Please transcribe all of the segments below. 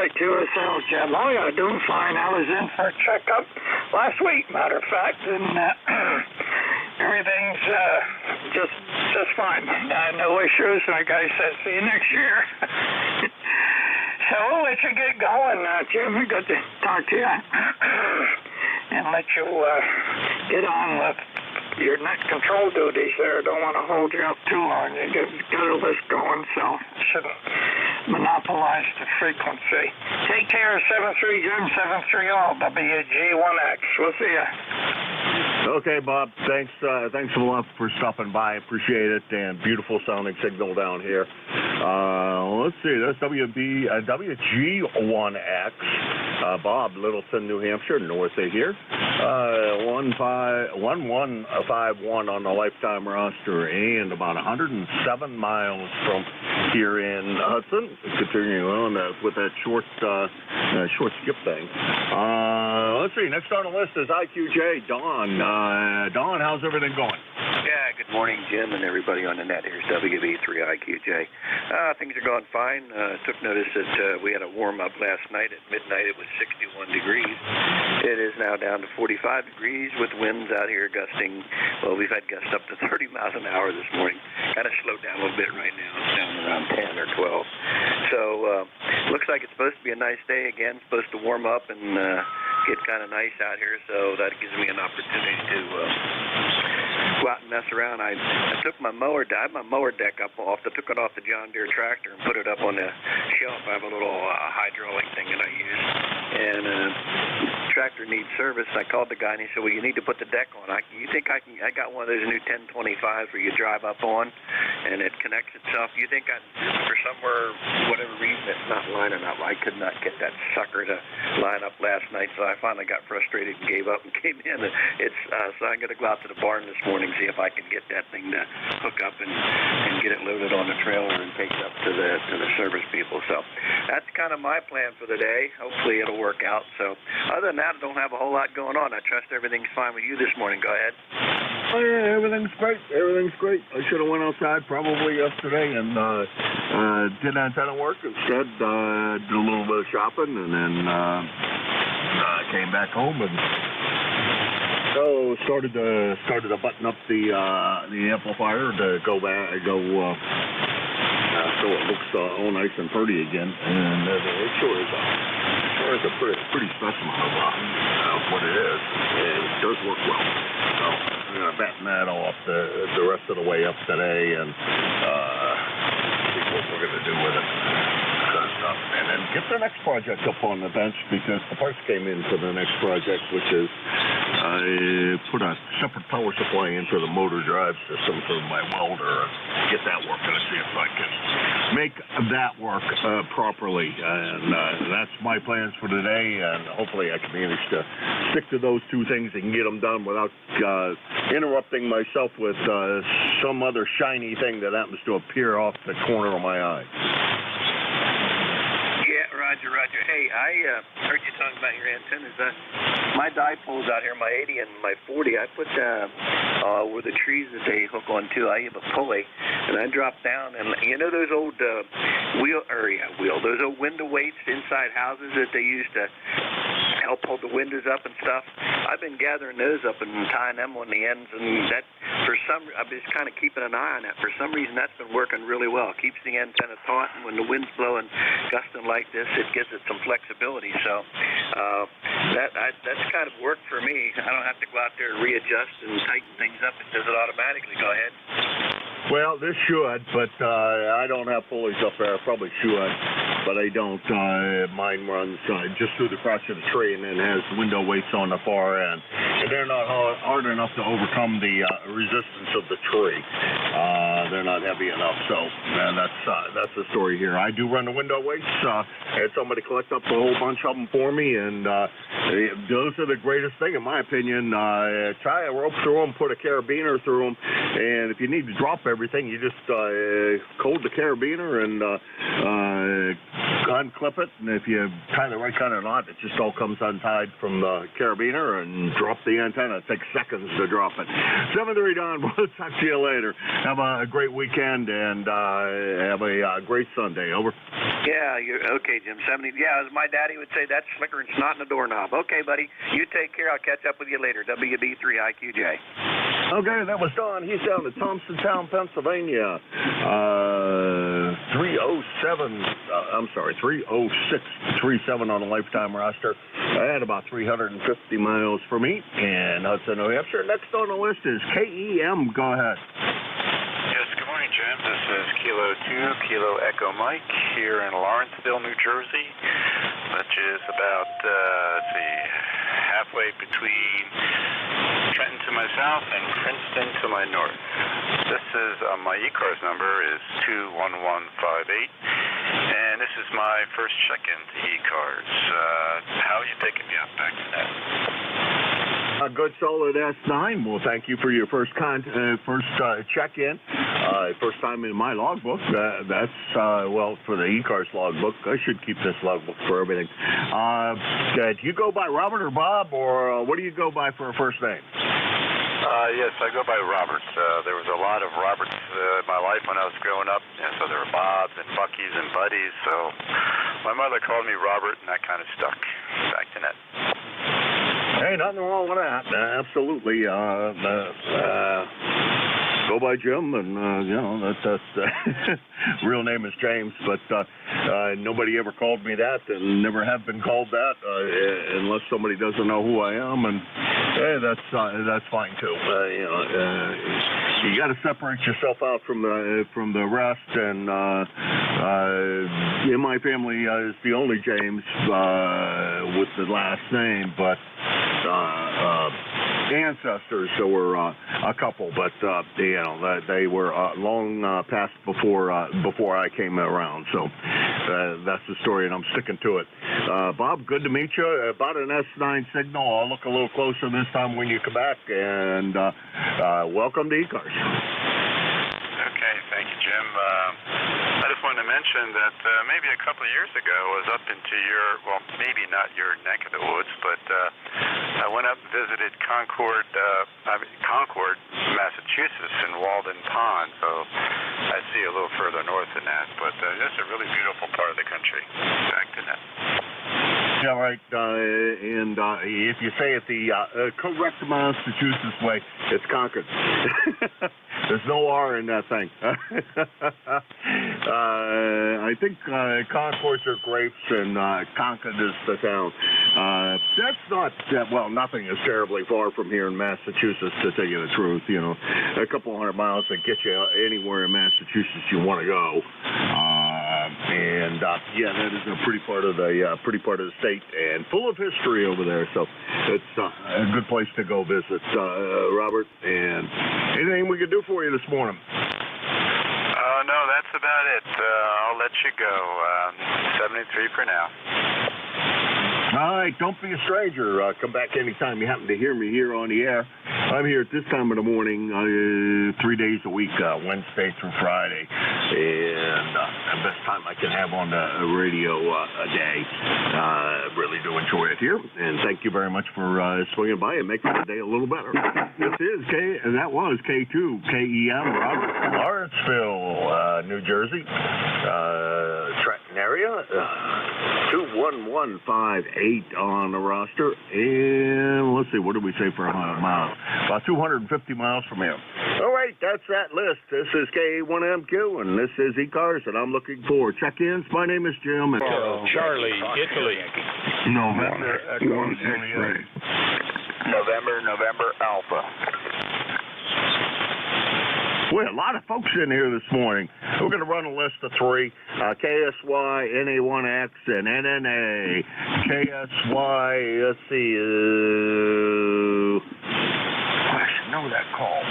NJ2US, Jeb. All you gotta do is fine. I was in for a checkup last week, matter of fact, and everything's just fine. No issues. Like I said, see you next year. So we'll let you get going, Jim. Good to talk to you. And let you get on with your net control duties there. Don't want to hold you up too long. You got a list going, so shouldn't monopolize the frequency. Take care, 73 Jim, 73 all, WG1X. We'll see you. Okay, Bob. Thanks a lot for stopping by. Appreciate it. And beautiful sounding signal down here. Let's see. That's WG1X. Bob, Littleton, New Hampshire, north of here. 1151 on the lifetime roster, and about 107 miles from here in Hudson. Continuing on with that short skip thing. Let's see. Next on the list is IQJ, Don. Don, how's everything going? Yeah, good morning, Jim, and everybody on the net. Here's WB3IQJ. Things are going fine. Took notice that we had a warm-up last night. At midnight, it was 61 degrees. It is now down to 45 degrees with winds out here gusting. Well, we've had gusts up to 30 miles an hour this morning. Kind of slowed down a little bit right now. It's down around 10 or 12. So looks like it's supposed to be a nice day again. Supposed to warm up and get kind of nice out here. So that gives me an opportunity to go out and mess around. I took my mower, I have my mower deck up took it off the John Deere tractor and put it up on the shelf. I have a little hydraulic thing that I use, and tractor needs service. I called the guy and he said, well, you need to put the deck on. You think I got one of those new 1025s where you drive up on and it connects itself. You think for whatever reason, it's not lining up. I could not get that sucker to line up last night, so I finally got frustrated and gave up and came in. So I'm going to go out to the barn this morning, see if I can get that thing to hook up and get it loaded on the trailer and take it up to the service people. So that's kind of my plan for the day. Hopefully it'll work out. So other than that, I don't have a whole lot going on. I trust everything's fine with you this morning. Go ahead. Oh, yeah, everything's great. Everything's great. I should have went outside probably yesterday and did antenna work. Instead, did a little bit of shopping and then came back home and so started to button up the amplifier to go so it looks all nice and pretty again, and it sure is a pretty specimen of what it is, and it does work well. So I'm gonna batten that all up the rest of the way up today, and see what we're gonna do with it. And then get the next project up on the bench, because the parts came in for the next project, which is I put a separate power supply into the motor drive system for my welder and get that working and see if I can make that work properly. And that's my plans for today, and hopefully I can manage to stick to those two things and get them done without interrupting myself with some other shiny thing that happens to appear off the corner of my eye. Roger. Hey, I heard you talking about your antennas. My dipoles out here, my 80 and my 40, I put where the trees that they hook on to. I have a pulley, and I drop down, and you know those old those old window weights inside houses that they used to help hold the windows up and stuff. I've been gathering those up and tying them on the ends, and that I've been kind of keeping an eye on that. For some reason, that's been working really well. It keeps the antenna taut, and when the wind's blowing, gusting like this, it gives it some flexibility. So that's kind of worked for me. I don't have to go out there and readjust and tighten things up. It does it automatically. Go ahead. Well, this should, but I don't have pulleys up there. I probably should, but I don't. Mine runs just through the crotch of the tree and then has window weights on the far end. And they're not hard enough to overcome the resistance of the tree. They're not heavy enough. So that's the story here. I do run the window weights. I had somebody collect up a whole bunch of them for me, and those are the greatest thing, in my opinion. Tie a rope through them, put a carabiner through them, and if you need to drop everything, you just cold the carabiner and unclip it, and if you tie the right kind of knot, it just all comes untied from the carabiner and drop the antenna. It takes seconds to drop it. 7-3 Don, we'll talk to you later. Have a great weekend and have a great Sunday. Over. Yeah, you're okay, Jim. 70. Yeah, as my daddy would say, that's slicker and snot in the doorknob. Okay, buddy. You take care. I'll catch up with you later. WB3IQJ. Okay, that was Don. He's down at Thompsontown, Pennsylvania. 30637 on a lifetime roster. I had about 350 miles for me in Hudson, New Hampshire. Next on the list is KEM. Go ahead. Yes, good morning, Jim. This is Kilo 2, Kilo Echo Mike here in Lawrenceville, New Jersey, which is about, halfway between Trenton to my south and Princeton to my north. This is, my ECARS number is 21158, and this is my first check-in to ECARS. How are you taking me up back to that? A good solid S9. Well, thank you for your first check-in. First time in my logbook. That's for the ECARS logbook. I should keep this logbook for everything. Do you go by Robert or Bob, or what do you go by for a first name? Yes, I go by Robert. There was a lot of Roberts in my life when I was growing up, and so there were Bobs and Buckies and Buddies. So my mother called me Robert, and that kind of stuck. Back to net. Hey, nothing wrong with that. Absolutely. Go by Jim, and that's real name is James, but nobody ever called me that, and never have been called that unless somebody doesn't know who I am, and hey, that's fine too. You got to separate yourself out from the rest, and in my family is the only James with the last name, but ancestors there were a couple, but they were long past before I came around. So that's the story, and I'm sticking to it. Bob, good to meet you. About an S9 signal. I'll look a little closer this time when you come back, and welcome to ECARS. Okay, thank you, Jim. I just wanted to mention that maybe a couple of years ago I was up into maybe not your neck of the woods, but I went up and visited Concord, Massachusetts, in Walden Pond, so I see a little further north than that, but just a really beautiful part of the country. Back to that. Yeah, right. And if you say it the correct Massachusetts way, it's Concord. There's no R in that thing. I think Concords are grapes and Concord is the town. That's not, nothing is terribly far from here in Massachusetts, to tell you the truth. A couple hundred miles that get you anywhere in Massachusetts you want to go. That is a pretty part of the state and full of history over there. So it's a good place to go visit, Robert. And anything we can do for you this morning? No, that's about it. I'll let you go. 73 for now. All right, don't be a stranger. Come back anytime you happen to hear me here on the air. I'm here at this time of the morning, 3 days a week, Wednesday through Friday. And the best time I can have on the radio a day. Really do enjoy it here. And thank you very much for swinging by and making the day a little better. That was K2, KEM, Robert, Lawrenceville, New Jersey, Trenton area, 21158 on the roster, and let's see, what did we say for 100 miles? About 250 miles from here. All right, that's that list. This is K1MQ, and this is ECARS, and I'm looking for check-ins. My name is Jim. And Charlie, Italy. November Echo Juliet. November Alpha. Boy, a lot of folks in here this morning. We're going to run a list of three. KSY, NA1X, and NNA. KSY, let's see. I should know that call.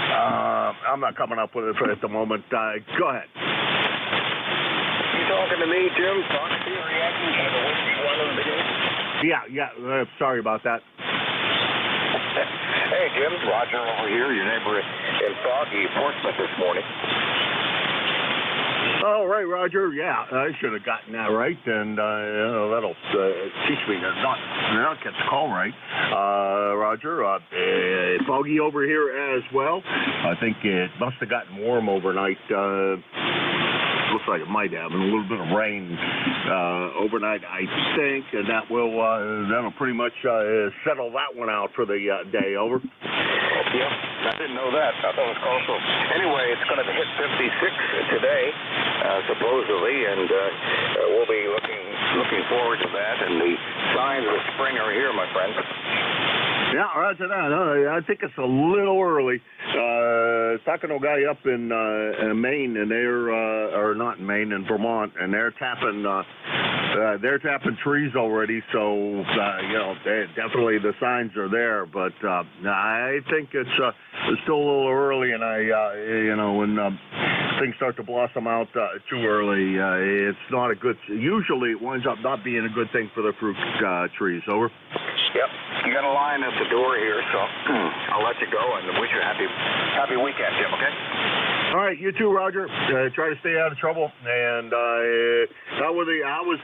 I'm not coming up with it at the moment. Go ahead. You talking to me, Jim? Talking to your reaction to the whiskey one of the beginning? Yeah. Sorry about that. Hey, Jim, Roger over here, your neighbor in foggy Portsmouth this morning. Oh, right, Roger. Yeah, I should have gotten that right, and that'll teach me to not get the call right. Roger, foggy over here as well. I think it must have gotten warm overnight. looks like it might have, and a little bit of rain overnight, I think, and that'll pretty much settle that one out for the day. Over. Yep, I didn't know that. I thought it was coastal. Anyway, it's going to hit 56 today, supposedly, and we'll be looking forward to that. And the signs of spring are here, my friend. Yeah, roger that. I think it's a little early. Talking to a guy up in Maine, and or not in Maine, in Vermont, and they're tapping trees already. So definitely the signs are there. But I think it's still a little early, and when things start to blossom out too early, it's not a good. Usually, it winds up not being a good thing for the fruit trees. Over. Yep. You got a line at the door here, so I'll let you go and wish you a happy weekend, Jim, okay? All right, you too, Roger. Try to stay out of trouble. And how was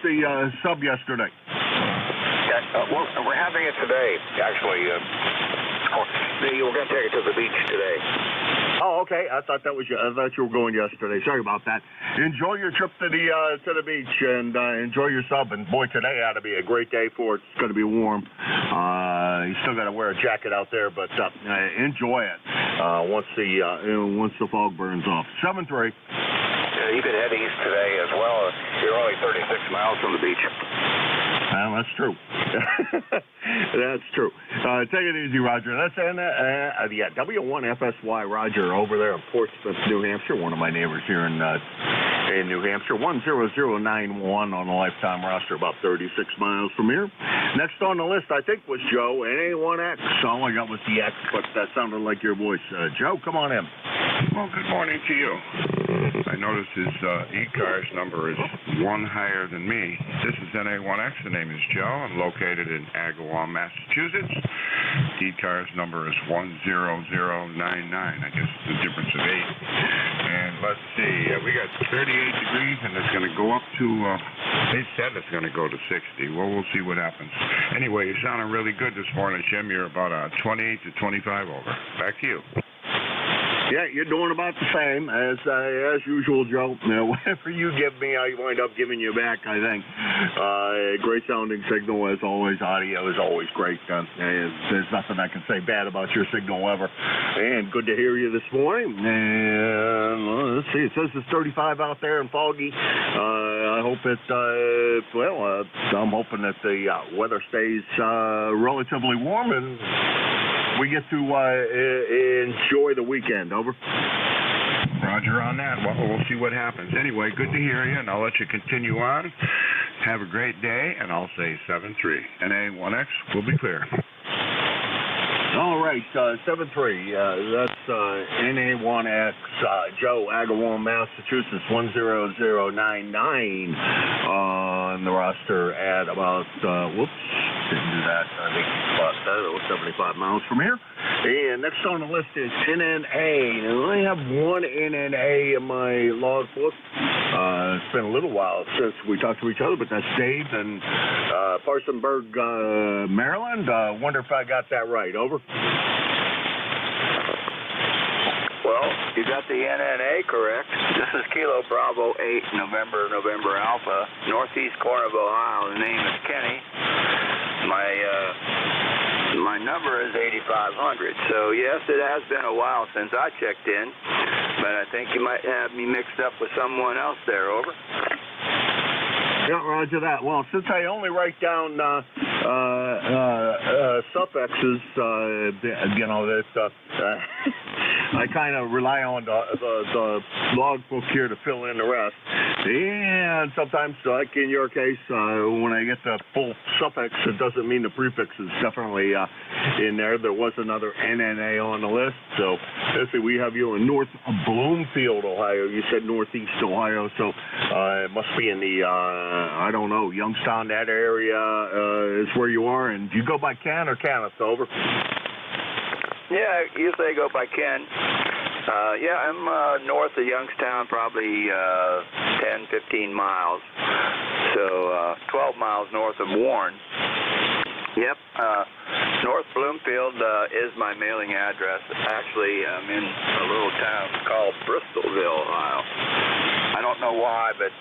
the sub yesterday? Well, we're having it today, actually. We're going to take it to the beach today. Oh, okay. I thought you were going yesterday. Sorry about that. Enjoy your trip to the beach and enjoy your sub. And boy, today ought to be a great day for it. It's going to be warm. You still got to wear a jacket out there, but enjoy it once the fog burns off. 7-3. Yeah, you could head east today as well. You're only 36 miles from the beach. Well, that's true. That's true. Take it easy, Roger. That's W1FSY Roger over there in Portsmouth, New Hampshire. One of my neighbors here in New Hampshire. 10091 on the lifetime roster, about 36 miles from here. Next on the list, I think, was Joe, NA1X. All I got was the X, but that sounded like your voice. Joe, come on in. Well, good morning to you. I noticed his ECARS number is one higher than me. This is NA1X. The name is Joe. I'm located in Agawam, Massachusetts. ECARS number is 10099. I guess it's a difference of 8. And let's see, we got 38 degrees, and it's going to go up to, they said it's going to go to 60. Well, we'll see what happens. Anyway, you're sounding really good this morning, Jim. You're about 28 to 25 over. Back to you. Yeah, you're doing about the same as usual, Joe. Whatever you give me, I wind up giving you back, I think. Great sounding signal as always. Audio is always great. There's nothing I can say bad about your signal ever. And good to hear you this morning. And let's see, it says it's 35 out there and foggy. I hope I'm hoping that the weather stays relatively warm and we get to enjoy the weekend. Over. Roger on that. Well, we'll see what happens. Anyway, good to hear you, and I'll let you continue on. Have a great day, and I'll say 7-3. NA1X will be clear. All right, 7-3. That's NA1X. Joe, Agawam, Massachusetts, 10099 on the roster at about, didn't do that. I think about 75 miles from here. And next on the list is NNA. Now, I have one NNA in my logbook. It's been a little while since we talked to each other, but that's Dave in Parsonsburg, Maryland. Wonder if I got that right. Over. Well, you got the NNA correct. This is Kilo Bravo 8, November Alpha, northeast corner of Ohio. The name is Kenny. My number is 8500. So, yes, it has been a while since I checked in, but I think you might have me mixed up with someone else there. Over. Yeah, roger that. Well, since I only write down suffixes, I kind of rely on the logbook here to fill in the rest. And sometimes, like in your case, when I get the full suffix, it doesn't mean the prefix is definitely in there. There was another NNA on the list. So, let's see, we have you in North Bloomfield, Ohio. You said Northeast Ohio, so it must be in the, I don't know, Youngstown, that area is where you are. And do you go by Ken or Kenneth? Over. Yeah, usually I go by Ken. I'm north of Youngstown, probably 10, 15 miles. So 12 miles north of Warren. Yep. North Bloomfield is my mailing address. Actually, I'm in a little town called Bristolville, Ohio. I don't know why, but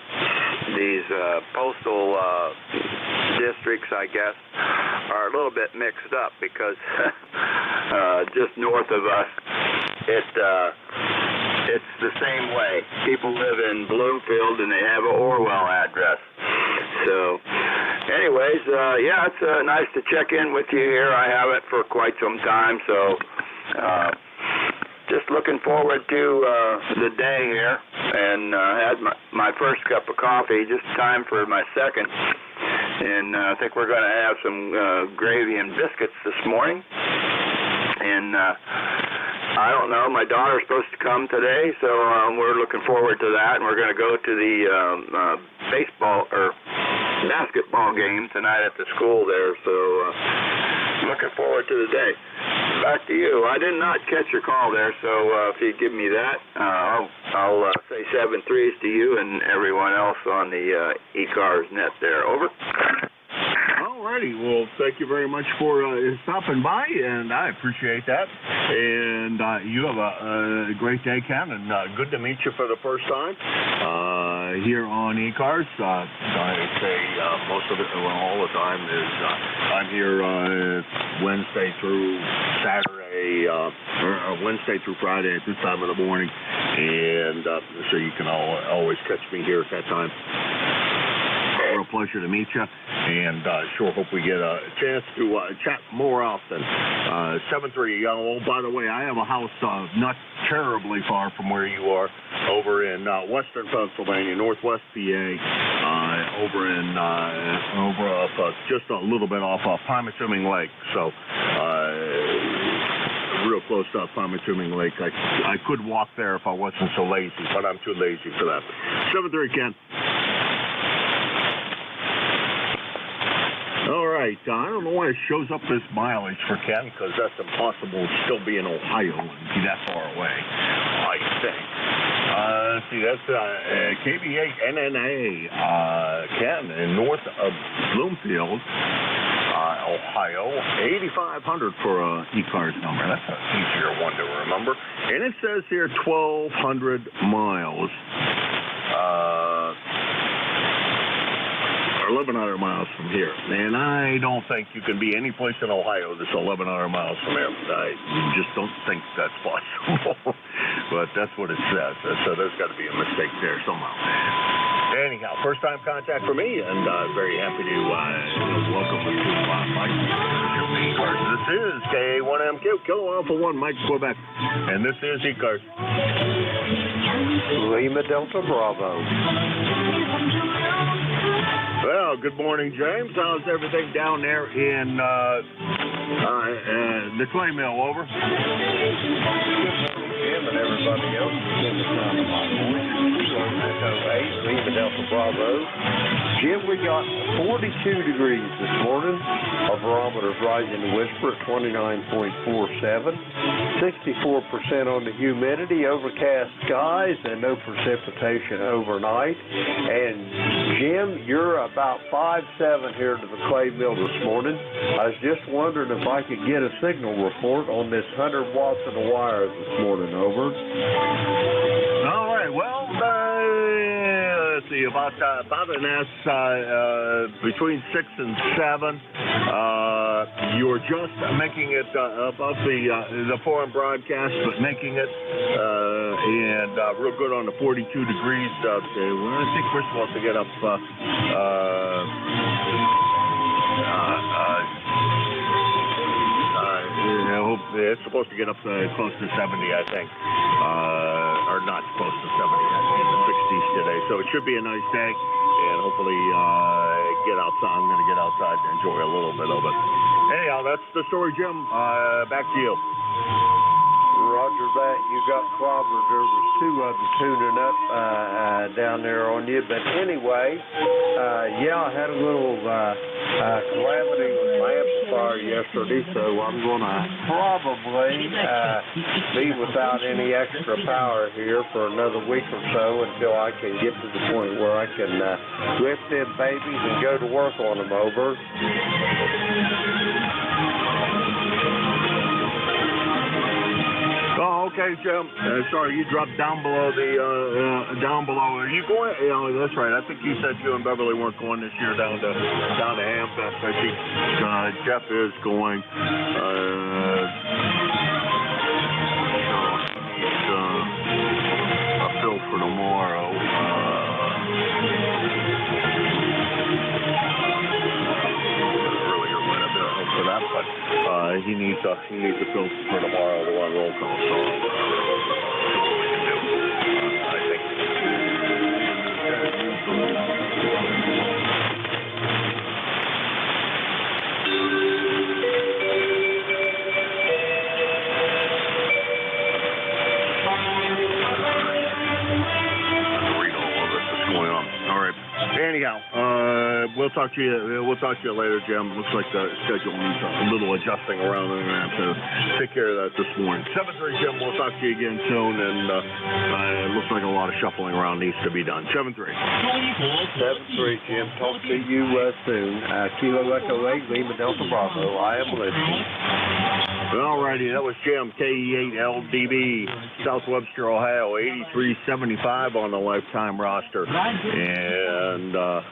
these postal districts, I guess, are a little bit mixed up because just north of us, it's the same way. People live in Bloomfield and they have an Orwell address. So, anyways, yeah, it's nice to check in with you here. I haven't for quite some time, so just looking forward to the day here. And had my first cup of coffee, just time for my second. And I think we're going to have some gravy and biscuits this morning. And I don't know, my daughter's supposed to come today, so we're looking forward to that. And we're going to go to the baseball or basketball game tonight at the school there. So looking forward to the day. Back to you. I did not catch your call there, so if you give me that, I'll say 7 threes to you and everyone else on the ECARS net there. Over. Alrighty, well, thank you very much for stopping by, and I appreciate that. And you have a great day, Ken, and good to meet you for the first time here on ECARS. I say most of it, well, all the time is I'm here Wednesday through Saturday, or Wednesday through Friday at this time of the morning, and so you can always catch me here at that time. Real pleasure to meet you, and sure hope we get a chance to chat more often. 7-3. Oh, by the way, I have a house not terribly far from where you are, over in western Pennsylvania, northwest PA, over off just a little bit off Pymatuming Lake. So real close to Pymatuming Lake. I could walk there if I wasn't so lazy, but I'm too lazy for that. 7-3, Ken. All right, I don't know why it shows up this mileage for Ken, because that's impossible to still be in Ohio and be that far away, I think. Let's see, that's KB8NNA, Ken, in north of Bloomfield, Ohio, 8,500 for ECARS number. That's an easier one to remember. And it says here 1,200 miles. 1,100 miles from here, and I don't think you can be any place in Ohio that's 1,100 miles from here. I just don't think that's possible, but that's what it says, so there's got to be a mistake there somehow. Anyhow, first time contact for me, and very happy to welcome you to Mike. This is K1MQ, Kilo Alpha 1, Mike, Quebec, and this is ECARS. Lima Delta Bravo. Well, good morning, James. How's everything down there in the clay mill? Over. Good morning, Jim, and everybody else. In the sound of my voice. Echo 8, Lima Delta Bravo. Jim, we got 42 degrees this morning. Our barometer's rising to whisper at 29.47. 64% on the humidity, overcast skies, and no precipitation overnight. And Jim, you're about 5'7" here to the clay mill this morning. I was just wondering if I could get a signal report on this 100 watts of the wire this morning. Over. All right. Well, let's see, about an S between 6 and 7. You're just making it above the foreign broadcast, but making it and real good on the 42 degrees. I think we're supposed to get up. It's supposed to get up close to 70, I think, or not close to 70, in the 60s today. So it should be a nice day, and hopefully get outside. I'm going to get outside and enjoy a little bit of it. Anyhow, that's the story, Jim. Back to you. Roger that. You got clobbered. There was 2 of them tuning up down there on you. But anyway, yeah, I had a little calamity with my amplifier yesterday, so I'm going to probably be without any extra power here for another week or so until I can get to the point where I can lift them babies and go to work on them. Over. Oh, okay, Jim. Sorry, you dropped down below the down below. Are you going? That's right. I think you said you and Beverly weren't going this year down to Hampton. I think Jeff is going. A fill for tomorrow. For that, but he needs a fill for tomorrow to run roll call. So I think. Read all of this is going on. All right. Anyhow, we'll talk to you. We'll talk to you later, Jim. Looks like the schedule needs a little adjusting around, and I have to take care of that this morning. 7-3, Jim. We'll talk to you again soon, and it looks like a lot of shuffling around needs to be done. 7-3. 7-3, Jim. Talk to you soon. Kilo Echo 8, Lima Delta Bravo. I am listening. Alrighty, that was Jim, KE8LDB, South Webster, Ohio, 8375 on the lifetime roster. And let's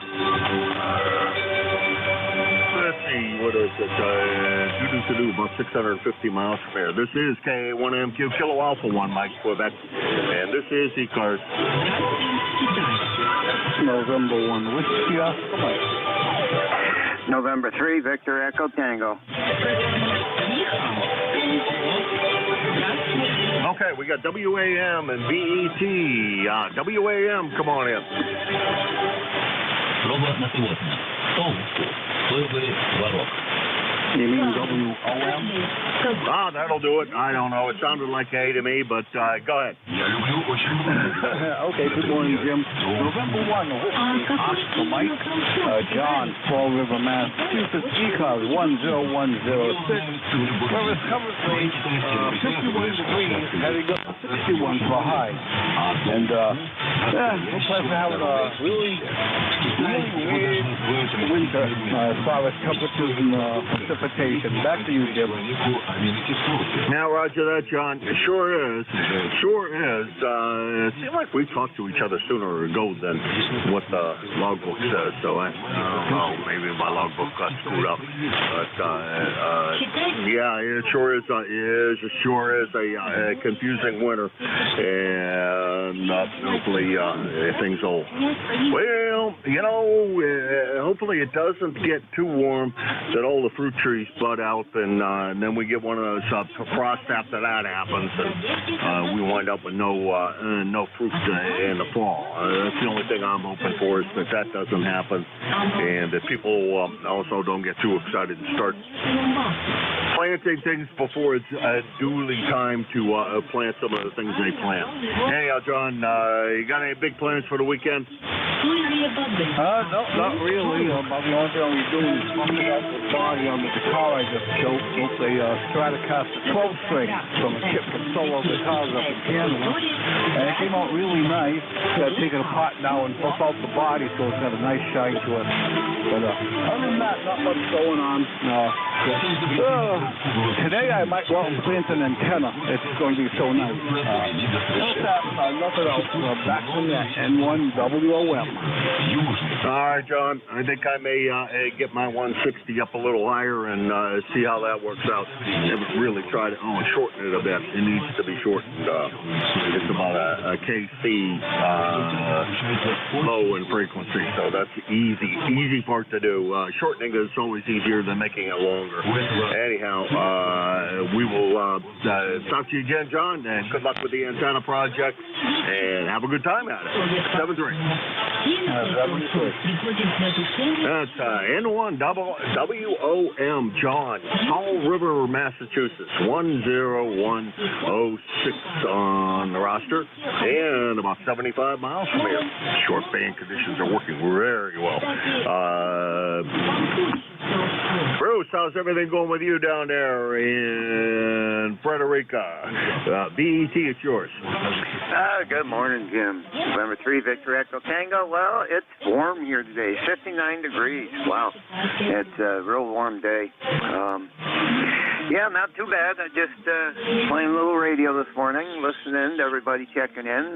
see, what is it? About 650 miles from here. This is KA1MQ, Kilo Alpha 1, Mike, Quebec. And this is ECARS. November 1, Whiskey Oscar Mike. November 3, Victor Echo Tango. Okay, we got WAM and BET. WAM, come on in. You mean WOM? That'll do it. I don't know. It sounded like A to me, but go ahead. Okay, good morning, Jim. November 1, Whiskey Oscar Mike. John, Fall River, Massachusetts, ECARS 10106. Where it's currently 51 degrees, heading up to 61 for a high. And, looks like we're having a really weird winter as far as temperatures and precipitation. Back to you, Jim. Now, roger that, John. It sure is. It sure is. It seems like we talked to each other sooner ago than what the logbook says. So I don't know. Maybe my logbook got screwed up. But yeah, it sure is. It sure is a confusing winter, and hopefully things will. Well, you know, hopefully it doesn't get too warm that all the fruit trees bud out, and then we get one of those frost after that happens, and we wind up with no fruit in the fall. That's the only thing I'm hoping for, is that doesn't happen, and that people also don't get too excited and start planting things before it's duly time to plant some of the things they plant. Anyhow, John, you got any big plans for the weekend? No, not really. About the only thing I'll be doing is bumping out the body on the car I just built. Built a Stratocaster 12-string from a kit from Solo Guitars up in Canada. And it came out really nice. Got to take it apart now and buff out the body so it's got a nice shine to it. But other than that, not much going on. Today I might go out and plant an antenna. It's going to be so nice. Nothing else. Back to that N1 WOM. All right, John. I think I may get my 160 up a little higher and see how that works out. Haven't really tried it. Shorten it a bit. It needs to be shortened. It's about a KC low in frequency, so that's the easy part to do. Shortening is always easier than making it longer. Anyhow, we will talk to you again, John, and good luck with the antenna project, and have a good time at it. 7-3. That's N1 WOM, John, Fall River, Massachusetts, 10106 on the roster, and about 75 miles from here. Short band conditions are working very well. Bruce, how's everything going with you down there in Frederica? BET, it's yours. Good morning, Jim. November 3, Victor Echo Tango. Well, it's warm here today, 59 degrees. Wow. It's a real warm day. Yeah, not too bad. I just playing a little radio this morning, listening to everybody checking in.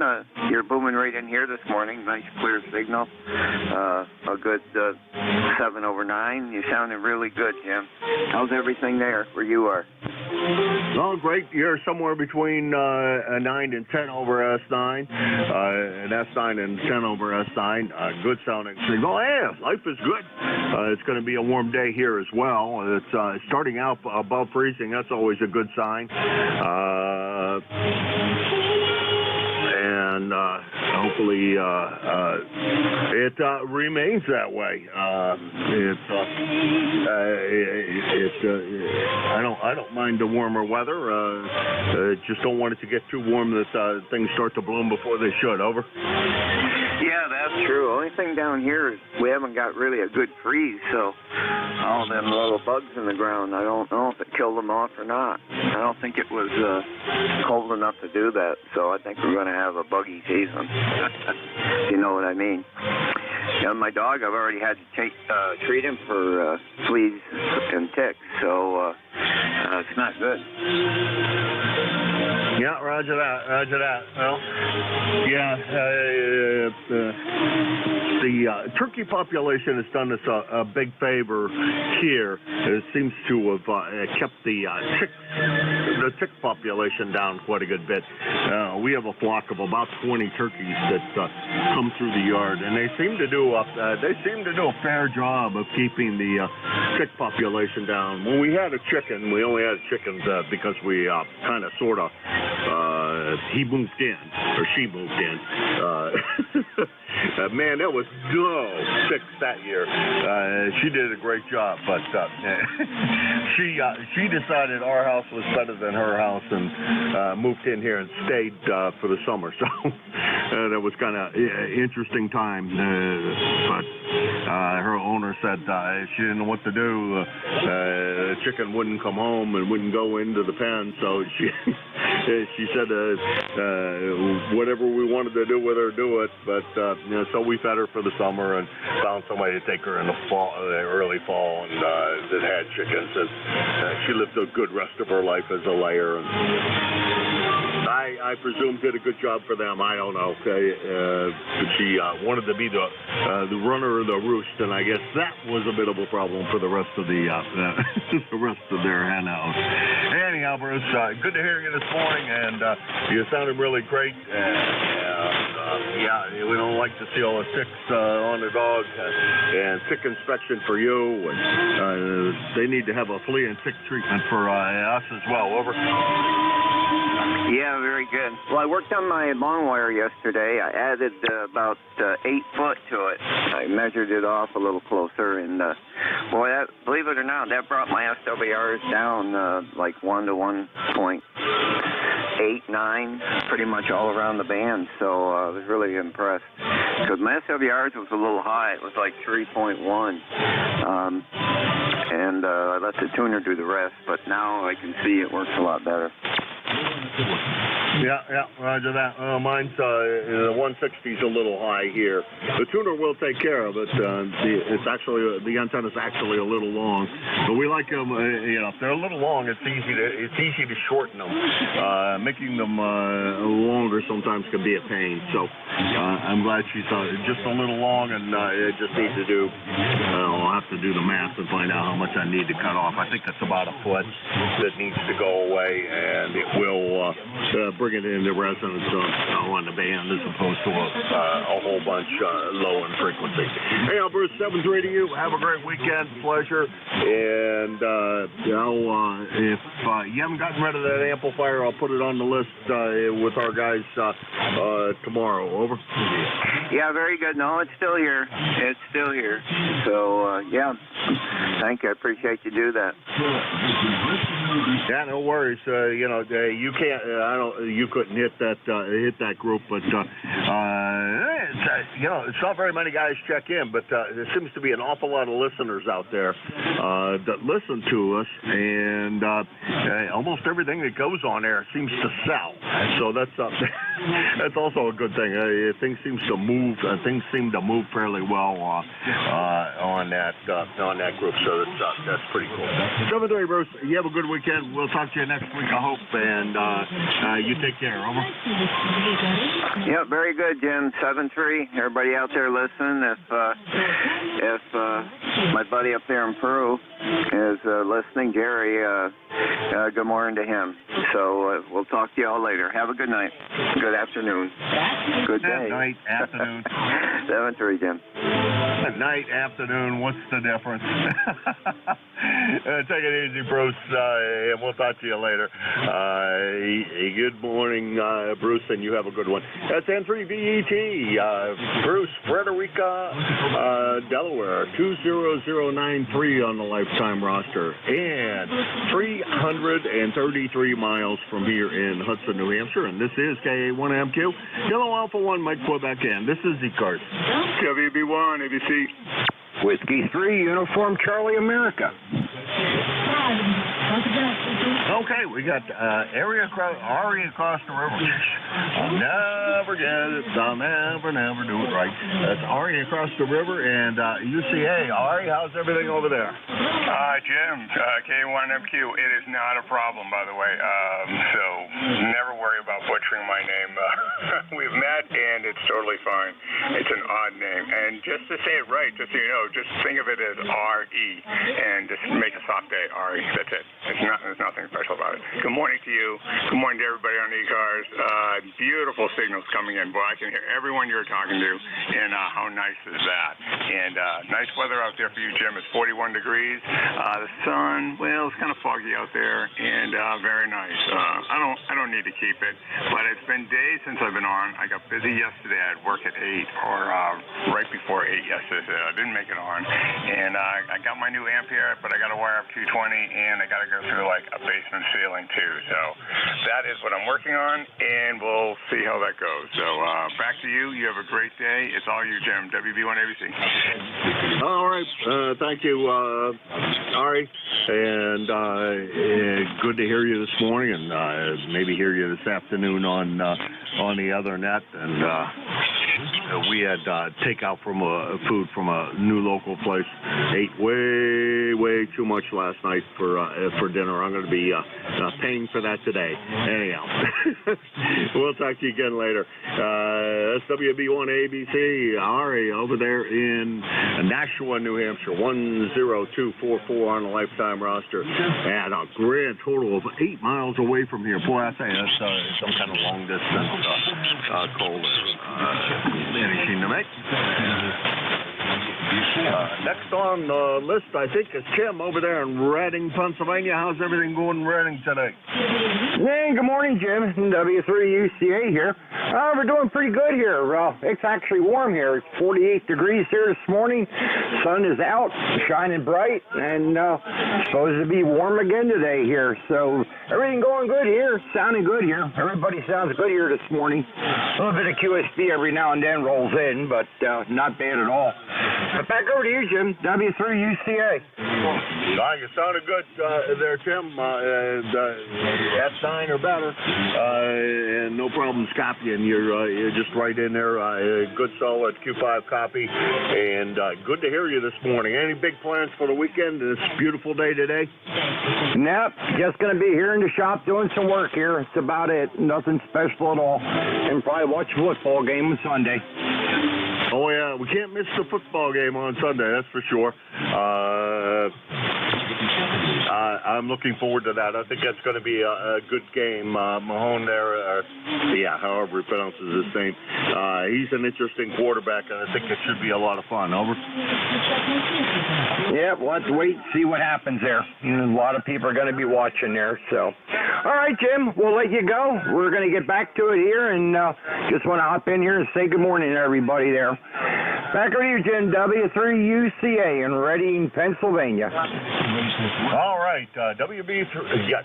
You're booming right in here this morning. Nice, clear signal. A good 7 over 9. You're sounding really good, Jim. How's everything there where you are? Oh, great. You're somewhere between 9 and 10 over S9, and S9 and 10 over S9. Good sounding signal. Yeah, life is good. It's going to be a warm day here as well. It's starting out above freezing. That's always a good sign. And hopefully it remains that way. I don't mind the warmer weather. Just don't want it to get too warm that things start to bloom before they should. Over. Yeah, that's true. Only thing down here is we haven't got really a good freeze, so all them little bugs in the ground, I don't know if it killed them off or not. I don't think it was cold enough to do that, so I think we're going to have a buggy season. You know what I mean? Yeah, my dog, I've already had to treat him for fleas and ticks, so it's not good. Yeah, roger that. Well, yeah, the turkey population has done us a big favor here. It seems to have kept the tick population down quite a good bit. We have a flock of about 20 turkeys that come through the yard, and they seem to do a fair job of keeping the tick population down. When we had a chicken, we only had chickens because we kind of sort of he moved in, or she moved in. Man, there was no ticks that year. She did a great job, but she decided our house was better than her house and moved in here and stayed for the summer. So that was kind of interesting time. But her owner said she didn't know what to do. The chicken wouldn't come home and wouldn't go into the pen, so she said whatever we wanted to do with her, do it. But so we fed her for the summer and found somebody to take her in the fall, early fall, and that had chickens. And she lived a good rest of her life as a layer. And I presume did a good job for them. I don't know. But she wanted to be the runner of the roost, and I guess that was a bit of a problem for the rest of the rest of their hen house. Anyhow, Bruce, good to hear you this morning, and you sounded really great. Yeah, we don't like to see all the ticks on the dog, and tick inspection for you, and they need to have a flea and tick treatment for us as well. Over. Yeah, very good. Well, I worked on my lawn wire yesterday. I added about 8 foot to it. I measured it off a little closer, and boy, believe it or not, that brought my SWRs down like 1 to 1.8, 9, pretty much all around the band. So I was really impressed because my SWRs was a little high. It was like 3.1. And I let the tuner do the rest, but now I can see it works a lot better. Yeah, roger that. Mine's the 160's a little high here. The tuner will take care of it. The antenna's actually a little long, but we like them. If they're a little long, it's easy to shorten them. Making them longer sometimes can be a pain. So I'm glad she's just a little long, and I just need to do. I'll have to do the math and find out how much I need to cut off. I think that's about a foot that needs to go away, and it will bring it into resonance on the band as opposed to a whole bunch low in frequency. Hey, Bruce, 7-3 to you. Have a great weekend. Pleasure. And, if you haven't gotten rid of that amplifier, I'll put it on the list with our guys tomorrow. Over. Yeah, very good. No, it's still here. It's still here. So, yeah. Thank you. I appreciate you do that. Yeah, no worries. You can't. You couldn't hit that group, but it's not very many guys check in. But there seems to be an awful lot of listeners out there that listen to us, and almost everything that goes on there seems to sell. So that's also a good thing. Things seem to move fairly well on that group. So that's pretty cool. 7-3, Bruce. You have a good weekend. We'll talk to you next week, I hope. And you take care. Over. Yep, very good, Jim. 7-3. Everybody out there listening, if my buddy up there in Peru is listening, Jerry, good morning to him. So we'll talk to you all later. Have a good night. Good afternoon. Good day. Night, afternoon. 7-3, Jim. Night, afternoon. What's the difference? Take it easy, Bruce, and we'll talk to you later. Good morning, Bruce, and you have a good one. That's N3VET, Bruce, Frederica, Delaware, 20093 on the lifetime roster, and 333 miles from here in Hudson, New Hampshire, and this is KA1MQ, Kilo Alpha 1, Mike Quebec, and this is ECARS. WB1, ABC. Whiskey 3, Uniform Charlie America. Okay, we got Ari across the river. I'll never get it. I'll never do it right. That's Ari across the river and UCA. Ari, how's everything over there? Jim, K1MQ, it is not a problem, by the way. So never worry about butchering my name. We've met, and it's totally fine. It's an odd name. And just to say it right, just so you know, just think of it as R-E, and just make a soft A, Ari. That's it. There's nothing special about it. Good morning to you. Good morning to everybody on ECARS. Beautiful signals coming in. Boy, I can hear everyone you're talking to, and how nice is that? And nice weather out there for you, Jim. It's 41 degrees. The sun, well, it's kind of foggy out there, and very nice. I don't need to keep it, but it's been days since I've been on. I got busy yesterday. I had work at 8 or right before 8 yesterday. I didn't make it on, and I got my new amp here, but I got to wire up 220, and I got to go through like a basement ceiling too. So that is what I'm working on, and we'll see how that goes. So back to you. You have a great day. It's all you, Jim. WB1 ABC. All right. Thank you, Ari, and good to hear you this morning, and maybe hear you this afternoon on the other net. And we had takeout from food from a new local place. Ate way too much last night for dinner. I'm going to be paying for that today. Anyhow, we'll talk to you again later. That's WB1 ABC, Ari over there in Nashua, New Hampshire, 10244 on the lifetime roster, and a grand total of 8 miles away from here. Boy, I say that's some kind of long distance call managing to make. Next on the list, I think, is Tim over there in Reading, Pennsylvania. How's everything going in Reading today? Hey, good morning, Jim. W3UCA here. We're doing pretty good here. It's actually warm here. It's 48 degrees here this morning. Sun is out, shining bright, and supposed to be warm again today here. So everything going good here, sounding good here. Everybody sounds good here this morning. A little bit of QSB every now and then rolls in, but not bad at all. But back over to you, Jim. W3UCA. You sounded good there, Tim. F9 or better, and no problems copying. You're just right in there. Good solid Q5 copy, and good to hear you this morning. Any big plans for the weekend? This beautiful day today? Nope, just going to be here in the shop doing some work here. That's about it. Nothing special at all. And probably watch a football game on Sunday. Oh, yeah, we can't miss the football game on Sunday, that's for sure. I'm looking forward to that. I think that's going to be a good game. Mahone there, however he pronounces his name, he's an interesting quarterback, and I think it should be a lot of fun. Over. Yeah, we'll have to wait and see what happens there. A lot of people are going to be watching there. So, all right, Jim, we'll let you go. We're going to get back to it here, and just want to hop in here and say good morning to everybody there. Back over to you, Jim. W3UCA in Reading, Pennsylvania. All right, W3UCA,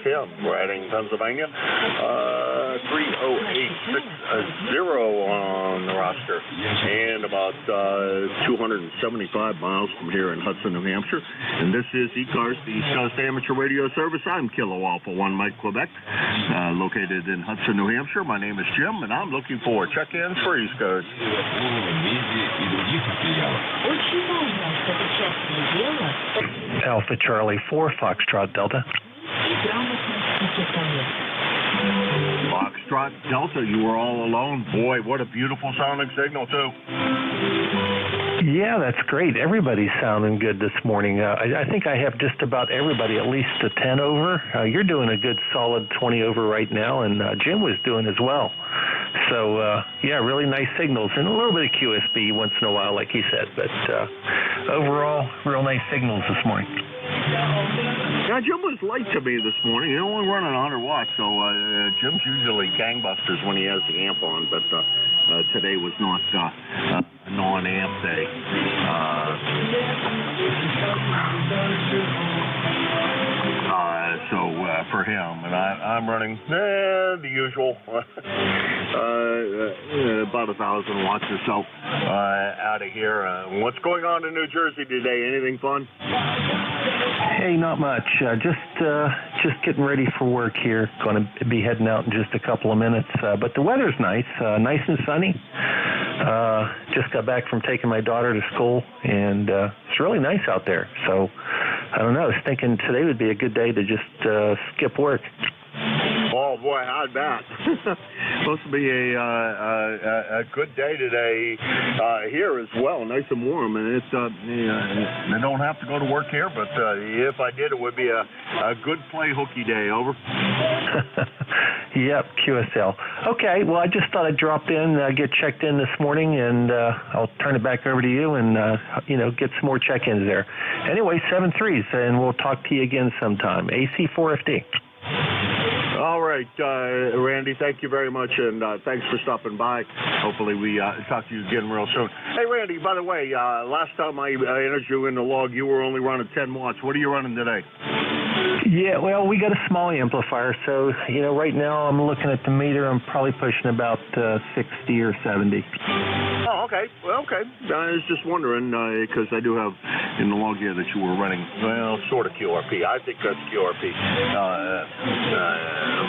Tim, Reading, Pennsylvania. 30860 on the roster, and about 275 miles from here in Hudson, New Hampshire. And this is ECARS, the East Coast Amateur Radio Service. I'm Kilo Alpha 1 Mike, Quebec, located in Hudson, New Hampshire. My name is Jim, and I'm looking for check-ins for East Coast. Alpha Charlie 4, Foxtrot Delta. Foxtrot Delta, you were all alone. Boy, what a beautiful sounding signal, too. Yeah, that's great. Everybody's sounding good this morning. I think I have just about everybody at least a 10 over. You're doing a good solid 20 over right now, and Jim was doing as well. So, yeah, really nice signals, and a little bit of QSB once in a while, like he said. But overall, real nice signals this morning. Yeah, Jim was late to me this morning. He only running 100 watts, so Jim's usually gangbusters when he has the amp on, but today was not a non-amp day. So for him, and I'm running the usual, about 1,000 watts or so out of here. What's going on in New Jersey today? Anything fun? Hey, not much. Just getting ready for work here. Going to be heading out in just a couple of minutes. But the weather's nice, nice and sunny. Just got back from taking my daughter to school, and it's really nice out there. So I don't know. I was thinking today would be a good day to just skip work. Oh boy, how'd that? Supposed to be a good day today here as well, nice and warm, and it's I don't have to go to work here, but if I did, it would be a good play hooky day. Over. Yep, QSL. Okay, well, I just thought I'd drop in, get checked in this morning, and I'll turn it back over to you and get some more check-ins there. Anyway, 7-3s, and we'll talk to you again sometime. AC4FD. All right, Randy, thank you very much, and thanks for stopping by. Hopefully we talk to you again real soon. Hey, Randy, by the way, last time I entered you in the log, you were only running 10 watts. What are you running today? Yeah, well, we got a small amplifier, so, right now I'm looking at the meter. I'm probably pushing about 60 or 70. Oh, okay. Well, okay. I was just wondering, because I do have in the log here that you were running, well, sort of QRP. I think that's QRP.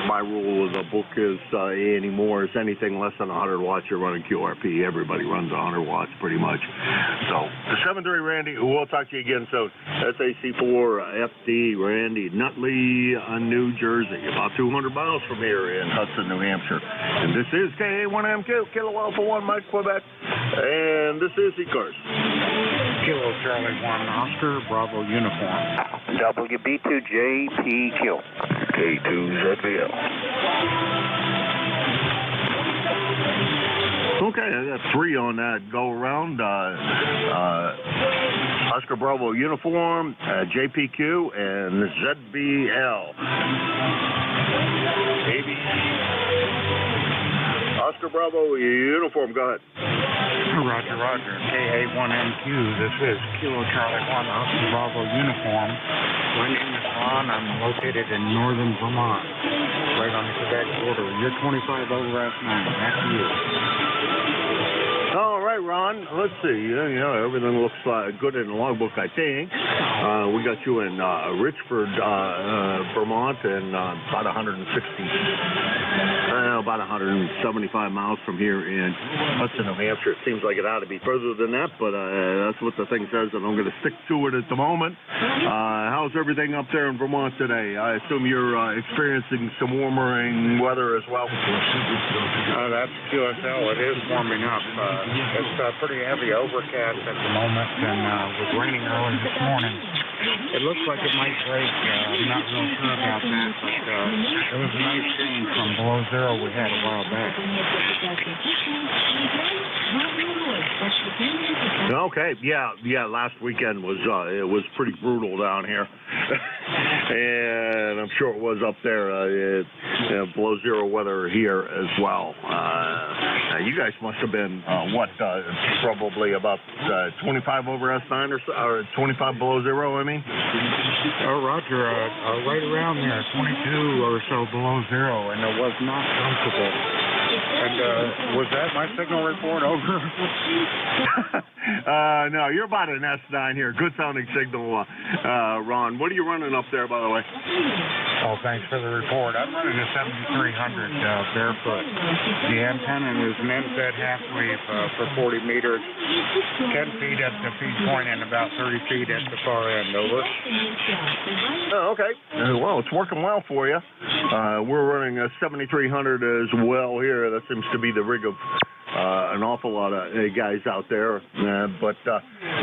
My rule of the book is anymore is anything less than 100 watts, you're running QRP. Everybody runs 100 watts pretty much. So, the 7-3, Randy, we'll talk to you again soon. That's AC4 FD, Randy Nutley, New Jersey, about 200 miles from here in Hudson, New Hampshire. And this is KA1MQ, Kilo Alpha 1 Mike, Quebec, and this is ECARS. Kilo Charlie 1 Oscar, Bravo Uniform. WB2JPQ. K2ZVL. Okay, I got 3 on that go around. Oscar Bravo Uniform, JPQ, and ZBL. Oscar Bravo Uniform, go ahead. Roger, KA1MQ. This is Kilo Charlie 1 Oscar Bravo Uniform. My name is Ron. I'm located in northern Vermont, right on the Quebec border. You're 25 over last night. Back to you. All right, Ron. Let's see. Everything looks good in the logbook, I think. We got you in Richford, Vermont, and about 175 miles from here in Hudson, New Hampshire. It seems like it ought to be further than that, but that's what the thing says, and I'm going to stick to it at the moment. How's everything up there in Vermont today? I assume you're experiencing some warming weather as well. That's QSL. It is warming up. It's pretty heavy overcast at the moment, and it was raining early this morning. It looks like it might break. I'm not real sure about that, but it was a nice change from below zero we had a while back. Okay, yeah. Last weekend was it was pretty brutal down here, and I'm sure it was up there. Below zero weather here as well. You guys must have been, probably about 25 over S9 or 25 below zero, I mean? Oh, Roger, right around there, 22 or so below zero, and it was not comfortable. And was that my signal report over? No, you're about an S9 here. Good sounding signal, Ron. What are you running up there, by the way? Oh, thanks for the report. I'm running a 7300 barefoot. The antenna is an NZ half wave for 40 meters, 10 feet at the feed point and about 30 feet at the far end. Over. Oh, okay. Well, it's working well for you. We're running a 7300 as well here. That seems to be the rig of an awful lot of guys out there, but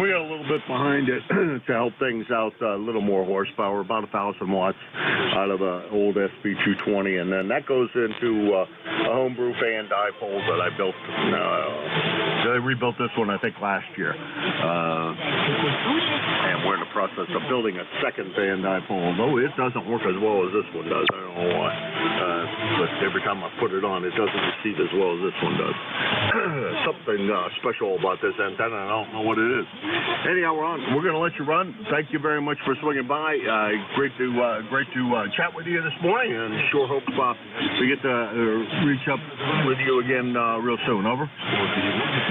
we got a little bit behind it to help things out, a little more horsepower, about 1,000 watts out of an old SP220, and then that goes into a homebrew fan dipole that I built. I rebuilt this one, I think, last year, and we're in the process of building a second fan dipole, although it doesn't work as well as this one does. I don't know why, but every time I put it on, it doesn't receive as well as this one does. Something special about this antenna, I don't know what it is. Anyhow, Ron, we're going to let you run. Thank you very much for swinging by. Great to chat with you this morning, and sure hope we get to reach up with you again real soon. Over.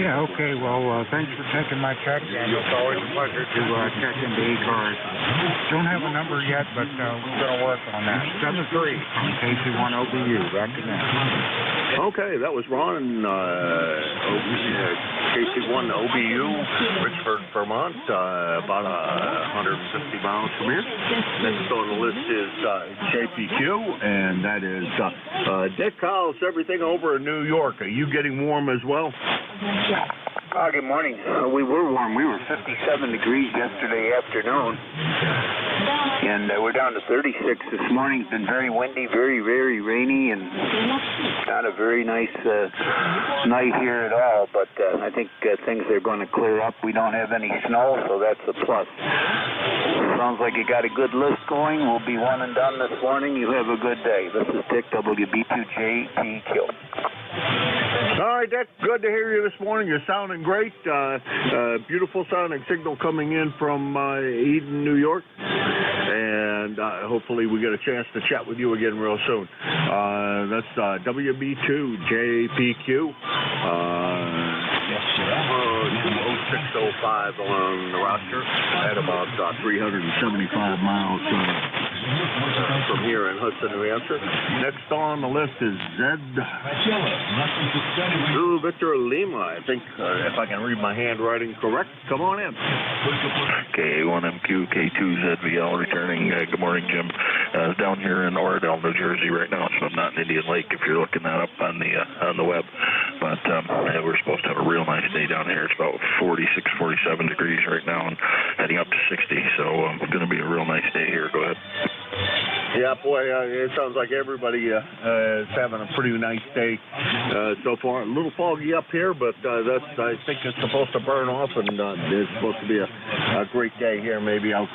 Yeah, okay. Well, thanks for taking my check, and it's always a pleasure to check into ECARS. Don't have a number yet, but we're going to work on that. 73 on KC1OBU. Back to now. Okay, that was Ron, KC1OBU, Richford, Vermont, about 150 miles from here. Next on the list is JPQ, and that is Dick House, everything over in New York. Are you getting warm as well? Good morning. We were warm. We were 57 degrees yesterday afternoon, and we're down to 36 this morning. It's been very windy, very, very rainy, and not a very nice night here at all, but I think things are going to clear up. We don't have any snow, so that's a plus. Sounds like you got a good list going. We'll be one and done this morning. You have a good day. This is Dick, WB2JPQ. All right, Dick, good to hear you this morning. You're sounding great. Beautiful sounding signal coming in from Eden, New York. And hopefully we get a chance to chat with you again real soon. That's WB2JPQ. 0605 on the roster at about 375 miles from here in Hudson, New Hampshire. Next on the list is Victor Lima, I think, if I can read my handwriting correct. Come on in. K1MQ, K2ZVL returning. Good morning, Jim. Down here in Oradell, New Jersey right now, so I'm not in Indian Lake if you're looking that up on the web. But we're supposed to have a real nice day down here. It's about 46, 47 degrees right now and heading up to 60, so it's going to be a real nice day here. Go ahead. Yeah, boy, it sounds like everybody is having a pretty nice day so far. A little foggy up here, but I think it's supposed to burn off, and it's supposed to be a great day here. Maybe I'll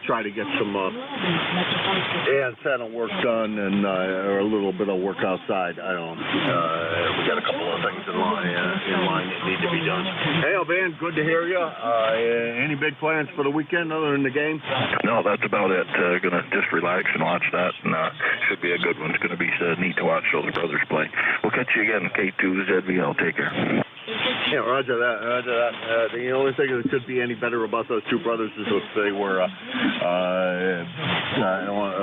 try to get some antenna work done and or a little bit of work outside. I don't know. We got a couple of things in line that need to be done. Hey, man, good to hear you. Any big plans for the weekend other than the game? No, that's about it. Gonna just relax and watch that, and should be a good one. It's gonna be neat to watch those brothers play. We'll catch you again, K2ZVL. Take care. Yeah, roger that. The only thing that could be any better about those two brothers is if they were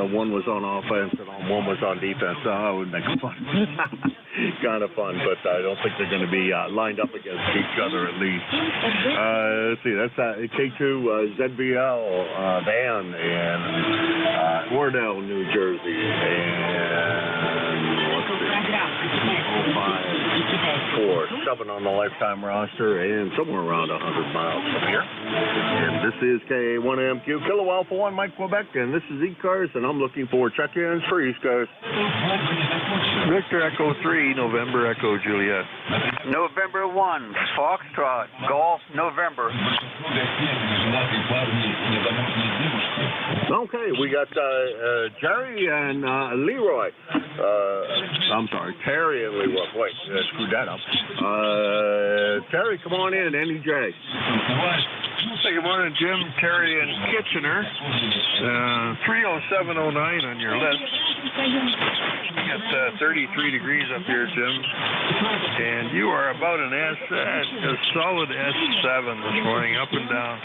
one was on offense and one was on defense. That would make it fun. Kind of fun, but I don't think they're going to be lined up against each other at least. Let's see, that's K2ZVL van in Oradell, New Jersey, and let's see, 054, 7 on the lifetime roster, and somewhere around 100 miles from here. And this is K1MQ, Kilo Alpha 1, Mike Quebec, and this is ECARS, and I'm looking for check-ins for ECARS. Victor Echo 3, November Echo Juliet. November 1, Foxtrot, Golf, November. Well, Okay, we got Jerry and Leroy. I'm sorry, Terry and Leroy. Wait, screwed that up. Terry, come on in, NJ. Hey, good morning, Jim, Terry, and Kitchener. 30709 on your list. It's 33 degrees up here, Jim. And you are about a solid S7 this morning, up and down.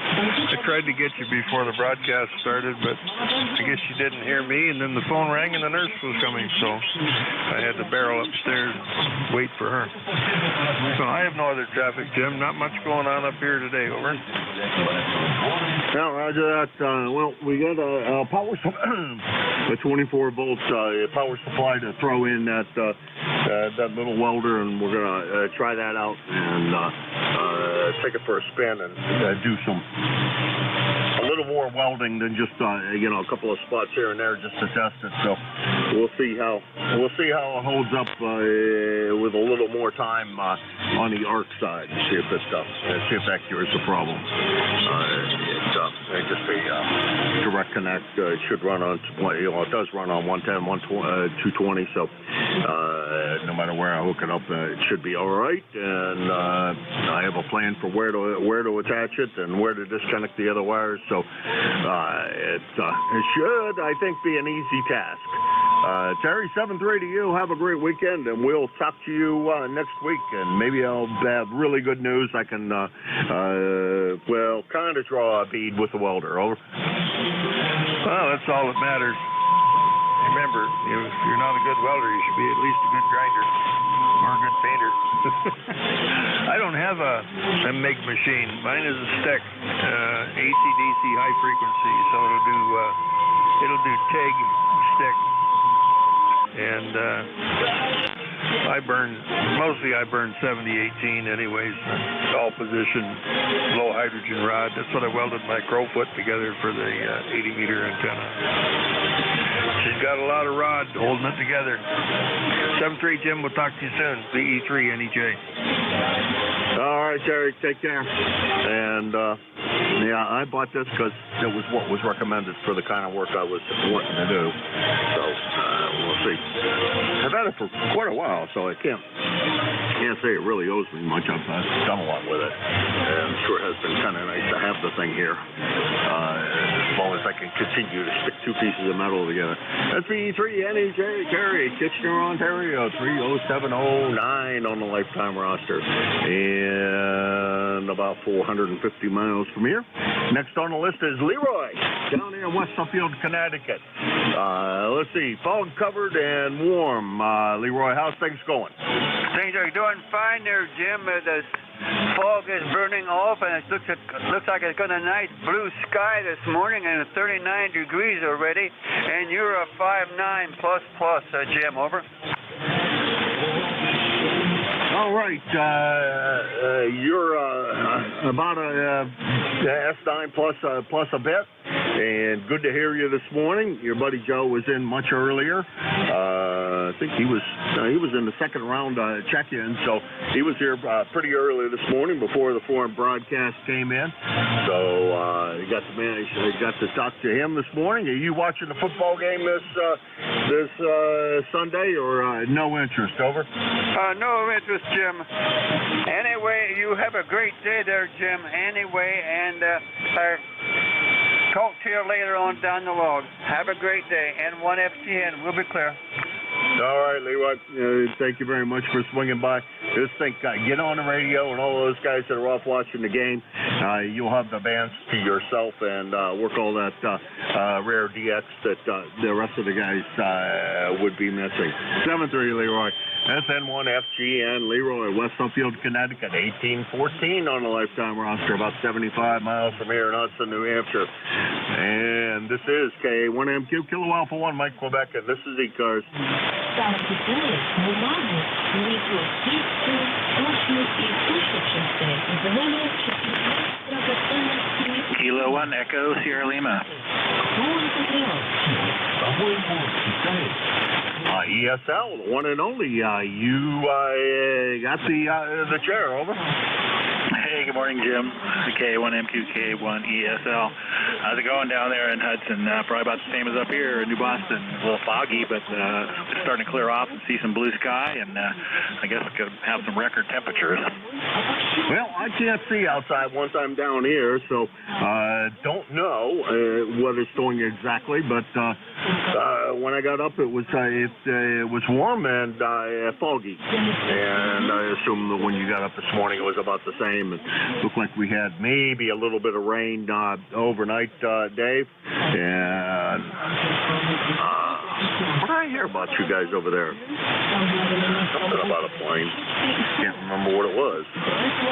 I tried to get you before the broadcast started, but I guess you didn't hear me, and then the phone rang and the nurse was coming, so I had to barrel upstairs and wait for her. So I have no other traffic, Jim. Not much going on up here today, over. Now, roger that. Well, we got a power a 24-volt power supply to throw in that little welder, and we're going to try that out and take it for a spin and do a little more welding than just a couple of spots here and there just to test it. So we'll see how it holds up with a little more time on the arc side and see if that cures the problem. It's just a direct connect. It should run on, it does run on 110, 220. So no matter where I hook it up, it should be all right. And I have a plan for where to attach it and where to disconnect the other wires. So it should, I think, be an easy task. Terry, 7-3 to you. Have a great weekend, and we'll talk to you next week. And maybe I'll have really good news. I can, kind of draw a bead with the welder. Over. Well, that's all that matters. Remember, if you're not a good welder, you should be at least a good grinder or a good painter. I don't have a MIG machine. Mine is a stick, AC/DC high frequency, so it'll do TIG stick. And I burn 70-18 anyways, all position, low hydrogen rod. That's what I welded my Crowfoot together for the 80-meter antenna. She's got a lot of rod holding it together. 7-3, Jim, we'll talk to you soon. VE3 NEJ. All right, Terry, take care. And I bought this because it was what was recommended for the kind of work I was wanting to do. So we'll see. I've had it for quite a while, so I can't say it really owes me much. I've done a lot with it, and I'm sure it has been kind of nice to have the thing here. As long as I can continue to stick two pieces of metal together. That's VE3 NEJ Terry, Kitchener, Ontario, 30709 on the lifetime roster. And about 450 miles from here. Next on the list is Leroy, down here in West Suffield, Connecticut. Let's see, fog covered and warm. Leroy, how's things going? Things are doing fine there, Jim. The fog is burning off, and it looks like it's got a nice blue sky this morning, and it's 39 degrees already. And you're a 5.9 plus, Jim. Over. All right, you're about a S9 plus a bit, and good to hear you this morning. Your buddy Joe was in much earlier. I think he was in the second round check-in, so he was here pretty early this morning before the foreign broadcast came in. So you got to talk to him this morning. Are you watching the football game this Sunday, or no interest? Over. No interest, Jim. Anyway, you have a great day there, Jim. Anyway, and talk to you later on down the road. Have a great day. N1FTN, we'll be clear. All right, Leroy. Thank you very much for swinging by. Just think, get on the radio, and all those guys that are off watching the game, you'll have the bands to yourself and work all that rare DX that the rest of the guys would be missing. 7-3, Leroy. SN1FGN, Leroy, West Suffield, Connecticut, 1814 on the lifetime roster, about 75 miles from here in Hudson, New Hampshire. And this is K1MQ, Kilo Alpha 1, Mike, Quebec, and this is ECARS. Kilo 1, Echo, Sierra Lima. ESL, the one and only. You got the chair, over. Hey, good morning, Jim. K1MQK1ESL. How's it going down there in Hudson? Probably about the same as up here in New Boston. A little foggy, but it's starting to clear off and see some blue sky, and I guess we could have some record temperatures. Well, I can't see outside once I'm down here, so don't know what it's doing exactly. But when I got up, it was warm and foggy, and I assume that when you got up this morning, it was about the same. It looked like we had maybe a little bit of rain overnight, Dave. And what did I hear about you guys over there? Something about a plane. Can't remember what it was.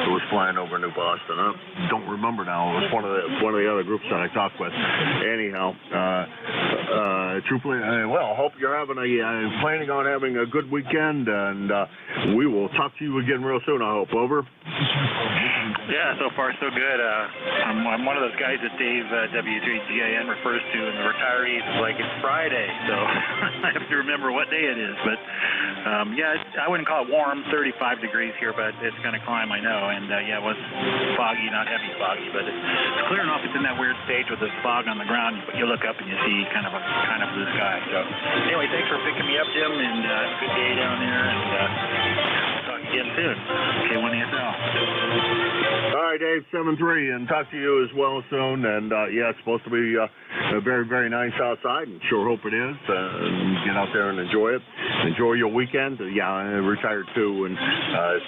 It was flying over New Boston. I don't remember now. It was one of the other groups that I talked with. Anyhow, truthfully, well, hope you're planning on having a good weekend, and we will talk to you again real soon, I hope. Over. Yeah, so far so good. I'm one of those guys that Dave W3GIN refers to in the retirees like it's Friday, so I have to remember what day it is. But yeah, I wouldn't call it warm, 35 degrees here, but it's going to climb, I know. And yeah, it was foggy, not heavy foggy, but it's clearing off. It's in that weird stage with this fog on the ground. But you look up and you see kind of blue sky. So anyway, thanks for picking me up, Jim, and good day down there. And we'll talk again soon. K1ESL. All right, Dave, 7-3, and talk to you as well soon. And yeah, it's supposed to be very, very nice outside, and sure hope it is. Get out there and enjoy it. Enjoy your weekend. Yeah, I'm retired too, and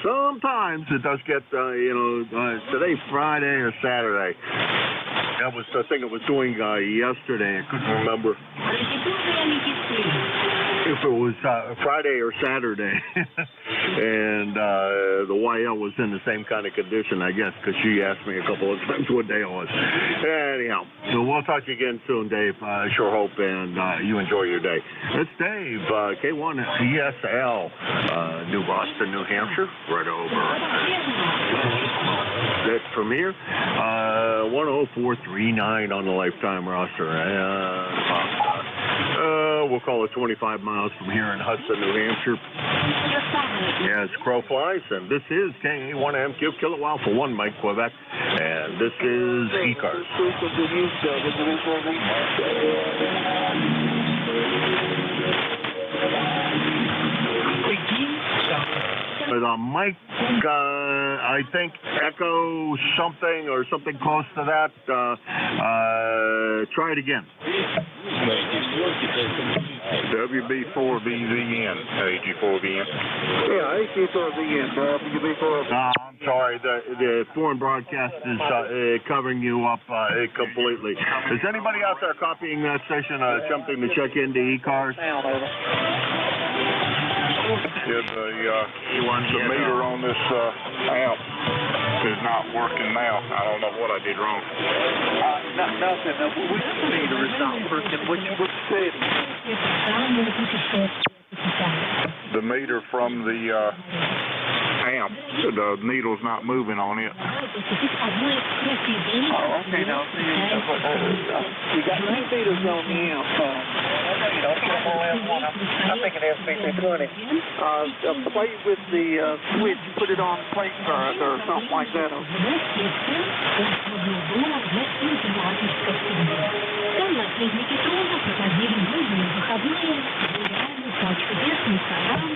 sometimes it does get, today Friday or Saturday. That was the thing it was doing yesterday. I couldn't remember if it was Friday or Saturday. And the YL was in the same kind of condition, I guess, because she asked me a couple of times what day it was. Anyhow, so we'll talk to you again soon, Dave. I sure hope, and you enjoy your day. It's Dave, K1ESL, New Boston, New Hampshire, right over. That's from here, 10439 on the lifetime roster. We'll call it 25 miles from here in Hudson, New Hampshire. As crow flies, and this is K1MQ Kilowatt Alpha 1, Mike Quebec, and this is ECARS. Mike, I think echo something or something close to that. Try it again. WB4VVN, AG4VN. Yeah, AG4VN, WB4VN. I'm sorry, the foreign broadcast is covering you up completely. Is anybody out there copying that station, attempting to check into ECARS? The meter on this amp is not working now. I don't know what I did wrong. Nothing. Which meter is not working? Which setting? The meter from the amp, the needle's not moving on it. Oh, okay. Now, you got 2 meters on the amp. I'm thinking FP220. Play with the switch, put it on plate current or something like that.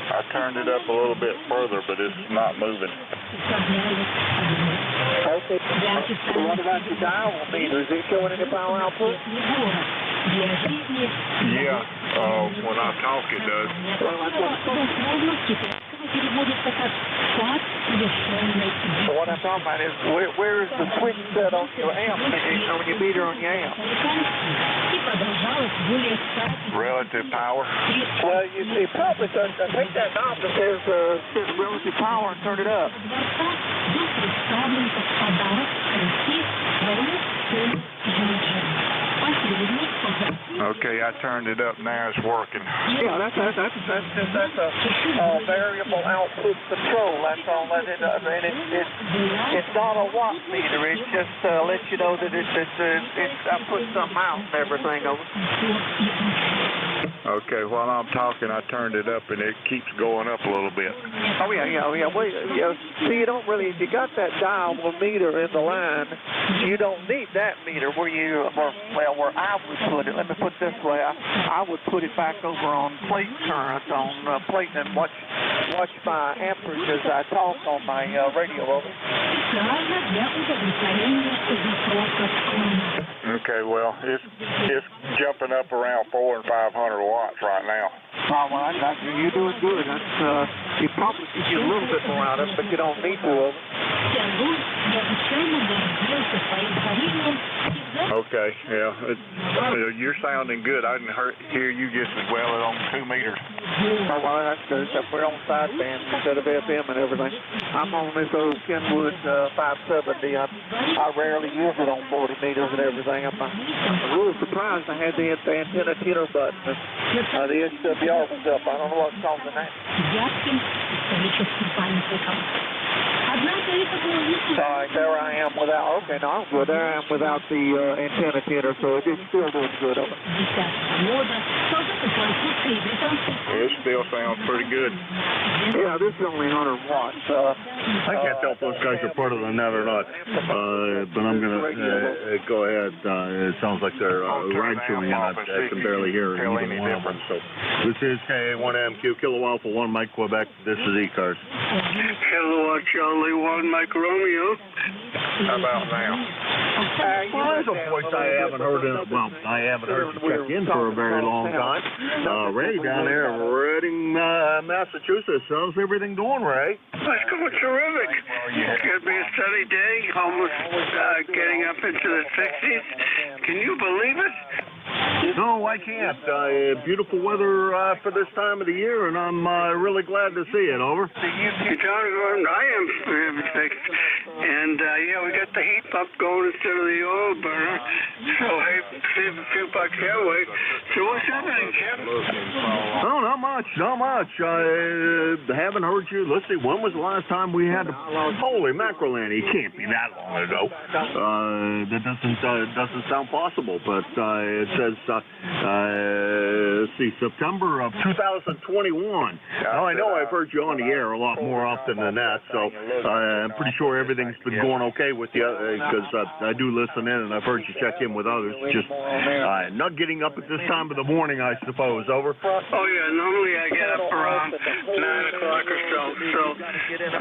I turned it up a little bit further, but it's not moving. Okay. What about your dial meter? Is it showing any power output? Yeah, when I talk it does. So what I'm talking about is where is the switch set on your amp, on your meter on your amp? Relative power? Well, you probably take that knob that says set relative power and turn it up. Okay, I turned it up. Now it's working. Yeah, that's a variable output control. That's all that it does. And it's not a watt meter. It just lets you know that I put something out and everything over. Okay, while I'm talking, I turned it up, and it keeps going up a little bit. Oh, yeah. Well, see, you don't really, if you got that dial meter in the line, you don't need that meter where I would put it. Let me put it this way. I would put it back over on plate current, on plate, and watch my amperage as I talk on my radio over. Okay, well, it's jumping up around 400 and 500 watts right now. Oh, well, you're doing good. You probably could get a little bit more out of it, but you don't need to. Okay, yeah, you're sounding good. I didn't hear you just as well as on 2 meters. Oh, well, that's good. We're on sideband instead of FM and everything. I'm on this old Kenwood 570. I rarely use it on 40 meters and everything. I'm a little surprised I had the antenna tuner button. The HWR was up. I don't know what's causing that. Sorry, there I am without. Okay, no, I'm good. There I am without the antenna tuner, so it's still doing good. Over. It still sounds pretty good. Yeah, this is only 100 watts. I can't tell if those guys are part of the net or not, but I'm going to go ahead. It sounds like they're ride showing, and I can barely hear either one of them. So this is KA1MQ, Kilo Alpha 1 Mike Quebec. This is ECARS. Kilo Charlie 1 Mike Romeo. How about now? Well, there's a voice I haven't heard you check in for a very long time. Ray down there in Reading, Massachusetts. How's everything going, Ray? It's going terrific. It's going to be a sunny day, almost getting up into the 60s. Can you believe it? No, I can't. Beautiful weather for this time of the year, and I'm really glad to see it. Over. I am and we got the heat pump going instead of the oil burner, so I save a few bucks that way. So what's happening, Jim? Oh, not much. I haven't heard you. Let's see, when was the last time we had holy mackerel, Annie? It can't be that long ago. That doesn't sound possible, but it says, let's see, September of 2021. Now, I know I've heard you on the air a lot more often than that, so I'm pretty sure everything's been going okay with you, because I do listen in, and I've heard you check in with others. Just not getting up at this time of the morning, I suppose. Over. Oh, yeah, normally I get up around 9 o'clock or so, then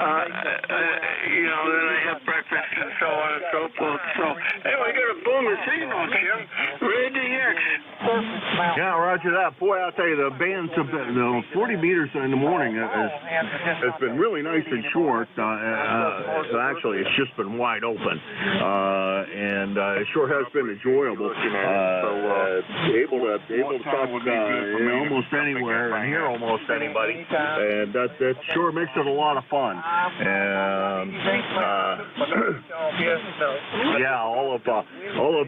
I have breakfast and so on and so forth. So, anyway, I got a booming signal, Jim. Ready to hear. Yeah, roger that. Boy, I'll tell you, the bands of the 40 meters in the morning has been really nice and short. Actually, it's just been wide open, and it sure has been enjoyable. Able to talk almost anywhere and hear almost anybody, and that sure makes it a lot of fun. And yeah, all of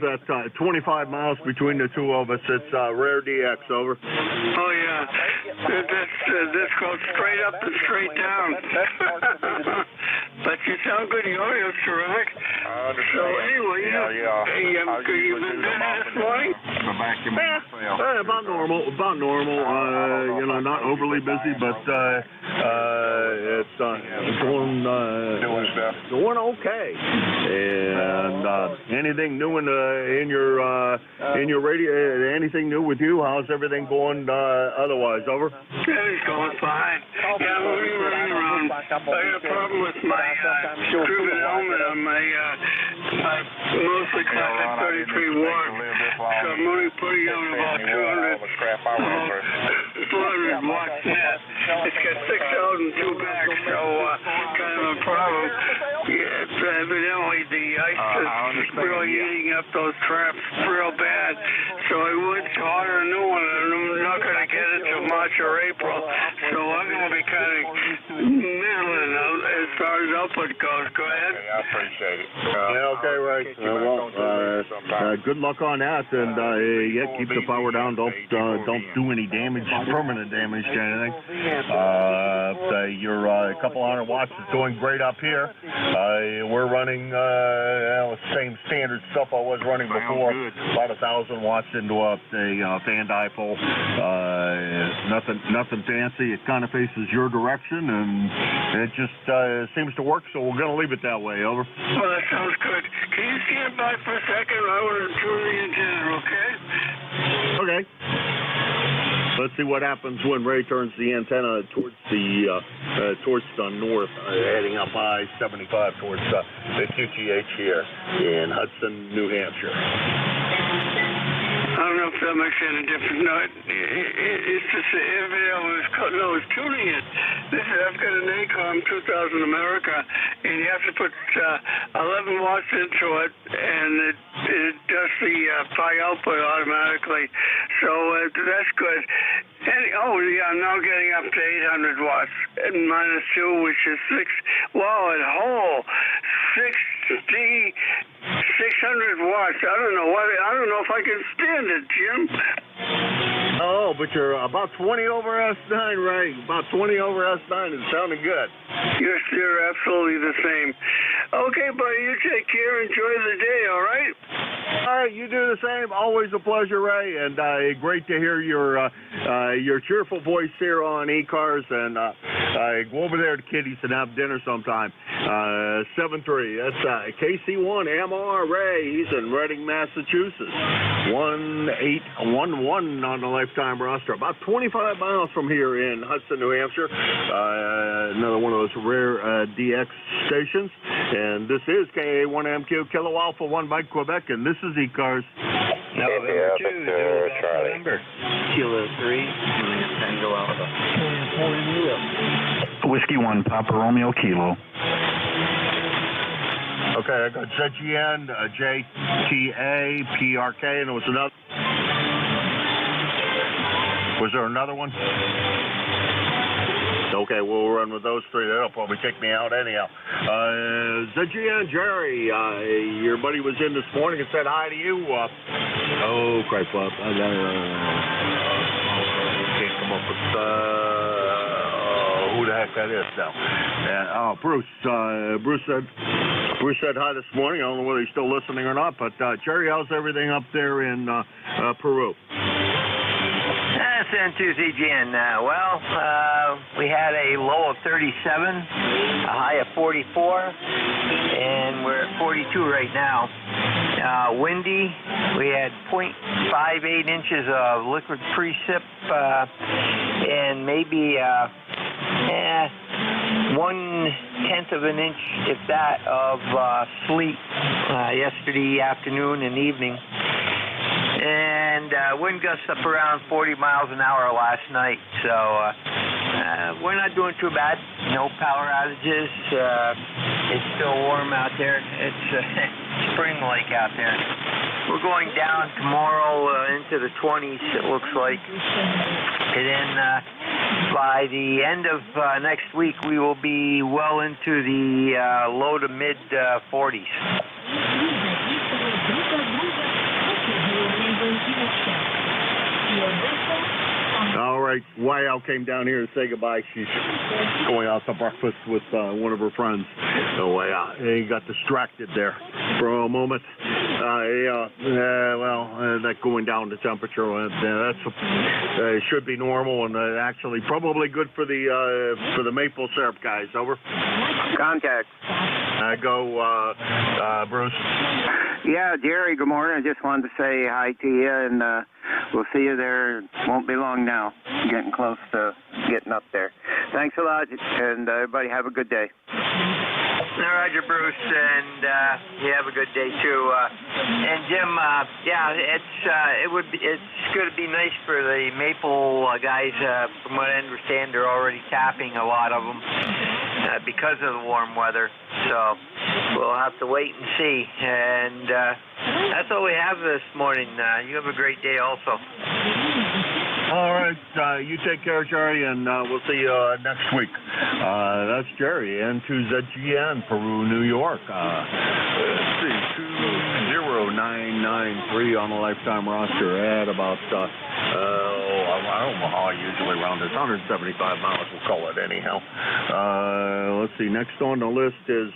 that 25 miles between the two of us. It's Rare DX. Over. Oh yeah, this goes straight up and straight down. But you sound good. Your audio's terrific. So anyway, you've been busy this morning? About normal. Not overly busy, but it's going okay. And anything new in your radio? Anything new with you? How's everything going otherwise? Over. It's going fine. Yeah, I'm running around. I got a problem with my screw helmet on my mostly classic 33 watt. So I'm only putting on about 400 watts net. It's got 6,002 back, so kind of a problem. Yeah, evidently the ice is really eating up those traps real bad. So I went to order a new one, and I'm not going to get it till March or April. So I'm going to be kind of middling as far as output goes. Go ahead. I appreciate it. Okay, right. good luck on that, and yeah, keep the power down. Don't do any damage, permanent damage to anything. Your couple 100 watts is doing great up here. We're running same standard stuff I was running before. About 1,000 watts into a fan dipole. Nothing fancy. It kind of faces your direction, and it just seems to work. So we're going to leave it that way. Over. Well, that sounds good. Can you stand by for a second? I want to tune the antenna, okay? Okay. Let's see what happens when Ray turns the antenna towards the north, heading up I-75 towards the QTH here in Hudson, New Hampshire. I don't know if that makes any difference. No, it's just if I was tuning it. I've got an ACOM 2000 America, and you have to put 11 watts into it, and it does the high output automatically. So that's good. I'm now getting up to 800 watts and -2, which is 6. Wow, at whole 600 watts. I don't know if I can stand it, Jim. Oh, but you're about 20 over S9, Ray. About 20 over S9 is sounding good. You're absolutely the same. Okay, buddy, you take care. Enjoy the day, all right? All right, you do the same. Always a pleasure, Ray, and great to hear your cheerful voice here on ECARS. And go over there to Kitty's and have dinner sometime. 7-3. That's KC1 MR Ray. He's in Reading, Massachusetts. 1811 on the lifetime roster. About 25 miles from here in Hudson, New Hampshire. Another one of those rare DX stations. And this is KA1MQ Kilo Alpha 1 Mike Quebec, and this is ECARS. November 2, November. Kilo 3, Tango Alpha. Whiskey 1, Papa Romeo Kilo. Okay, I got ZGN, JTA, PRK, and there was another. Was there another one? Okay, we'll run with those three. That'll probably kick me out anyhow. ZGN, Jerry, your buddy was in this morning and said hi to you. Oh, crap. Can't come up with who the heck that is now. Bruce. Bruce said hi this morning. I don't know whether he's still listening or not, but Jerry, how's everything up there in Peru? N2ZGN. We had a low of 37, a high of 44, and we're at 42 right now. Windy, we had 0.58 inches of liquid precip and maybe 1/10 of an inch, if that, of sleet yesterday afternoon and evening. And wind gusts up around 40 miles an hour last night, so we're not doing too bad. No power outages. It's still warm out there. It's spring-like out there. We're going down tomorrow into the 20s, it looks like. And then by the end of next week, we will be well into the low to mid 40s. All right, Wayal came down here to say goodbye. She's going out to breakfast with one of her friends. So he got distracted there for a moment. That going down the temperature, that should be normal and actually probably good for the maple syrup guys. Over. Contact. Go, Bruce. Yeah, Jerry, good morning. I just wanted to say hi to you, and we'll see you there. Won't be long now. Getting close to getting up there. Thanks a lot, and everybody have a good day. Roger, Bruce, and you have a good day too. And Jim, it's going to be nice for the maple guys. From what I understand, they're already tapping a lot of them because of the warm weather. So we'll have to wait and see. And that's all we have this morning. You have a great day also. All right, you take care, Jerry, and we'll see you next week. That's Jerry, N2ZGN, Peru, New York. Let's see, 20993 on the lifetime roster at about, I don't know how I usually round this, 175 miles, we'll call it anyhow. Let's see, next on the list is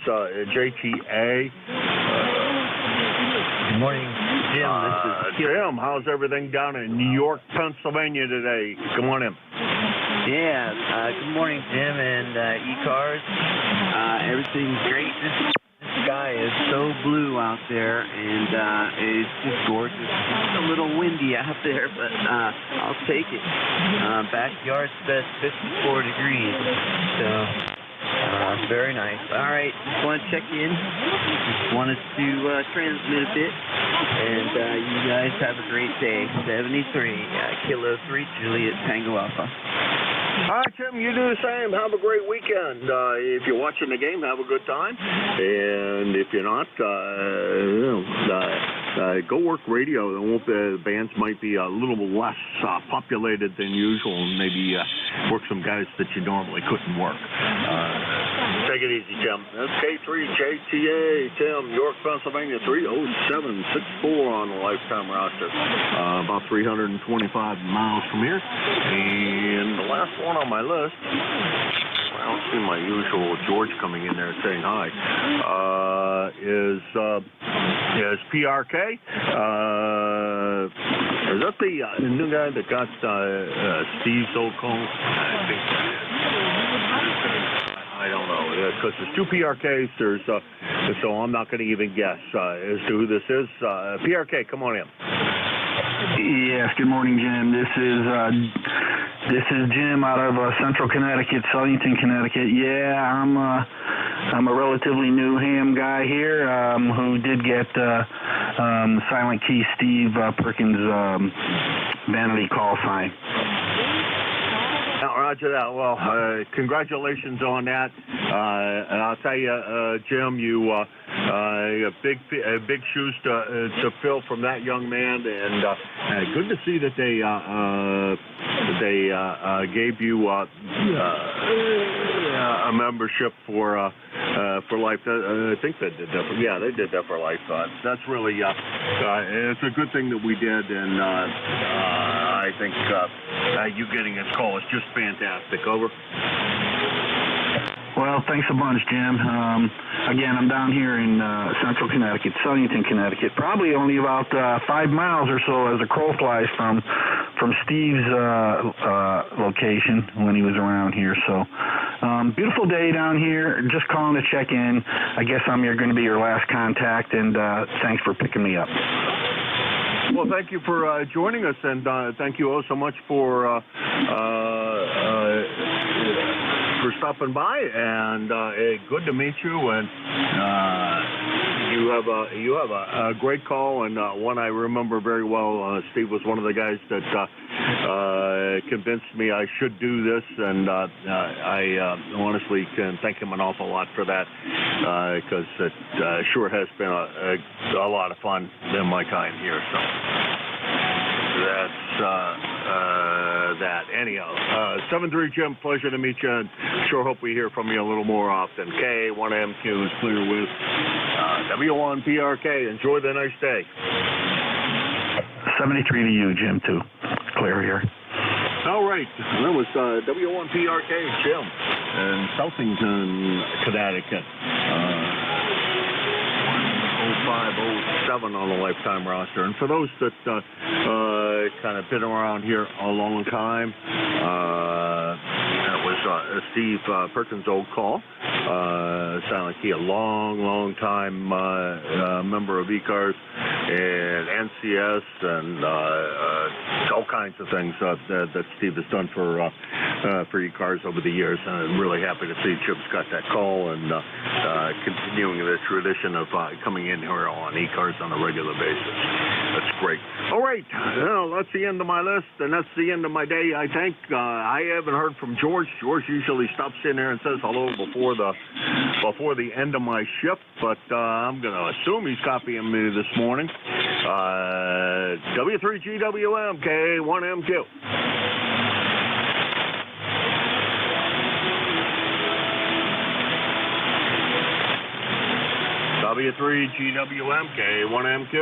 JTA. Good morning, Jim. This is Jim, how's everything down in New York, Pennsylvania today? Come on in. Yeah, good morning, Jim, and ECARS. Everything's great. This sky is so blue out there, and it's just gorgeous. It's a little windy out there, but I'll take it. Backyard's best 54 degrees, so very nice. All right, just want to check in. Just wanted to transmit a bit, and you guys have a great day. 73, Kilo 3, Juliet, Tango Alpha. All right, Jim, you do the same. Have a great weekend. If you're watching the game, have a good time. And if you're not, go work radio. The bands might be a little less populated than usual, and maybe work some guys that you normally couldn't work. Take it easy, Tim. That's K3JTA, Tim, York, Pennsylvania, 30764 on the lifetime roster. About 325 miles from here. And the last one on my list, I don't see my usual George coming in there and saying hi, is PRK. Is that the new guy that got Steve's old call? I think that is. I don't know, because there's two PRKs, so I'm not going to even guess as to who this is. PRK, come on in. Yes, good morning, Jim. This is Jim out of Central Connecticut, Southington, Connecticut. Yeah, I'm a relatively new ham guy here who did get Silent Key Steve Perkins vanity call sign. Roger that. Well, congratulations on that. And I'll tell you, Jim, you big shoes to fill from that young man, and good to see that they gave you a membership for life. I think they did that. They did that for life. That's really it's a good thing that we did, and I think you getting this call is just fantastic. Over. Well, thanks a bunch, Jim. Again, I'm down here in Central Connecticut, Southington, Connecticut, probably only about 5 miles or so as a crow flies from Steve's location when he was around here. So, beautiful day down here. Just calling to check in. I guess I'm going to be your last contact, and thanks for picking me up. Well, thank you for joining us, and thank you all so much for stopping by, and good to meet you. And you have a great call, and one I remember very well. Steve was one of the guys that convinced me I should do this, and I honestly can thank him an awful lot for that, because it sure has been a lot of fun in my time here. So that's that. Anyhow, 7-3 Jim, pleasure to meet you, and sure hope we hear from you a little more often. K1MQ is clear with W1 PRK. Enjoy the nice day. 73 to you, Jim, too. Clear here. All right. That was W1 PRK Jim in Southington, Connecticut. 0507 on the lifetime roster. And for those that kind of been around here a long time, that was Steve Perkins' old call. Silent Key, a long time member of ECARS and NCS and all kinds of things that Steve has done for ECARS over the years. And I'm really happy to see Chip's got that call and continuing the tradition of coming in here on ECARS on a regular basis. That's great. All right, well, that's the end of my list, and that's the end of my day, I think. I haven't heard from George. George usually stops in there and says hello before the end of my shift, but I'm going to assume he's copying me this morning. W3GWM, K1MQ. W3GWM, K1MQ.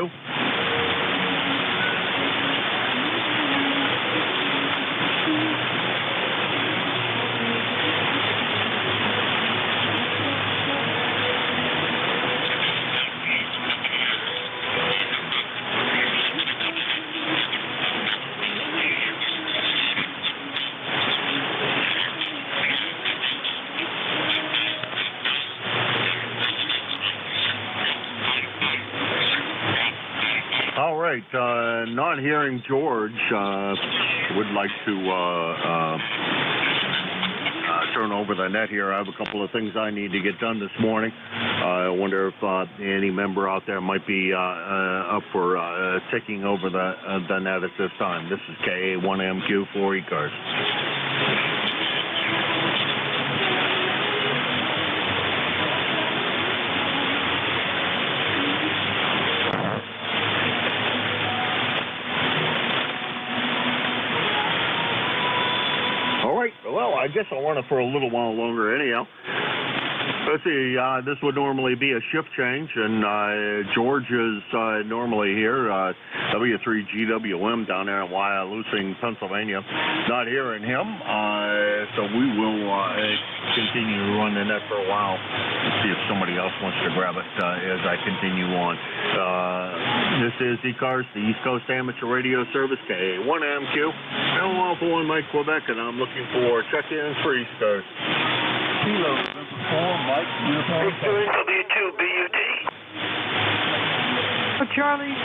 All right, not hearing George, would like to turn over the net here. I have a couple of things I need to get done this morning. I wonder if any member out there might be up for taking over the net at this time. This is KA1MQ for ECARS. Well, I guess I'll run it for a little while longer anyhow. Let's see, this would normally be a shift change, and George is normally here, W3GWM down there in Wyalusing, Pennsylvania. Not hearing him, so we will continue to run the net for a while. Let's see if somebody else wants to grab it as I continue on. This is ECARS, the East Coast Amateur Radio Service, K1MQ. I'm Alpha 1 Mike, Quebec, and I'm looking for check-ins for ECARS. Kilo, number 4, Mike, uniform. W2BUD. Charlie,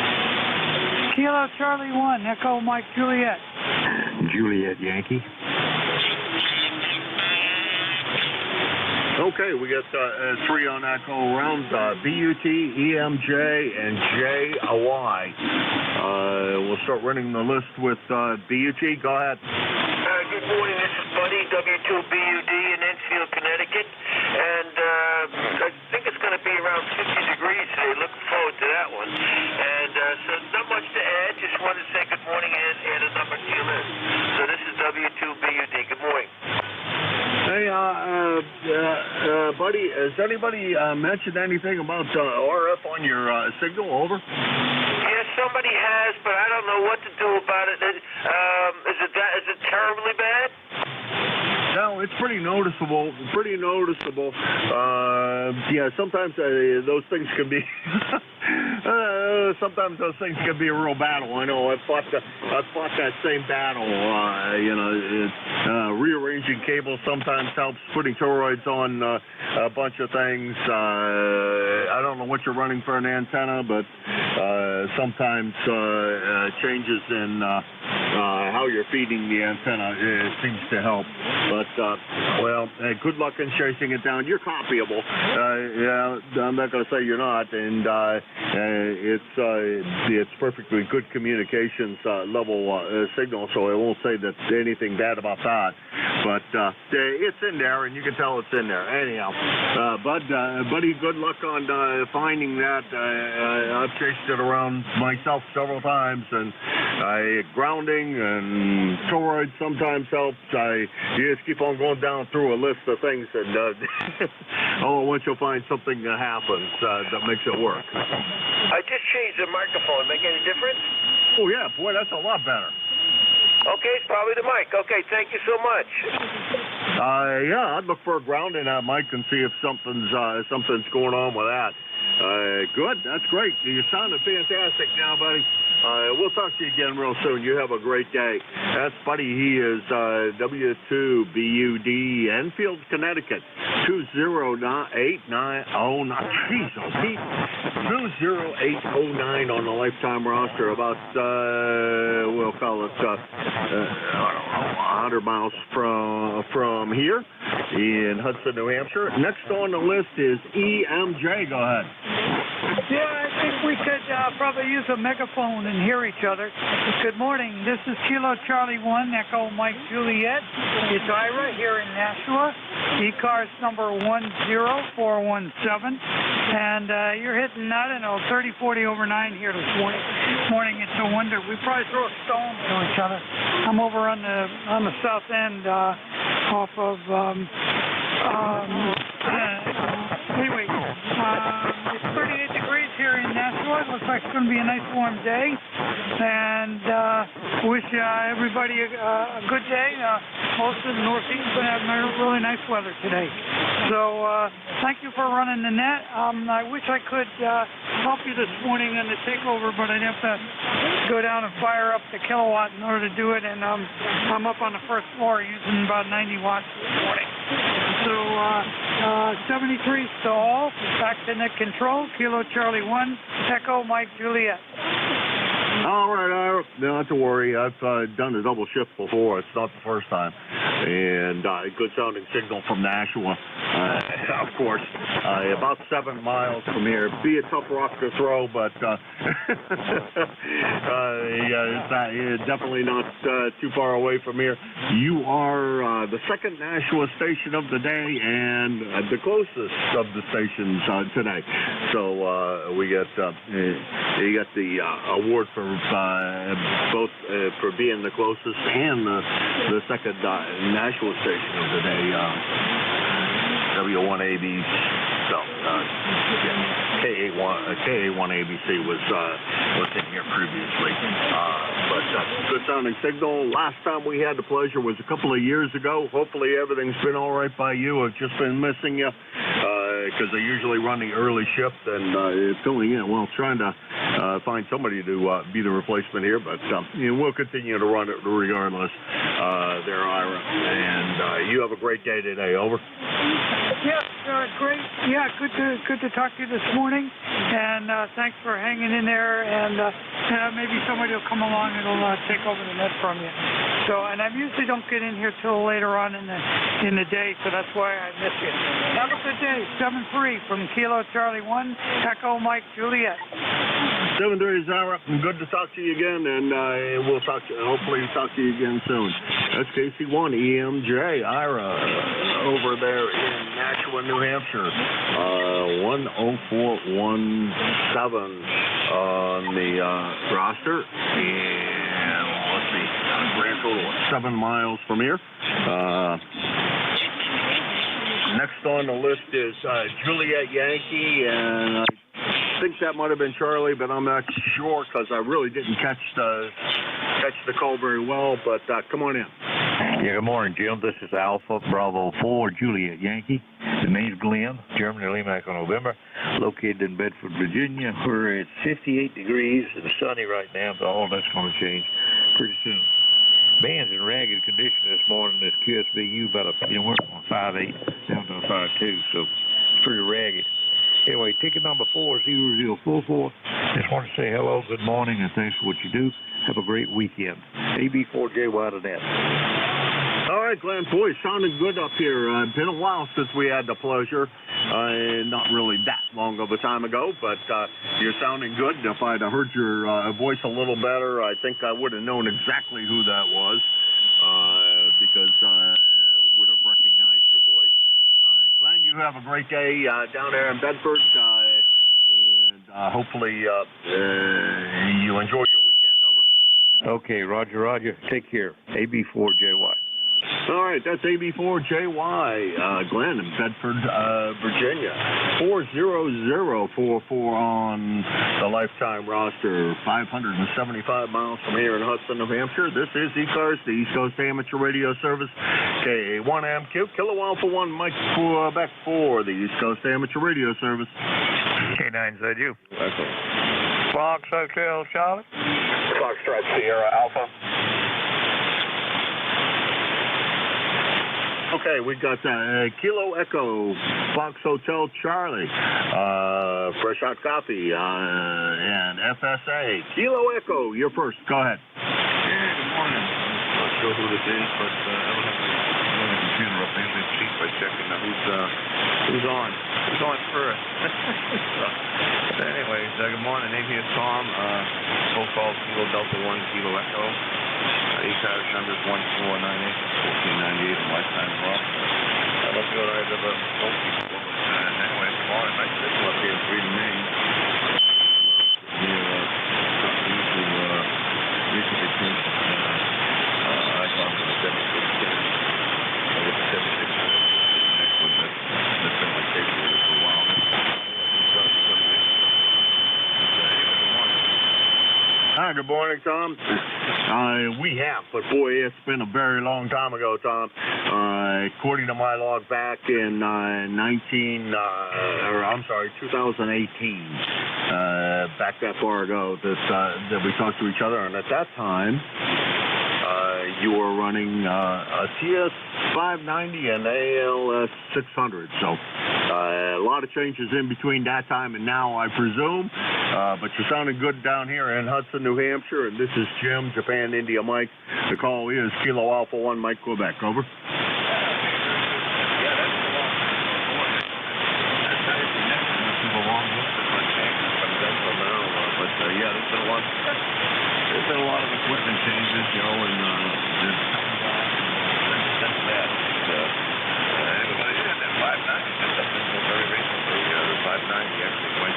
Kilo Charlie 1, Echo Mike Juliet. Juliet Yankee. Okay, we got 3 on that go around, BUT, EMJ, and JY. We'll start running the list with BUT. Go ahead. Good morning, this is Buddy, W2BUD in Enfield, Connecticut, and I think it's going to be around 50 degrees today. Looking forward to that one. And so not much to add, just wanted to say good morning and add a number to your list. So this is W2BUD. Good morning. Hey, buddy, has anybody mentioned anything about RF on your signal? Over. Yes, somebody has, but I don't know what to do about it. Is it terribly bad? No, it's pretty noticeable. Pretty noticeable. Yeah, sometimes those things can be. Sometimes those things can be a real battle. I know. I fought that same battle. Rearranging cables sometimes helps. Putting toroids on a bunch of things. I don't know what you're running for an antenna, but sometimes changes in how you're feeding the antenna seems to help. But good luck in chasing it down. You're copyable. Yeah, I'm not going to say you're not, and it's perfectly good communications level signal. So I won't say that anything bad about that. But it's in there, and you can tell it's in there. Anyhow, buddy, good luck on finding that. I've chased it around myself several times, and grounding and toroids sometimes helps. You just keep on going down through a list of things, and once you'll find something that happens that makes it work. I just changed the microphone. Make any difference? Oh, yeah. Boy, that's a lot better. Okay, it's probably the mic. Okay, thank you so much. Yeah, I'd look for a ground in that mic and see if something's going on with that. Good. That's great. You sounded fantastic now, buddy. We'll talk to you again real soon. You have a great day. That's Buddy. He is W2BUD, Enfield, Connecticut. 20809 on the lifetime roster. About we'll call it 100 miles from here in Hudson, New Hampshire. Next on the list is EMJ. Go ahead. Yeah, I think we could probably use a megaphone and hear each other. Good morning. This is Kilo Charlie 1, Echo Mike Juliet. It's Ira here in Nashua. ECARS number 10417. And you're hitting, I don't know, 30, 40 over 9 here this morning. It's a wonder. We probably throw stones to each other. I'm over on the south end off of, anyway, it's 38 degrees here in Nashua. It looks like it's going to be a nice warm day. And wish everybody a good day. Most of the Northeast is going to have really nice weather today. So thank you for running the net. I wish I could help you this morning in the takeover, but I'd have to go down and fire up the kilowatt in order to do it. And I'm up on the first floor using about 90 watts this morning. So 73 stall, back to net control, Kilo Charlie 1, Echo Mike Juliet. All right, Ira. Not to worry. I've done a double shift before. It's not the first time. And good sounding signal from Nashua. Of course, about 7 miles from here. Be a tough rock to throw, but it's definitely not too far away from here. You are the second Nashua station of the day and the closest of the stations today. So we get you got the award for both for being the closest and the second Nashua station of the day. W1AB, so KA1ABC was in here previously. But good sounding signal. Last time we had the pleasure was a couple of years ago. Hopefully everything's been all right by you. I've just been missing you because I usually run the early shift and filling in. Well, trying to find somebody to be the replacement here, but we'll continue to run it regardless. There, Ira, and you have a great day today. Over. Yeah, great. Yeah, good to talk to you this morning, and thanks for hanging in there. And maybe somebody will come along and will take over the net from you. So, and I usually don't get in here till later on in the day, so that's why I miss you. Have a good day. 7-3 from Kilo Charlie 1, Echo Mike Juliet. 7-3, Ira. Good to talk to you again, and we'll hopefully talk to you again soon. That's KC1 EMJ Ira over there in Nashua, New Hampshire. 10417 on the roster, and let's see, grand total of 7 miles from here. Next on the list is Juliet Yankee, and I think that might have been Charlie, but I'm not sure because I really didn't catch the call very well. But come on in. Yeah, good morning, Jim. This is Alpha Bravo 4 Juliet Yankee. The name's Glenn, Germany Lima Echo November, located in Bedford, Virginia. We're at 58 degrees and sunny right now, but all that's going to change pretty soon. Band's in ragged condition this morning. This QSVU about we're on 5.8 down to a 5.2, so it's pretty ragged. Anyway, ticket number 40044. Just want to say hello, good morning, and thanks for what you do. Have a great weekend. AB4JY to net. All right, Glenn, boy, sounding good up here. Been a while since we had the pleasure. Not really that long of a time ago, but you're sounding good. If I'd heard your voice a little better, I think I would have known exactly who that was because I would have recognized your voice. Glenn, you have a great day down there in Bedford, and hopefully you enjoy your weekend. Over. Okay, Roger. Take care. AB4JY. All right, that's AB4JY, Glenn in Bedford, Virginia. 40044 on the lifetime roster, 575 miles from here in Hudson, New Hampshire. This is ECARS, the East Coast Amateur Radio Service, KA1MQ, Kilo Alpha 1, Mike Quebec 4, the East Coast Amateur Radio Service. K9ZU. Fox Hotel Charlie. Foxtrot Sierra Alpha. Okay, we got Kilo Echo, Fox Hotel Charlie, Fresh Hot Coffee, and FSA. Kilo Echo, you're first. Go ahead. Yeah, good morning. Not sure who this is, but I don't have a computer up. I usually cheat by checking who's on first. But anyways, good morning. Name here is Tom. Phone call Kilo Delta 1 Kilo Echo. ECARS numbers 1498 1498 and lifetime well. must be what I've ever spoke before. Anyway, good morning. Nice signal up here in Sweden, Maine. I thought it was a 7610. I get the 7600. Next one that's been my favorite for a while. Hi, good morning, Tom. We have, but boy, it's been a very long time ago, Tom. According to my log back in 2018, back that far ago that we talked to each other, and at that time, you were running a TS 590 and ALS 600. So a lot of changes in between that time and now, I presume. But you're sounding good down here in Hudson, New Hampshire. And this is Jim, Japan, India, Mike. The call is Kilo Alpha 1, Mike, Quebec. Over. There's been a lot of equipment changes, you know, and there's coming down. That's that. Anyway, that 590 just up until very recently. The 590 actually went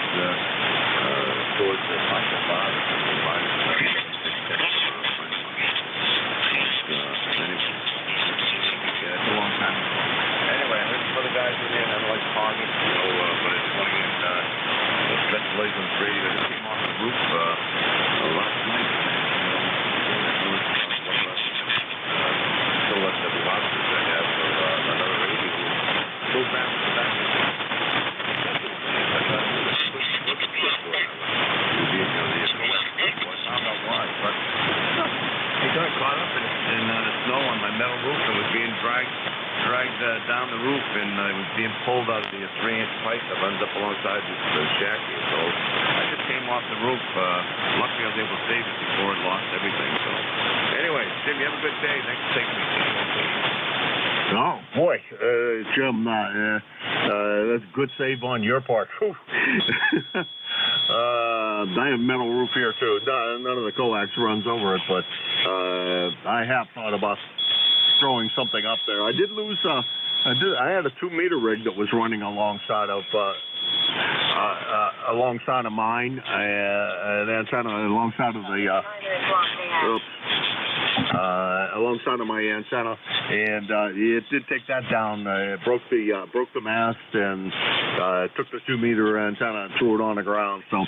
towards the Micah 5 and the minus 610. Anyway, yeah, it's a long time. Anyway, I heard some other guys in there, and I like hogging, you know, but it's funny, and ventilation's ready to came off the roof last night. Down the roof, and it was being pulled out of the 3-inch pipe that runs up alongside the shack here. So I just came off the roof. Luckily, I was able to save it before it lost everything. So anyway, Jim, you have a good day. Thanks for taking me. Oh, boy, Jim, that's a good save on your part. I have metal roof here, too. None of the coax runs over it, but I have thought about throwing something up there. I did lose... I had a 2-meter rig that was running alongside of mine, an antenna alongside of the alongside of my antenna, and it did take that down. It broke the mast and took the 2-meter antenna and threw it on the ground. So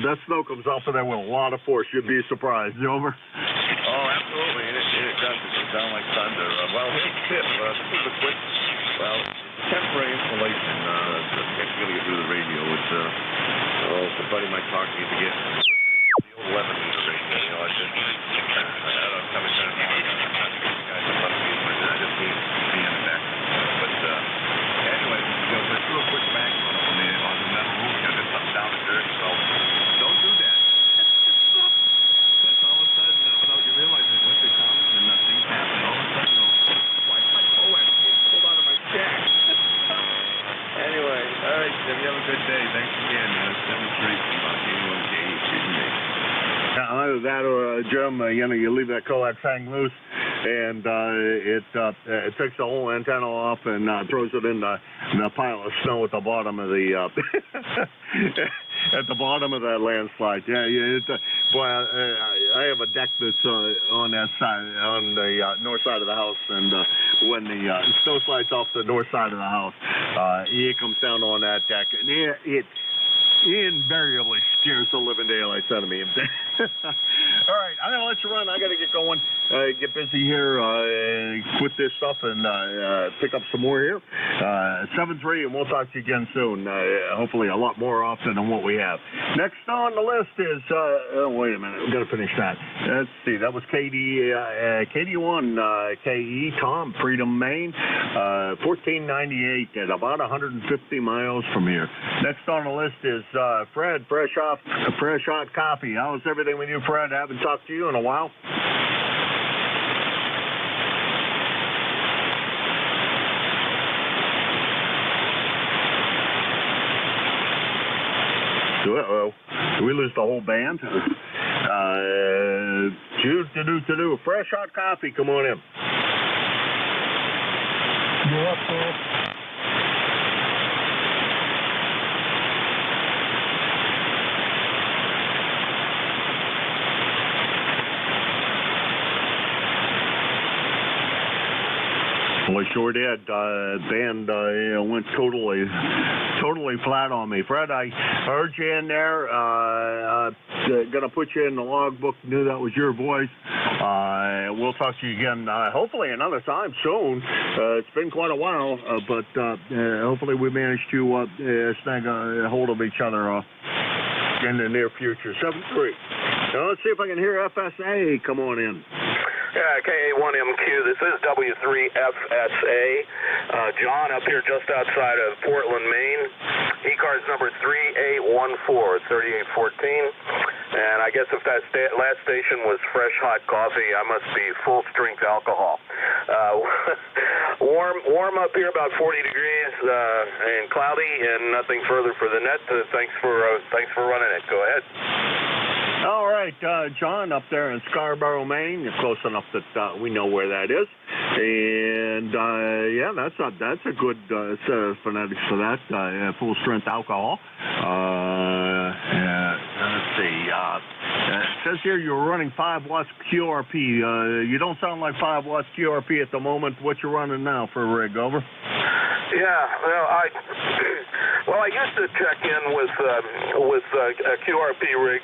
that snow comes off of there with a lot of force. You'd be surprised. Over. Oh, absolutely. It does. It goes down like thunder. Well, here's the tip. This is a quick, temporary installation. Can't really get through the radio. It's a buddy might talk to you to get the old 11-meter radio. You know, I don't know how much time you guys are up to me, but I just need to be in the back. But anyway, you know, let's do a quick back on the metal roof. You know, there's something down the dirt. So don't do that. That's all of a sudden, without you realizing, winter comes and things happen. All of a sudden, why is my coax being pulled out of my shack? Anyway, all right, Jim, you have a good day. Thanks again. 7-3 from K1K. Either that or, Jim, you leave that coax hang loose, and it takes the whole antenna off and throws it in the pile of snow at the bottom of the at the bottom of that landslide. Boy, I have a deck that's on that side, on the north side of the house, and when the snow slides off the north side of the house, it comes down on that deck, and it invariably scares the living daylights out of me. All right, I'm going to let you run. I got to get going, get busy here, quit this stuff, and pick up some more here. 7-3, and we'll talk to you again soon. Hopefully a lot more often than what we have. Next on the list is, wait a minute, we've got to finish that. Let's see, that was KD1, KE, Tom, Freedom, Maine, 1498 at about 150 miles from here. Next on the list is Fred, fresh hot coffee. How's everything with you, Fred? I haven't talked to you in a while. Uh-oh. Did we lose the whole band? Fresh hot coffee. Come on in. You're up, Paul. Well, I sure did. Band went totally flat on me. Fred, I heard you in there. Gonna put you in the logbook. Knew that was your voice. We'll talk to you again, hopefully another time soon. It's been quite a while, but hopefully we managed to snag a hold of each other in the near future. 7-3. Now let's see if I can hear FSA. Come on in. Yeah, KA1MQ, this is W3FSA. John up here just outside of Portland, Maine. ECARS number 3814, 3814. And I guess if that last station was fresh hot coffee, I must be full strength alcohol. Warm up here, about 40 degrees and cloudy, and nothing further for the net. Thanks for running it. Go ahead. All right, John, up there in Scarborough, Maine. You're close enough that we know where that is. And yeah, that's a good set of phonetics for that. Full strength alcohol. Let's see. It says here you're running 5 watts QRP. You don't sound like 5 watts QRP at the moment. What you running now for a rig? Over. Yeah, well, I used to check in with a QRP rig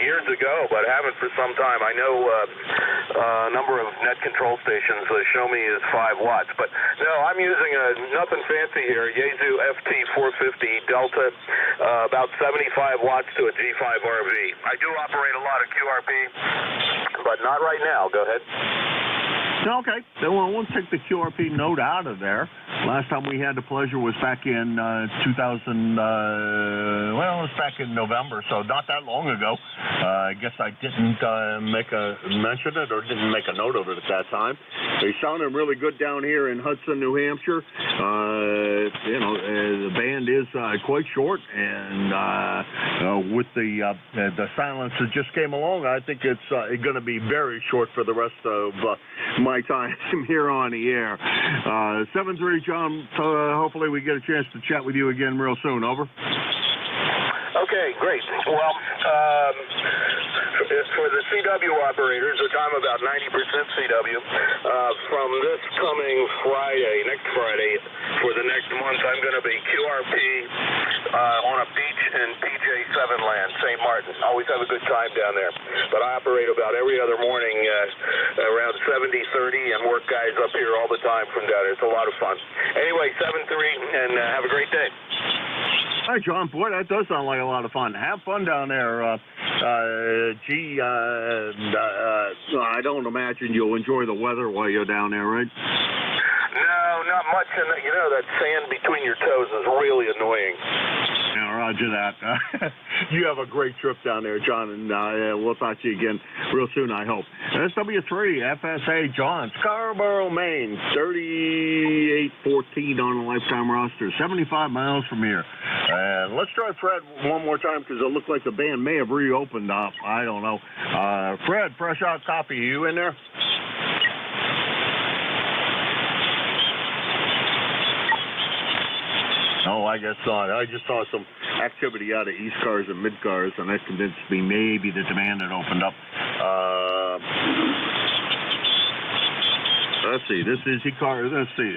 years ago, but haven't for some time. I know a number of net control stations show me is 5 watts, but no, I'm using nothing fancy here. Yaesu FT450 Delta, about 75 watts to a G5 RV. I do operate a lot of QRP, but not right now. Go ahead. Okay, then we'll take the QRP note out of there. Last time we had the pleasure was back in 2000, well, it was back in November, so not that long ago. I guess I didn't mention it or didn't make a note of it at that time. They sounded really good down here in Hudson, New Hampshire. The band is quite short, and with the silence that just came along, I think it's going to be very short for the rest of my time here on the air. 7-3, John. Hopefully we get a chance to chat with you again real soon. Over. Okay, great. Well, for the CW operators, which I'm about 90% CW, from this coming Friday, next Friday, for the next month, I'm going to be QRP on a beach in PJ7 land, St. Martin. Always have a good time down there. But I operate about every other morning around 70-30 and work guys up here all the time from down there. It's a lot of fun. Anyway, 7-3, and have a great day. Hi, John. Boy, that does sound like a lot of fun. Have fun down there. I don't imagine you'll enjoy the weather while you're down there, right? No, not much. And that sand between your toes is really annoying. Yeah, roger that. You have a great trip down there, John, and we'll talk to you again real soon, I hope. SW3, FSA, John, Scarborough, Maine, 3814 on the lifetime roster, 75 miles from here. And let's try Fred one more time because it looks like the band may have reopened up. I don't know. Fred, fresh out copy. You in there? No, I guess not. I just saw some activity out of ECARS and mid-cars, and that convinced me maybe the demand had opened up. Let's see. This is ECARS. Let's see.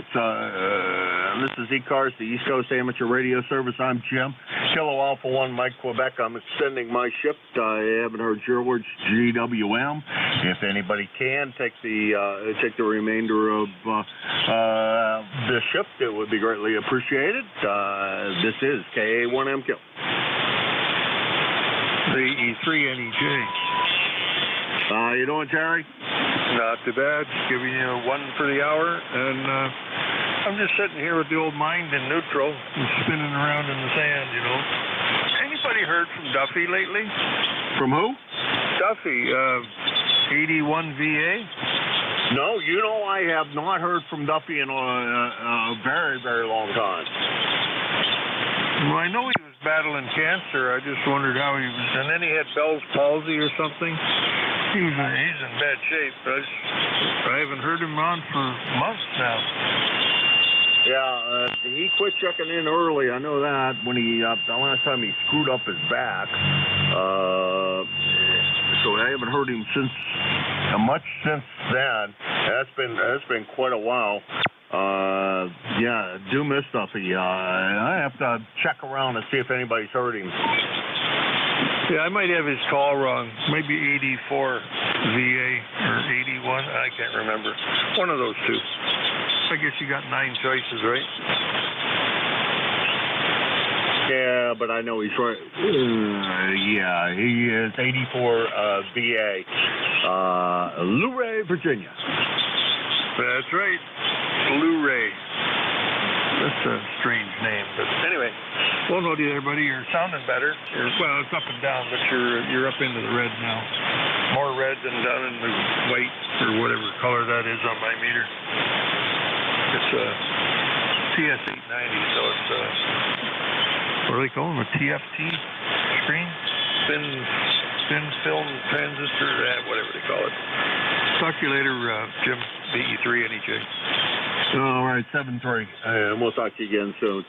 This is ECARS, the East Coast Amateur Radio Service. I'm Jim. Kilo Alpha 1, Mike, Quebec. I'm extending my shift. I haven't heard your words, GWM. If anybody can take the remainder of this shift, it would be greatly appreciated. This is KA1MQ. The E3NEJ. How you doing, Terry? Not too bad. Just giving you 1 for the hour, and I'm just sitting here with the old mind in neutral and spinning around in the sand, Anybody heard from Duffy lately? From who? Duffy, 81VA. No, I have not heard from Duffy in a very, very long time. Well, I know he was battling cancer. I just wondered how he was. And then he had Bell's palsy or something. He's in bad shape. I haven't heard him on for months now. He quit checking in early. I know that when the last time he screwed up his back. So I haven't heard him much since then. That's been quite a while. Do miss Duffy. I have to check around and see if anybody's heard him. Yeah, I might have his call wrong. Maybe 84 VA or 81. I can't remember. One of those two. I guess you got 9 choices, right? Yeah, but I know he's right. He is 84 VA, Luray, Virginia. That's right, Luray. That's a strange name, but anyway. Well, no, everybody, you're sounding better. Well, it's up and down, but you're up into the red now. More red than down in the white or whatever color that is on my meter. It's a TS890, so it's what do they call them? A TFT screen? Thin film transistor, whatever they call it. Talk to you later, Jim, BE3 NEJ. All right, 7-3. And we'll talk to you again soon.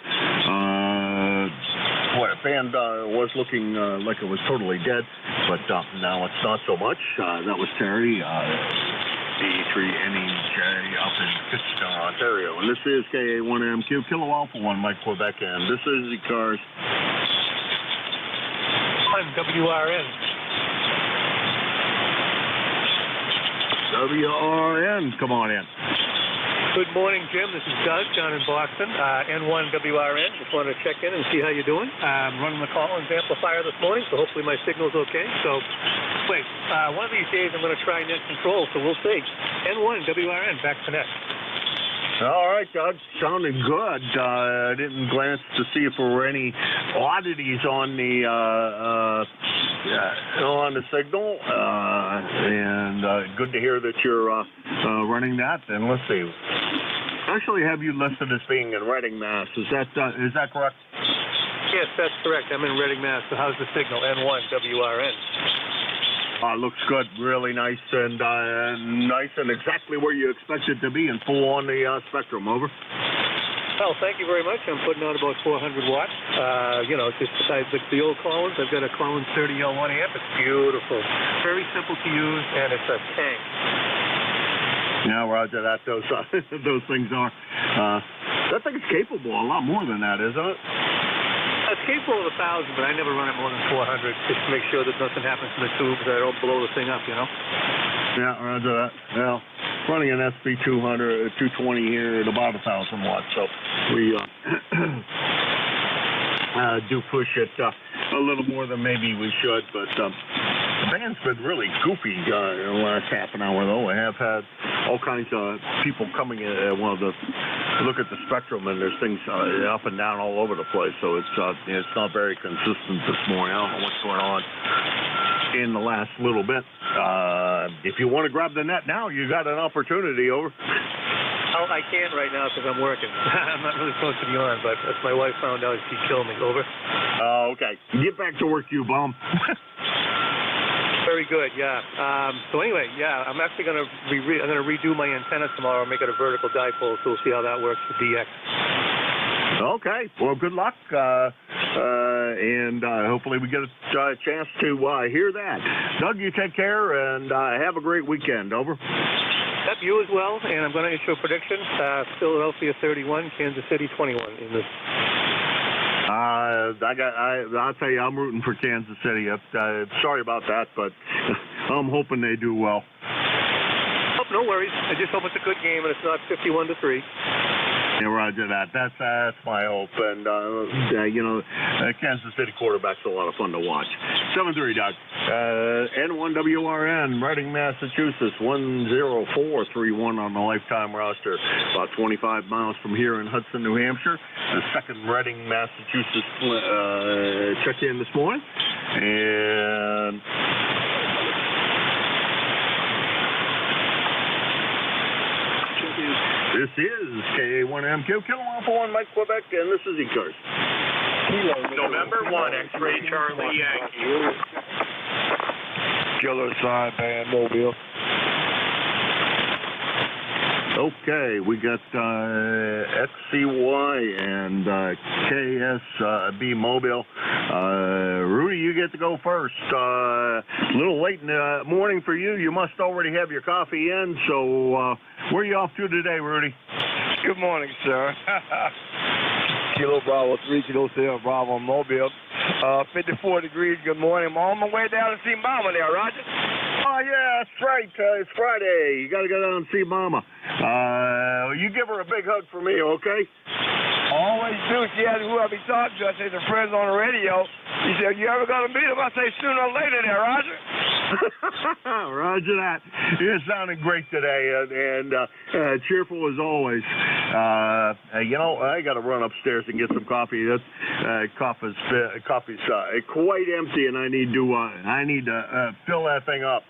Band was looking like it was totally dead, but now it's not so much. That was Terry, BE3 NEJ up in Kitchener, Ontario. And this is KA1MQ, Kilo Alpha 1, Mike, Quebec, and this is ECARS. I'm WRN. WRN, come on in. Good morning, Jim. This is Doug down in Boston, N1WRN. Just wanted to check in and see how you're doing. I'm running the Collins amplifier this morning, so hopefully my signal's okay. So, wait, one of these days I'm going to try net control, so we'll see. N1WRN, back to net. All right, Doug, sounding good. I didn't glance to see if there were any oddities on the signal, and good to hear that you're running that. And let's see. Actually, have you listed as being in Reading, Mass? Is that correct? Yes, that's correct. I'm in Reading, Mass. So how's the signal? N1WRN. Looks good, really nice and exactly where you expect it to be and full on the spectrum. Over. Well, thank you very much. I'm putting on about 400 watts. Just besides the old Collins, I've got a Collins 30L1 amp. It's beautiful, very simple to use, and it's a tank. Yeah, Roger that. Those things are. That thing's capable a lot more than that, isn't it? It's capable of 1,000, but I never run it more than 400 just to make sure that nothing happens to the tubes. I don't blow the thing up, Yeah, Roger that. Well, running an SP200, 220 here at about 1,000 watts, so we do push it a little more than maybe we should, but the band's been really goofy in the last half an hour, though. I have had all kinds of people coming in, look at the spectrum, and there's things up and down all over the place, so it's not very consistent this morning. I don't know what's going on in the last little bit. If you want to grab the net now, you got an opportunity. Over. Oh, I can't right now because I'm working. I'm not really supposed to be on, but if my wife found out, she'd kill me. Over. Okay. Get back to work, you bum. Very good, yeah. So anyway, yeah, I'm actually going to redo my antenna tomorrow and make it a vertical dipole, so we'll see how that works with DX. Okay. Well, good luck, and hopefully we get a chance to hear that. Doug, you take care, and have a great weekend. Over. Yep, you as well, and I'm going to issue a prediction. Philadelphia 31, Kansas City 21 in this. I'll tell you, I'm rooting for Kansas City. Sorry about that, but I'm hoping they do well. Oh, no worries. I just hope it's a good game and it's not 51-3. Yeah, Roger that. That's my hope. And Kansas City quarterback's a lot of fun to watch. 7-3, Doug. N1WRN, Reading, Massachusetts, 10431 on the lifetime roster. About 25 miles from here in Hudson, New Hampshire. The second Reading, Massachusetts check-in this morning. And this is KA1MQ, Kilo Alpha 1, Mike, Quebec, and this is ECARS. November 1, X-Ray Charlie Yankee. Kilo Side Band Mobile. Okay, we got XCY and KSB Mobile. Rudy, you get to go first. A little late in the morning for you. You must already have your coffee in. So where are you off to today, Rudy? Good morning, sir. Kilo Bravo 3, Kilo Sierra Bravo Mobile. 54 degrees. Good morning. I'm on my way down to see Mama there, Roger. Oh, yeah, that's right. It's Friday. You got to go down and see Mama. You give her a big hug for me, okay? Always do. She asked who I be talking to. I say, the friends on the radio. She said, you ever going to meet them? I say, sooner or later there, Roger. Roger that. You're sounding great today and cheerful as always. You know, I got to run upstairs and get some coffee. That coffee's quite empty, and I need to fill that thing up.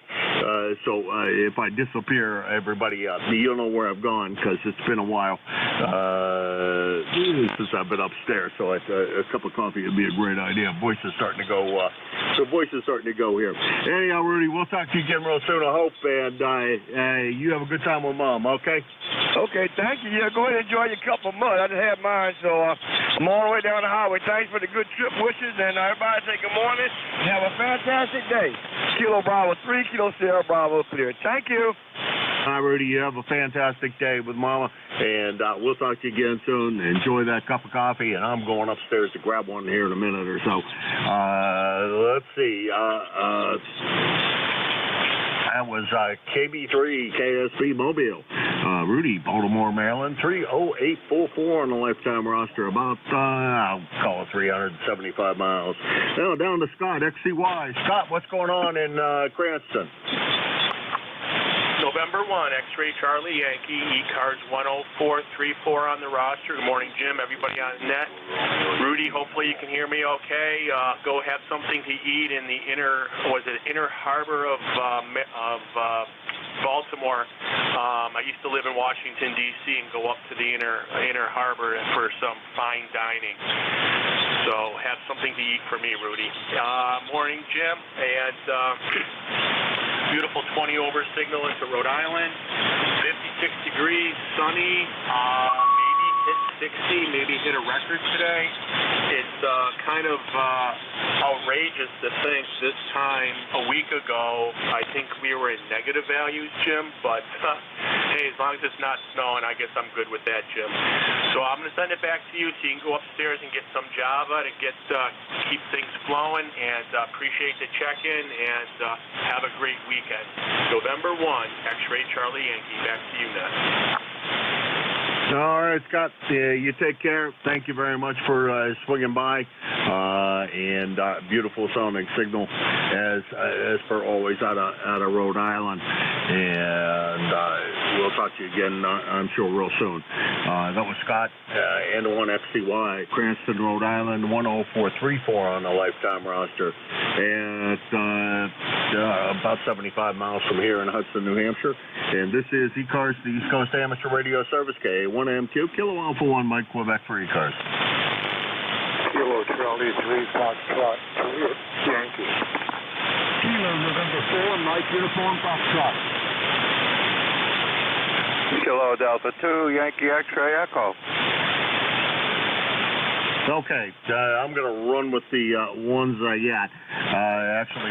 So if I disappear, everybody, you'll know where I've gone because it's been a while since I've been upstairs. So a cup of coffee would be a great idea. Voice is starting to go. The voice is starting to go here. Anyhow, Rudy, we'll talk to you again real soon, I hope. And you have a good time with Mom, okay? Okay, thank you. Yeah, go ahead and enjoy your cup of mud. I just had mine, so I'm on the way down the highway. Thanks for the good trip wishes, and everybody say good morning and have a fantastic day. Kilo Bravo 3, Kilo Sierra Bravo clear. Thank you. Hi, Rudy. You have a fantastic day with Mama, and we'll talk to you again soon. Enjoy that cup of coffee, and I'm going upstairs to grab one here in a minute or so. Let's see. That was KB3 KSB Mobile. Rudy, Baltimore, Maryland, 30844 on the lifetime roster. About, I'll call it 375 miles. Now down to Scott, XCY. Scott, what's going on in Cranston? November 1, X-Ray Charlie Yankee, ECARS 10434 on the roster. Good morning, Jim, everybody on net. Rudy, hopefully you can hear me okay. Go have something to eat in the inner harbor of Baltimore. I used to live in Washington, D.C. and go up to the inner harbor for some fine dining. So have something to eat for me, Rudy. Morning, Jim, and beautiful 20 over signal into Rhode Island. 56 degrees, sunny. Maybe hit 60, maybe hit a record today. It's kind of outrageous to think this time a week ago, I think we were in negative values, Jim, but hey, as long as it's not snowing, I guess I'm good with that, Jim. So I'm going to send it back to you so you can go upstairs and get some Java to keep things flowing, and appreciate the check-in, and have a great weekend. November 1, X-Ray Charlie Yankee. Back to you, Ned. All right, Scott, you take care. Thank you very much for swinging by, and beautiful sounding signal as per always out of Rhode Island, and we'll talk to you again, I'm sure, real soon. That was Scott, N1XCY, Cranston, Rhode Island, 10434 on the lifetime roster, and about 75 miles from here in Hudson, New Hampshire. And this is ECARS, the East Coast Amateur Radio Service, K1MQ, Kilo Alpha 1, Mike, Quebec for ECARS. Kilo Charlie 3, Foxtrot, Yankee. Kilo November 4, Mike, Uniform, Foxtrot. Kilo Delta 2, Yankee X-Ray Echo. Okay, I'm going to run with the ones I got. Actually,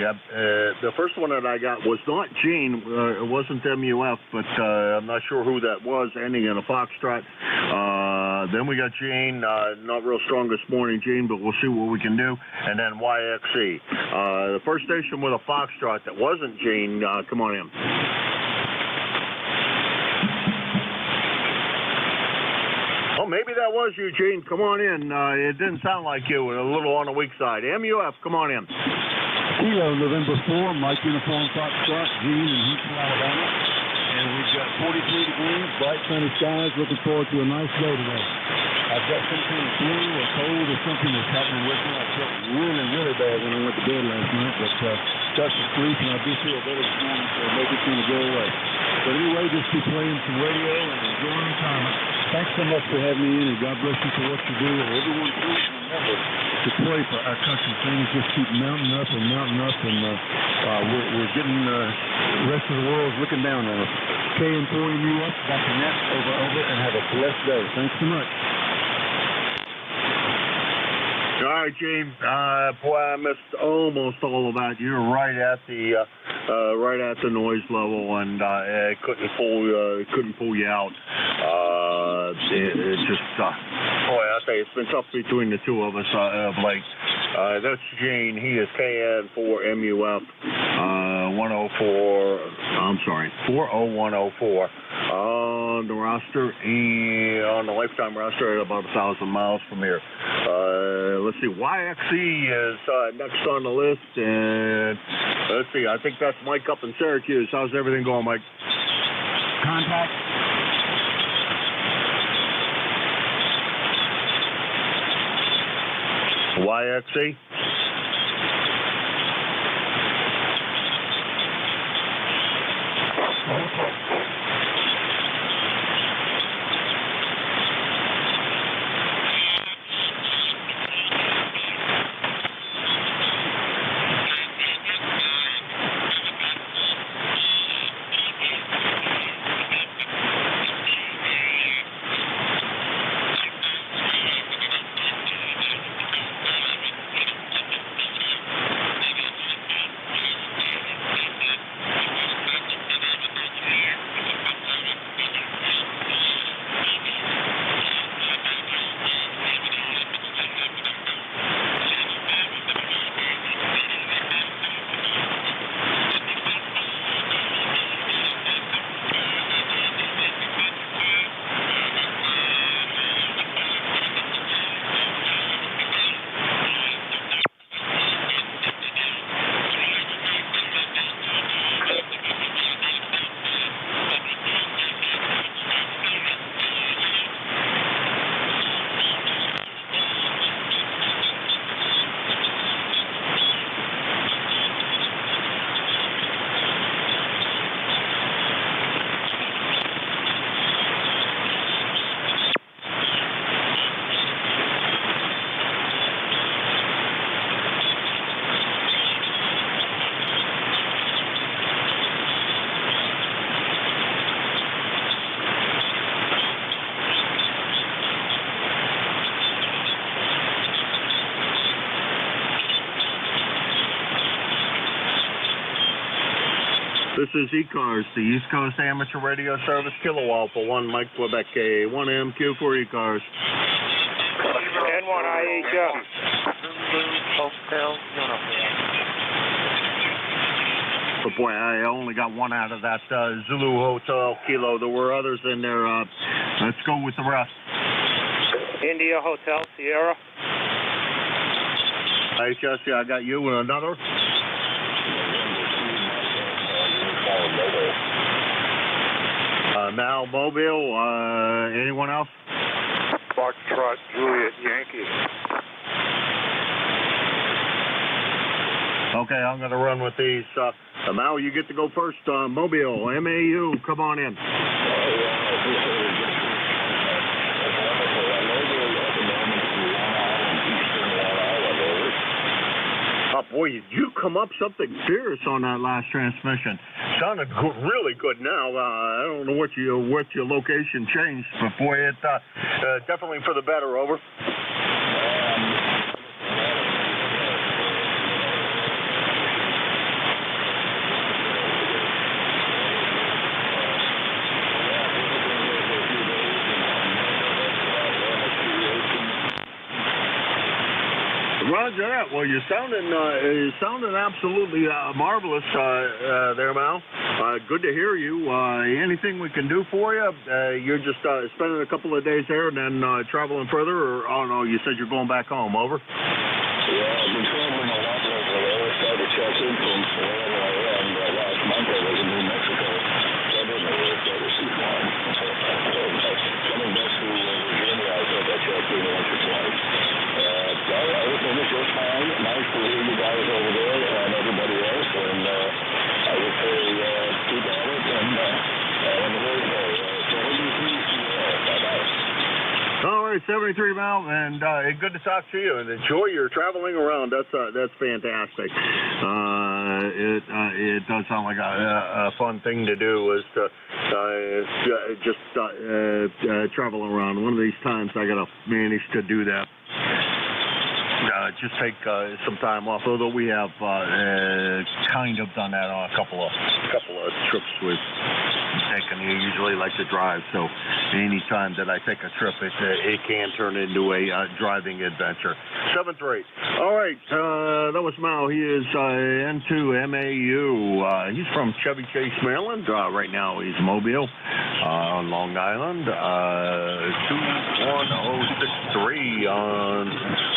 the first one that I got was not Gene. It wasn't MUF, but I'm not sure who that was, ending in a Foxtrot. Then we got Gene, not real strong this morning, Gene, but we'll see what we can do. And then YXE. The first station with a Foxtrot that wasn't Gene, come on in. Oh, maybe that was you, Gene. Come on in. It didn't sound like you. A little on the weak side. MUF, come on in. Kilo November 4, Mike Uniform Foxtrot, Gene in Huntsville, Alabama. And we've got 43 degrees, bright sunny skies. Looking forward to a nice day today. I've got some kind of flu or cold or something that's happening with me. I felt really, really bad when I went to bed last night, but got to sleep, and I do feel better this morning, so maybe it's going to go away. But anyway, just be playing some radio and enjoying retirement. Thanks so much for having me in, and God bless you for what you do. And everyone, please remember, to pray for our country. Things just keep mounting up, and we're getting the rest of the world's looking down on us. KN4MUS, Dr. Nett, over, and have a blessed day. Thanks so much. All right, Gene. Boy, I missed almost all of that. You're right at the noise level, and couldn't pull you out. It just, boy, I tell you, it's been tough between the two of us of late. That's Gene. He is KN4MUF 40104 on the roster, and on the lifetime roster at about 1,000 miles from here. Let's see, YXE is next on the list, and let's see, I think that's Mike up in Syracuse. How's everything going, Mike? Contact. YXE? This is ECARS, the East Coast Amateur Radio Service, Kilo Alpha 1, Mike Quebec A, 1MQ for ECARS. N1IHF. But boy, I only got one out of that Zulu Hotel Kilo. There were others in there. Let's go with the rest. India Hotel Sierra. IHS, yeah, I got you. Another? Mal Mobile, anyone else? Foxtrot Juliet Yankee. Okay, I'm going to run with these. Mal, you get to go first. Mobile, MAU, come on in. Boy, you come up something fierce on that last transmission. Sounded really good now. I don't know what your location changed, but boy, it definitely for the better. Over. Roger that. Well, you're sounding absolutely marvelous there, Mal. Good to hear you. Anything we can do for you? You're just spending a couple of days there and then traveling further, or oh no, you said you're going back home. Over. Yeah, I've been traveling a lot over there. I started to check in from wherever I am. Last month I was in New Mexico. I didn't know where that was too far. Coming back to Virginia, I thought I checked in once or twice. Everything is just fine. Nice to hear you guys over there and everybody else. And I would say keep at it and the word bye-bye. All right, right, 73 Mal, and good to talk to you. And enjoy your traveling around. That's fantastic. It does sound like a fun thing to do, is to just travel around. One of these times I gotta manage to do that. Just take some time off. Although we have kind of done that on a couple of trips we've taken. You usually like to drive, so any time that I take a trip, it can turn into a driving adventure. 7-3. All right, that was Mao. He is N2MAU. He's from Chevy Chase, Maryland. Right now he's Mobile on Long Island. 21063 on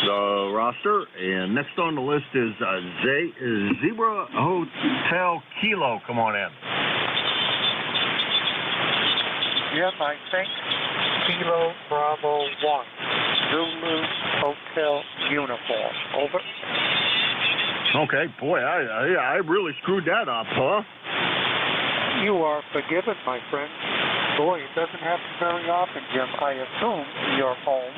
the roster. And next on the list is Zebra Hotel Kilo. Come on in. Jim, I think Kilo Bravo 1, Zulu Hotel Uniform. Over. Okay, boy, I really screwed that up, huh? You are forgiven, my friend. Boy, it doesn't happen very often, Jim. I assume you're home,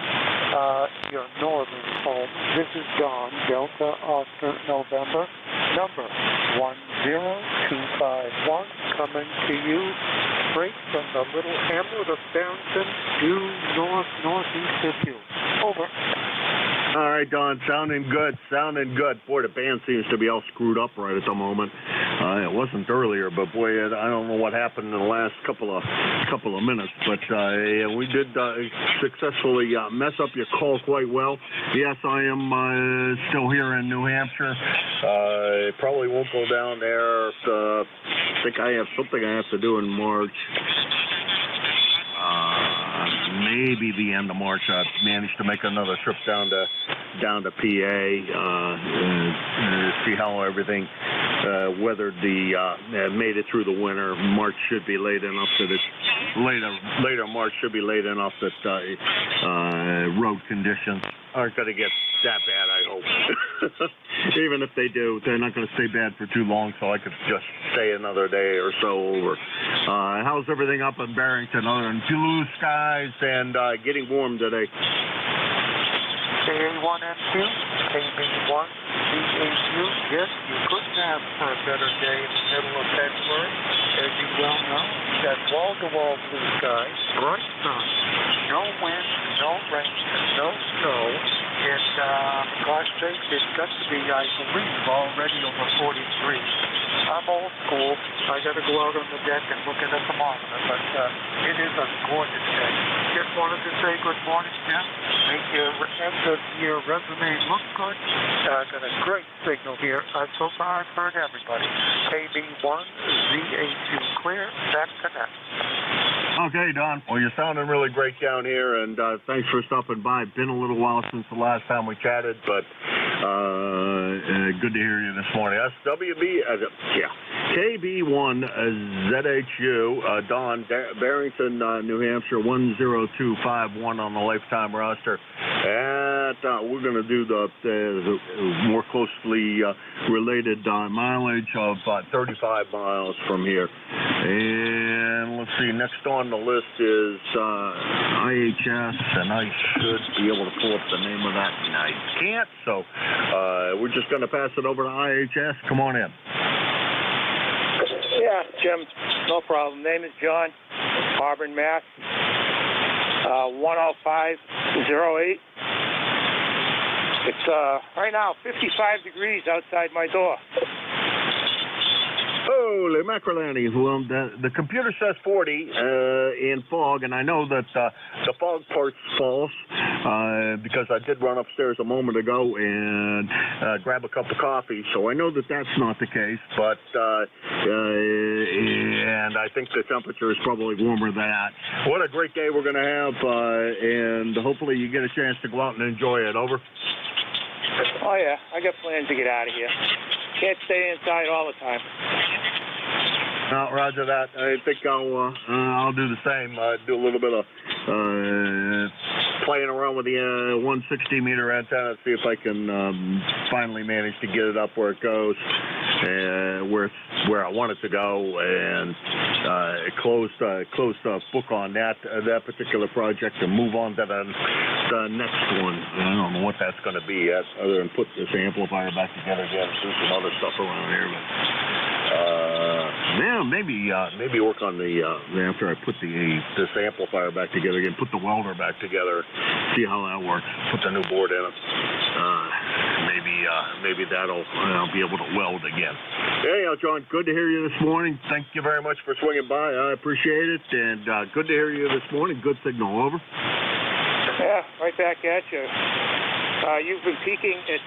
your northern home. This is John, Delta Oscar November, number 10251, coming to you straight from the little hamlet of Barrington, due northeast of you. Over. All right, Don, sounding good. Boy, the band seems to be all screwed up right at the moment. It wasn't earlier, but boy, I don't know what happened in the last couple of minutes. But we did successfully mess up your call quite well. Yes, I am still here in New Hampshire. Probably won't go down there. I think I have something I have to do in March. Maybe the end of March. I managed to make another trip down to PA, see how everything weathered made it through the winter. March should be late enough that later March should be late enough that road conditions aren't going to get that bad, I hope. Even if they do, they're not going to stay bad for too long, so I could just stay another day or so over. How's everything up in Barrington other than blue skies and getting warm today? KA1N2, KB1, CAU. Yes, you couldn't have for a better day in the middle of February. As you well know, we've got wall-to-wall blue skies, bright sun, no wind, no rain, no snow. And gosh sakes, it's got to be, I believe, already over 40 degrees. I'm old school. I got to go out on the deck and look at the thermometer, but it is a gorgeous day. Just wanted to say good morning, Jim. Make your end of your resume look good. Got a great signal here. So far, I've heard everybody. KB1, ZA2 clear. Back to that. Okay, Don. Well, you're sounding really great down here, and thanks for stopping by. Been a little while since the last time we chatted, but good to hear you this morning. KB1 ZHU, Don, Barrington, New Hampshire, 10251 on the lifetime roster. And we're going to do the more closely related mileage of 35 miles from here. And let's see, next on the list is IHS, and I should be able to pull up the name of that, and I can't, so we're just going to pass it over to IHS. Come on in. Yeah, Jim, no problem. Name is John, Auburn, Mass. 10508. It's right now 55 degrees outside my door. Holy mackerelani. Well, the computer says 40 in fog, and I know that the fog part's false because I did run upstairs a moment ago and grab a cup of coffee, so I know that that's not the case, but and I think the temperature is probably warmer than that. What a great day we're going to have, and hopefully you get a chance to go out and enjoy it. Over. Oh, yeah. I got plans to get out of here. Can't stay inside all the time. No, roger that. I think I'll do the same. Do a little bit of playing around with the 160-meter antenna, see if I can finally manage to get it up where it goes, where I want it to go, and close book on that particular project and move on to the next one. I don't know what that's going to be yet, other than put this amplifier back together again, do some other stuff around here. But maybe work on the after I put this amplifier back together again, put the welder back together, see how that works. Put the new board in it. Maybe that'll I'll be able to weld again. Hey, John, good to hear you this morning. Thank you very much for swinging by. I appreciate it, and good to hear you this morning. Good signal, over. Yeah, right back at you. You've been peaking at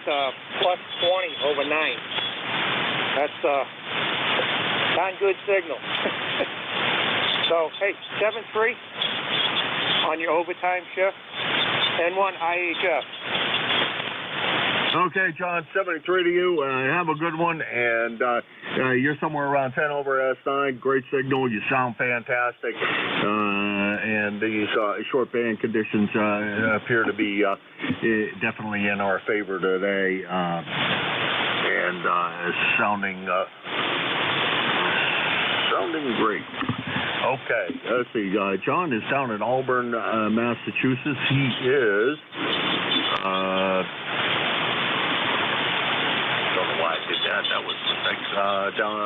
plus 20 over 9. That's darn good signal. So, hey, 7-3 on your overtime shift. N1 IHF. Okay, John, 73 to you. Have a good one, and you're somewhere around 10 over S9. Great signal. You sound fantastic, and these short band conditions appear to be definitely in our favor today, and sounding great. Okay, let's see. John is down in Auburn, Massachusetts. He is. That was down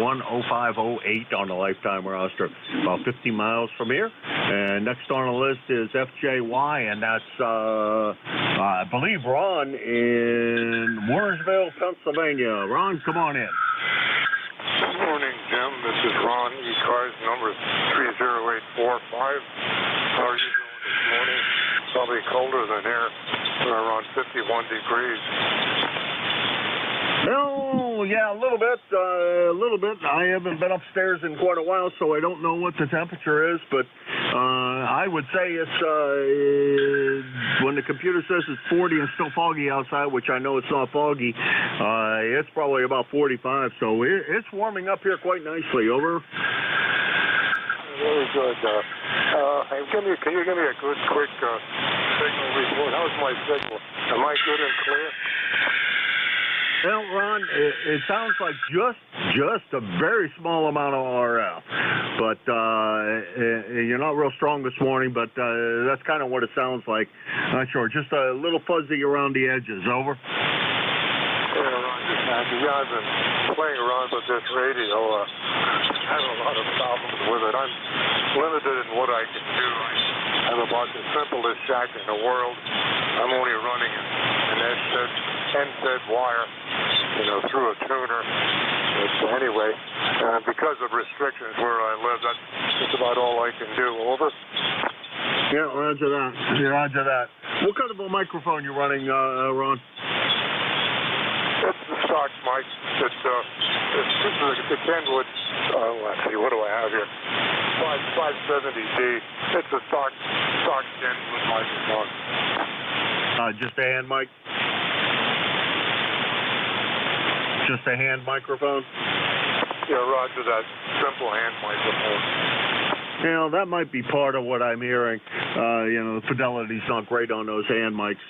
10508 on the lifetime roster, about 50 miles from here. And next on the list is FJY, and that's, I believe, Ron in Warrensville, Pennsylvania. Ron, come on in. Good morning, Jim. This is Ron, ECARS number 30845. How are you doing this morning? Probably colder than here. We're around 51 degrees. Oh, yeah, a little bit. I haven't been upstairs in quite a while, so I don't know what the temperature is, but I would say it's, when the computer says it's 40 and still foggy outside, which I know it's not foggy, it's probably about 45, so it's warming up here quite nicely. Over. Very good. Can you give me a good, quick signal report? How's my signal? Am I good and clear? Well, Ron, it sounds like just a very small amount of RF, but you're not real strong this morning, but that's kind of what it sounds like. Not sure, just a little fuzzy around the edges. Over. Yeah, Ron, I've been playing around with this radio. I have a lot of problems with it. I'm limited in what I can do. I have about the simplest shack in the world. I'm only running an NZ wire, through a tuner. But anyway, because of restrictions where I live, that's just about all I can do. Over. Yeah, roger that. Roger that. What kind of a microphone you running, Ron? It's the stock mic. It's the Kenwood. Let's see, what do I have here? 570D. It's a stock Kenwood microphone. Just a hand mic. Just a hand microphone? Yeah, roger that. Simple hand microphone. That might be part of what I'm hearing. The fidelity's not great on those hand mics.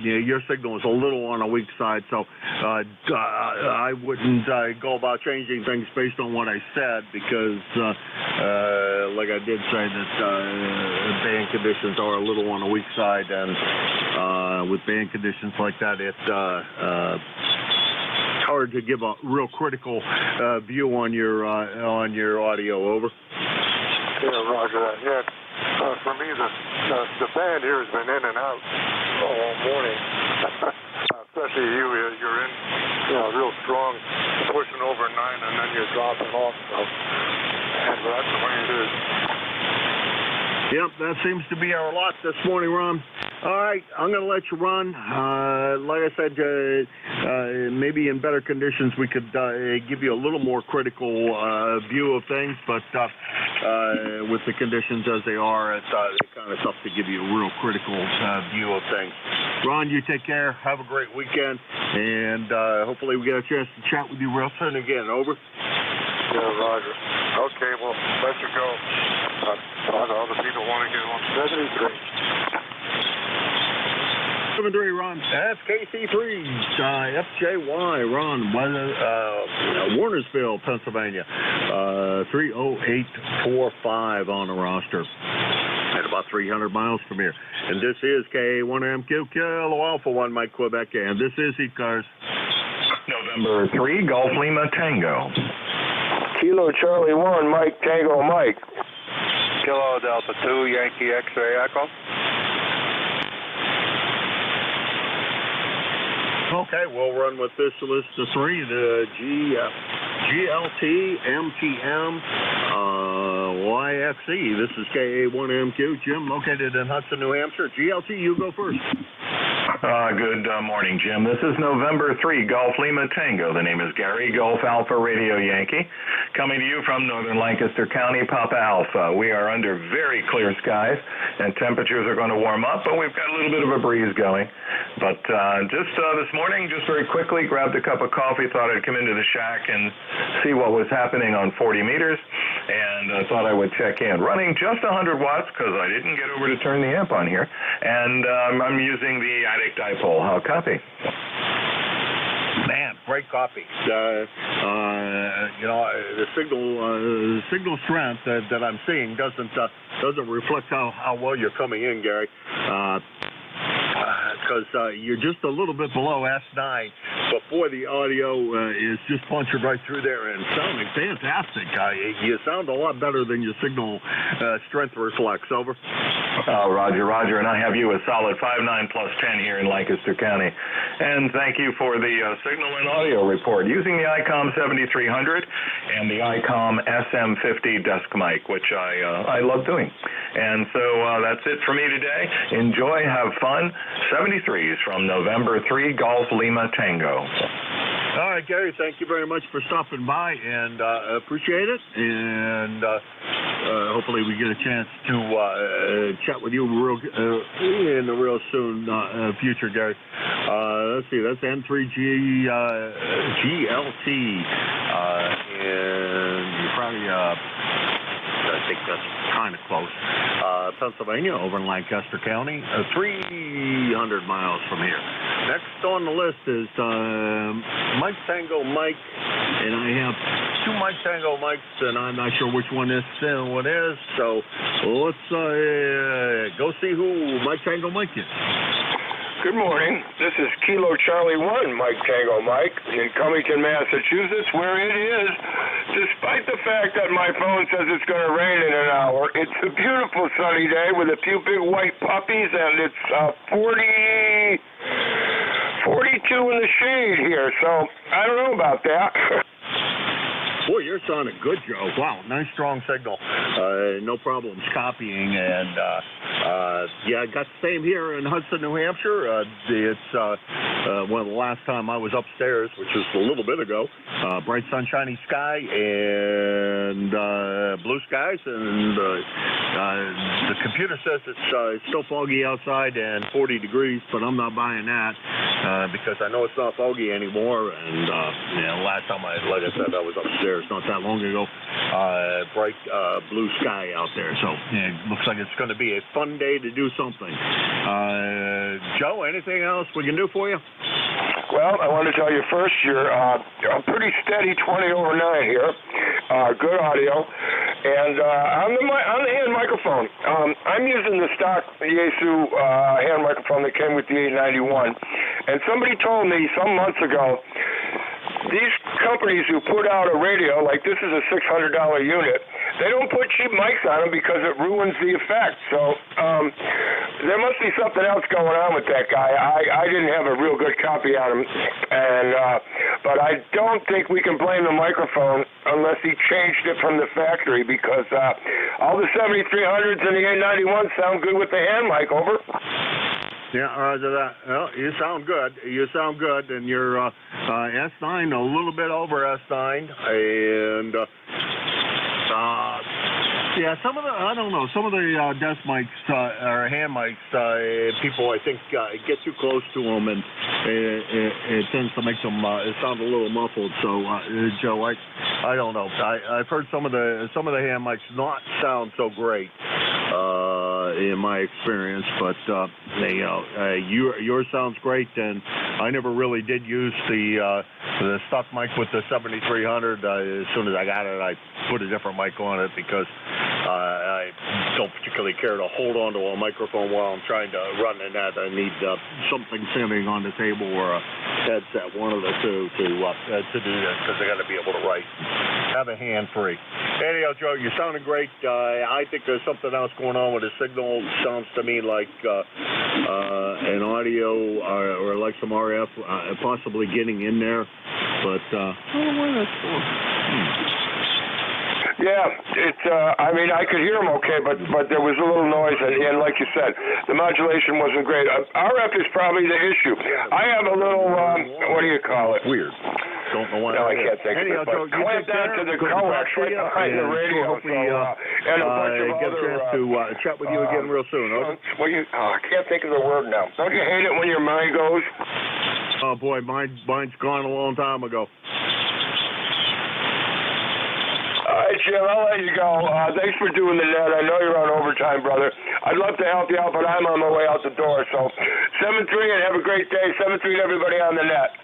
Your signal is a little on the weak side, so I wouldn't go about changing things based on what I said because, like I did say, that band conditions are a little on the weak side, and with band conditions like that, it's hard to give a real critical view on your audio. Over. Yeah, roger that. Yeah, for me, the band here has been in and out all morning. Especially you're in, real strong, pushing over 9, and then you're dropping off. So, and that's the way it is. Yep, that seems to be our lot this morning, Ron. All right, I'm going to let you run. Like I said, maybe in better conditions we could give you a little more critical view of things, but with the conditions as they are, it's kind of tough to give you a real critical view of things. Ron, you take care. Have a great weekend, and hopefully we get a chance to chat with you real soon again. Over. Yeah, roger. Okay, well, let you go. Other people want to get on 73. 7-3, Ron. FKC3, FJY, Ron, Warnersville, Pennsylvania. 30845 on the roster. At about 300 miles from here. And this is KA1MQ, Kilo Alpha 1, Mike, Quebec, and this is ECARS. November 3, Golf Lima Tango. Kilo Charlie 1, Mike Tango Mike. Kilo Delta 2, Yankee X-ray Echo. Okay, we'll run with this list of three, the GLT, MTM, YXE. This is KA1MQ. Jim, located in Hudson, New Hampshire. GLT, you go first. Good morning, Jim. This is November 3, Golf Lima Tango. The name is Gary, Golf Alpha Radio Yankee. Coming to you from northern Lancaster County, Papa Alpha. We are under very clear skies, and temperatures are going to warm up, but we've got a little bit of a breeze going. But just this morning, just very quickly, grabbed a cup of coffee, thought I'd come into the shack and see what was happening on 40 meters, and thought I would check in. Running just 100 watts, because I didn't get over to turn the amp on here, and I'm using the Attic Dipole. How copy? Man, great copy. The signal strength that I'm seeing doesn't reflect how well you're coming in, Gary. Because you're just a little bit below S9 before the audio is just punching right through there and sounding fantastic. You sound a lot better than your signal strength reflects. Over. Roger, and I have you a solid 5.9 plus 10 here in Lancaster County. And thank you for the signal and audio report using the ICOM 7300 and the ICOM SM50 desk mic, which I love doing. And so that's it for me today. Enjoy, have fun. 73s from November 3, Golf Lima Tango. All right, Gary, thank you very much for stopping by, and appreciate it. And hopefully we get a chance to chat with you in the real soon future, Gary. Let's see, that's N3G GLT, and you probably I think that's kind of close. Pennsylvania, over in Lancaster County, 300 miles from here. Next on the list is Mike Tango Mike, and I have two Mike Tango Mikes, and I'm not sure which one this one is, so let's go see who Mike Tango Mike is. Good morning. This is Kilo Charlie 1, Mike Tango Mike, in Cummington, Massachusetts, where it is, despite the fact that my phone says it's going to rain in an hour, it's a beautiful sunny day with a few big white puppies, and it's 42 in the shade here, so I don't know about that. Boy, you're sounding good, Joe. Wow, nice strong signal. No problems copying, and yeah, I got the same here in Hudson, New Hampshire. It's well, the last time I was upstairs, which was a little bit ago. Bright sunshiny sky and blue skies, and the computer says it's still foggy outside and 40 degrees, but I'm not buying that because I know it's not foggy anymore. And last time like I said, I was upstairs not that long ago. Bright blue sky out there, so it looks like it's going to be a fun day to do something. Joe, anything else we can do for you? Well, I want to tell you first, you're a pretty steady 20 over 9 here. Good audio. And on the hand microphone, I'm using the stock Yaesu hand microphone that came with the 891. And somebody told me some months ago, these companies who put out a radio, like this is a $600 unit, they don't put cheap mics on them because it ruins the effect. So there must be something else going on with that guy. I didn't have a real good copy on him, and but I don't think we can blame the microphone unless he changed it from the factory, because all the 7300s and the 891s sound good with the hand mic. Over. Yeah, roger that. Well, you sound good. And you're S9, a little bit over S9, and yeah, some of the desk mics or hand mics, people I think get too close to them, and it tends to make them sound a little muffled. So, Joe, I don't know. I've heard some of the hand mics not sound so great. in my experience. But yours sounds great, and I never really did use the stock mic with the 7300. As soon as I got it, I put a different mic on it because I don't particularly care to hold on to a microphone while I'm trying to run the net. I need something sitting on the table or a headset, one of the two, to do this because I got to be able to write. Have a hand free. Anyhow, Joe, you're sounding great. I think there's something else going on with the signal. Sounds to me like an audio or like some RF possibly getting in there. But I don't know where that's going. Yeah, it's. I mean, I could hear them okay, but there was a little noise, and like you said, the modulation wasn't great. RF is probably the issue. I have a little. What do you call it? Weird. Don't know why. No, I can't think of it. But I went down to the coax right behind the radio, and a bunch of get other. a chance to chat with you again real soon. Okay? Well, I can't think of the word now. Don't you hate it when your mind goes? Oh boy, mine's gone a long time ago. All right, Jim, I'll let you go. Thanks for doing the net. I know you're on overtime, brother. I'd love to help you out, but I'm on my way out the door. So 7-3 and have a great day. 7-3 to everybody on the net.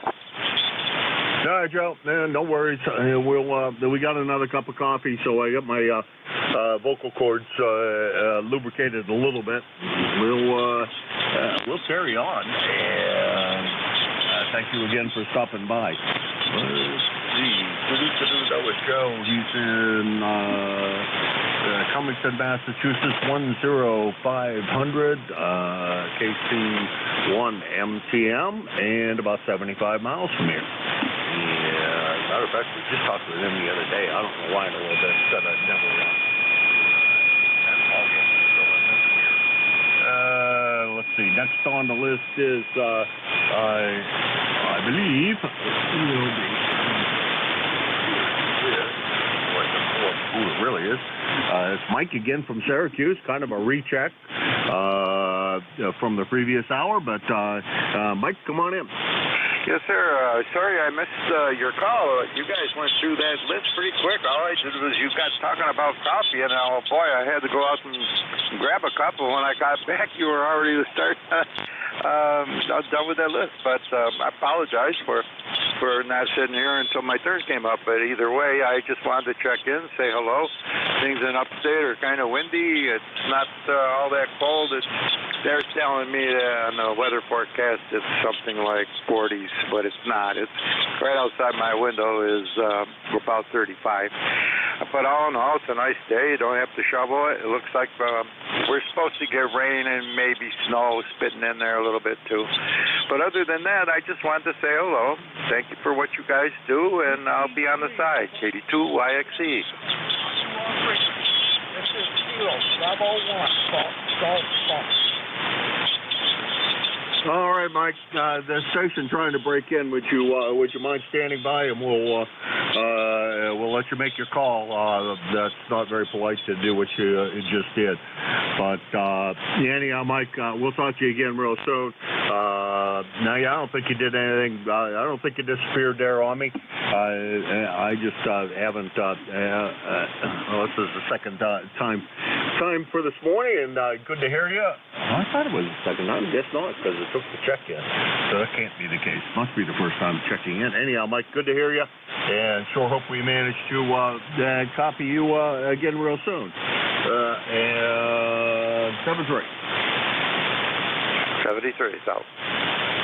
All right, Joe. Man, no worries. We got another cup of coffee, so I got my vocal cords lubricated a little bit. We'll carry on. And thank you again for stopping by. Let's see. That was Joe. He's in Cummington, Massachusetts, 10500, KC1 MTM, and about 75 miles from here. Yeah, matter of fact, we just talked with him the other day. I don't know why in a little bit. Said I'd never let's see. Next on the list is, I believe, will be. Who it really is. It's Mike again from Syracuse, kind of a recheck from the previous hour, but Mike, come on in. Yes, sir. Sorry I missed your call. You guys went through that list pretty quick. All I did was you got talking about coffee, and oh boy, I had to go out and grab a couple. When I got back, you were already to start done with that list. But I apologize for not sitting here until my turn came up. But either way, I just wanted to check in, say hello. Things in upstate are kind of windy. It's not all that cold. They're telling me on the weather forecast it's something like 40s, but it's not. It's right outside my window is about 35. But all in all, it's a nice day. You don't have to shovel it. It looks like we're supposed to get rain and maybe snow spitting in there a little bit too. But other than that, I just wanted to say hello. Thank you for what you guys do, and I'll be on the side. 82YXE. This is Kilo, Bravo 1, Golf. All right, Mike. The station trying to break in. Would you mind standing by, and we'll let you make your call. That's not very polite to do what you just did. But anyhow, Mike, we'll talk to you again real soon. Now, I don't think you did anything. I don't think you disappeared there on me. I just haven't. This is the second time for this morning, and good to hear you. I thought it was the second time. I guess not, because it took the check-in. So that can't be the case. Must be the first time checking in. Anyhow, Mike, good to hear you, and sure hope we manage to copy you again real soon. And 73. 73, so.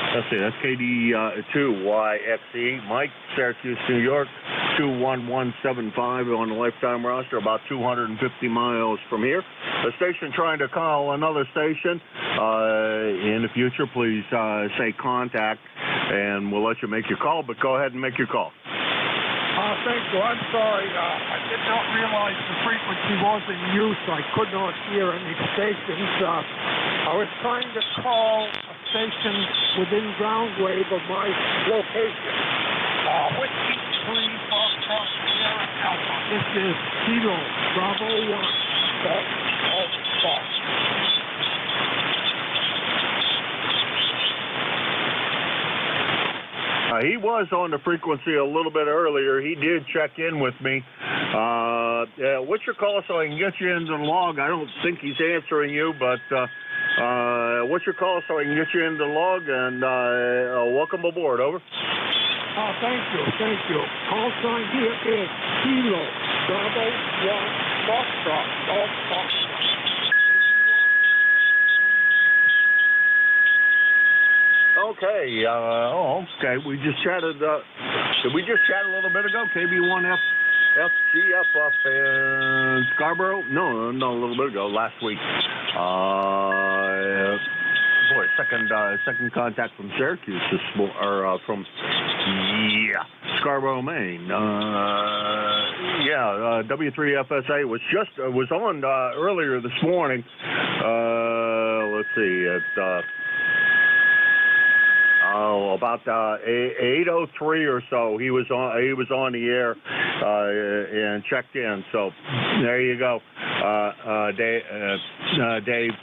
Let's see, that's KD2YXE. Mike, Syracuse, New York, 21175 on the lifetime roster, about 250 miles from here. A station trying to call another station. In the future, please say contact, and we'll let you make your call, but go ahead and make your call. Thank you. I'm sorry. I did not realize the frequency was in use. I could not hear any stations. I was trying to call a station within ground wave of my location. Whiskey 3 Foxtrot Sierra Alpha. This is Kilo Bravo 1. Golf. He was on the frequency a little bit earlier. He did check in with me. what's your call so I can get you into the log? I don't think he's answering you, but what's your call so I can get you into the log? And welcome aboard. Over. Thank you. Call sign here is Kilo Bravo 1 Foxtrot Golf Foxtrot. Okay. Okay. We just chatted. Did we just chat a little bit ago? KB1F. FGF up in Scarborough? No, a little bit ago, last week. Second contact from Syracuse from Scarborough, Maine. W3FSA was on earlier this morning. Let's see, at about 8:03 or so, he was on the air and checked in. So there you go, Dave.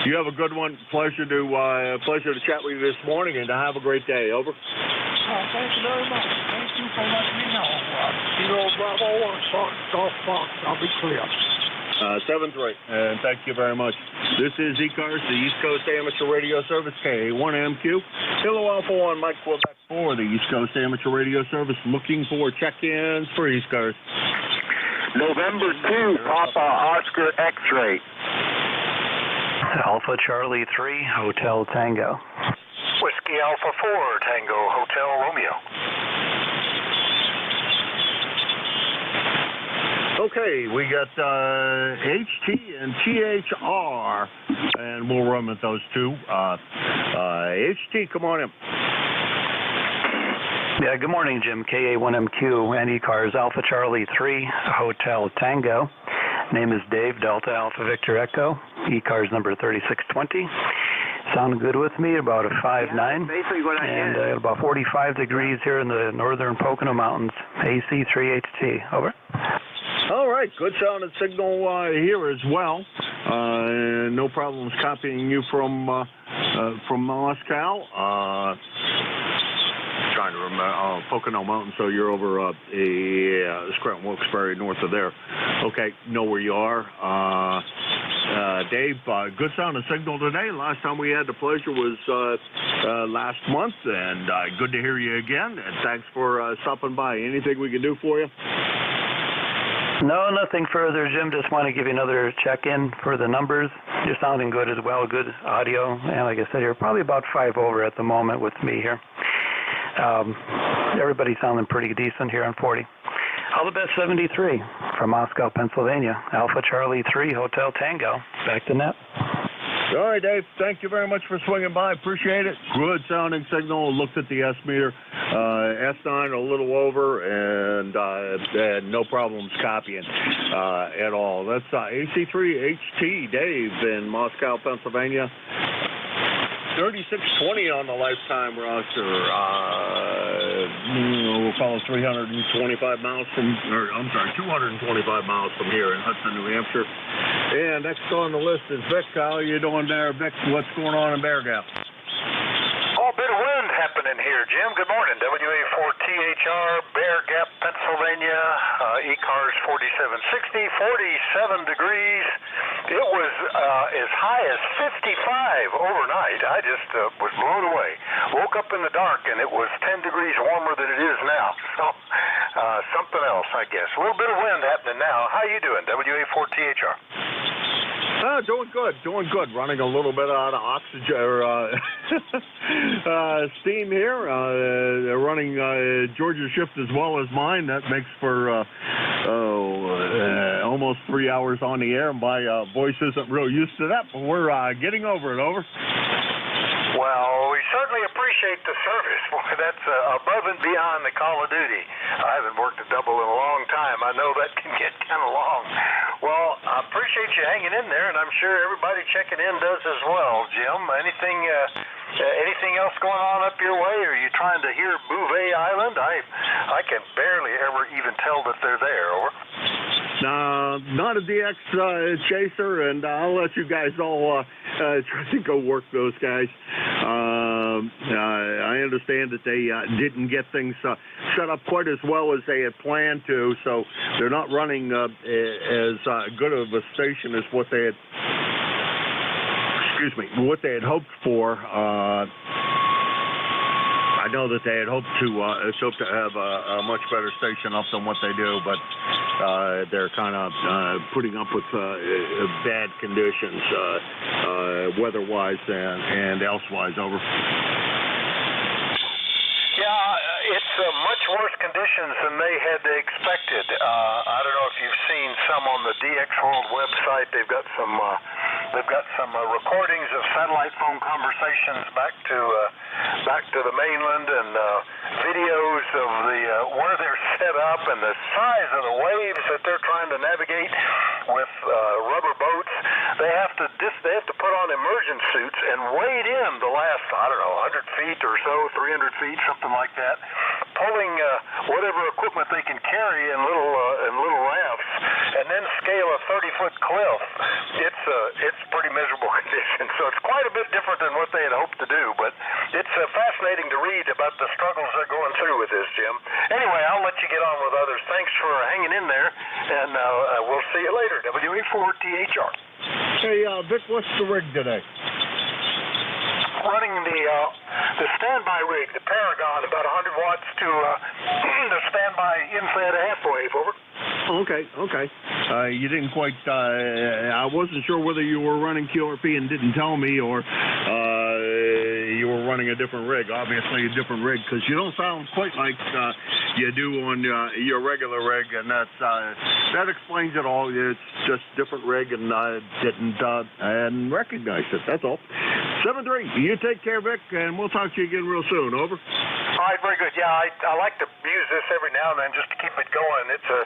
You have a good one. Pleasure to chat with you this morning, and have a great day. Over. Thank you very much. Thank you for letting me know. Kilo Bravo 1 Golf Fox. I'll be clear. 7-3, and thank you very much. This is ECARS, the East Coast Amateur Radio Service, KA1MQ. Kilo Alpha 1, Mike Quebec for the East Coast Amateur Radio Service, looking for check-ins for ECARS. November 2, Papa Oscar X-Ray. Alpha Charlie 3, Hotel Tango. Whiskey Alpha 4, Tango Hotel Romeo. Okay, we got HT and THR, and we'll run with those two. HT, come on in. Yeah, good morning, Jim. KA1MQ and ECARS Alpha Charlie 3, Hotel Tango. Name is Dave, Delta Alpha Victor Echo. ECARS number 3620. Sound good with me, about a 5'9", and about 45 degrees here in the northern Pocono Mountains. AC 3HT, over. All right, good sounding signal here as well. No problems copying you from Moscow. Trying to remember Pocono Mountain, so you're over Scranton, Wilkes-Barre, north of there. Okay, know where you are. Dave, good sounding signal today. Last time we had the pleasure was last month, and good to hear you again. And thanks for stopping by. Anything we can do for you? No, nothing further, Jim. Just want to give you another check-in for the numbers. You're sounding good as well, good audio. And like I said, you're probably about 5 over at the moment with me here. Everybody's sounding pretty decent here on 40. All the best, 73 from Moscow, Pennsylvania. Alpha Charlie 3, Hotel Tango. Back to net. All right, Dave. Thank you very much for swinging by. Appreciate it. Good sounding signal. Looked at the S meter. S9 a little over, and no problems copying at all. That's AC3HT Dave in Moscow, Pennsylvania. 3620 on the lifetime roster. We'll call it 225 miles from here in Hudson, New Hampshire. And next on the list is Vic. How are you doing there, Vic? What's going on in Bear Gap? Oh, a bit of wind happening here, Jim. Good morning. WA4THR, Bear Gap, Pennsylvania. ECARS 4760, 47 degrees. It was as high as 55 overnight. I just was blown away. Woke up in the dark, and it was 10 degrees warmer than it is now. So something else, I guess. A little bit of wind happening now. How you doing, WA4THR? Doing good. Running a little bit out of oxygen or steam here. They're running Georgia's shift as well as mine. That makes for almost 3 hours on the air. My voice isn't real used to that, but we're getting over it. Over. Well, we certainly appreciate the service. Boy, that's above and beyond the call of duty. I haven't worked a double in a long time. I know that can get kind of long. Well, I appreciate you hanging in there, and I'm sure everybody checking in does as well, Jim. Anything else going on up your way? Are you trying to hear Bouvet Island? I can barely ever even tell that they're there. Over. Not a DX chaser, and I'll let you guys all try to go work those guys. I understand that they didn't get things set up quite as well as they had planned to, so they're not running as good of a station as what they had, what they had hoped for. I know that they had hoped to have a much better station up than what they do, but they're kind of putting up with bad conditions, weather-wise and elsewise. Over. Yeah, it's much worse conditions than they had expected. I don't know if you've seen some on the DX World website. They've got some recordings of satellite phone conversations back to the mainland, and videos of where they're set up and the size of the waves that they're trying to navigate with rubber boats. They have to put on immersion suits and wade in the last 100 feet or so, 300 feet, something like that, pulling whatever equipment they can carry in little rafts, and then scale a 30-foot cliff. It's pretty miserable conditions. So it's quite a bit different than what they had hoped to do, but it's fascinating to read about the struggles they're going through with this, Jim. Anyway, I'll let you get on with others. Thanks for hanging in there, and we'll see you later. WA4THR. Hey, Vic, what's the rig today? Running the standby rig, the Paragon, about 100 watts to the standby infrared half wave. Over. Okay. You didn't quite. I wasn't sure whether you were running QRP and didn't tell me, or you were running a different rig. Obviously, a different rig, because you don't sound quite like you do on your regular rig, and that explains it all. It's just different rig, and I hadn't recognized it. That's all. 7-3. You take care, Vic, and we'll talk to you again real soon. Over. All right, very good. Yeah, I like to use this every now and then just to keep it going. It's a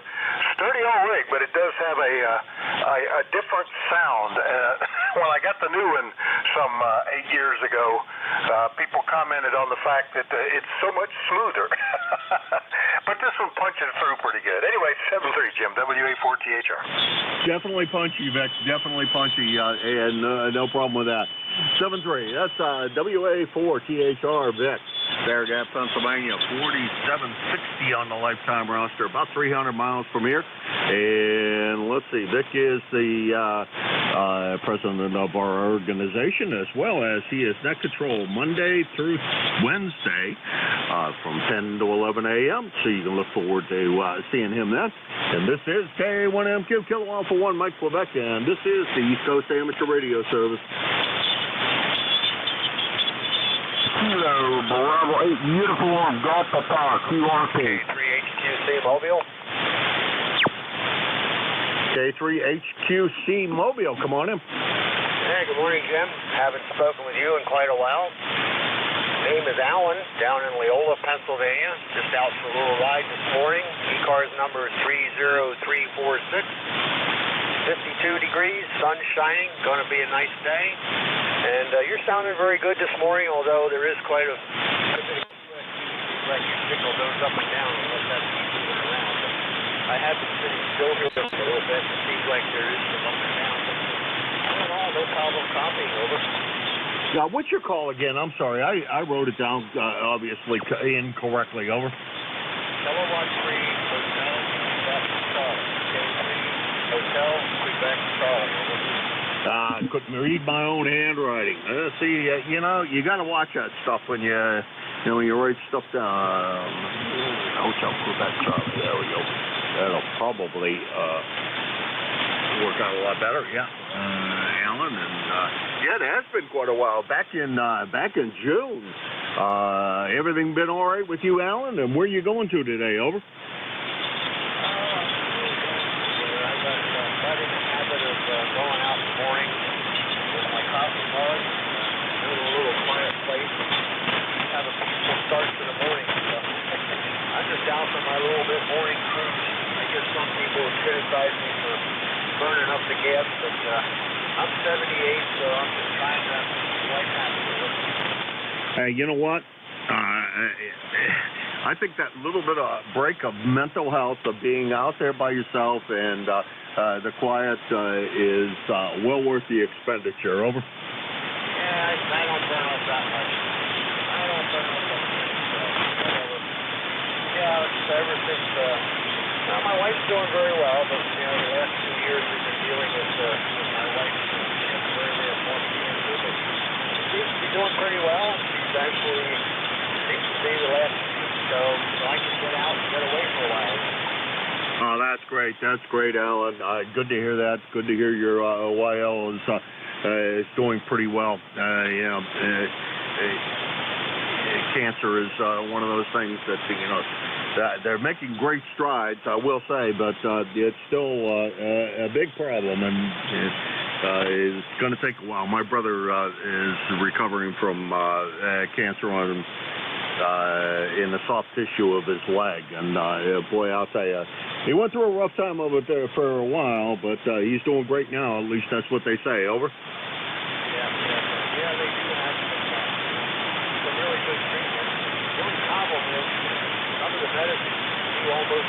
sturdy old rig, but it does have a different sound. When I got the new one some 8 years ago, people commented on the fact that it's so much smoother. But this one punches through pretty good. Anyway, 7-3, Jim, WA4THR. Definitely punchy, Vic. Definitely punchy, and no problem with that. 7-3. That's WA4THR, Vic. Bear Gap, Pennsylvania, 4760 on the lifetime roster, about 300 miles from here. And let's see, Vic is the president of our organization, as well as he is net control Monday through Wednesday from 10 to 11 a.m. So you can look forward to seeing him then. And this is K1MQ, Kilo Alpha 1, Mike Quebec, and this is the East Coast Amateur Radio Service. Kilo Bravo 8 Uniform Golf Papa QRP. K3HQC Mobile. K3HQC Mobile, come on in. Hey, good morning, Jim. Haven't spoken with you in quite a while. Name is Alan, down in Leola, Pennsylvania. Just out for a little ride this morning. ECARS number is 30346. 52 degrees, sun shining, going to be a nice day. And you're sounding very good this morning, although there is quite a bit of like your signal goes up and down unless that's moving around. But I have been sitting still here just a little bit. It seems like there is some up and down. But all in all, no problem copying. Over. Now, what's your call again? I'm sorry, I wrote it down obviously incorrectly. Over. Kilowatt 3 Hotel Quebec Charlie. Hotel Quebec Charlie. I couldn't read my own handwriting. See, you know, you got to watch that stuff when you write stuff down. Hotel Quebec Charlie. There we go. That'll probably work out a lot better. Yeah, Alan, and yeah, it has been quite a while. Back in June. Everything been all right with you, Alan? And where are you going to today? Over. Start to the morning. So I'm just out for my little bit morning cruise. I guess some people would criticize me for burning up the gas, but I'm 78, so I'm just trying to light that. You know what? I think that little bit of break of mental health of being out there by yourself and the quiet is well worth the expenditure. Over. Yeah, I don't burn up that much. I don't ever since, my wife's doing very well, but, the last 2 years we've been dealing with my wife's very, very important cancer, but she seems to be doing pretty well. She's actually seems to be the last week, so I can get out and get away for a while. Oh, that's great. That's great, Alan. Good to hear that. Good to hear your YL is doing pretty well. Cancer is one of those things that, they're making great strides, I will say, but it's still a big problem, and it's going to take a while. My brother is recovering from cancer in the soft tissue of his leg, and boy, I'll tell you, he went through a rough time of it there for a while, but he's doing great now. At least that's what they say. Over. Yeah, they do have some really good treatment. The only problem is some of the medicines do almost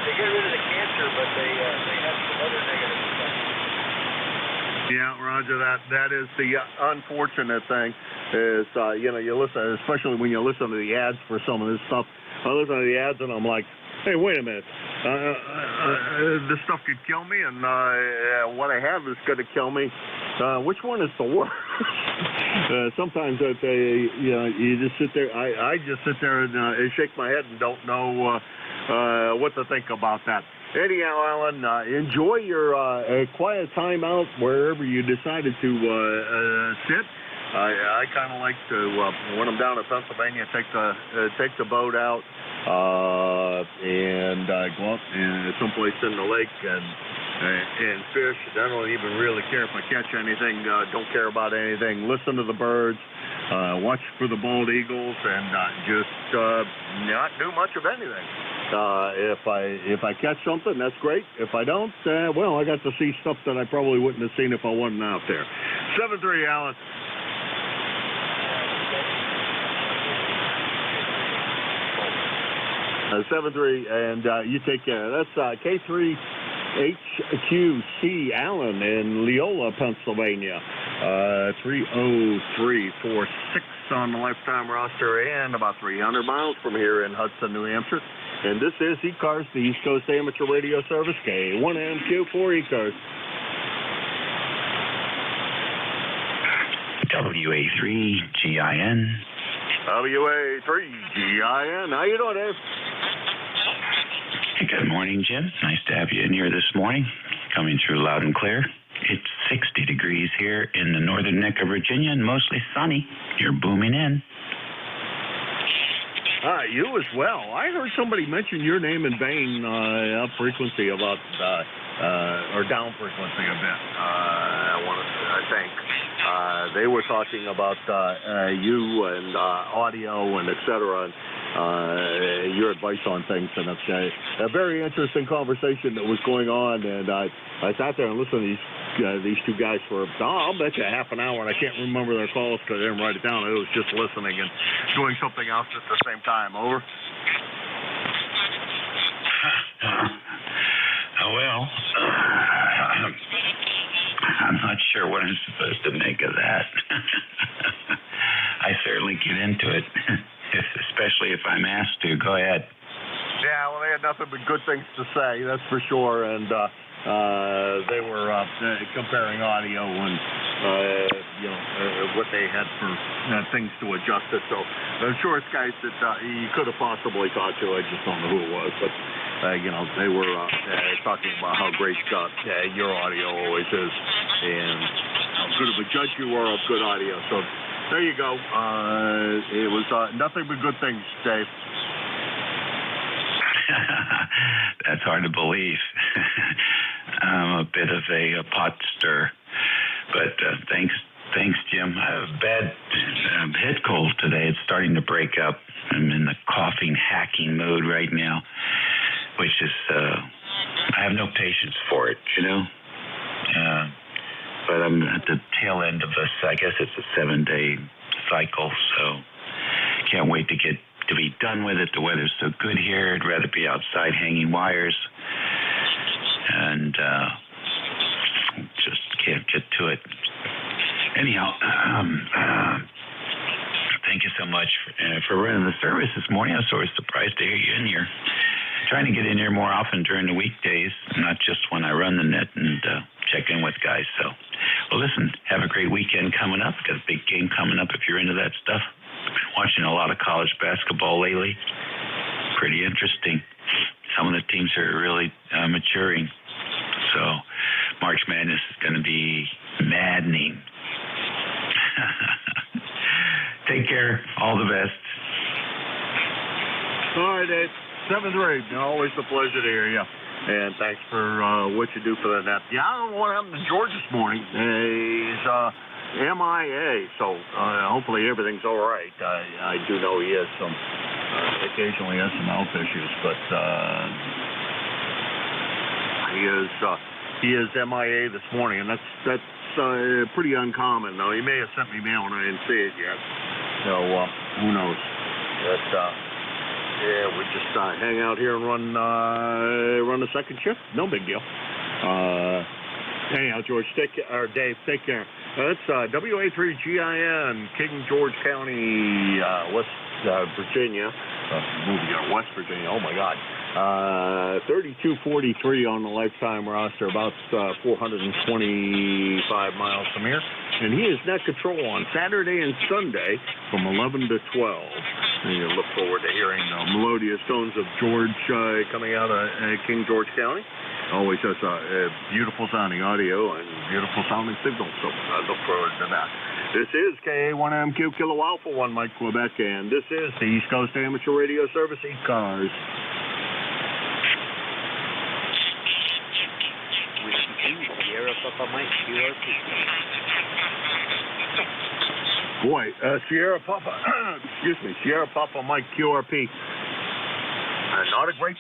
they get rid of the cancer, but they have some other negative effects. Yeah, Roger, that is the unfortunate thing is, you listen, especially when you listen to the ads for some of this stuff. I listen to the ads and I'm like, hey, wait a minute. This stuff could kill me, and what I have is going to kill me. Which one is the worst? Sometimes you just sit there. I just sit there and shake my head and don't know what to think about that. Anyhow, Alan, enjoy your quiet time out wherever you decided to sit. I kind of like to, when I'm down in Pennsylvania, take the boat out and go up someplace in the lake and fish. I don't even really care if I catch anything. Don't care about anything. Listen to the birds. Watch for the bald eagles, and just not do much of anything. If I catch something, that's great. If I don't, well, I got to see stuff that I probably wouldn't have seen if I wasn't out there. 7-3, Alan. 7-3, and you take care. That's K3HQC Allen in Leola, Pennsylvania. 30346 on the lifetime roster, and about 300 miles from here in Hudson, New Hampshire. And this is ECARS, the East Coast Amateur Radio Service, K1MQ for ECARS. WA3GIN. WA3GIN. How you doing, Dave? Good morning, Jim. Nice to have you in here this morning. Coming through loud and clear. It's 60 degrees here in the northern neck of Virginia and mostly sunny. You're booming in. You as well. I heard somebody mention your name in vain up frequency about, or down frequency a bit, I think. They were talking about you and audio and et cetera, and your advice on things, and it's a very interesting conversation that was going on, and I sat there and listened to these two guys for, I'll bet you half an hour, and I can't remember their calls because I didn't write it down. It was just listening and doing something else at the same time. Over. Well, I'm not sure what I'm supposed to make of that. I certainly get into it, especially if I'm asked to. Go ahead. Yeah, well, they had nothing but good things to say, that's for sure, and they were comparing audio and what they had for things to adjust it. So I'm sure it's guys that you could have possibly talked to. I just don't know who it was, but they were talking about how great your audio always is, and how good of a judge you are of good audio. So there you go. It was nothing but good things, Dave. That's hard to believe. I'm a bit of a pot stir, but thanks, Jim. I have a bad head cold today. It's starting to break up. I'm in the coughing, hacking mode right now, which is I have no patience for it, but I'm at the tail end of this. I guess it's a 7-day cycle, so can't wait to be done with it. The weather's so good here. I'd rather be outside hanging wires, and just can't get to it. Anyhow, thank you so much for running the service this morning. I was sort of surprised to hear you in here. Trying to get in here more often during the weekdays, not just when I run the net, and check in with guys. So, well, listen, have a great weekend coming up. Got a big game coming up if you're into that stuff. I've been watching a lot of college basketball lately. Pretty interesting. Some of the teams are really maturing. So March Madness is going to be maddening. Take care. All the best. All right, Dave. 7th-8. Always a pleasure to hear you. And thanks for what you do for the net. Yeah, I don't know what happened to George this morning. He's MIA, so hopefully everything's all right. I do know he has some, occasionally has some health issues, but he is MIA this morning, and that's pretty uncommon. Though he may have sent me mail and I didn't see it yet, so who knows? But yeah, we just hang out here and run the second shift. No big deal. Anyhow, George, Dave, take care. That's WA3GIN, King George County, West Virginia. West Virginia. Oh my God. 3243 on the lifetime roster, about 425 miles from here. And he is net control on Saturday and Sunday from 11 to 12. And you look forward to hearing the melodious tones of George coming out of King George County. Always has a beautiful sounding audio and beautiful sounding signal, so I look forward to that. This is KA1MQ Kilo Alpha 1 Mike Quebec, and this is the East Coast Amateur Radio Service, ECARS. Sierra Papa Mike QRP. Boy, Sierra Papa Mike QRP. Not a great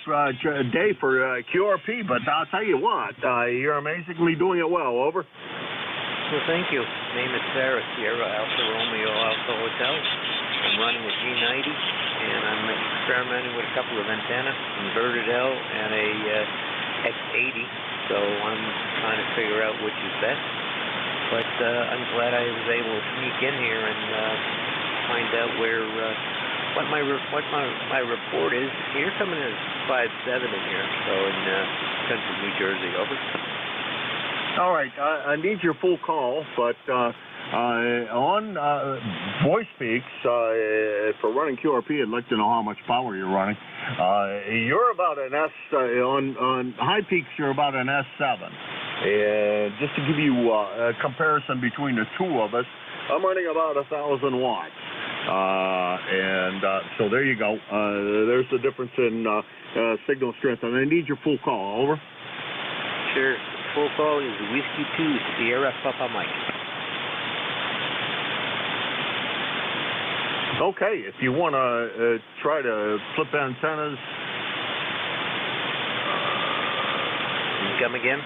day for QRP, but I'll tell you what, you're amazingly doing it well. Over. Well, thank you. Name is Sarah, Sierra Alpha Romeo Alpha Hotel. I'm running a G90, and I'm experimenting with a couple of antennas, inverted L and a X80. So I'm trying to figure out which is best. But I'm glad I was able to sneak in here and find out where what my report is. You're coming in at 5.7 in here, so in central New Jersey. Over. All right, I need your full call, but on voice speaks for running QRP, I'd like to know how much power you're running. You're about an S on high peaks. You're about an S7. Just to give you a comparison between the two of us, I'm running about 1,000 watts. So there you go. There's the difference in signal strength. And I need your full call. Over. Sure. Full call is Whiskey 2 Sierra Papa Mike. Okay, if you want to try to flip antennas. Come again?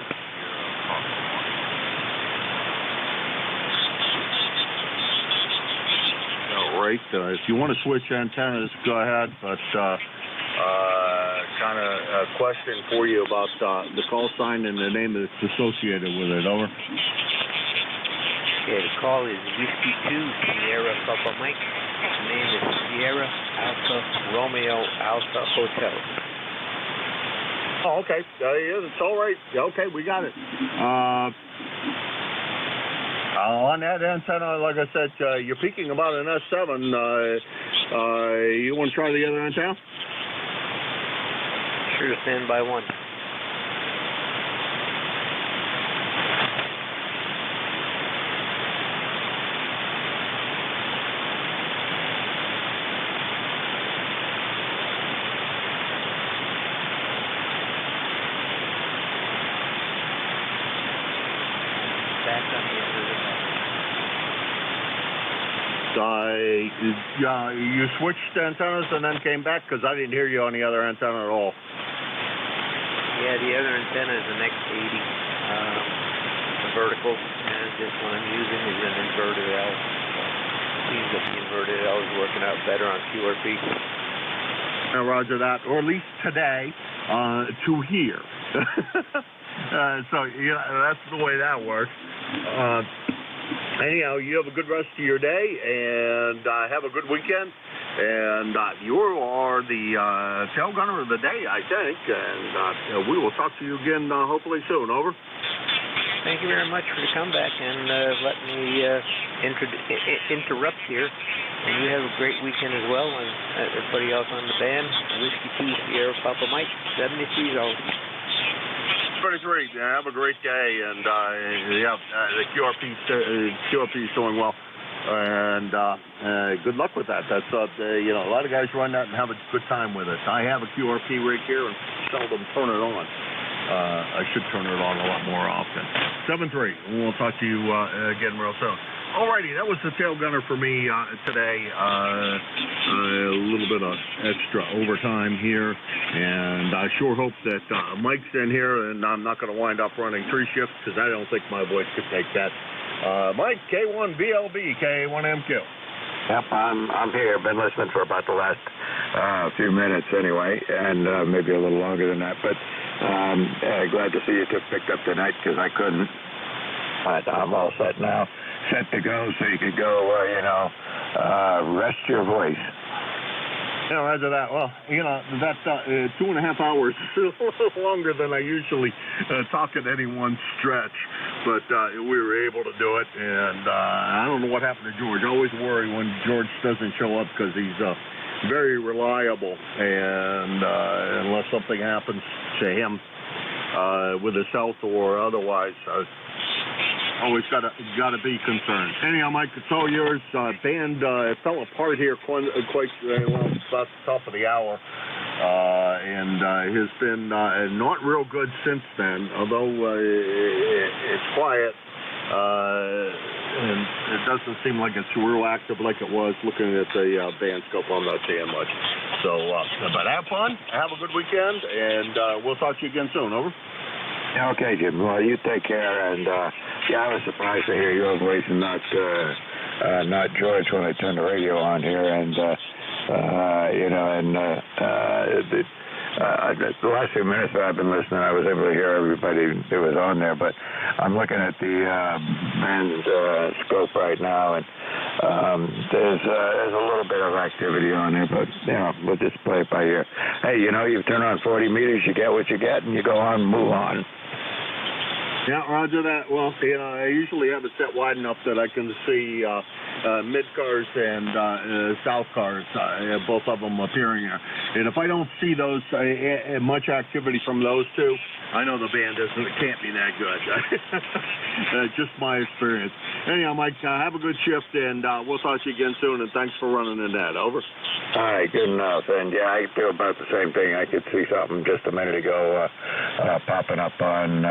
All right, if you want to switch antennas, go ahead, but kind of a question for you about the call sign and the name that's associated with it. Over. Okay, the call is Whiskey 2 Sierra Papa Mike. The name is Sierra Alpha Romeo Alpha Hotel. Oh, okay. Yeah, it's all right. Okay, we got it. On that antenna, like I said, you're peaking about an S7. You want to try the other antenna? Sure, stand by one. You switched antennas and then came back because I didn't hear you on the other antenna at all. Yeah, the other antenna is an X80, vertical, and this one I'm using is an inverted L. Seems that the inverted L is working out better on QRP. Now, roger that, or at least today, to here. So, that's the way that works. Anyhow, you have a good rest of your day, and have a good weekend. And you are the tail gunner of the day, I think. And we will talk to you again hopefully soon. Over. Thank you very much for the comeback, and let me interrupt here. And you have a great weekend as well, and everybody else on the band. Whiskey Tea, Sierra Papa Mike, 73 all. 33. Have a great day, and the QRP is doing well, and good luck with that. That's a lot of guys run that and have a good time with it. I have a QRP rig here and seldom turn it on. I should turn it on a lot more often. 7-3. We'll talk to you again real soon. Alrighty, that was the tail gunner for me today. A little bit of extra overtime here, and I sure hope that Mike's in here, and I'm not going to wind up running 3 shifts because I don't think my voice could take that. Mike, K1BLB, K1MQ. Yep, I'm here. Been listening for about the last few minutes anyway, and maybe a little longer than that. But glad to see you picked up tonight because I couldn't. But I'm all set now, set to go, so you could go, rest your voice. Yeah, roger that. Well, that 2.5 hours is a little longer than I usually talk at any one stretch, but we were able to do it, and I don't know what happened to George. I always worry when George doesn't show up because he's very reliable, and unless something happens to him with his health or otherwise, always got to be concerned. Anyhow, Mike, it's all yours. Band fell apart here quite about the top of the hour, and has been not real good since then. Although it's quiet, and it doesn't seem like it's real active like it was. Looking at the band scope, I'm not seeing much. So, but have fun, have a good weekend, and we'll talk to you again soon. Over. Okay, Jim. Well, you take care, and I was surprised to hear your voice and not George when I turned the radio on here, and the last few minutes that I've been listening, I was able to hear everybody that was on there, but I'm looking at the band scope right now, and there's a little bit of activity on there, but we'll just play it by ear. Hey, you turn on 40 meters, you get what you get, and you go on, move on. Yeah, roger that. Well, I usually have it set wide enough that I can see mid-cars and south cars, both of them appearing here. And if I don't see those much activity from those two, I know the band can't be that good. Just my experience. Anyhow, Mike, have a good shift, and we'll talk to you again soon, and thanks for running in that. Over. All right, good enough. And I feel about the same thing. I could see something just a minute ago popping up on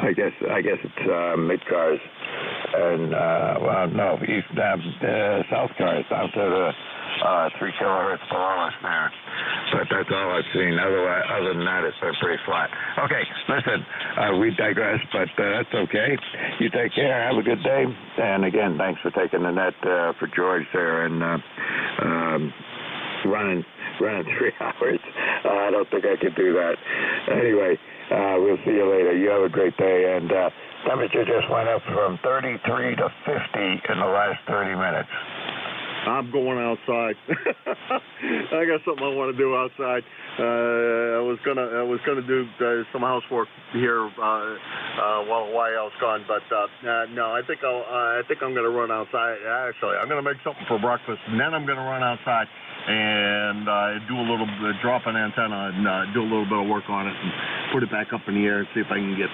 I guess it's mid-cars and south cars down to the 3 kilohertz below us there. But that's all I've seen. Other than that, it's been pretty flat. Okay, listen, we digress, but that's okay. You take care. Have a good day. And again, thanks for taking the net for George there and running 3 hours. I don't think I could do that. Anyway, we'll see you later. You have a great day. And temperature just went up from 33 to 50 in the last 30 minutes. I'm going outside. I got something I want to do outside. I was gonna do some housework here while I was gone, but no. I think I'm gonna run outside. Actually, I'm gonna make something for breakfast, and then I'm gonna run outside and do a little drop an antenna and do a little bit of work on it and put it back up in the air and see if I can get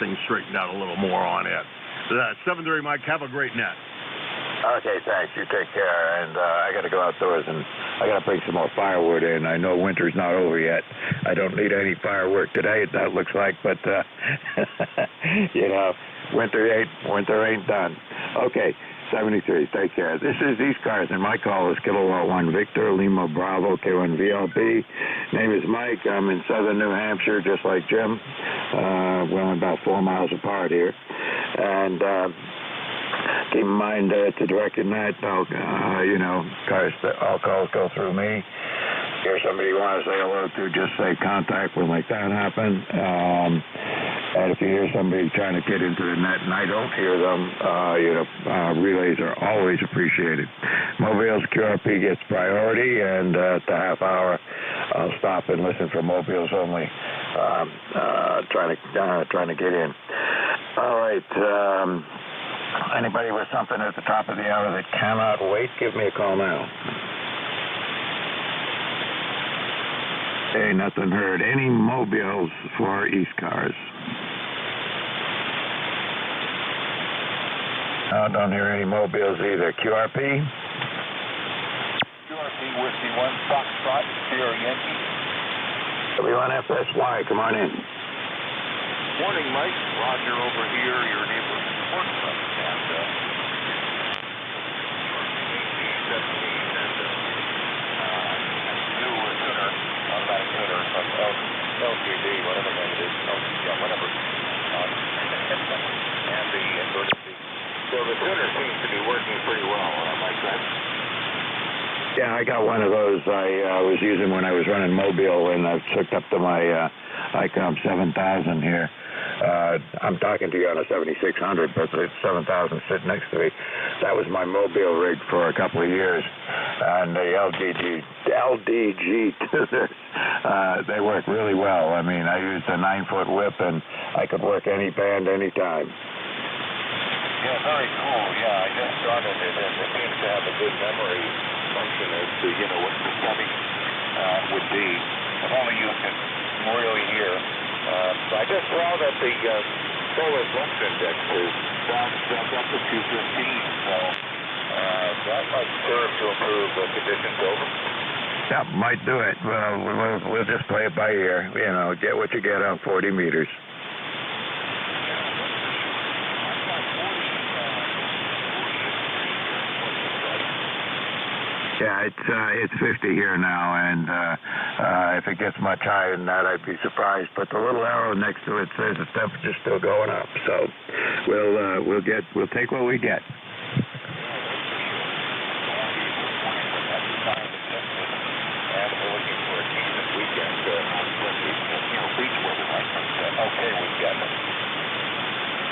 things straightened out a little more on it. 7-3, Mike. Have a great net. Okay, thanks. You take care. And I got to go outdoors, and I got to bring some more firewood in. I know winter's not over yet. I don't need any firework today, that looks like, but, winter ain't done. Okay, 73. Take care. This is ECARS, and my call is Kilowatt 1 Victor, Lima Bravo, K1VLB. Name is Mike. I'm in southern New Hampshire, just like Jim. We're only about 4 miles apart here. And keep in mind it's a directed net. Cars, all calls go through me. Here's somebody you want to say hello to, just say contact when like that happen. And if you hear somebody trying to get into the net and I don't hear them, relays are always appreciated. Mobile's QRP gets priority, and at the half hour, I'll stop and listen for Mobile's only, trying to get in. All right. Anybody with something at the top of the hour that cannot wait, give me a call now. Hey, nothing heard. Any Mobiles for ECARS? Don't hear any Mobiles either. QRP? QRP Whiskey 1, Foxtrot, Sierra Yankee. W1FSY, come on in. Morning, Mike. Roger over here, your neighbor sports club. Automatic tuner from LTD, whatever that is, whatever. And the inverted C. So the tuner seems to be working pretty well, like that. Yeah, I got one of those I was using when I was running Mobile, and I've hooked up to my ICOM 7000 here. I'm talking to you on a 7600, but the 7000 sitting next to me. That was my Mobile rig for a couple of years, and the LDG tuners, they work really well. I mean, I used a 9-foot whip, and I could work any band anytime. Yeah, very cool. Yeah, I just started it, and it seems to have a good memory function as to, what the setting would be. If only you could really hear. So I just saw that the solar flux index is down up to 215, so that might serve to improve the conditions over. Yeah, might do it. Well, we'll just play it by ear. Get what you get on 40 meters. Yeah, it's 50 here now, and if it gets much higher than that, I'd be surprised. But the little arrow next to it says the temperature's still going up, so we'll take what we get.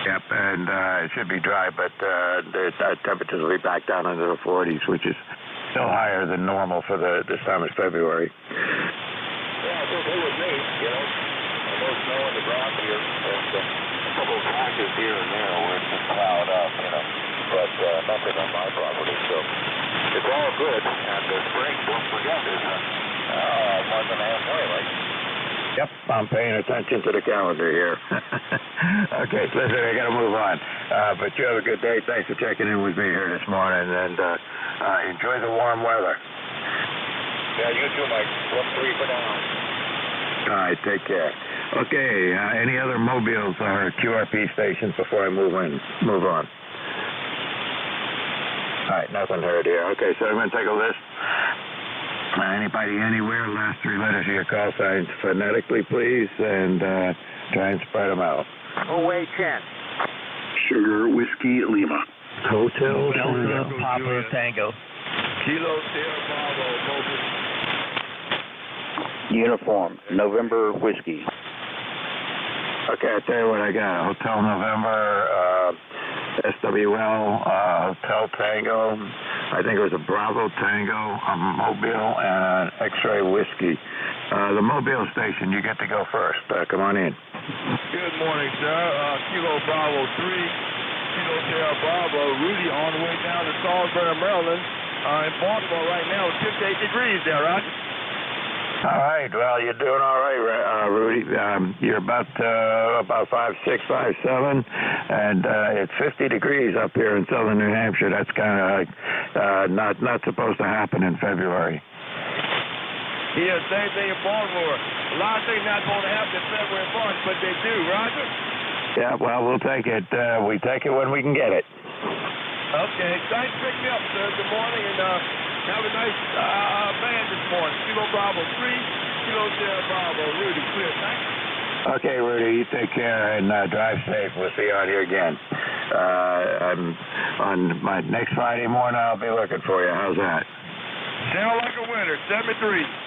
Yep, and it should be dry, but the temperatures will be back down into the 40s, which is still higher than normal for this time of February. Yeah, it's okay with me, no snow on the ground here. There's a couple of patches here and there where it's just plowed up, but nothing on my property, so it's all good. And the spring, don't forget, is a month and a half away, right? Yep, I'm paying attention to the calendar here. Okay, listen, I got to move on. But you have a good day. Thanks for checking in with me here this morning, and enjoy the warm weather. Yeah, you too, Mike. 1-3 for now. All right, take care. Okay, any other Mobiles or QRP stations before I move on? All right, nothing heard here. Okay, so I'm going to take a list. Anybody anywhere, last 3 letters of your call signs phonetically, please, and try and spread them out. OA10. Sugar Whiskey Lima. Hotel Delta Papa Tango. Kilo Sierra Bravo, Mobile. Uniform, November Whiskey. Okay, I'll tell you what I got. Hotel November, SWL, Hotel Tango. I think it was a Bravo Tango, a Mobile, and an X-Ray Whiskey. The Mobile station, you get to go first. Come on in. Good morning, sir. Kilo Bravo 3, Kilo Sierra Bravo. Rudy on the way down to Salisbury, Maryland. In Baltimore right now, it's 58 degrees there, Roger. All right. Well, you're doing all right, Rudy. You're about 5'6", 5'7", and it's 50 degrees up here in southern New Hampshire. That's kind of not supposed to happen in February. Yeah, same thing in Baltimore. A lot of things not going to happen in February and March, but they do, Roger. Yeah, well, we'll take it. We take it when we can get it. Okay. Thanks for picking me up, sir. Good morning, and have a nice band this morning. Kilo Bravo 3, Kilo Sierra Bravo. Rudy, clear. Thanks. Okay, Rudy, you take care and drive safe. We'll see you out here again. I'm on my next Friday morning. I'll be looking for you. How's that? Sound like a winner. 73.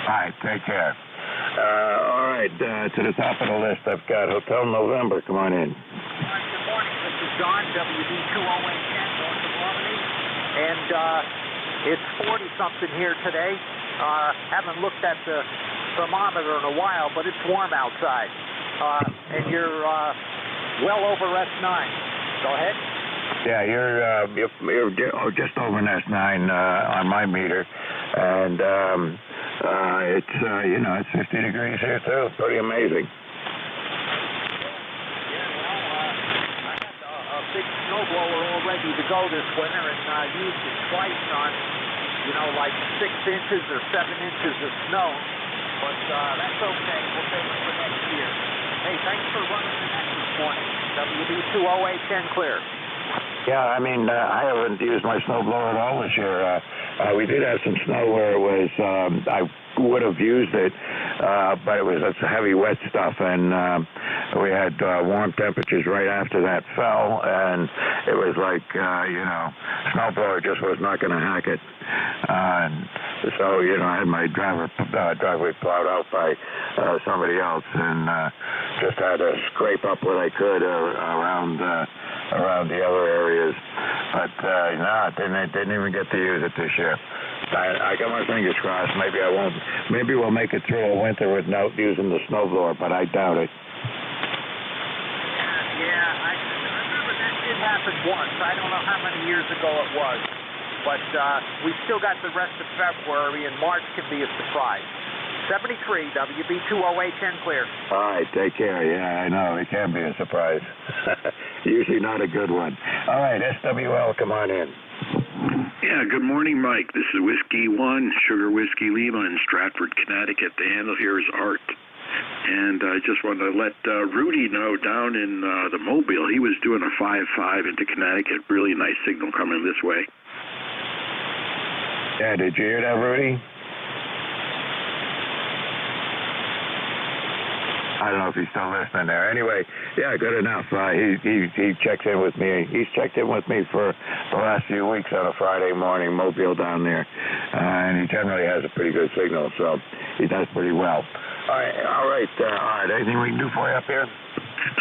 All right, take care. All right. right, to the top of the list, I've got Hotel November. Come on in. Good morning. This is John, WD20810, north of Albany. And it's 40-something here today. Haven't looked at the thermometer in a while, but it's warm outside. And you're well over S9. Go ahead. Yeah, you're just over S9 on my meter, and it's it's 50 degrees here too. Pretty amazing. A big snowblower all ready to go this winter, and used it twice on, like 6 inches or 7 inches of snow. But that's okay. We'll save it for next year. Hey, thanks for running the net this morning. WD20810 clear. Yeah, I mean, I haven't used my snowblower at all this year. We did have some snow where it was, I would have used it, but it was heavy, wet stuff, and we had warm temperatures right after that fell, and it was like, snowblower just was not going to hack it. And so, I had my driveway plowed out by somebody else, and just had to scrape up what I could around the other areas. But no, didn't even get to use it this year. I got my fingers crossed. Maybe I won't. Maybe we'll make it through a winter without using the snowblower, but I doubt it. Yeah, I remember that did happen once. I don't know how many years ago it was. But we still got the rest of February, and March can be a surprise. 73, WB20810 clear. All right, take care. Yeah, I know. It can be a surprise. Usually not a good one. All right, SWL, come on in. Yeah, good morning, Mike. This is Whiskey 1, Sugar Whiskey Lima in Stratford, Connecticut. The handle here is Art. And I just wanted to let Rudy know down in the Mobile, he was doing a 5-5 into Connecticut. Really nice signal coming this way. Yeah, did you hear that, Rudy? I don't know if he's still listening there. Anyway, yeah, good enough. He checks in with me. He's checked in with me for the last few weeks on a Friday morning, Mobile down there. And he generally has a pretty good signal, so he does pretty well. All right. Anything we can do for you up here?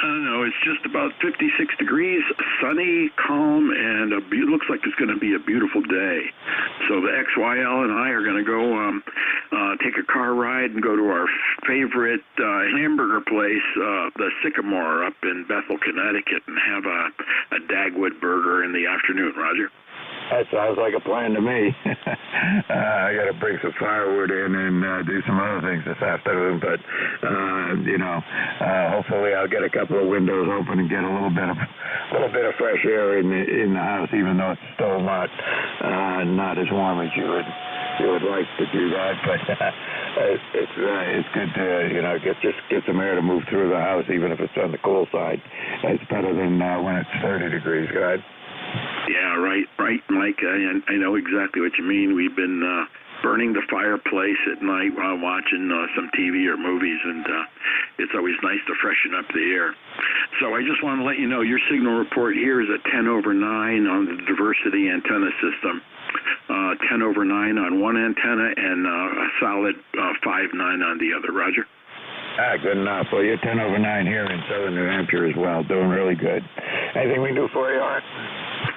No, it's just about 56 degrees, sunny, calm, and looks like it's going to be a beautiful day. So the XYL and I are going to go take a car ride and go to our favorite hamburger place, the Sycamore up in Bethel, Connecticut, and have a Dagwood burger in the afternoon, Roger. That sounds like a plan to me. I got to bring some firewood in and do some other things this afternoon, but hopefully I'll get a couple of windows open and get a little bit of fresh air in the house, even though it's still not as warm as you would like to do that. But it's good to get some air to move through the house, even if it's on the cool side. It's better than when it's 30 degrees. Go ahead. Yeah, right, Mike. I know exactly what you mean. We've been burning the fireplace at night while watching some TV or movies, and it's always nice to freshen up the air. So I just want to let you know your signal report here is at 10/9 on the diversity antenna system. 10/9 on one antenna and a solid 5/9 on the other. Roger. Good enough. Well, you're 10/9 here in southern New Hampshire as well. Doing really good. Anything we can do for you, Art?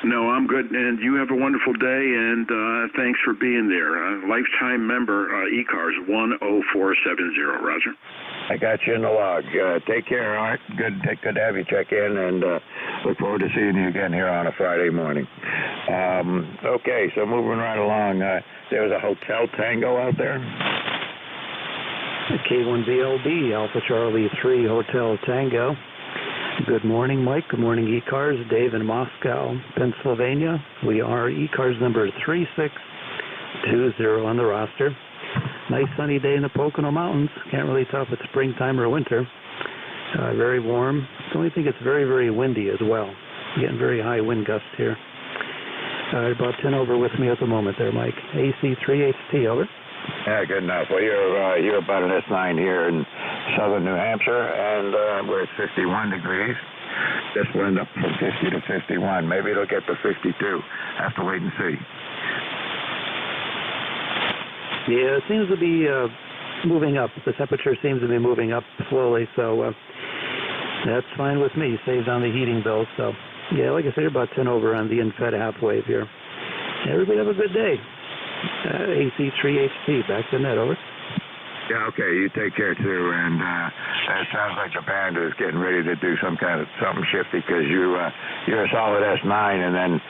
No, I'm good, and you have a wonderful day, and thanks for being there. Lifetime member, ECARS 10470, Roger. I got you in the log. Take care, Art. Good to have you check in, and look forward to seeing you again here on a Friday morning. Okay, so moving right along, there was a Hotel Tango out there. K1VLB, Alpha Charlie 3, Hotel Tango. Good morning, Mike. Good morning, ECARS. Dave in Moscow, Pennsylvania. We are ECARS number 3620 on the roster. Nice sunny day in the Pocono Mountains. Can't really tell if it's springtime or winter. Very warm. The only thing, it's very, very windy as well. Getting very high wind gusts here. About 10 over with me at the moment there, Mike. AC3HT, over. Yeah, good enough. Well, you're about an S9 here in southern New Hampshire, and we're at 51 degrees. This will end up from 50 to 51. Maybe it'll get to 52. Have to wait and see. Yeah, it seems to be moving up. The temperature seems to be moving up slowly, so that's fine with me. Saves on the heating bill. So, yeah, like I said, about 10 over on the infed half wave here. Everybody have a good day. AC3HT, back to net, over. Yeah, okay, you take care too, and it sounds like the band is getting ready to do something shifty, because you're a solid S9 and then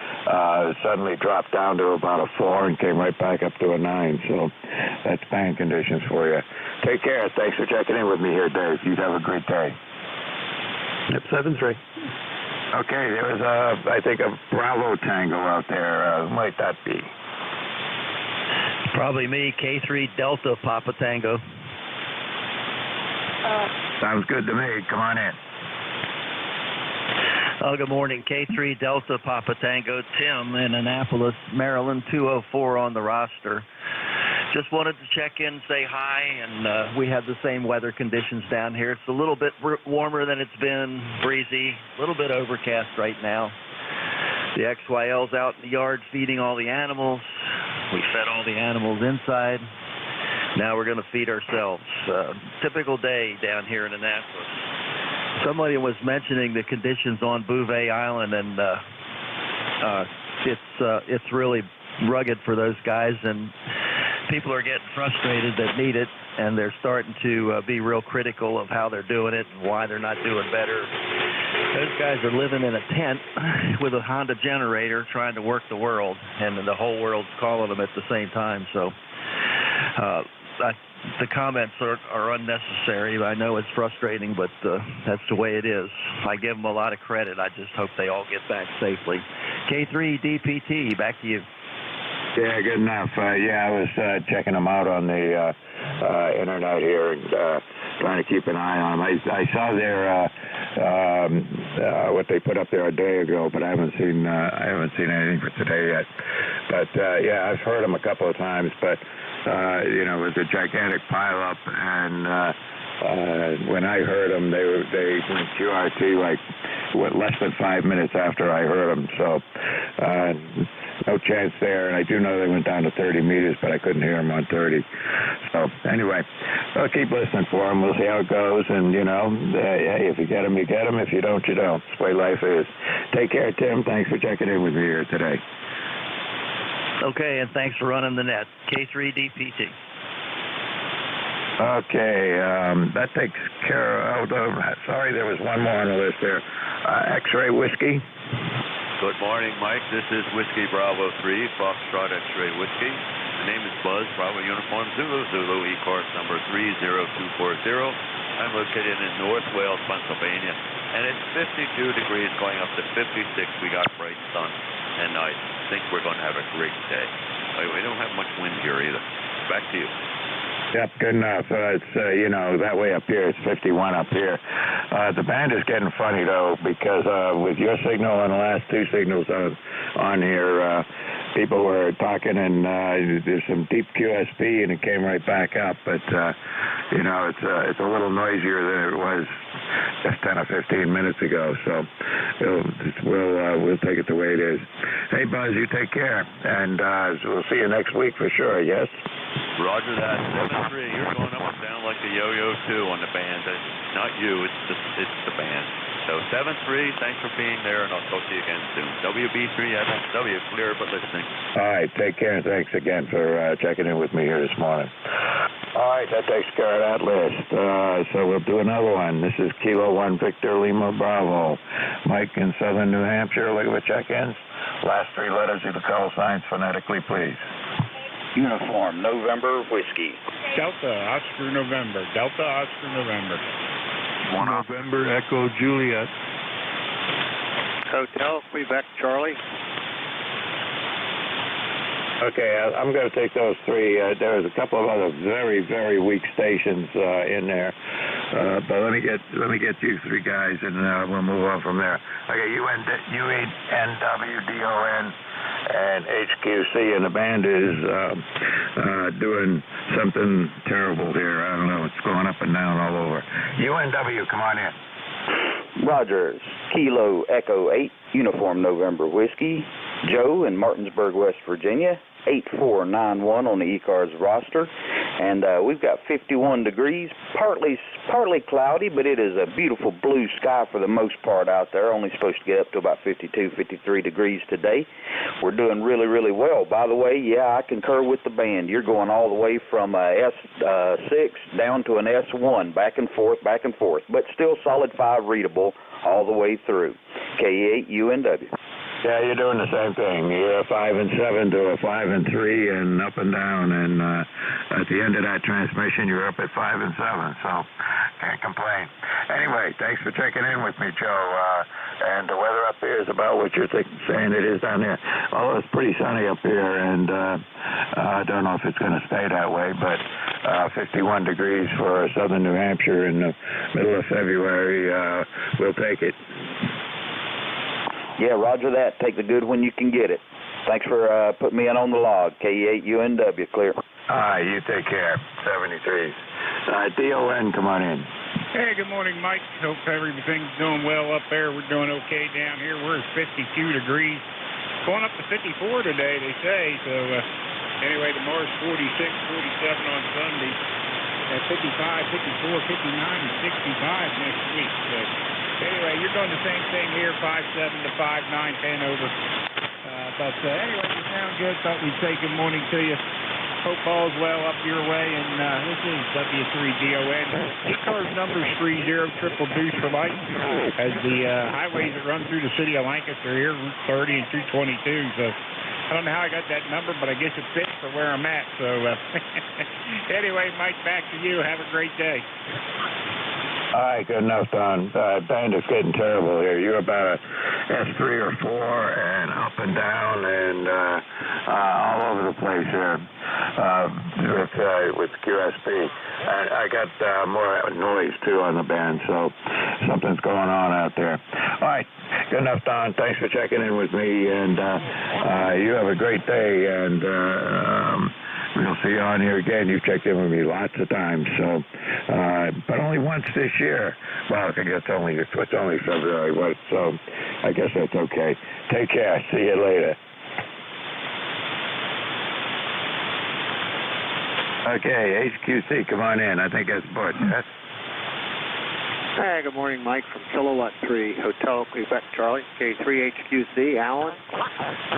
suddenly dropped down to about a 4 and came right back up to a 9, so that's band conditions for you. Take care. Thanks for checking in with me here, Dave. You have a great day. Yep, 7-3. Okay, there was I think a Bravo Tango out there. Who might that be? Probably me, K3 Delta Papa Tango. Sounds good to me. Come on in. Oh, good morning. K3 Delta Papa Tango. Tim in Annapolis, Maryland, 204 on the roster. Just wanted to check in, say hi, and we have the same weather conditions down here. It's a little bit warmer than it's been, breezy, a little bit overcast right now. The XYL's out in the yard feeding all the animals. We fed all the animals inside. Now we're going to feed ourselves. Typical day down here in Annapolis. Somebody was mentioning the conditions on Bouvet Island, and it's really rugged for those guys, and people are getting frustrated that need it, and they're starting to be real critical of how they're doing it and why they're not doing better. Those guys are living in a tent with a Honda generator trying to work the world, and the whole world's calling them at the same time. So the comments are unnecessary. I know it's frustrating, but that's the way it is. I give them a lot of credit. I just hope they all get back safely. K3 DPT, back to you. Yeah, good enough. I was checking them out on the internet here and trying to keep an eye on them. I saw their what they put up there a day ago, but I haven't seen anything for today yet. But I've heard them a couple of times. But with the gigantic pileup, and when I heard them, they went QRT like less than 5 minutes after I heard them. So. No chance there, and I do know they went down to 30 meters, but I couldn't hear them on 30. So, anyway, I'll keep listening for them. We'll see how it goes, and, hey, if you get them, you get them. If you don't, you don't. That's the way life is. Take care, Tim. Thanks for checking in with me here today. Okay, and thanks for running the net. K3 DPT. Okay, that takes care of... sorry, there was one more on the list there. X-Ray Whiskey. Good morning, Mike. This is Whiskey Bravo 3, Foxtrot X-Ray Whiskey. The name is Buzz, Bravo Uniform Zulu, Zulu ECARS number 30240. I'm located in North Wales, Pennsylvania, and it's 52 degrees going up to 56. We got bright sun and night. I think we're going to have a great day. We don't have much wind here either. Back to you. Yep, good enough. It's, that way up here, it's 51 up here. The band is getting funny, though, because with your signal and the last two signals on here, people were talking, and there's some deep QSP, and it came right back up. But, it's a little noisier than it was just 10 or 15 minutes ago. So we'll take it the way it is. Hey, Buzz, you take care, and we'll see you next week for sure, yes? Roger that. 7-3. You're going up and down like the yo-yo, too, on the band. Not you. It's the band. So 7-3. Thanks for being there, and I'll talk to you again soon. WB3FSW, clear but listening. All right. Take care, and thanks again for checking in with me here this morning. All right. That takes care of that list. So we'll do another one. This is Kilo 1 Victor Lima Bravo. Mike in southern New Hampshire. Look at the check-ins. Last three letters of the call signs phonetically, please. Uniform November Whiskey. Delta Oscar November. Delta Oscar November. November Echo Juliet. Hotel Quebec Charlie. Okay, I'm going to take those three. There's a couple of other very, very weak stations in there, but let me get you three guys, and we'll move on from there. Okay, UNWDON and HQC, and the band is doing something terrible here. I don't know. It's going up and down all over. UNW, come on in. Rogers, Kilo Echo 8, Uniform November Whiskey. Joe in Martinsburg, West Virginia, 8491 on the ECARS roster. and we've got 51 degrees, partly cloudy, but it is a beautiful blue sky for the most part out there. Only supposed to get up to about 52, 53 degrees today. We're doing really, really well. By the way, yeah, I concur with the band. You're going all the way from S6 down to an S1, back and forth, but still solid 5 readable all the way through. K8UNW. Yeah, you're doing the same thing. You're a 5 and 7 to a 5 and 3 and up and down, and at the end of that transmission, you're up at 5 and 7, so can't complain. Anyway, thanks for checking in with me, Joe. And the weather up here is about what you're saying it is down there. Although it's pretty sunny up here, and I don't know if it's going to stay that way, but 51 degrees for southern New Hampshire in the middle of February, we'll take it. Yeah, roger that. Take the good when you can get it. Thanks for putting me in on the log. K8UNW, clear. All right, you take care. 73s. DON, come on in. Hey, good morning, Mike. Hope everything's doing well up there. We're doing okay down here. We're at 52 degrees. Going up to 54 today, they say. So, anyway, tomorrow's 46, 47 on Sunday. At 55, 54, 59, and 65 next week. So, anyway, you're doing the same thing here, 5-7 to 5-9, 10 over. But anyway, you sound good. Thought we'd say good morning to you. Hope all's well up your way, and this is W3DON. ECARS number 30 triple deuce for light. As the highways that run through the city of Lancaster here, Route 30 and 222. So I don't know how I got that number, but I guess it fits for where I'm at. So anyway, Mike, back to you. Have a great day. All right, good enough, Don. Band is getting terrible here. You're about a S3 or 4 and up and down and all over the place here with QSP. And I got more noise, too, on the band, so something's going on out there. All right, good enough, Don. Thanks for checking in with me, and you have a great day, and we'll see you on here again. You've checked in with me lots of times, so, but only once this year. Well, I think it's only February, so I guess that's okay. Take care. See you later. Okay, HQC, come on in. I think that's Butch. Yes? Hi, good morning, Mike from Kilowatt 3 Hotel Quebec Charlie, K3HQC, Allen,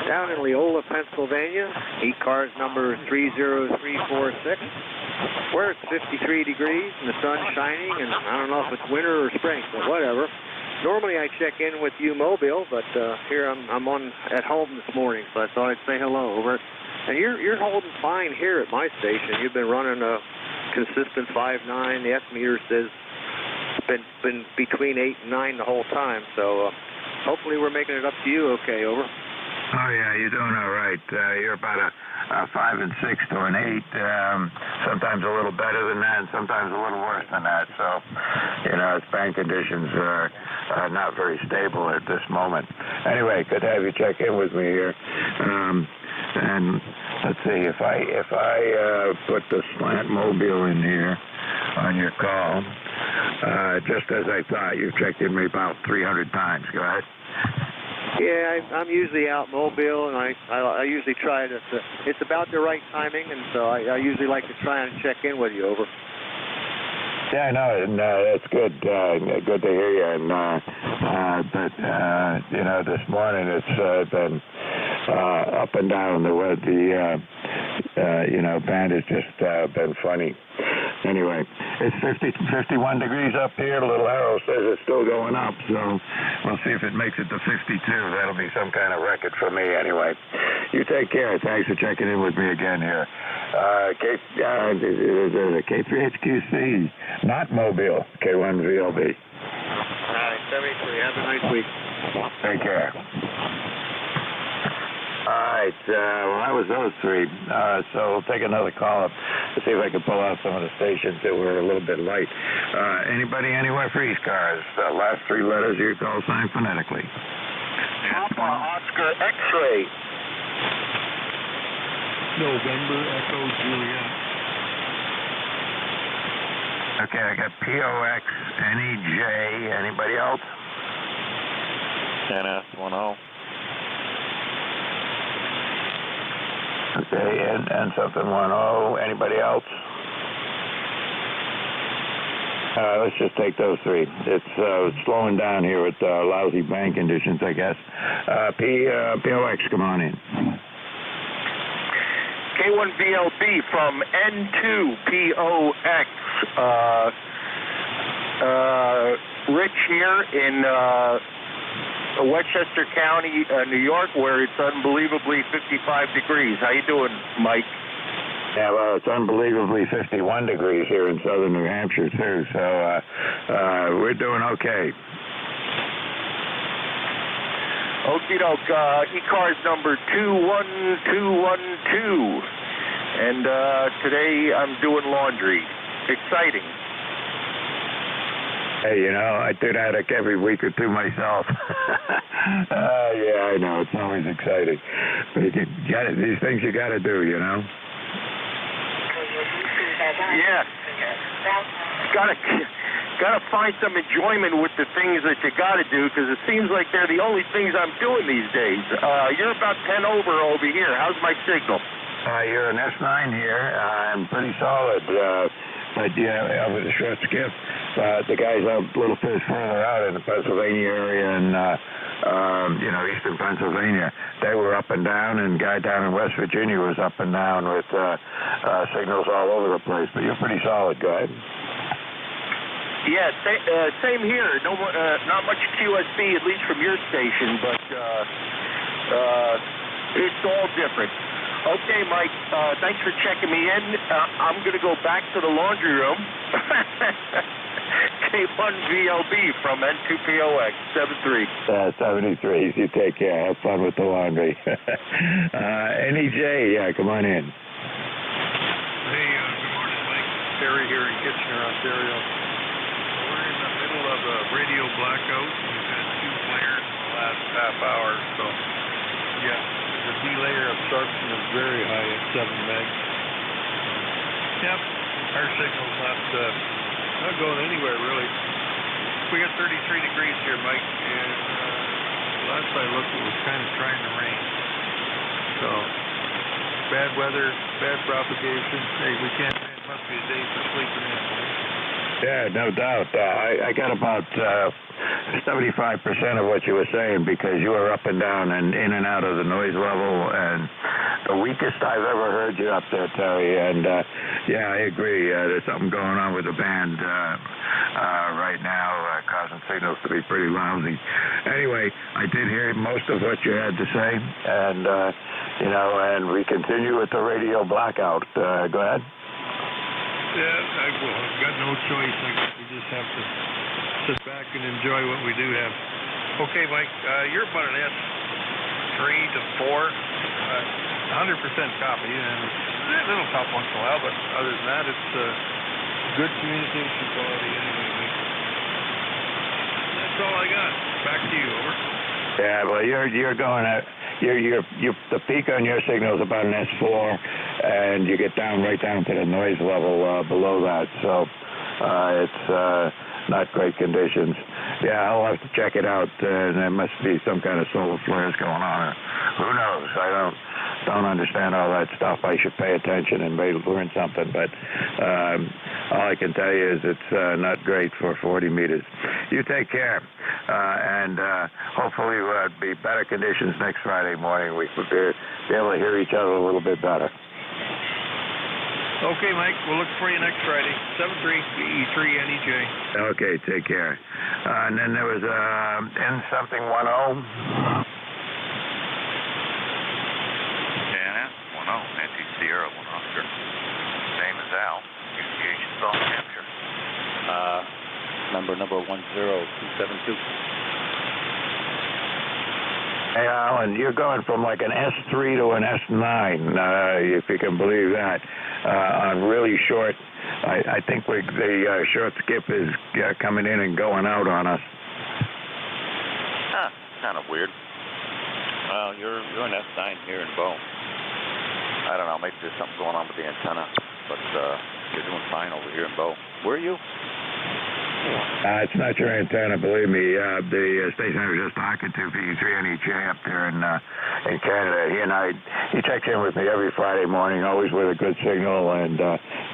down in Leola, Pennsylvania, ECARS number 30346. We're at 53 degrees and the sun's shining, and I don't know if it's winter or spring, but whatever. Normally I check in with you Mobile, but here I'm at home this morning, so I thought I'd say hello over. And you're holding fine here at my station. You've been running a consistent 5.9. The S-meter says been between 8 and 9 the whole time, so hopefully we're making it up to you okay, over. Oh, yeah, you're doing all right. You're about a 5 and 6 to an 8, sometimes a little better than that and sometimes a little worse than that. So, its band conditions are not very stable at this moment. Anyway, good to have you check in with me here. And let's see, if I put the slant mobile in here on your call, just as I thought, you've checked in me about 300 times. Go ahead. Yeah, I'm usually out Mobile, and I usually try to. It's about the right timing, and so I usually like to try and check in with you, over. Yeah, I know, and that's good. Good to hear you. And but this morning it's been up and down. The band has just been funny. Anyway, it's 51 degrees up here. The little arrow says it's still going up, so we'll see if it makes it to 52. That'll be some kind of record for me anyway. You take care. Thanks for checking in with me again here. K3HQC, not Mobile, K1VLB. All right, 73. Have a nice week. Take care. All right, well, that was those three. So we'll take another call up to see if I can pull out some of the stations that were a little bit light. Anybody anywhere for ECARS? The last 3 letters of your call sign phonetically. Papa Oscar X-ray. November Echo Juliet. Okay, I got POX, NEJ. Anybody else? NS10. Okay, and something 10. Anybody else? Let's just take those three. It's slowing down here with lousy bank conditions, I guess. POX, come on in. K1VLB from N2POX. Rich here in Westchester County, New York, where it's unbelievably 55 degrees. How you doing, Mike? Yeah, well, it's unbelievably 51 degrees here in southern New Hampshire, too, so we're doing okay. Okie doke, ECARS number 21212. And today I'm doing laundry. Exciting. Hey, you know, I do that like every week or two myself. Yeah, I know, it's always exciting. But these things you got to do, you know? Yeah. Gotta find some enjoyment with the things that you gotta do, because it seems like they're the only things I'm doing these days. You're about 10 over here. How's my signal? You're an S9 here. I'm pretty solid. But yeah, with a short skip. The guys out a little bit further out in the Pennsylvania area and eastern Pennsylvania, they were up and down, and guy down in West Virginia was up and down with signals all over the place. But you're pretty solid, guy. Yeah, same here. No, not much QSB, at least from your station, but it's all different. Okay, Mike, thanks for checking me in. I'm going to go back to the laundry room. K1VLB from N2POX, 73. 73. You take care. Have fun with the laundry. NEJ, yeah, come on in. Hey, good morning, Mike. Terry here in Kitchener, Ontario. We're in the middle of a radio blackout. We've had 2 flares in the last half hour, so yeah, the delayer absorption is very high at 7 megs. Yep, our signal's not going anywhere really. We got 33 degrees here, Mike, and last I looked it was kind of trying to rain. So bad weather, bad propagation. Hey, we can't. It must be a day for sleeping in. Yeah, no doubt. I got about 75% of what you were saying, because you were up and down and in and out of the noise level, and the weakest I've ever heard you up there, Terry. And yeah, I agree. There's something going on with the band right now, causing signals to be pretty lousy. Anyway, I did hear most of what you had to say, and and we continue with the radio blackout. Go ahead. Yeah, I've got no choice. I guess we just have to sit back and enjoy what we do have. Okay, Mike, you're about an S3 to 4, 100% copy, and a little tough once in a while, but other than that, it's good communication quality anyway, Mike. That's all I got. Back to you, over. Yeah, well, you're going at the peak on your signal is about an S4, and you get right down to the noise level below that. So it's not great conditions. Yeah, I'll have to check it out. There must be some kind of solar flares going on. Who knows? I don't understand all that stuff. I should pay attention and maybe learn something. But all I can tell you is it's not great for 40 meters. You take care, and hopefully we'll be better conditions next Friday morning. We could be able to hear each other a little bit better. Okay, Mike. We'll look for you next Friday. 73 BE3 NEJ. Okay, take care. And then there was N something 10. Yeah, 10, Anti-Sierra 1 Oscar. Name is Al. Communications Bell, New Hampshire. Number 10272. Hey, Alan, you're going from like an S3 to an S9, if you can believe that, on really short. I think the short skip is coming in and going out on us. Kind of weird. Well, you're an S9 here in Bow. I don't know, maybe there's something going on with the antenna, but you're doing fine over here in Bow. Where are you? It's not your antenna, believe me. The station I was just talking to, PE3NEJ up there in Canada, he checks in with me every Friday morning, always with a good signal, and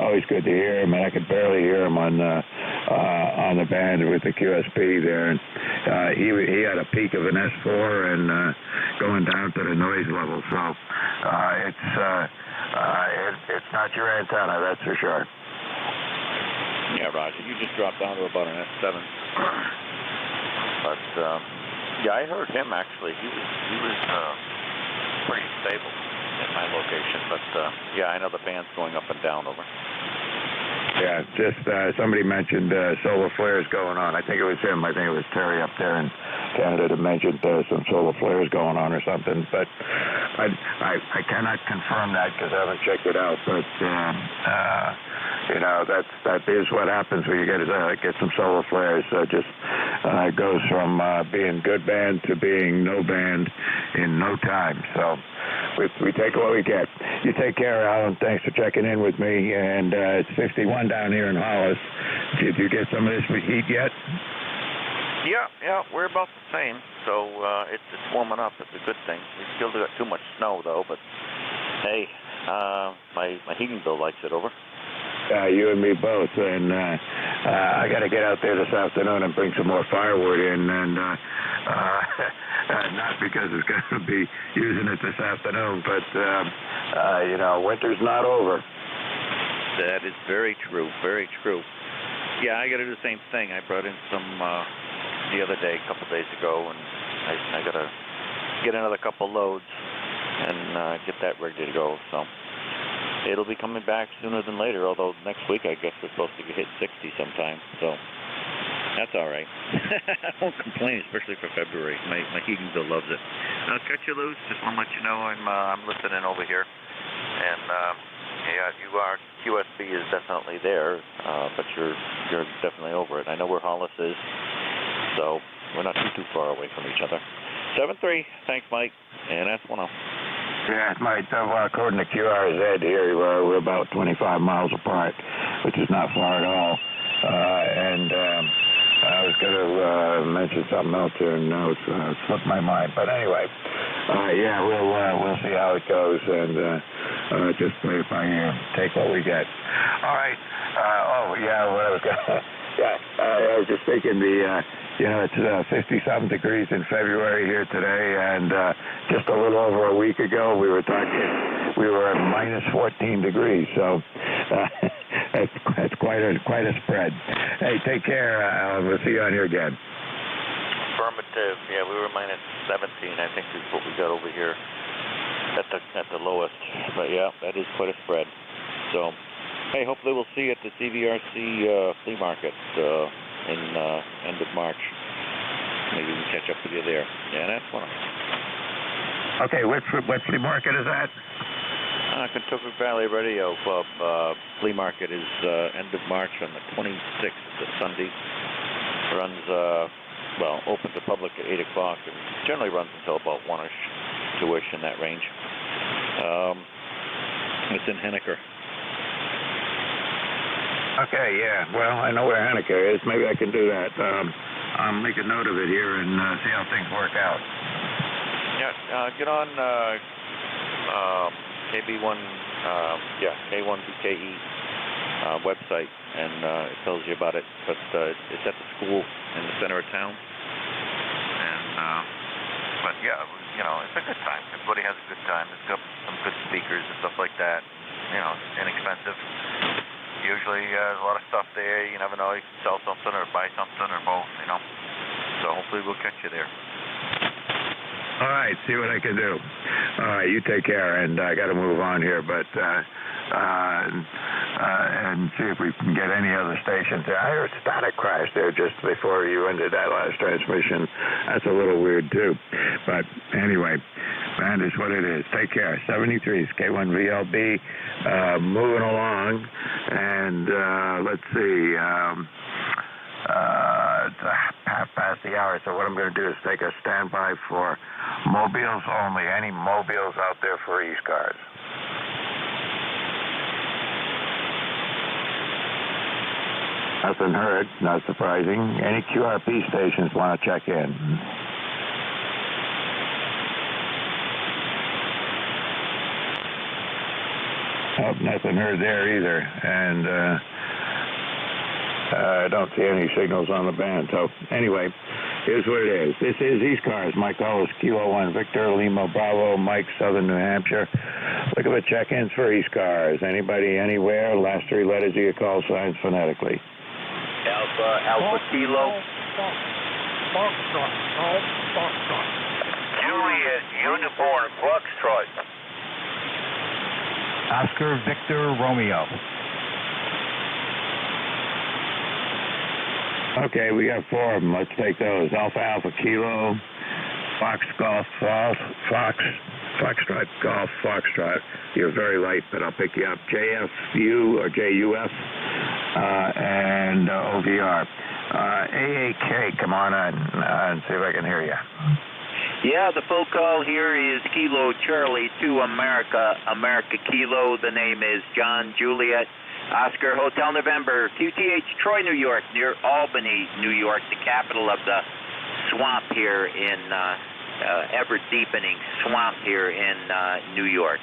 always good to hear him. And I could barely hear him on on the band with the QSP there. And he had a peak of an S4 and going down to the noise level. So it's not your antenna, that's for sure. Yeah, Roger. You just dropped down to about an S7. But yeah, I heard him actually. He was pretty stable in my location. But yeah, I know the band's going up and down over. Yeah, just somebody mentioned solar flares going on. I think it was him. I think it was Terry up there in Canada that mentioned some solar flares going on or something. But I cannot confirm that because I haven't checked it out. But you know, that is what happens when you get some solar flares. Just goes from being good band to being no band in no time. So we take what we get. You take care, Alan. Thanks for checking in with me. And it's 51 down here in Hollis. Did you get some of this heat yet? Yeah, we're about the same. So it's warming up. It's a good thing. We still got too much snow though. But hey, my heating bill likes it over. You and me both, and I got to get out there this afternoon and bring some more firewood in, and not because it's going to be using it this afternoon, but you know, winter's not over. That is very true, very true. Yeah, I got to do the same thing. I brought in some the other day, a couple days ago, and I got to get another couple loads and get that ready to go. So it'll be coming back sooner than later, although next week I guess we're supposed to hit 60 sometime, so that's all right. I won't complain, especially for February. My heating bill loves it. I'll cut you loose. Just want to let you know I'm listening over here. And yeah, you are. QSB is definitely there, but you're definitely over it. I know where Hollis is, so we're not too far away from each other. 7-3. Thanks, Mike. And that's 10. Yeah, Mike, according to QRZ here, we're about 25 miles apart, which is not far at all. And I was going to mention something else here, and now it's slipped my mind. But anyway, yeah, we'll see how it goes, and just play it by ear, take what we get. All right. Oh, yeah, what I was going yeah, I was just thinking you know, it's 50-something degrees in February here today, and just a little over a week ago, we were at minus 14 degrees, so that's quite a spread. Hey, take care. We'll see you on here again. Affirmative. Yeah, we were minus 17, I think is what we got over here at the lowest. But yeah, that is quite a spread. So, hey, hopefully we'll see you at the CVRC flea market in end of March. Maybe we can catch up with you there. Yeah, that's one. Okay, what flea market is that? Kentucky Valley Radio Club flea market is end of March on the 26th. It's a Sunday. Runs, well, open to public at 8 o'clock and generally runs until about 1-ish, 2-ish in that range. It's in Henniker. Okay, yeah. Well, I know where Henniker is. Maybe I can do that. I'll make a note of it here and see how things work out. Yeah, get on KB1, K1BKE website, and it tells you about it. But it's at the school in the center of town. And but yeah, you know, it's a good time. Everybody has a good time. It's got some good speakers and stuff like that. You know, it's inexpensive. Usually a lot of stuff there. You never know. You can sell something or buy something or both, you know. So hopefully we'll catch you there. All right, see what I can do. All right, you take care, and I got to move on here, but and see if we can get any other stations. I heard static crash there just before you ended that last transmission. That's a little weird too. But anyway, that is what it is. Take care. 73's K1VLB moving along, and let's see. It's 1/2 hour, so what I'm going to do is take a standby for mobiles only. Any mobiles out there for ECARS? Nothing heard, not surprising. Any QRP stations want to check in? Oh, nothing heard there either. And I don't see any signals on the band. So anyway, here's what it is. This is ECARS. My call is Kilo 1 Victor Lima Bravo Mike, Southern New Hampshire. Look at the check-ins for ECARS. Anybody anywhere? Last three letters of your call signs phonetically. Alpha Kilo. Foxtrot. Foxtrot. Juliet Uniform Foxtrot. Oscar Victor Romeo. Okay, we got four of them. Let's take those. Alpha Kilo, Fox Golf, Foxtrot Golf, Foxtrot. You're very light, but I'll pick you up. JFU or JUF and OVR. AAK, come on in and see if I can hear you. Yeah, the full call here is Kilo Charlie to America, America Kilo. The name is John Juliet. Oscar Hotel November, QTH Troy, New York, near Albany, New York, the capital of the swamp here in, ever-deepening swamp here in New York.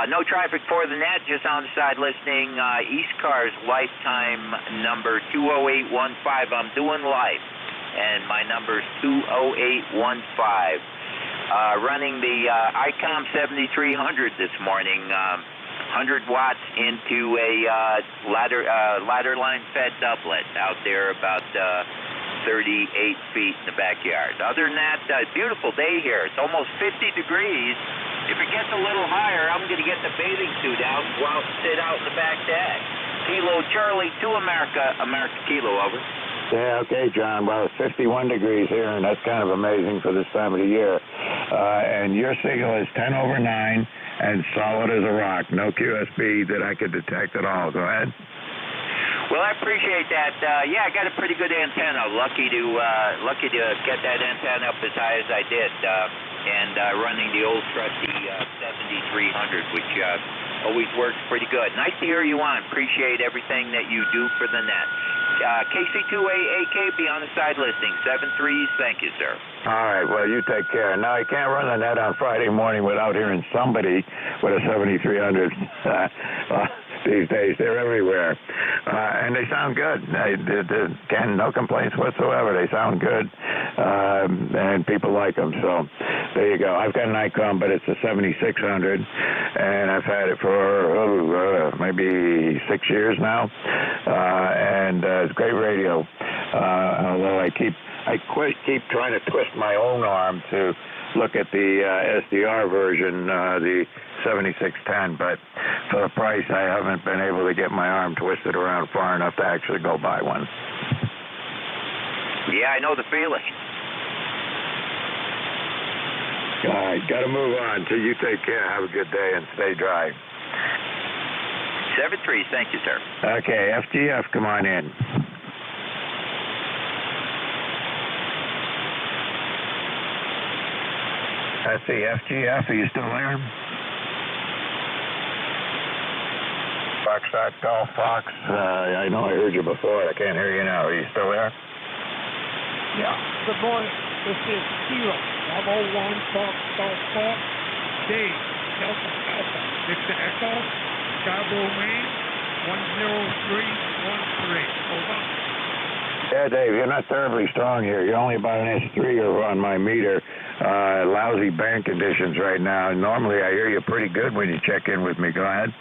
No traffic for the net, just on the side listening. ECARS lifetime number 20815. I'm doing live, and my number is 20815. Running the ICOM 7300 this morning. 100 watts into a ladder line fed doublet out there about 38 feet in the backyard. Other than that, beautiful day here. It's almost 50 degrees. If it gets a little higher, I'm going to get the bathing suit out and go out and sit out in the back deck. Kilo Charlie to America, America Kilo, over. Yeah, okay, John. Well, it's 51 degrees here, and that's kind of amazing for this time of the year. And your signal is 10 over 9 and solid as a rock. No QSB that I could detect at all. Go ahead. Well, I appreciate that. Yeah, I got a pretty good antenna. Lucky to get that antenna up as high as I did. And running the old trusty 7300, which always works pretty good. Nice to hear you on. Appreciate everything that you do for the net. KC2AAK, be on the side listing. 7-3s, thank you, sir. All right, well, you take care. Now, I can't run the net on Friday morning without hearing somebody with a 7300. These days, they're everywhere. And they sound good. Again, no complaints whatsoever. They sound good, and people like them. So there you go. I've got an ICOM, but it's a 7600, and I've had it for maybe 6 years now. And it's great radio. Although I keep trying to twist my own arm to look at the SDR version, the 7610, but for the price, I haven't been able to get my arm twisted around far enough to actually go buy one. Yeah, I know the feeling. All right, got to move on. So you take care. Have a good day and stay dry. 7-3s, thank you, sir. Okay, FGF, come on in. Let's see, FGF, are you still there? Foxtrot Golf Fox, I know I heard you before. I can't hear you now. Are you still there? Yeah, good morning. This is Kilo, 101 Fox Golf Fox, Dave, Delta Alpha, Victor Echo, Scarborough, Maine, 10313. Over. Yeah, Dave, you're not terribly strong here. You're only about an S3 on my meter. Lousy band conditions right now. Normally, I hear you pretty good when you check in with me. Go ahead.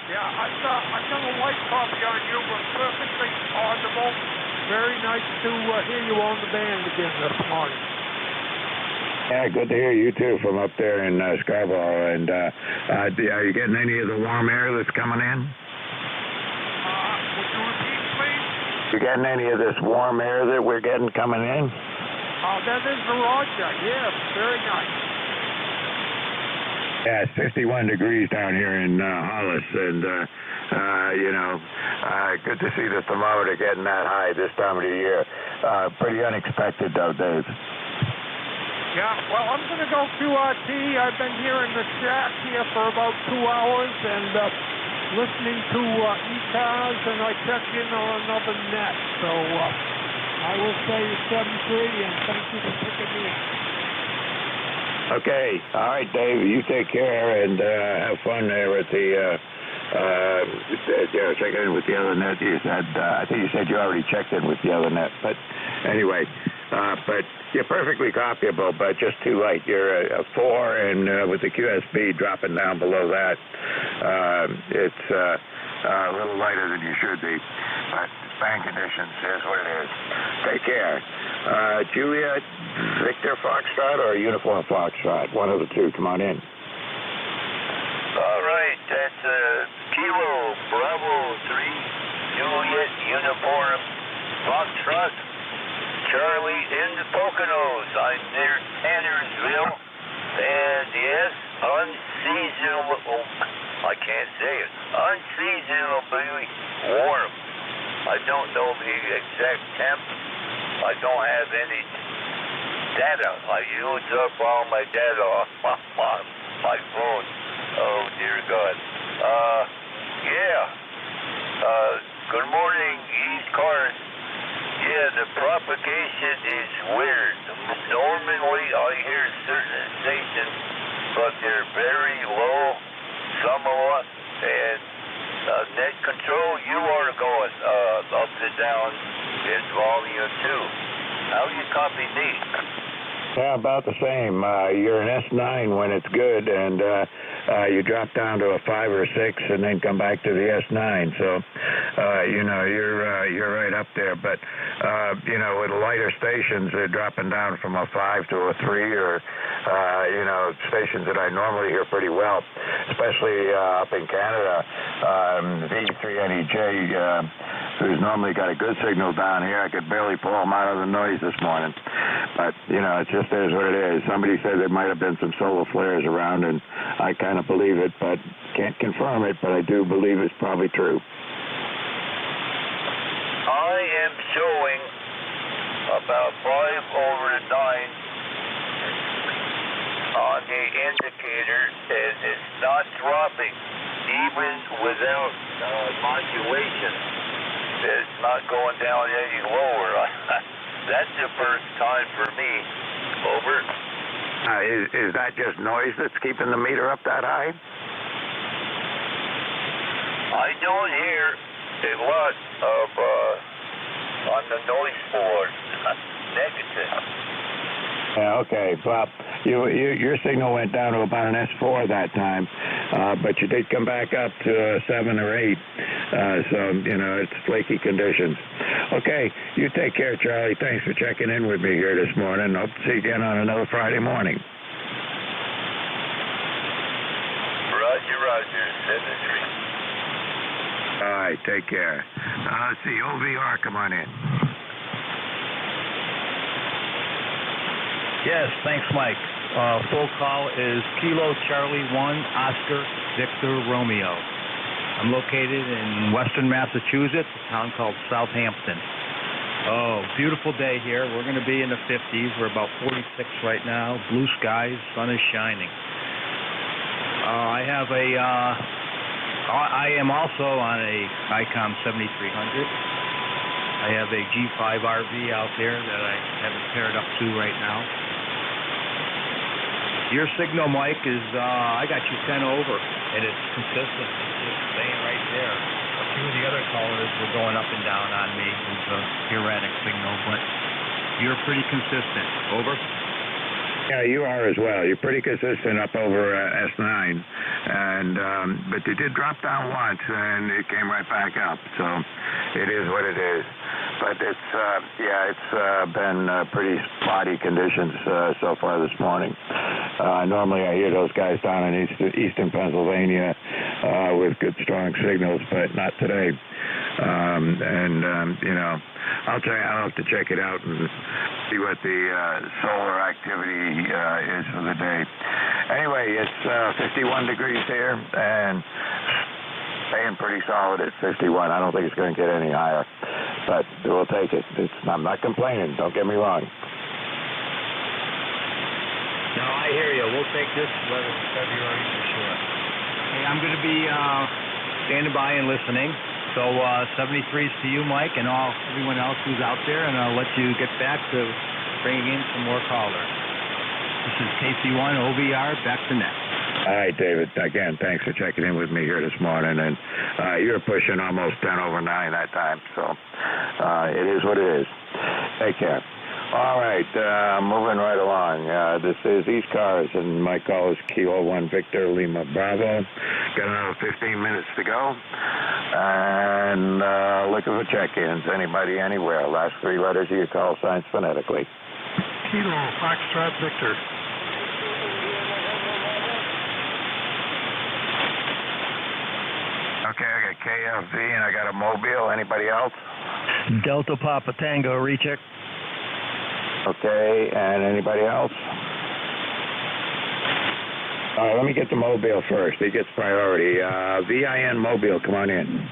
Yeah, I got a white copy on you, but perfectly audible. Very nice to hear you on the band again this morning. Yeah, good to hear you, too, from up there in Scarborough. And are you getting any of the warm air that's coming in? Would you repeat, please? You getting any of this warm air that we're getting coming in? That is the Roger. Yeah, very nice. Yeah, it's 51 degrees down here in Hollis, and, good to see the thermometer getting that high this time of the year. Pretty unexpected, though, Dave. Yeah, well, I'm going to go QRT. I've been here in the shack here for about 2 hours and listening to ECARS, and I checked in on another net. So I will say 7-3, and thank you for picking me up. Okay. All right, Dave, you take care and have fun there at the checking in with the other net. You said, I think you said you already checked in with the other net. But anyway, but you're perfectly copyable, but just too light. You're a 4, and with the QSB dropping down below that, it's a little lighter than you should be. But span conditions is what it is. Take care. Juliet, Victor Foxtrot, or Uniform Foxtrot? One of the two. Come on in. All right, that's Kilo Bravo 3, Juliet Uniform Foxtrot, Charlie in the Poconos. I'm near Tannersville, and yes, unseasonable, I can't say it, unseasonably warm. I don't know the exact temp. I don't have any data. I used up all my data on my phone. Oh, dear God. Good morning, ECARS. Yeah, the propagation is weird. Normally, I hear certain stations, but they're very low, somewhat, and net control, you are going up and down in volume 2. How do you copy me? Yeah, about the same. You're an S9 when it's good, and you drop down to a 5 or 6, and then come back to the S9. So, you're right up there. But with lighter stations, they're dropping down from a 5 to a 3, or stations that I normally hear pretty well, especially up in Canada. V3NEJ, who's normally got a good signal down here, I could barely pull him out of the noise this morning. But it just is what it is. Somebody said there might have been some solar flares around, and I kind of believe it, but can't confirm it, but I do believe it's probably true. I am showing about 5/9 on the indicator, and it's not dropping, even without modulation. It's not going down any lower. That's the first time for me. Over. Is that just noise that's keeping the meter up that high? I don't hear a lot of on the noise board. Negative. Yeah, okay. Well, your signal went down to about an S4 that time, but you did come back up to a 7 or 8. So, it's flaky conditions. Okay, you take care, Charlie. Thanks for checking in with me here this morning. Hope to see you again on another Friday morning. Roger. 7-3. All right, take care. Let's see, OVR, come on in. Yes, thanks, Mike. Full call is Kilo Charlie 1, Oscar Victor Romeo. I'm located in western Massachusetts, a town called Southampton. Oh, beautiful day here. We're going to be in the 50s. We're about 46 right now. Blue skies, sun is shining. I am also on a ICOM 7300. I have a G5 RV out there that I haven't paired up to right now. Your signal, Mike, is I got you 10 over, and it's consistent. It's just staying right there. A few of the other callers were going up and down on me. It's an erratic signal, but you're pretty consistent. Over. Yeah, you are as well. You're pretty consistent up over S9, and but you did drop down once, and it came right back up. So it is what it is. But it's been pretty spotty conditions so far this morning. Normally I hear those guys down in eastern Pennsylvania with good strong signals, but not today. I'll have to check it out and see what the solar activity is for the day. Anyway, it's 51 degrees here and staying pretty solid at 51. I don't think it's going to get any higher, but we'll take it. I'm not complaining. Don't get me wrong. No, I hear you. We'll take this weather for February for sure. Hey, I'm going to be standing by and listening. So 73s to you, Mike, and everyone else who's out there, and I'll let you get back to bringing in some more callers. This is KC1 OVR, back to net. All right, David. Again, thanks for checking in with me here this morning. And you're pushing almost 10 over 9 that time, so it is what it is. Take care. All right, moving right along. This is ECARS, and my call is Kilo 1 Victor Lima Bravo. Got another 15 minutes to go. And looking for check-ins. Anybody, anywhere. Last 3 letters of your call signs phonetically. Kilo Foxtrot Victor. Okay, I got KFV and I got a Mobile. Anybody else? Delta Papa Tango, recheck. Okay, and anybody else? All right, let me get the Mobile first. He gets priority. VIN Mobile, come on in.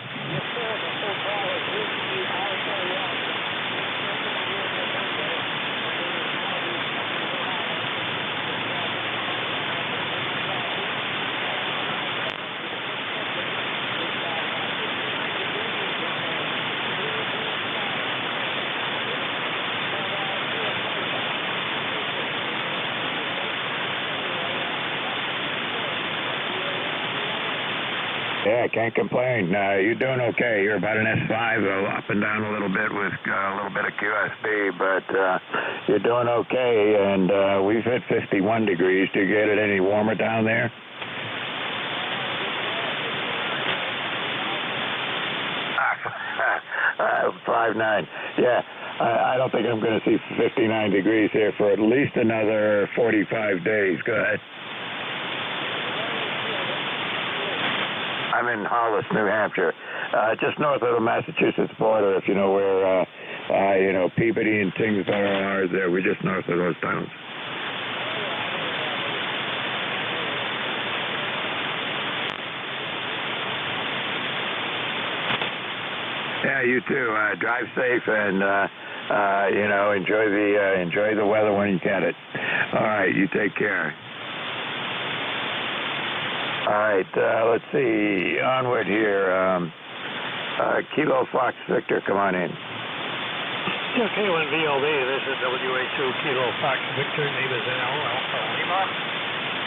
Yeah, can't complain. You're doing okay. You're about an S5, up and down a little bit with a little bit of QSB, but you're doing okay, and we've hit 51 degrees. Do you get it any warmer down there? Uh, 5'9". Yeah, I don't think I'm going to see 59 degrees here for at least another 45 days. Go ahead. I'm in Hollis, New Hampshire, just north of the Massachusetts border, if you know where, Peabody and Tingsboro are there. We're just north of those towns. Yeah, you too. Drive safe and, enjoy the weather when you get it. All right, you take care. All right, let's see. Onward here. Kilo Fox Victor, come on in. Yeah, K1VLD, this is WA2 Kilo Fox Victor. Name is Al Alpha Lima.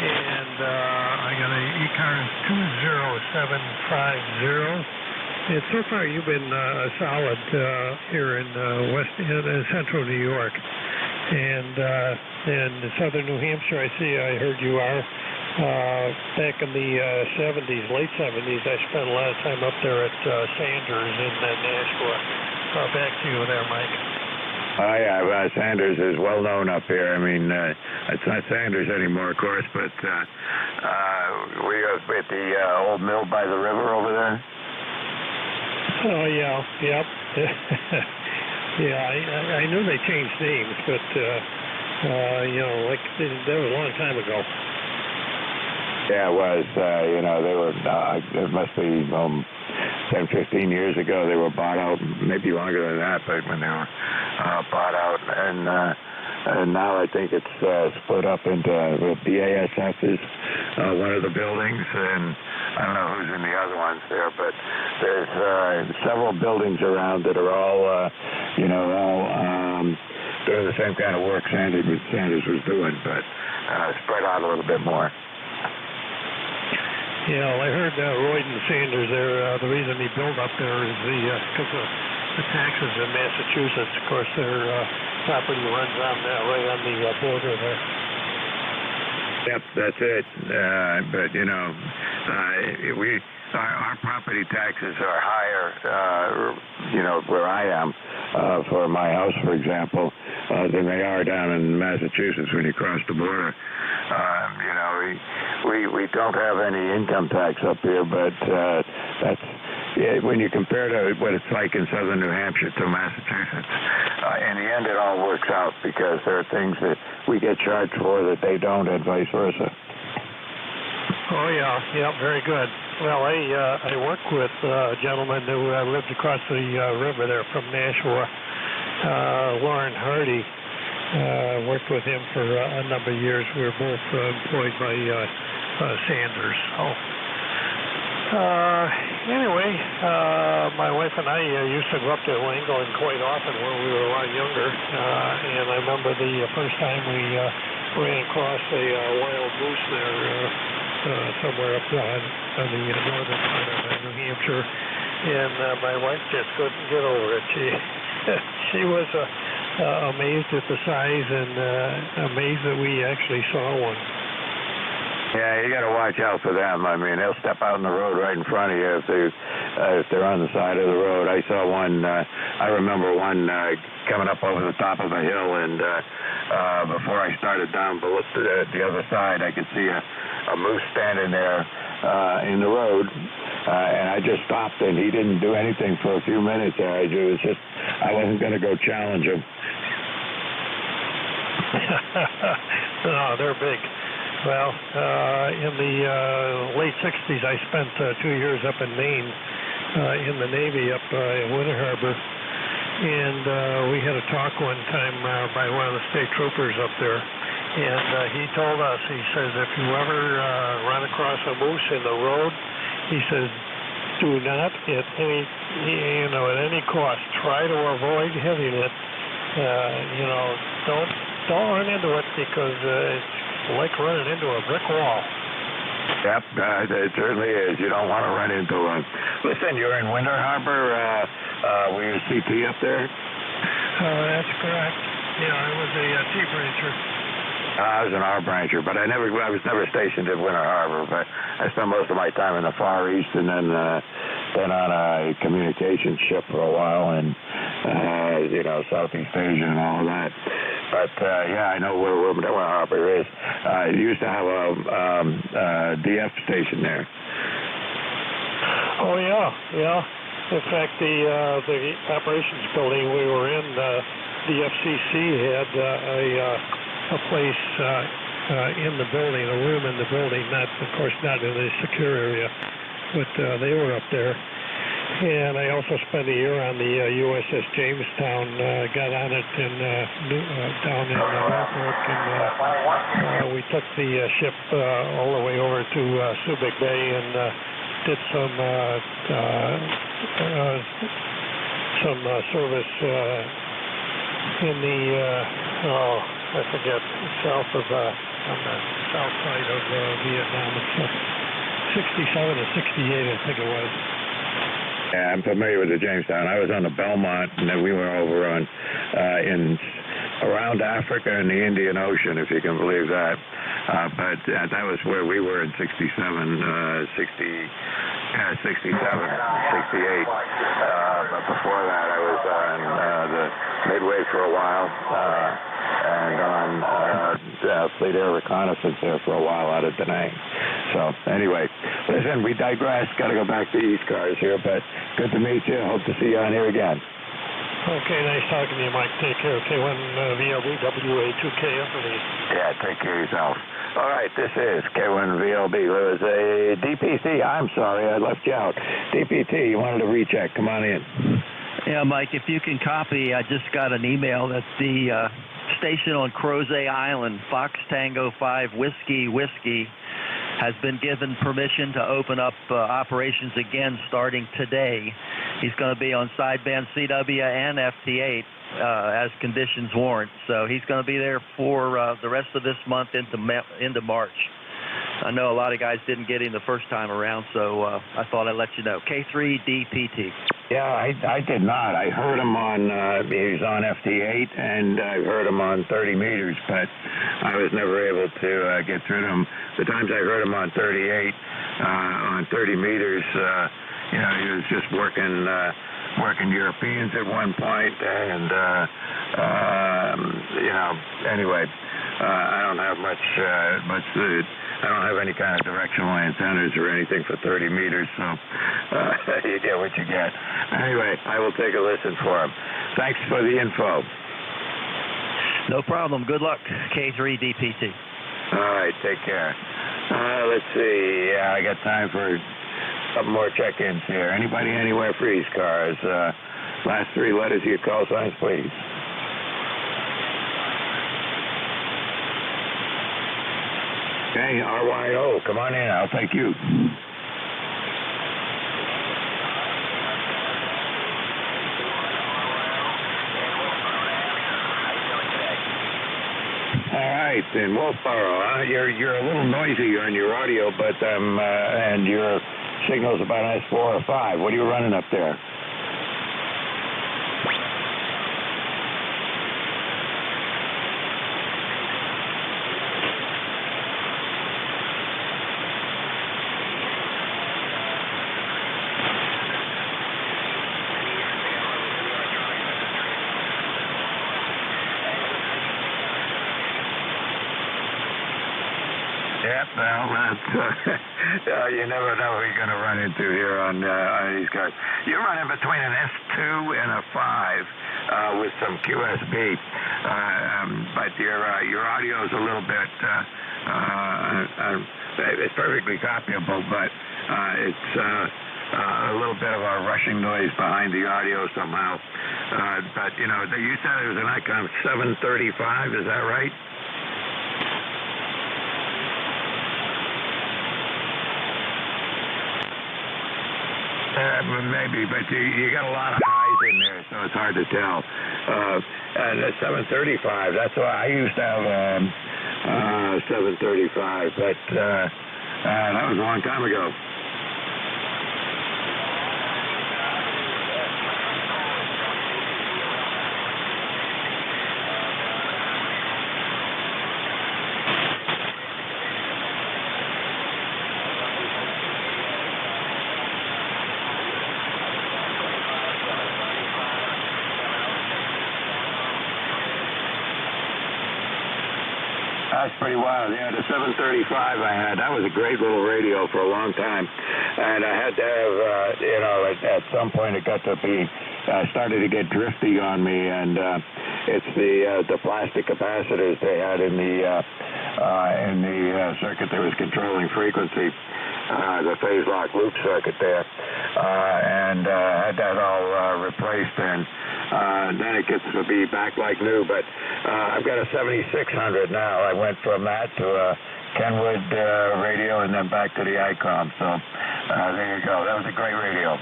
And I got a ECARS 20750. And so far you've been solid here in central New York. And in southern New Hampshire, I heard you are. Back in the 70s, late 70s, I spent a lot of time up there at Sanders in Nashua. Back to you there, Mike. Oh, yeah, Sanders is well known up here. I mean, it's not Sanders anymore, of course, but were you at the old mill by the river over there? Oh, yeah, yep. Yeah, I knew they changed names, but, that was a long time ago. Yeah, it was. They were, it must be 10, 15 years ago, they were bought out, maybe longer than that, but when they were bought out. And now I think it's split up into the BASF is one of the buildings, and I don't know who's in the other ones there, but there's several buildings around that are all, doing the same kind of work Sanders was doing, but spread out a little bit more. Yeah, well, I heard Royd and Sanders there, the reason he built up there is because of the taxes in Massachusetts. Of course, their property runs on right on the border there. Yep, that's it. But, our property taxes are higher, where I am, for my house, for example, than they are down in Massachusetts when you cross the border. We don't have any income tax up here, but when you compare to what it's like in southern New Hampshire to Massachusetts, in the end it all works out because there are things that we get charged for that they don't, and vice versa. Oh, yeah, very good. Well, I work with a gentleman who lived across the river there from Nashua, Lauren Hardy. Worked with him for a number of years. We were both employed by Sanders. Anyway, my wife and I used to go up to Langland quite often when we were a lot younger. And I remember the first time we ran across a wild moose there. somewhere up on the northern part of New Hampshire, and my wife just couldn't get over it. She was amazed at the size and amazed that we actually saw one. Yeah, you got to watch out for them. I mean, they'll step out in the road right in front of you if they're on the side of the road. I saw one. I remember one coming up over the top of a hill, and before I started down below the other side, I could see a moose standing there in the road, and I just stopped, and he didn't do anything for a few minutes. It was just I wasn't going to go challenge him. No, they're big. Well, in the late 60s, I spent 2 years up in Maine in the Navy up in Winter Harbor, and we had a talk one time by one of the state troopers up there, and he told us, he says, if you ever run across a moose in the road, he says, do not at any cost try to avoid hitting it. Don't run into it because it's like running into a brick wall. Yep, it certainly is. You don't want to run into one. Listen, you're in Winter Harbor. Were you a CP up there? That's correct. Yeah, I was a chief rancher. I was an R brancher, but I was never stationed in Winter Harbor. But I spent most of my time in the Far East, and then on a communications ship for a while, and Southeast Asia and all of that. But yeah, I know where Winter Harbor is. You used to have a DF station there. Oh yeah. In fact, the operations building we were in, the FCC had a place in the building, a room in the building. Of course, not in a secure area, but they were up there. And I also spent a year on the USS Jamestown, got on it down in Norfolk, and we took the ship all the way over to Subic Bay and did some service in the, I forget, south of, on the south side of Vietnam. It's 67 or 68, I think it was. Yeah, I'm familiar with the Jamestown. I was on the Belmont, and then we were over on around Africa and the Indian Ocean, if you can believe that. But that was where we were in 67, 68. But before that, I was on the Midway for a while, and on Fleet Air Reconnaissance there for a while out of Da Nang. So anyway, listen, we digress. Got to go back to ECARS here, but good to meet you. Hope to see you on here again. Okay, nice talking to you, Mike. Take care. K1 VLB WA2K Anthony. Yeah, take care of yourself. All right, this is K1 VLB. There was a DPT. I'm sorry, I left you out. DPT, you wanted to recheck. Come on in. Yeah, Mike, if you can copy, I just got an email that the station on Crozet Island, Fox Tango 5 Whiskey, has been given permission to open up operations again starting today. He's going to be on sideband CW and FT8 as conditions warrant. So he's going to be there for the rest of this month into March. I know a lot of guys didn't get him the first time around, so I thought I'd let you know. K3DPT. Yeah, I did not. I heard him on, he was on FT8, and I heard him on 30 meters, but I was never able to get through to him. The times I heard him on 38, on 30 meters, he was just working Europeans at one point, and, anyway, I don't have much I don't have any kind of directional antennas or anything for 30 meters, so you get what you get. Anyway, I will take a listen for him. Thanks for the info. No problem. Good luck, K3DPT. All right, take care. Let's see. Yeah, I got time for a couple more check-ins here. Anybody anywhere for ECARS? Last three letters of your call signs, please. Okay, RYO, come on in. I'll take you. All right, in Wolfboro, you're a little noisy on your audio, but and your signal's about S4 or 5. What are you running up there? Well, that's, you never know who you're going to run into here on these guys. You're running between an S2 and a 5 with some QSB, but your audio is a little bit, it's perfectly copyable, but it's a little bit of a rushing noise behind the audio somehow. But, you know, you said it was an ICOM 735, is that right? Maybe, but you got a lot of highs in there, so it's hard to tell. And the 735, that's why I used to have 735, but that was a long time ago. That's pretty wild. Yeah, the 735 I had, that was a great little radio for a long time. And I had to have, you know, at some point it got to be, started to get drifty on me. And it's the plastic capacitors they had in the circuit that was controlling frequency, the phase lock loop circuit there. And had that all replaced, and then it gets to be back like new. But I've got a 7600 now. I went from that to a Kenwood radio and then back to the ICOM. So there you go. That was a great radio.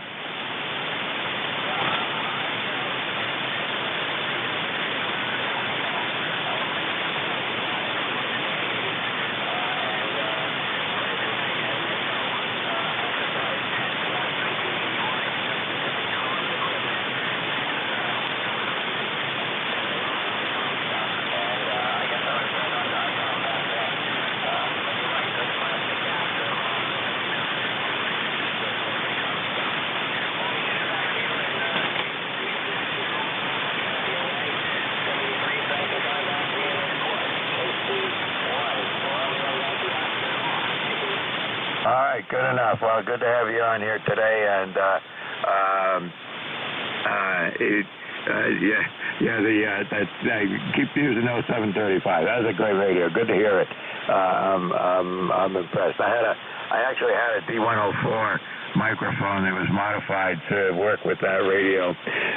Good enough. Well, good to have you on here today, and I keep using those 735. That was a great radio. Good to hear it. I'm impressed. I actually had a D104 microphone that was modified to work with that radio,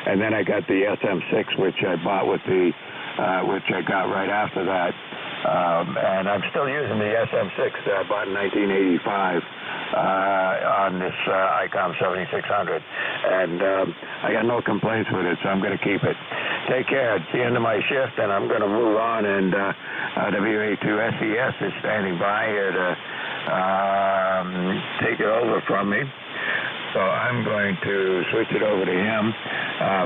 and then I got the SM6, which I bought with which I got right after that. And I'm still using the SM6 that I bought in 1985 on this ICOM 7600. And I got no complaints with it, so I'm going to keep it. Take care. It's the end of my shift, and I'm going to move on. And WA2SES is standing by here to take it over from me. So I'm going to switch it over to him.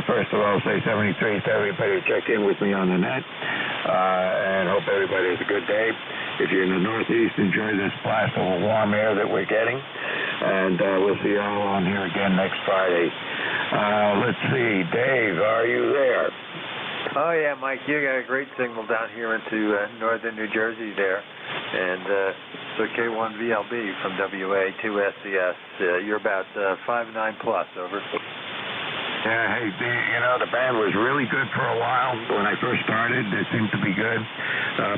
First of all, say 73 to everybody who checked in with me on the net. And hope everybody has a good day. If you're in the Northeast, enjoy this blast of warm air that we're getting. And we'll see you all on here again next Friday. Let's see. Dave, are you there? Oh, yeah, Mike, you got a great signal down here into northern New Jersey there. And so K1VLB from WA2SES. You're about 5'9" plus, over. Yeah, hey, the band was really good for a while. When I first started, it seemed to be good.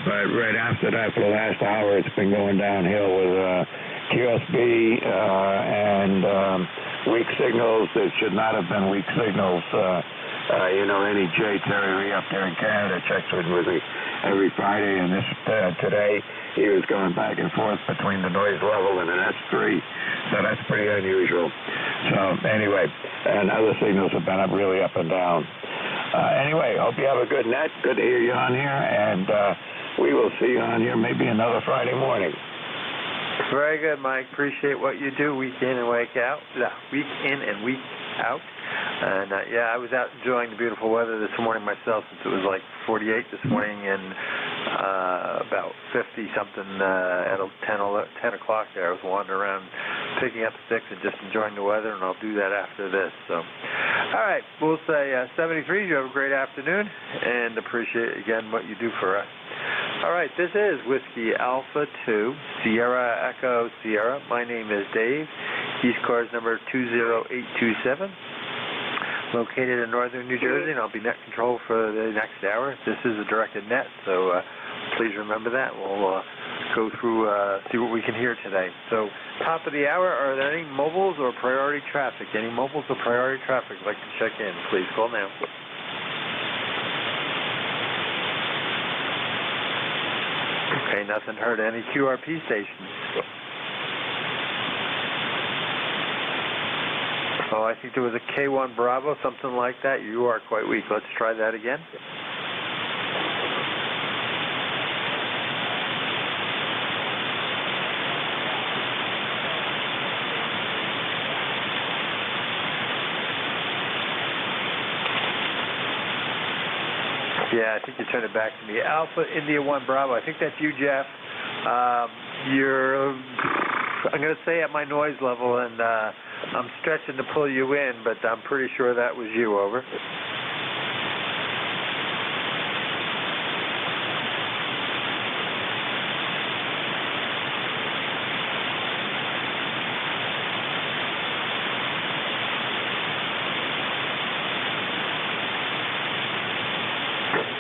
But right after that, for the last hour, it's been going downhill with QSB and weak signals that should not have been weak signals. Any J. Terry up there in Canada checks in with me every Friday, and today he was going back and forth between the noise level and an S3, so that's pretty unusual. So anyway, and other signals have been really up and down. Anyway, hope you have a good net. Good to hear you on here, and we will see you on here maybe another Friday morning. Very good, Mike. Appreciate what you do week in and week out. Week in and week out. And I was out enjoying the beautiful weather this morning myself, since it was like 48 this morning and about 50-something at 10 o'clock there. I was wandering around picking up sticks and just enjoying the weather, and I'll do that after this. So, all right, we'll say 73. You have a great afternoon, and appreciate, again, what you do for us. All right, this is Whiskey Alpha 2, Sierra Echo Sierra. My name is Dave. ECARS number 20827. Located in northern New Jersey, and I'll be net control for the next hour. This is a directed net, so please remember that. We'll go through, see what we can hear today. So, top of the hour, are there any mobiles or priority traffic? Any mobiles or priority traffic you'd like to check in? Please call now. Okay, nothing heard. Any QRP stations? Oh, I think there was a K1 Bravo, something like that. You are quite weak. Let's try that again. Yeah, I think you turned it back to me. Alpha India 1 Bravo. I think that's you, Jeff. You're, I'm going to say at my noise level, and I'm stretching to pull you in, but I'm pretty sure that was you. Over.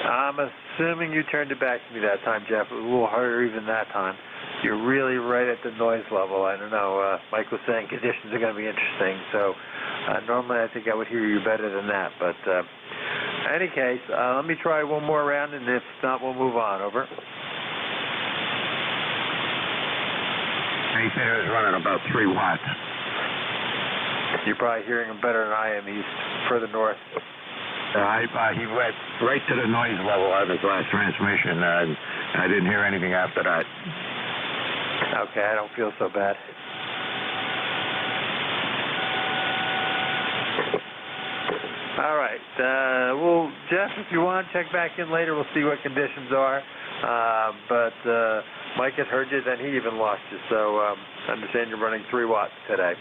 I'm assuming you turned it back to me that time, Jeff. It was a little harder even that time. You're really right at the noise level. I don't know. Mike was saying conditions are going to be interesting, so normally I think I would hear you better than that. But in any case, let me try one more round, and if not, we'll move on. Over. He said it was running about 3 watts. You're probably hearing him better than I am. He's further north. He went right to the noise level on his last transmission, and I didn't hear anything after that. Okay, I don't feel so bad. All right. Well, Jeff, if you want, check back in later. We'll see what conditions are. But Mike had heard you, then he even lost you. So I understand you're running 3 watts today.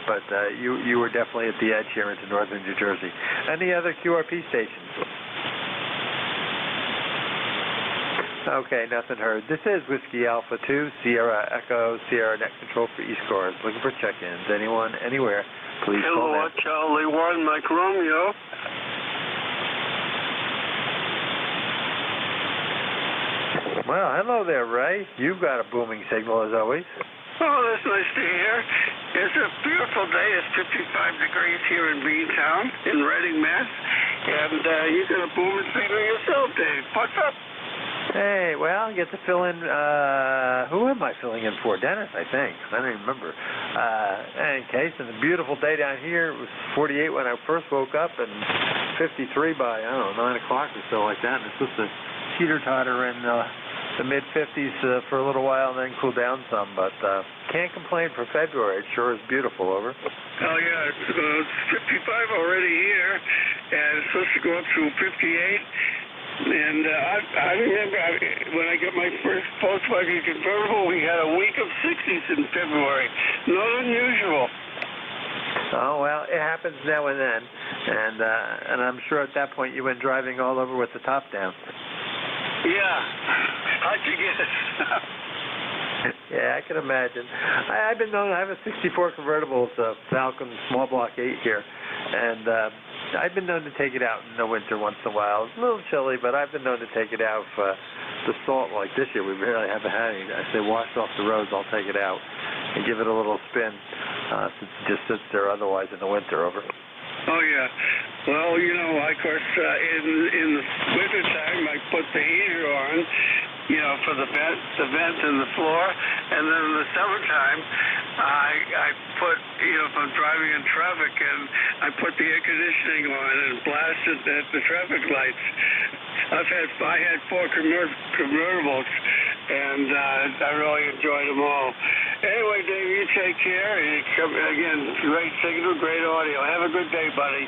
But you were definitely at the edge here into northern New Jersey. Any other QRP stations? Okay, nothing heard. This is Whiskey Alpha 2, Sierra Echo, Sierra Net Control for ECARS. Looking for check-ins. Anyone, anywhere, please call now. Charlie 1, Mike Romeo. Well, hello there, Ray. You've got a booming signal as always. Oh, that's nice to hear. It's a beautiful day. It's 55 degrees here in Beantown, in Reading, Mass. And you got a booming signal yourself, Dave. What's up? Hey, well, I get to fill in, who am I filling in for? Dennis, I think. I don't even remember. In case, and a beautiful day down here. It was 48 when I first woke up, and 53 by, I don't know, 9 o'clock or so like that. And it's supposed to teeter-totter in the mid-50s for a little while and then cool down some. But can't complain for February. It sure is beautiful. Over. Oh, yeah. It's 55 already here, and it's supposed to go up to 58. And I remember when I got my first Volkswagen convertible, we had a week of 60s in February. Not unusual. Oh, well, it happens now and then. And I'm sure at that point you went driving all over with the top down. Yeah. How'd you get it? Yeah, I can imagine. I've been known, I have a 64 convertible, it's a Falcon small block 8 here. And I've been known to take it out in the winter once in a while. It's a little chilly, but I've been known to take it out for the salt. Like this year, we really haven't had any. I say washed off the roads, I'll take it out and give it a little spin since it just sits there otherwise in the winter. Over. Oh, yeah. Well, you know, of course, in the wintertime, I put the heater on, you know, for the vent and the floor. And then in the summertime, I put, you know, if I'm driving in traffic, and I put the air conditioning on and blast it at the traffic lights. I had 4 convertibles, and I really enjoyed them all. Anyway, Dave, you take care. Again, great signal, great audio. Have a good day, buddy.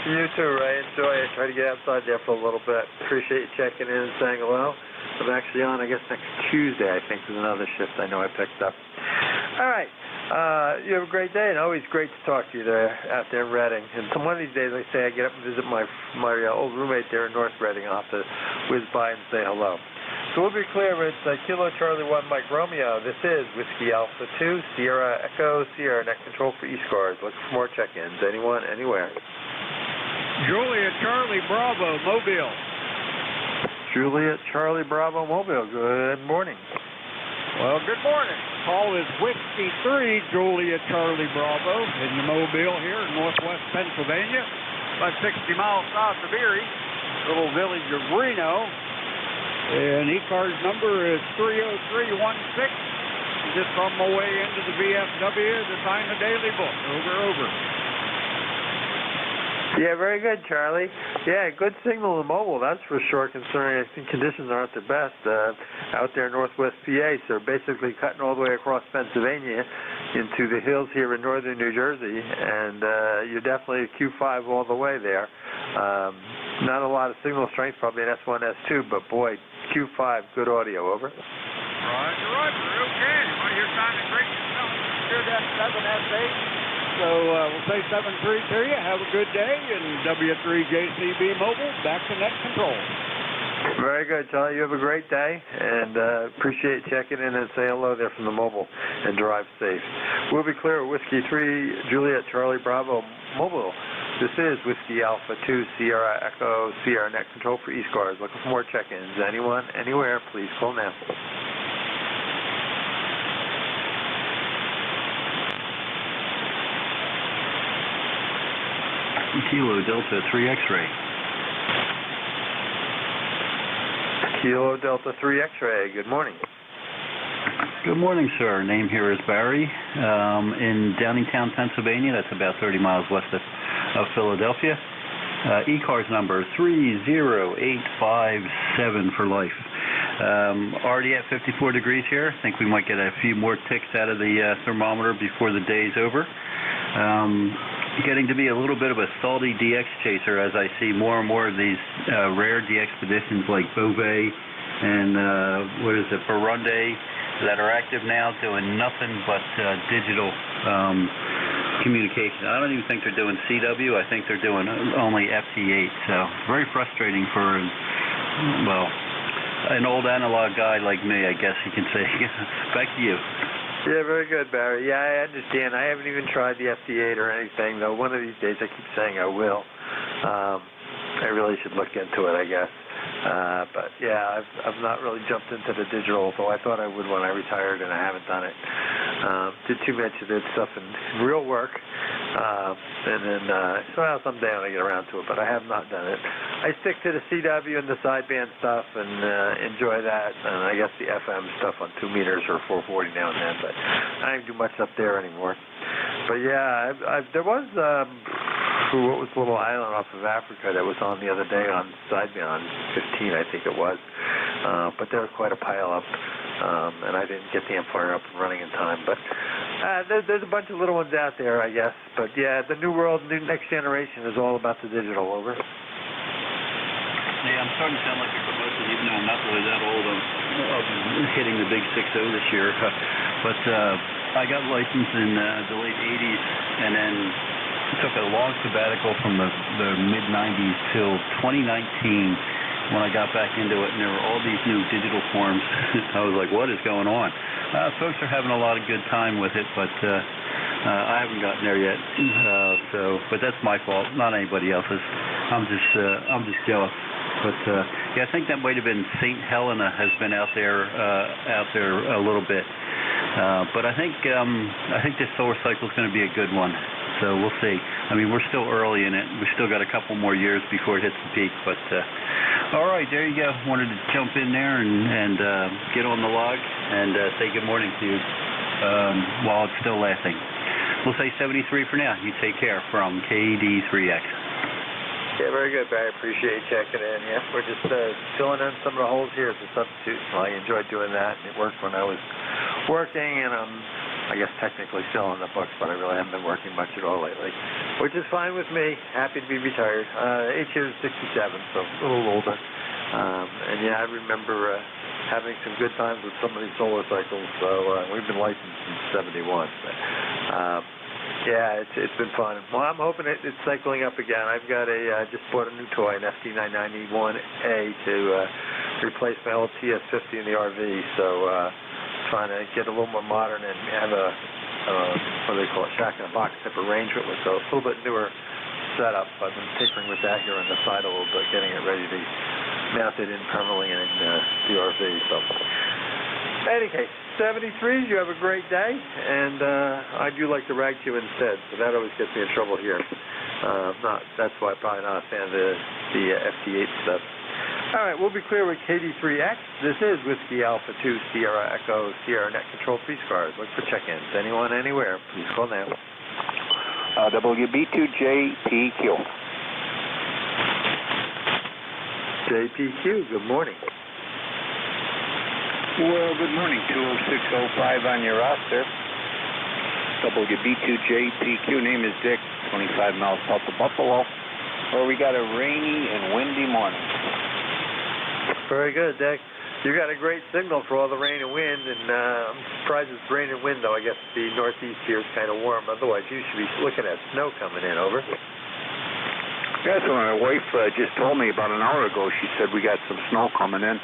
You too, Ray. Enjoy it. Try to get outside there for a little bit. Appreciate you checking in and saying hello. I'm actually on, I guess, next Tuesday, I think, is another shift I know I picked up. All right. You have a great day, and always great to talk to you there out there in Reading. And one of these days, like I say, I get up and visit my old roommate there in North Reading. I'll have to whiz by and say hello. So we'll be clear. It's Kilo Charlie 1 Mike Romeo. This is Whiskey Alpha 2, Sierra Echo, Sierra Net Control for ECARS. Look for more check-ins. Anyone, anywhere. Juliet Charlie Bravo, Mobile. Juliet Charlie Bravo, Mobile. Good morning. Well, good morning. Call is Whiskey 3, Juliet Charlie Bravo, in the Mobile here in northwest Pennsylvania, about 60 miles south of Erie, little village of Reno. And ECARS number is 30316. Just on my way into the VFW to sign the daily book. Over. Yeah, very good, Charlie. Yeah, good signal in mobile, that's for sure, considering I think conditions aren't the best out there in northwest PA. So basically cutting all the way across Pennsylvania into the hills here in northern New Jersey, and you're definitely Q5 all the way there. Not a lot of signal strength, probably an S1, S2, but boy, Q5, good audio, over. Roger, okay. Well, you're sounding great yourself. Sure, that's 7S8. So we'll say 7-3 to you. Have a good day. And W3JCB Mobile, back to net control. Very good, Charlie. You have a great day, and appreciate checking in and saying hello there from the mobile, and drive safe. We'll be clear with Whiskey 3, Juliet Charlie Bravo Mobile. This is Whiskey Alpha 2, Sierra Echo, Sierra Net Control for ECARS. Looking for more check-ins. Anyone, anywhere, please call now. Kilo Delta 3 X-ray. Kilo Delta 3 X-ray. Good morning. Good morning, sir. Name here is Barry. In Downingtown, Pennsylvania. That's about 30 miles west of Philadelphia. ECARS number 30857 for life. Already at 54 degrees here. I think we might get a few more ticks out of the thermometer before the day's over. Getting to be a little bit of a salty DX chaser as I see more and more of these rare DX expeditions like Beauvais and Burundi that are active now doing nothing but digital communication. I don't even think they're doing CW. I think they're doing only FT8. So very frustrating for, well, an old analog guy like me, I guess you can say. Back to you. Yeah, very good, Barry. Yeah, I understand. I haven't even tried the FT8 or anything, though. One of these days I keep saying I will. I really should look into it, I guess. But yeah, I've not really jumped into the digital, though I thought I would when I retired, and I haven't done it. Did too much of this stuff in real work, and then well, someday when I get around to it, but I have not done it. I stick to the CW and the sideband stuff and enjoy that, and I guess the FM stuff on 2 meters or 440 now and then, but I don't do much up there anymore. But yeah, there was what was the little island off of Africa that was on the other day on sideband 15, I think it was, but there was quite a pile up, and I didn't get the amplifier up and running in time, but there's a bunch of little ones out there, I guess. But yeah, the new world, next generation is all about the digital, over. Yeah, I'm starting to sound like a commercial, even though I'm not really that old. I'm hitting the big 6.0 this year. But I got licensed in the late 80s, and then took a long sabbatical from the mid-90s till 2019 when I got back into it, and there were all these new digital forms. I was like, what is going on? Folks are having a lot of good time with it, but I haven't gotten there yet. But that's my fault, not anybody else's. I'm just jealous. But yeah, I think that might have been St. Helena has been out there a little bit. But I think this solar cycle is going to be a good one. So we'll see. I mean, we're still early in it. We still got a couple more years before it hits the peak. But all right, there you go. Wanted to jump in there and get on the log and say good morning to you while it's still lasting. We'll say 73 for now. You take care from KD3X. Yeah, very good, Barry. Appreciate you checking in. Yeah, we're just filling in some of the holes here as a substitute. So I enjoyed doing that, and it worked when I was working, and I'm, I guess, technically still in the books, but I really haven't been working much at all lately, which is fine with me. Happy to be retired. Age here is 67, so a little older. And yeah, I remember having some good times with some of these solar cycles. So we've been licensed since '71. But, yeah, it's been fun. Well, I'm hoping it's cycling up again. I've got just bought a new toy, an FT991A, to replace my old TS50 in the RV. So trying to get a little more modern and have a, what do they call it, shack in a box type arrangement with a little bit newer setup. I've been tinkering with that here on the side a little bit, getting it ready to be mounted in permanently in the RV. So, in any case, 73s, you have a great day, and I do like to rag to you instead, so that always gets me in trouble here. That's why I'm probably not a fan of the FT8 stuff. All right, we'll be clear with KD3X. This is Whiskey Alpha 2 Sierra Echo Sierra Net Control Pre-Scars. Look for check-ins. Anyone, anywhere, please call now. WB2JPQ. JPQ, good morning. Well, good morning. 20605 on your roster. WB2JPQ. Name is Dick. 25 miles south of Buffalo, where we got a rainy and windy morning. Very good, Dick. You got a great signal for all the rain and wind, and I'm surprised it's rain and wind, though. I guess the northeast here is kind of warm. Otherwise, you should be looking at snow coming in. Over. Yeah, that's what my wife just told me about an hour ago. She said we got some snow coming in.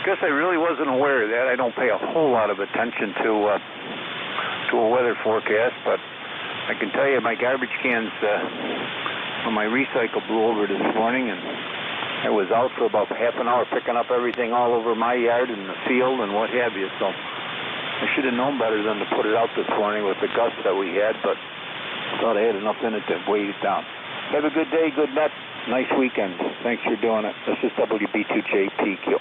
Guess I really wasn't aware of that. I don't pay a whole lot of attention to a weather forecast, but I can tell you my garbage cans on my recycle blew over this morning, and I was out for about half an hour picking up everything all over my yard and the field and what have you. So I should have known better than to put it out this morning with the gusts that we had, but I thought I had enough in it to weigh it down. Have a good day, good night, nice weekend. Thanks for doing it. This is WB2JPQ.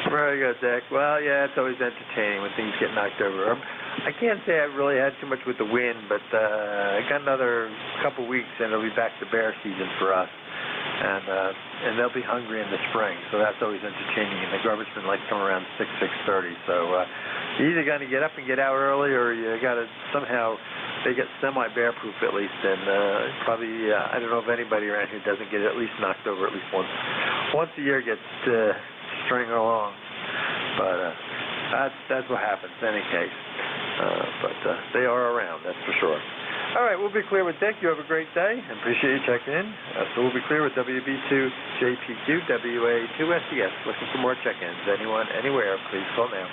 Very good, Dick. Well, yeah, it's always entertaining when things get knocked over. I can't say I really had too much with the wind, but I got another couple weeks, and it'll be back to bear season for us. And they'll be hungry in the spring, so that's always entertaining. And the garbage men like come around 6:30. So you either got to get up and get out early, or you got to somehow they get semi-bear-proof at least. And probably I don't know if anybody around here doesn't get at least knocked over at least once a year. Gets string along, but that's what happens in any case. But they are around, that's for sure. All right, we'll be clear with Dick. You have a great day, and appreciate you checking in. So we'll be clear with WB2JPQ, WA2SES. Looking for more check-ins. Anyone, anywhere, please call now.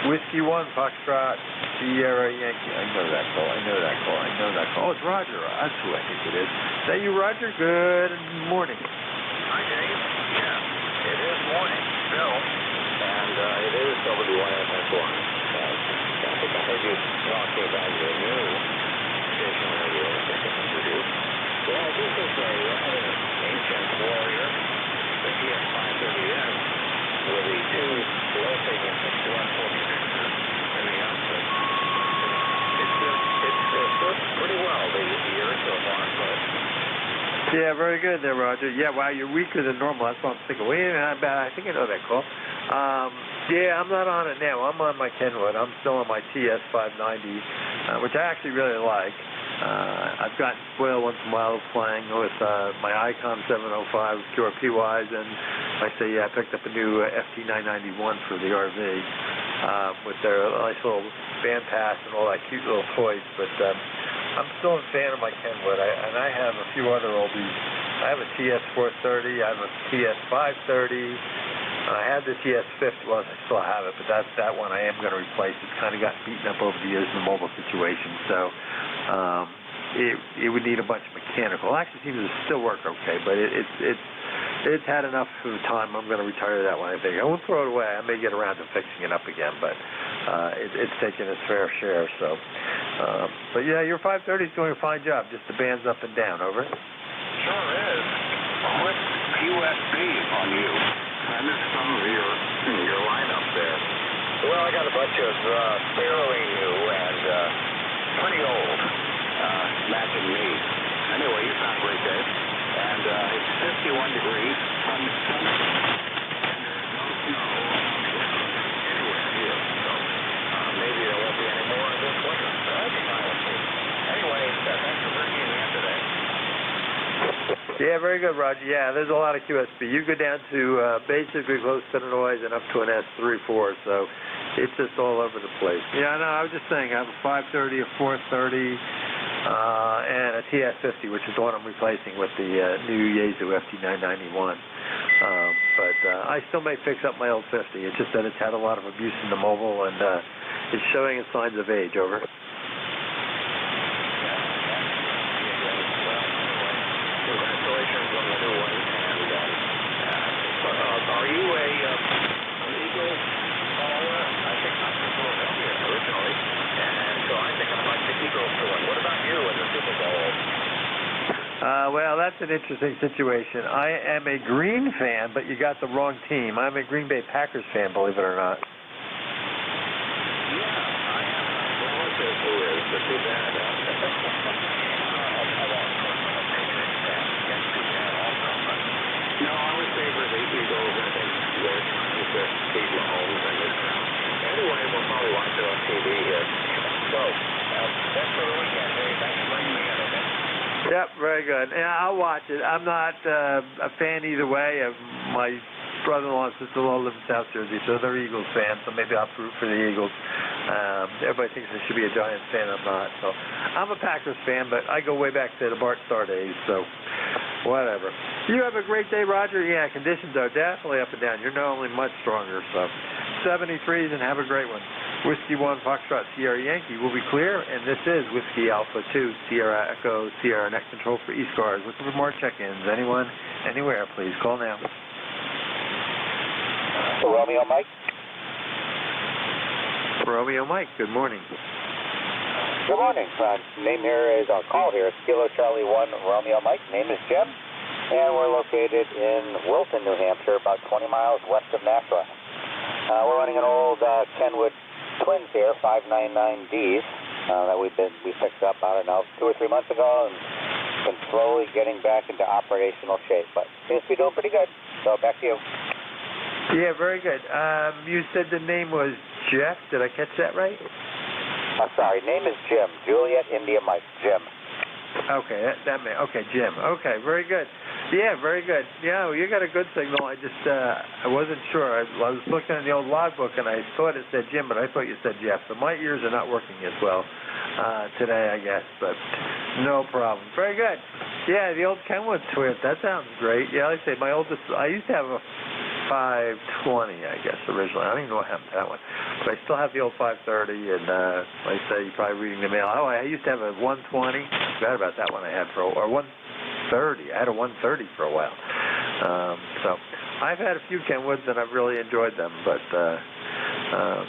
Whiskey 1, Foxtrot, Sierra Yankee. I know that call. Oh, it's Roger. That's who I think it is. Is that you, Roger? Good morning. Hi, Dave. Yeah, it is morning still, and it is WYFS1. I think I heard you talking about your new station radio interview. Well, this is a rather ancient warrior, the TS530S, with the two loping and 6140 mixers in the output. It's worked pretty well the year so far, but... Yeah, very good there, Roger. Yeah, wow, you're weaker than normal. That's what I'm thinking. Wait a minute, I think I know that call. Yeah, I'm not on it now. I'm on my Kenwood. I'm still on my TS590, which I actually really like. I've gotten spoiled once in a while playing with my Icon 705 QRP-wise, and like I say, yeah, I picked up a new FT991 for the RV with their nice little band pass and all that cute little toys, but I'm still a fan of my Kenwood, and I have a few other oldies. I have a TS430, I have a TS530, I had the TS50, well, I still have it, but that one I am going to replace. It's kind of gotten beaten up over the years in the mobile situation, so it would need a bunch of mechanical. It actually seems to still work okay, but it's had enough of the time. I'm going to retire that one, I think. I won't throw it away. I may get around to fixing it up again, but it's taken its fair share. So, but yeah, your 530 is doing a fine job. Just the band's up and down. Over. Sure is. Quick USB on you. I missed some of your lineup there. Well, I got a bunch of fairly new and pretty old matching me. Anyway, you sound great, Dave. And it's 51 degrees. Sun, and there's no snow anywhere here. So maybe there won't be any more of this winter. That'd be fine with me. Anyway, thanks for bringing me in today. Yeah, very good, Roger. Yeah, there's a lot of QSB. You go down to basically close to the noise and up to an S34, so it's just all over the place. Yeah, no, I was just saying, I have a 530, a 430, and a TS50, which is the one I'm replacing with the new Yaesu FT991. But I still may fix up my old 50. It's just that it's had a lot of abuse in the mobile, and it's showing its signs of age. Over. Congratulations on the new one. And are you an Eagle follower? I think I'm from Philadelphia originally, and so I think I like the Eagles to win. What about you in the Super Bowl? Well, that's an interesting situation. I am a Green fan, but you got the wrong team. I'm a Green Bay Packers fan, believe it or not. Yeah, I am a relative who is, but too bad. No, I would favor the Eagles. I think they're trying to beat Mahomes and this town. Anyway, we'll probably watch it on TV here. So, thanks for the weekend, Dave. Thanks for bringing me in, okay? Yep, very good. Yeah, I'll watch it. I'm not a fan either way. My brother-in-law and sister-in-law live in South Jersey, so they're Eagles fans, so maybe I'll root for the Eagles. Everybody thinks I should be a Giants fan. I'm not. So I'm a Packers fan, but I go way back to the Bart Starr days, so whatever. You have a great day, Roger. Yeah, conditions are definitely up and down. You're normally much stronger, so 73s, and have a great one. Whiskey 1 Foxtrot Sierra Yankee will be clear, and this is Whiskey Alpha 2 Sierra Echo Sierra Net Control for ECARS. Looking for more check-ins. Anyone, anywhere, please call now. Romeo Mike. Romeo Mike, good morning. Good morning. Name here is, our call here is Kilo Charlie 1 Romeo Mike. Name is Jim, and we're located in Wilton, New Hampshire, about 20 miles west of Nashua. We're running an old Kenwood Twins here, 599Ds, that we picked up, I don't know, 2 or 3 months ago, and been slowly getting back into operational shape, but seems to be doing pretty good. So back to you. Yeah, very good. You said the name was Jeff. Did I catch that right? I'm sorry. Name is Jim. Juliet India Mike. Jim. Okay, okay, Jim. Okay, very good. Yeah, very good. Yeah, well, you got a good signal. I just I wasn't sure. I was looking in the old logbook and I thought it said Jim, but I thought you said Jeff. So my ears are not working as well today, I guess. But no problem. Very good. Yeah, the old Kenwood Twins. That sounds great. Yeah, like I say, I used to have a 520, I guess, originally. I don't even know what happened to that one. But I still have the old 530, and like I say, you're probably reading the mail. Oh, I used to have a 120. I forgot about that one I had or 130. I had a 130 for a while. So I've had a few Kenwoods, and I've really enjoyed them. But,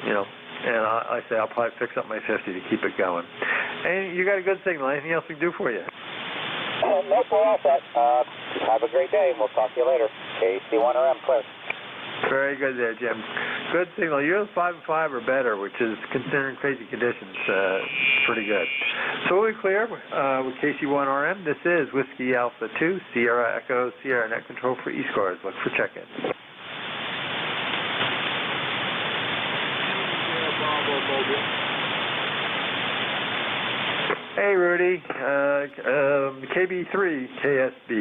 you know, and I say I'll probably fix up my 50 to keep it going. And you got a good signal. Anything else we can do for you? No, we're all set. Have a great day, and we'll talk to you later. KC1RM, Cliff. Very good there, Jim. Good signal. You're 5 and 5 or better, which is, considering crazy conditions, pretty good. So we'll be clear with KC1RM. This is Whiskey Alpha 2 Sierra Echo Sierra Net Control for ECARS. Look for check-ins. Hey, Rudy. KB3 KSB,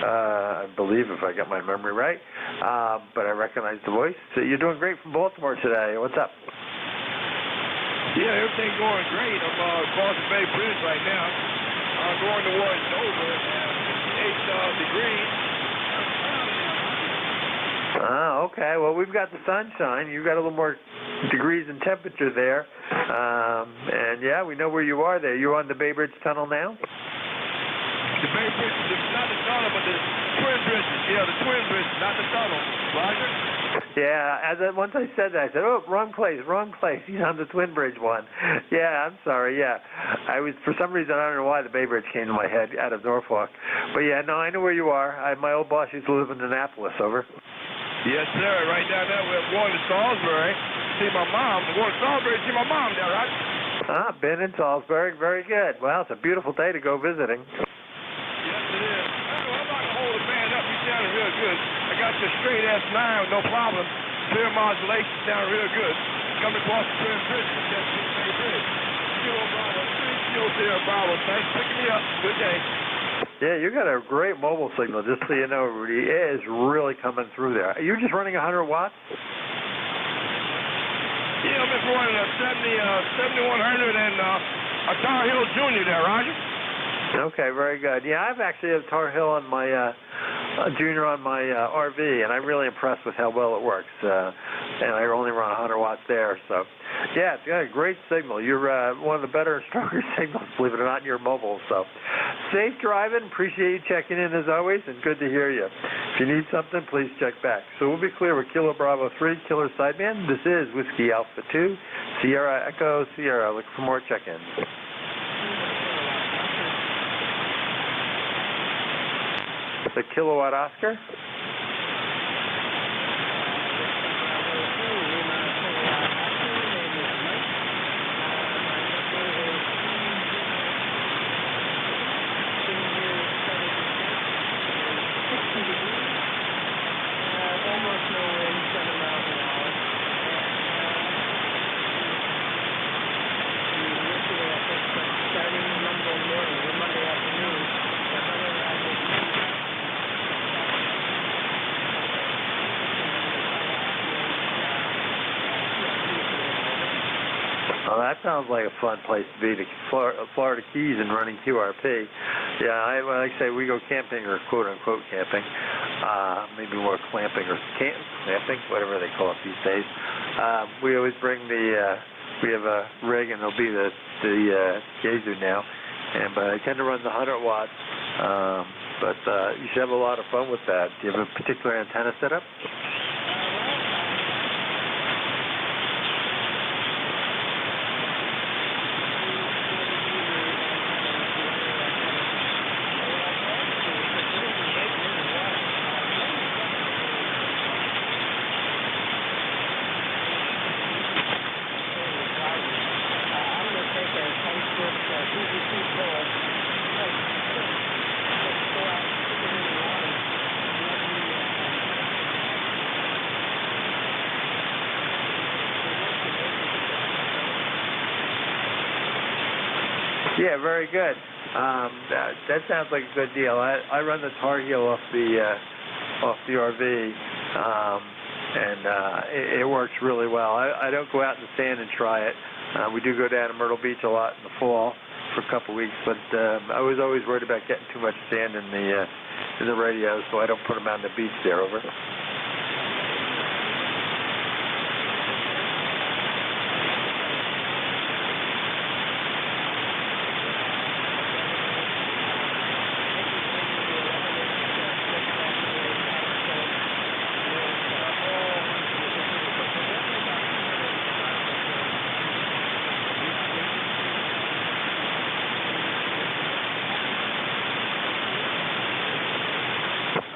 I believe, if I got my memory right. But I recognize the voice. So you're doing great from Baltimore today. What's up? Yeah, everything's going great. I'm across the Bay Bridge right now. I'm going towards Dover at 8 degrees. Okay. Well, we've got the sunshine. You've got a little more degrees in temperature there. And, yeah, we know where you are there. You're on the Bay Bridge Tunnel now? The Bay Bridge, not the tunnel, but the Twin Bridges. Yeah, the Twin Bridges, not the tunnel. Roger? Yeah, once I said that, I said, oh, wrong place. He's on the Twin Bridge one. Yeah, I'm sorry, yeah. For some reason, I don't know why the Bay Bridge came to my head out of Norfolk. But, yeah, no, I know where you are. My old boss used to live in Annapolis, over. Yes, sir. Right down there. We're going to Salisbury. See my mom. We're going to Salisbury to see my mom there, right? Been in Salisbury. Very good. Well, it's a beautiful day to go visiting. Yes, it is. I'm not going to hold the band up. You sounded real good. I got the straight S9 with no problem. Clear modulation sounded real good. Coming across the Twin Bridge. That's the bridge. Kilo Bravo 3, Kilo Sierra Bravo. Thanks for picking me up. Good day. Yeah, you got a great mobile signal, just so you know, Rudy. It is really coming through there. You're just running 100 watts? Yeah, I'm just running a 7100 and a Tar Heel Junior there, Roger. Okay, very good. Yeah, I've actually have Tar Heel on my Junior on my RV, and I'm really impressed with how well it works. And I only run 100 watts there, so yeah, it's got a great signal. You're one of the better and stronger signals, believe it or not, in your mobile. So safe driving. Appreciate you checking in as always, and good to hear you. If you need something, please check back. So we'll be clear with Kilo Bravo 3, Killer Sideman. This is Whiskey Alpha 2, Sierra Echo Sierra. Look for more check-ins. The Kilowatt Oscar. Well, that sounds like a fun place to be, to Florida Keys and running QRP. Yeah, like I say, we go camping or quote-unquote camping, maybe more clamping or clamping, whatever they call it these days. We always bring we have a rig, and it'll be the Yaesu now, but I tend to run the 100 watts, but you should have a lot of fun with that. Do you have a particular antenna setup? Yeah, very good. That sounds like a good deal. I run the Tar Heel off the RV, and it works really well. I don't go out in the sand and try it. We do go down to Myrtle Beach a lot in the fall for a couple weeks, but I was always worried about getting too much sand in the radio, so I don't put them out on the beach there. Over.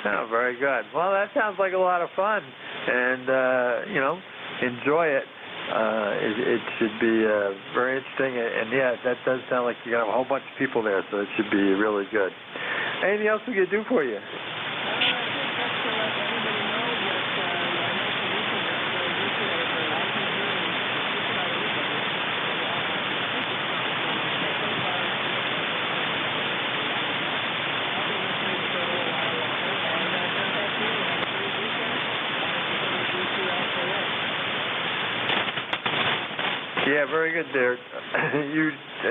Oh, very good. Well, that sounds like a lot of fun, and enjoy it. It should be very interesting, and yeah, that does sound like you got a whole bunch of people there, so it should be really good. Anything else we could do for you? Yeah, very good there. I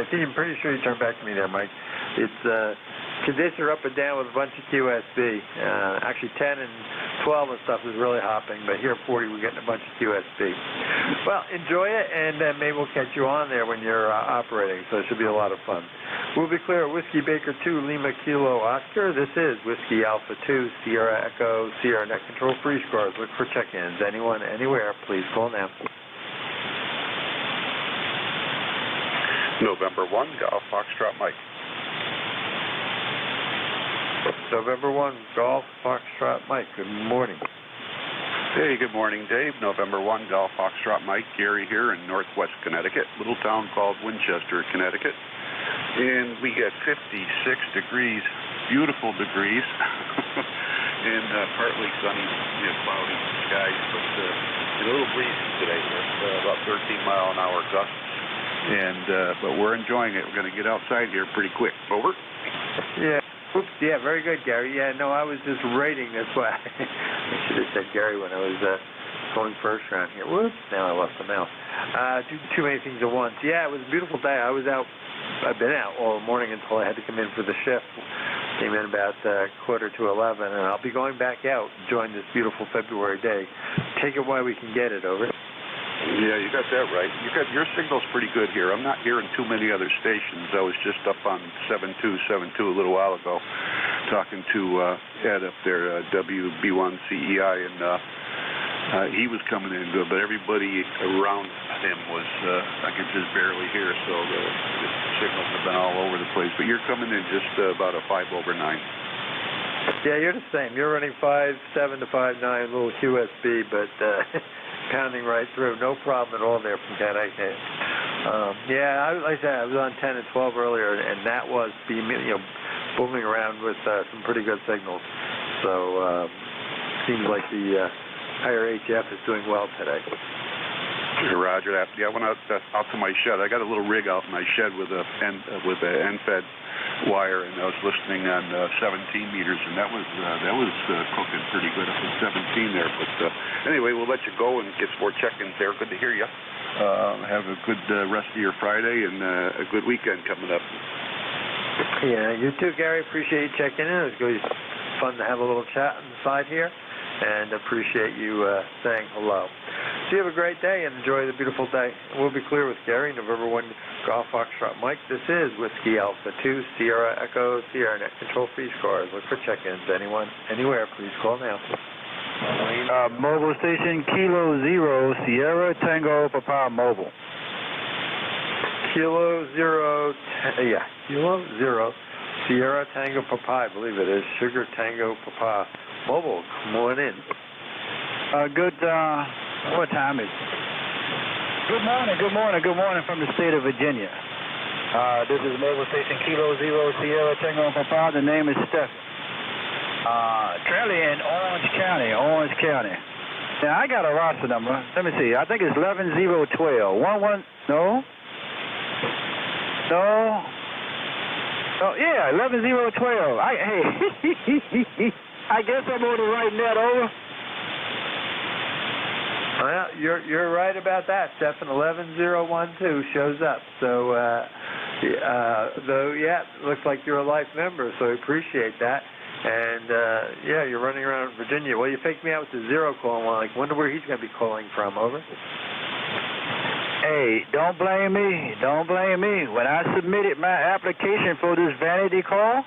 think I'm pretty sure you turned back to me there, Mike. It's conditions are up and down with a bunch of QSB. Actually, 10 and 12 and stuff is really hopping, but here at 40 we're getting a bunch of QSB. Well, enjoy it, and maybe we'll catch you on there when you're operating, so it should be a lot of fun. We'll be clear. Whiskey Baker 2, Lima Kilo Oscar. This is Whiskey Alpha 2, Sierra Echo, Sierra Net Control Free Scores. Look for check-ins. Anyone, anywhere, please call now. November 1, Golf Foxtrot Mike. November 1, Golf Foxtrot Mike. Good morning. Hey, good morning, Dave. November 1, Golf Foxtrot Mike, Gary here in northwest Connecticut, little town called Winchester, Connecticut. And we get 56 degrees, beautiful degrees, and partly sunny, cloudy skies, but a little breezy today, about 13-mile-an-hour gusts. And but we're enjoying it. We're going to get outside here pretty quick. Over. Yeah. Oops, yeah, very good, Gary. Yeah, no, I was just rating this way. I should have said Gary when I was going first around here. Whoops, now I lost the mouse. Too many things at once. Yeah, it was a beautiful day. I've been out all morning until I had to come in for the shift. Came in about 10:45, and I'll be going back out, enjoying this beautiful February day. Take it while we can get it, over. Yeah, you got that right. Your signal's pretty good here. I'm not hearing too many other stations. I was just up on 7272 a little while ago talking to Ed up there, WB1CEI, and he was coming in good, but everybody around him was, I could just barely hear, so the signals have been all over the place. But you're coming in just about a 5/9. Yeah, you're the same. You're running 5.7 to 5.9, a little QSB, but pounding right through. No problem at all there from Connecticut. Yeah, like I said, I was on 10 and 12 earlier, and that was booming around with some pretty good signals. So seems like the higher HF is doing well today. Roger that. Yeah, I went out to my shed. I got a little rig out in my shed with a end-fed wire, and I was listening on 17 meters, and that was cooking pretty good up at 17 there. But anyway, we'll let you go and get some more check-ins there. Good to hear you. Have a good rest of your Friday and a good weekend coming up. Yeah, you too, Gary. Appreciate you checking in. It was fun to have a little chat on the side here, and appreciate you saying hello. So you have a great day and enjoy the beautiful day. We'll be clear with Gary, November 1, Golf Foxtrot Mike. This is Whiskey Alpha 2, Sierra Echo, Sierra Net Control for ECARS. Look for check-ins. Anyone, anywhere, please call now. Mobile station Kilo 0, Sierra Tango Papa Mobile. Kilo 0, Sierra Tango Papa, I believe it is. Sugar Tango Papa Mobile. Come on in. What time is it? Good morning from the state of Virginia. This is mobile station Kilo 0, Sierra Tango Papa. The name is Stephen. Trailer in Orange County. Now, I got a roster number. Let me see. I think it's 11012. Yeah, 11012. I guess I'm on the right net, over. Well, you're right about that, Stephen. 11012 shows up. So, looks like you're a life member, so I appreciate that. And, you're running around Virginia. Well, you faked me out with the 0 call. I wonder where he's going to be calling from, over. Hey, don't blame me. When I submitted my application for this vanity call,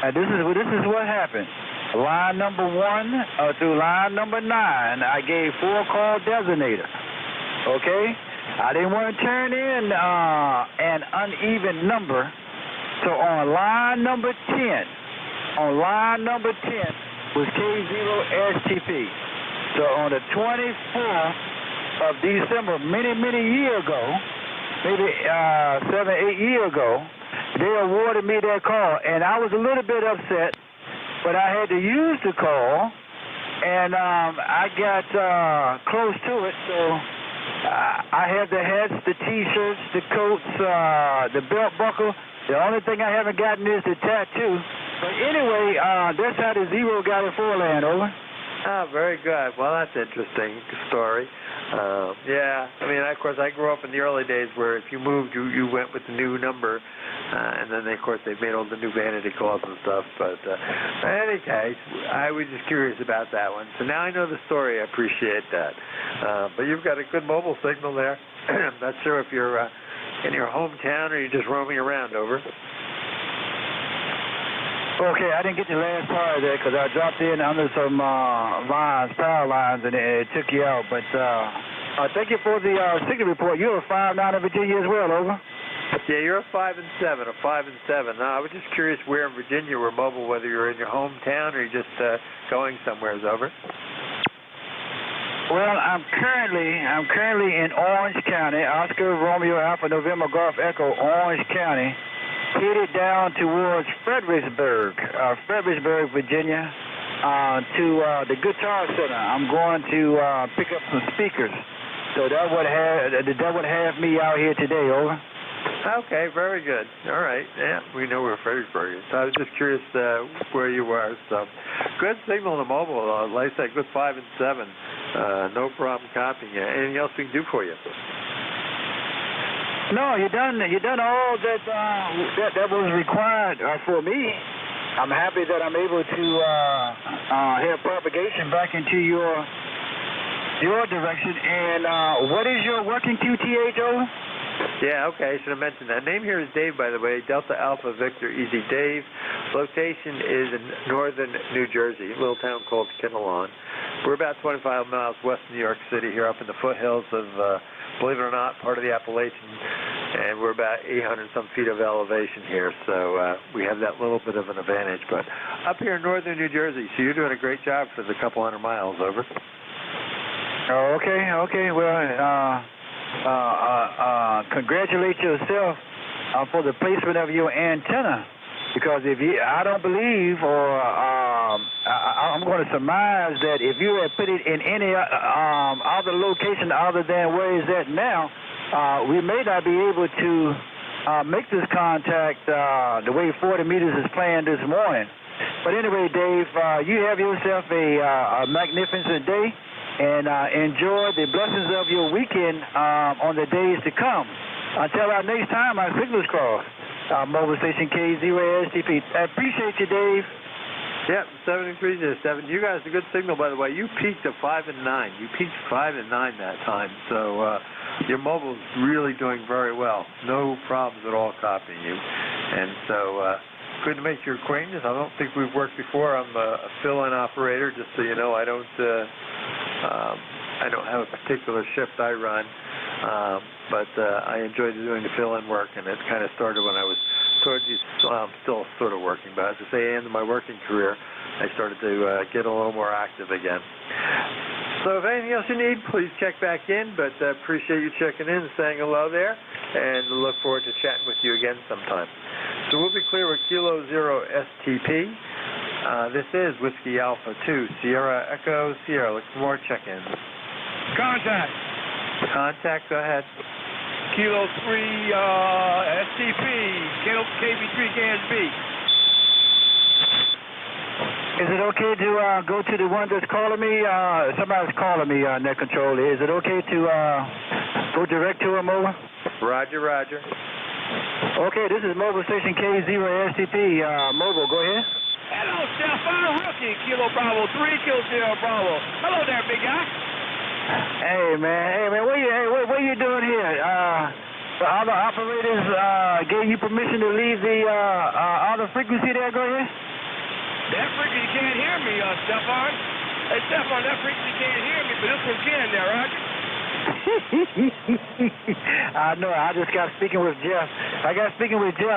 this is what happened. Line number 1 through line number 9, I gave 4 call designator. Okay? I didn't want to turn in an uneven number. So on line number 10 was K0STP. So on the 24th of December, many years ago, maybe 7-8 years ago, they awarded me that call, and I was a little bit upset. But I had to use the call, and I got close to it, so I had the hats, the T-shirts, the coats, the belt buckle. The only thing I haven't gotten is the tattoo. But anyway, that's how the 0 got it for land, over. Oh, very good. Well, that's an interesting story. Of course, I grew up in the early days where if you moved, you went with the new number, and then, of course, they've made all the new vanity calls and stuff. But in any case, I was just curious about that one. So now I know the story. I appreciate that. But you've got a good mobile signal there. I'm not sure if you're in your hometown or you're just roaming around, over. Okay, I didn't get the last part of that because I dropped in under some power lines, and it took you out. But thank you for the signal report. You're a 5-9 in Virginia as well, over. Yeah, you're a 5 and 7. I was just curious where in Virginia we're mobile, whether you're in your hometown or you're just going somewhere, over. Well, I'm currently in Orange County, Oscar Romeo Alpha November Golf Echo, Orange County, headed down towards Fredericksburg, Virginia, to the Guitar Center. I'm going to pick up some speakers. So that would have me out here today. Over. Okay, very good. All right. Yeah, we know where Fredericksburg is. I was just curious where you were. So, good signal on the mobile. Like I said, good 5 and 7. No problem copying it. Anything else we can do for you? No, you done all that was required for me. I'm happy that I'm able to have propagation back into your direction. And what is your working QTH, over? Yeah, okay, I should have mentioned that. Name here is Dave, by the way, Delta Alpha Victor Easy Dave. Location is in northern New Jersey, a little town called Kinnelon. We're about 25 miles west of New York City, here up in the foothills of, believe it or not, part of the Appalachians, and we're about 800-some feet of elevation here, so we have that little bit of an advantage. But up here in northern New Jersey, so you're doing a great job for the couple hundred miles, over. Oh, okay, well, congratulate yourself for the placement of your antenna, because I don't believe, or I'm going to surmise that if you had put it in any other location other than where it's at now, we may not be able to make this contact the way 40 meters is planned this morning. But anyway, Dave, you have yourself a magnificent day. And enjoy the blessings of your weekend on the days to come. Until our next time, our signals cross. Mobile station K0STP. I appreciate you, Dave. Yep, 7307. You guys, a good signal, by the way. You peaked at 5 and 9. You peaked 5 and 9 that time. So your mobile's really doing very well. No problems at all copying you. And so good to make your acquaintance. I don't think we've worked before. I'm a fill-in operator, just so you know. I don't have a particular shift I run, but I enjoy doing the fill-in work, and it kind of started when I was I'm still sort of working, but as I say, at the end of my working career, I started to get a little more active again. So if anything else you need, please check back in, but appreciate you checking in and saying hello there, and look forward to chatting with you again sometime. So we'll be clear with Kilo Zero STP. This is Whiskey Alpha 2, Sierra Echo Sierra. Look for more check-ins. Contact, go ahead. Kilo 3 STP, KB3 KSB. Is it okay to go to the one that's calling me? Somebody's calling me, net control. Is it okay to go direct to him, over? Roger, roger. Okay, this is mobile station K0STP. Mobile, go ahead. Hello, Stefan Rookie, Kilo Bravo 3, Kilo Sierra Bravo. Hello there, big guy. Hey man, what are you doing here? The other operators gave you permission to leave the other frequency there. Go ahead. That frequency can't hear me, Stefan. Hey, Stefan, that frequency can't hear me, but this one can there, Roger. I know. I just got speaking with Jeff.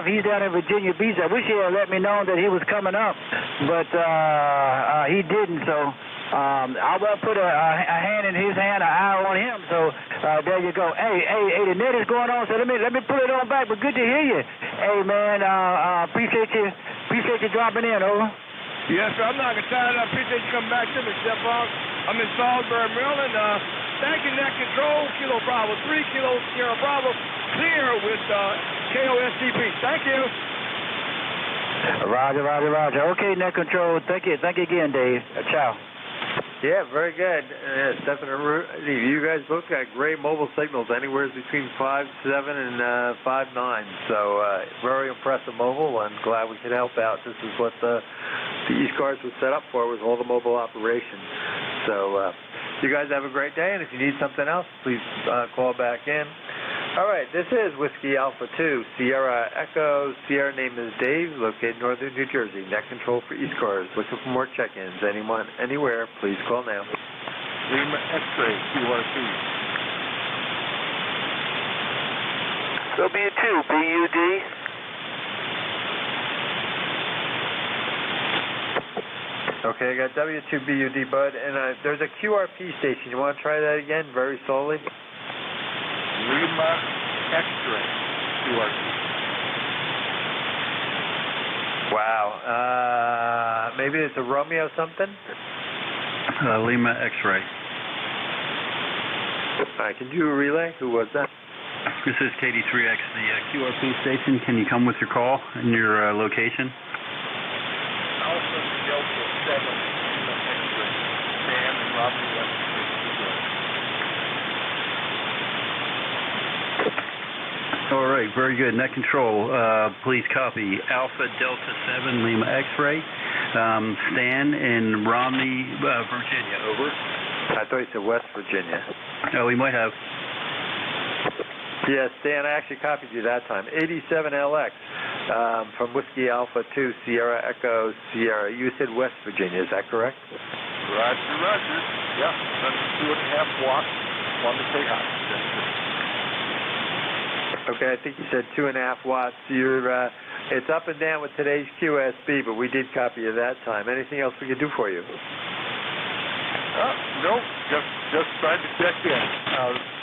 He's down in Virginia Beach. I wish he had let me know that he was coming up, but he didn't. So I won't put a hand in his hand, an eye on him. So there you go. Hey, the net is going on. So let me pull it on back. But good to hear you. Hey man, appreciate you dropping in. Over. Yes, sir. I'm not going to tie it up. Appreciate you coming back to me, Stefan. I'm in Salisbury, Maryland. Thank you, Net Control, Kilo Bravo 3, Kilo Sierra Bravo, clear with KOSTP. Thank you. Roger. Okay, Net Control. Thank you again, Dave. Ciao. Yeah, very good. Stefan and you guys both got great mobile signals, anywhere between 5.7 and 5.9. So very impressive mobile, and glad we could help out. This is what the ECARS was set up for, was all the mobile operations. So you guys have a great day, and if you need something else, please call back in. All right, this is Whiskey Alpha 2, Sierra Echo. Sierra name is Dave, located in northern New Jersey. Net control for ECARS. Looking for more check-ins. Anyone, anywhere, please call now. Lima X-ray, QRT. W2, BUD. Okay, I got W2BUD, bud, and there's a QRP station. You want to try that again, very slowly? Lima X-ray QRP. Wow. Maybe it's a Romeo something? Lima X-ray. All right, can you do a relay? Who was that? This is KD3X, the QRP station. Can you come with your call and your location? Alpha Delta 7 Lima X-ray. Sam and Robbie West. All right, very good. Net control, please copy. Alpha Delta 7 Lima X-ray. Stan in Romney, Virginia, over. I thought you said West Virginia. Oh, we might have. Yes, Stan, I actually copied you that time. 87LX from Whiskey Alpha 2 Sierra Echo Sierra. You said West Virginia, is that correct? Roger, roger. Yeah, that's 2.5 watts. Want to say hi. Okay, I think you said 2.5 watts. It's up and down with today's QSB, but we did copy you that time. Anything else we could do for you? Nope, just trying to check in.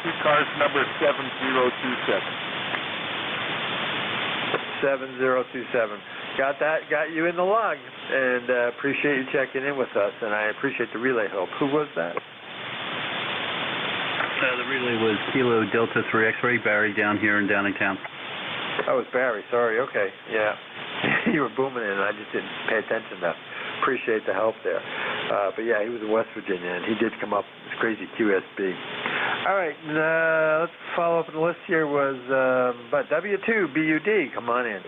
ECARS number 7027. 7027. Got that? Got you in the log, and appreciate you checking in with us, and I appreciate the relay help. Who was that? The relay was Kilo Delta 3 X-ray, Barry down here in Downingtown. Oh, it's Barry. Sorry. Okay. Yeah. You were booming in, and I just didn't pay attention enough. Appreciate the help there. But yeah, he was in West Virginia, and he did come up with crazy QSB. All right. Let's follow up on the list here was but W2BUD. Come on in.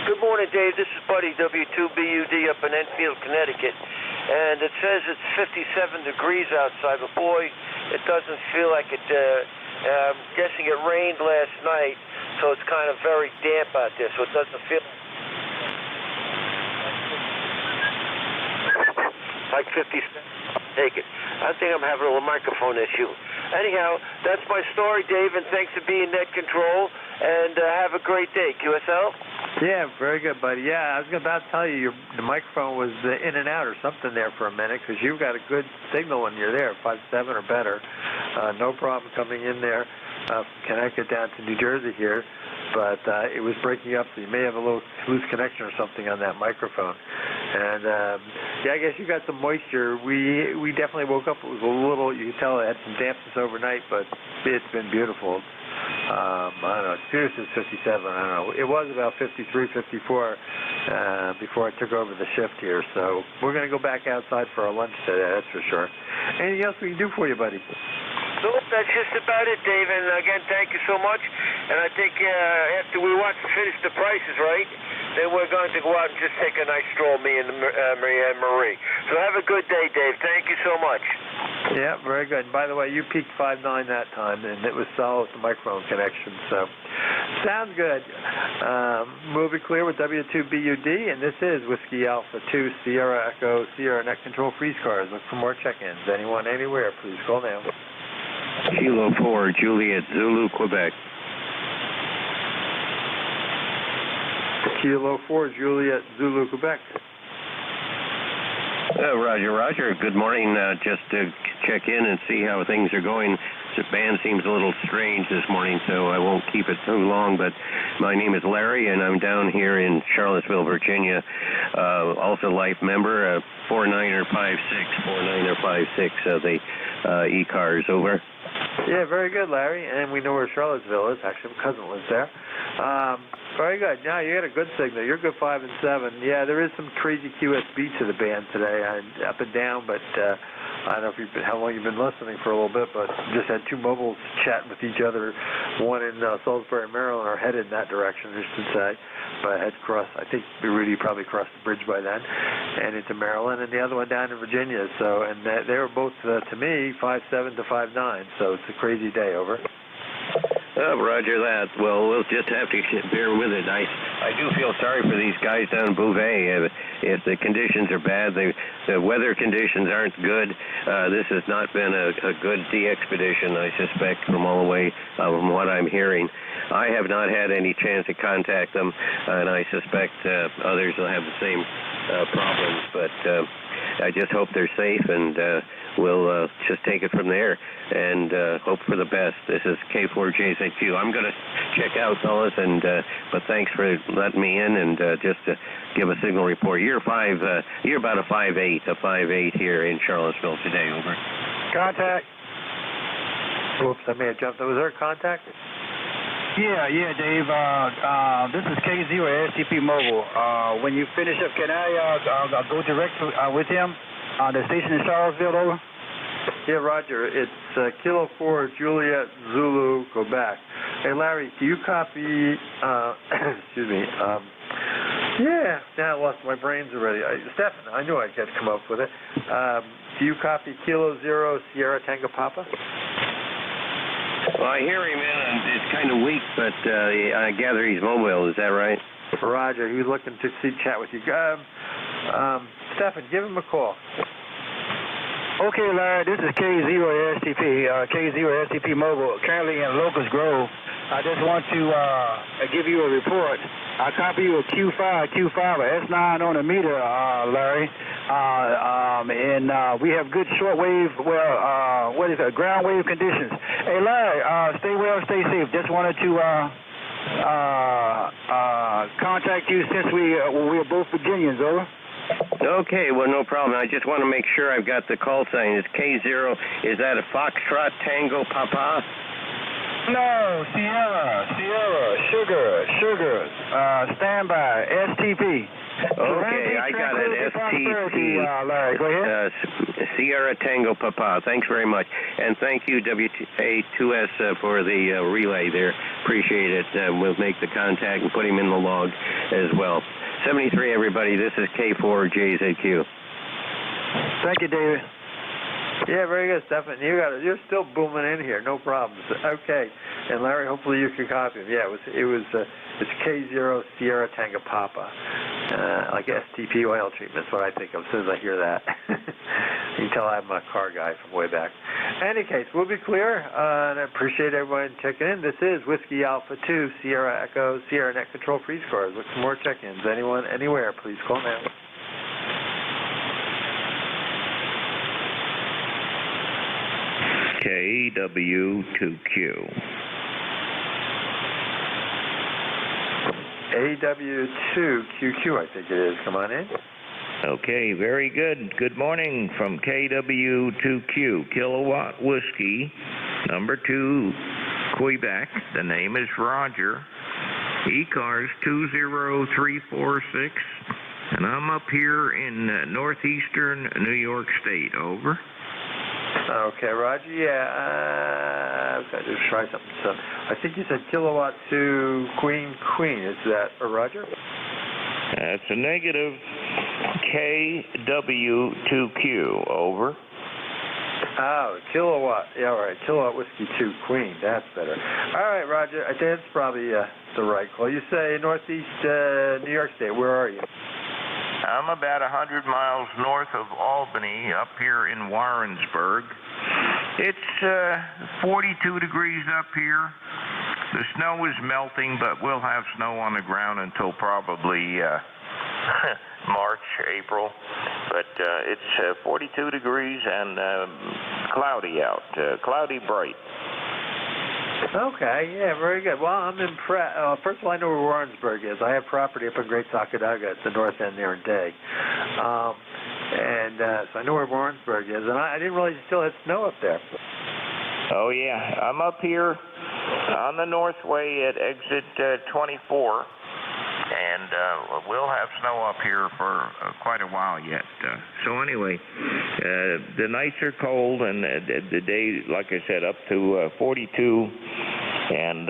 Good morning, Dave. This is Buddy, W2BUD up in Enfield, Connecticut. And it says it's 57 degrees outside, but boy, it doesn't feel like it. I'm guessing it rained last night, so it's kind of very damp out there, so it doesn't feel like 57. Take it. I think I'm having a little microphone issue. Anyhow, that's my story, Dave, and thanks for being net control, and have a great day. QSL? Yeah, very good, buddy. Yeah, I was about to tell you the microphone was in and out or something there for a minute because you've got a good signal when you're there, 5.7 or better. No problem coming in there from Connecticut down to New Jersey here, but it was breaking up, so you may have a little loose connection or something on that microphone. And yeah, I guess you got some moisture. We definitely woke up. It was a little, you can tell it had some dampness overnight, but it's been beautiful. I don't know, Sirius is 57, I don't know. It was about 53, 54 before I took over the shift here, so we're going to go back outside for our lunch today, that's for sure. Anything else we can do for you, buddy? Nope, that's just about it, Dave, and again, thank you so much. And I think after we finish the prices right, then we're going to go out and just take a nice stroll, me and Marie. So have a good day, Dave. Thank you so much. Yeah, very good. And by the way, you peaked 5.9 that time, and it was solid with the microphone connection. So, sounds good. We'll be clear with W2BUD, and this is Whiskey Alpha 2 Sierra Echo Sierra Net Control Freeze Cars. Look for more check-ins. Anyone, anywhere, please call now. Kilo 4 Juliet Zulu, Quebec. Kilo 4 Juliet Zulu, Quebec. Roger, roger. Good morning. Just to check in and see how things are going. The band seems a little strange this morning, so I won't keep it too long, but my name is Larry, and I'm down here in Charlottesville, Virginia. Also life member, 49er56 of the ECARS, over. Yeah, very good, Larry. And we know where Charlottesville is. Actually, my cousin lives there. Very good. Yeah, you got a good signal. You're good 5 and 7. Yeah, there is some crazy QSB to the band today, up and down, but I don't know how long you've been listening for a little bit, but just had two mobiles chatting with each other. One in Salisbury, Maryland, or headed in that direction, I should say. But had crossed, I think Rudy probably crossed the bridge by then, and into Maryland, and the other one down in Virginia. So, and they were both, to me, 5.7 to 5.9. So it's a crazy day, over. Oh, roger that. Well, we'll just have to bear with it. I do feel sorry for these guys down in Bouvet. If the conditions are bad, the weather conditions aren't good. This has not been a good de-expedition, I suspect, from all the way from what I'm hearing. I have not had any chance to contact them, and I suspect others will have the same problems. But I just hope they're safe, and we'll just take it from there and hope for the best. This is K4JZQ. I'm going to check out, fellas, and but thanks for letting me in and just to give a signal report. You're about a 5'8" here in Charlottesville today. Over. Contact. Oops, I may have jumped. Was there a contact? Yeah, Dave. This is K0STP Mobile. When you finish up, can I go direct with him? The station in Charlottesville, over? Yeah, roger. It's Kilo 4 Juliet Zulu, Quebec. Hey, Larry, can you copy, excuse me, yeah, now I lost my brains already. Stefan, I knew I'd get to come up with it. Do you copy Kilo 0 Sierra Tango Papa? Well, I hear him in. It's kind of weak, but I gather he's mobile. Is that right? Roger. He was looking to chat with you. Stefan, give him a call. Okay, Larry, this is K0STP Mobile, currently in Locust Grove. I just want to give you a report. I copy you a Q5, a S9 on the meter, Larry. And we have good shortwave, ground wave conditions. Hey, Larry, stay well, stay safe. Just wanted to contact you since we're both Virginians, over. Okay, well, no problem. I just want to make sure I've got the call sign. It's K0. Is that a Foxtrot Tango Papa? No, Sierra, Sugar, standby, STP. Okay, I got it, STP. Larry, go ahead. Sierra Tango Papa. Thanks very much. And thank you, NJ2US, for the relay there. Appreciate it. We'll make the contact and put him in the log as well. 73, everybody. This is K4JZQ. Thank you, David. Yeah, very good, Stefan. You're still booming in here. No problems. Okay. And Larry, hopefully you can copy him. Yeah, it's K0 Sierra Tango Papa. Like STP oil treatment. That's what I think of as soon as I hear that. You can tell I'm a car guy from way back. In any case, we'll be clear, and I appreciate everyone checking in. This is Whiskey Alpha 2, Sierra Echo, Sierra Net Control Freeze Cars. Look for more check-ins. Anyone, anywhere, please call now. KW2Q. AW2QQ, I think it is. Come on in. Okay, very good. Good morning from KW2Q, Kilowatt Whiskey, number 2, Quebec. The name is Roger. ECARS 20346, and I'm up here in northeastern New York State. Over. Okay, Roger. Yeah, I've got to try something. So I think you said Kilowatt 2 Queen. Is that a Roger? That's a negative. KW2Q. Over. Oh, Kilowatt. Yeah, all right. Kilowatt Whiskey 2 Queen. That's better. All right, Roger. I think that's probably the right call. You say northeast New York State. Where are you? I'm about 100 miles north of Albany, up here in Warrensburg. It's 42 degrees up here. The snow is melting, but we'll have snow on the ground until probably March, April. But it's 42 degrees and cloudy out, cloudy bright. Okay, yeah, very good. Well, I'm impressed. First of all, I know where Warrensburg is. I have property up in Great Sacandaga at the north end there in Day. So I know where Warrensburg is, and I didn't realize you still had snow up there. Oh, yeah. I'm up here on the Northway at exit 24, and we'll have snow up here for quite a while yet. So anyway, the nights are cold, and the day, like I said, up to 42, and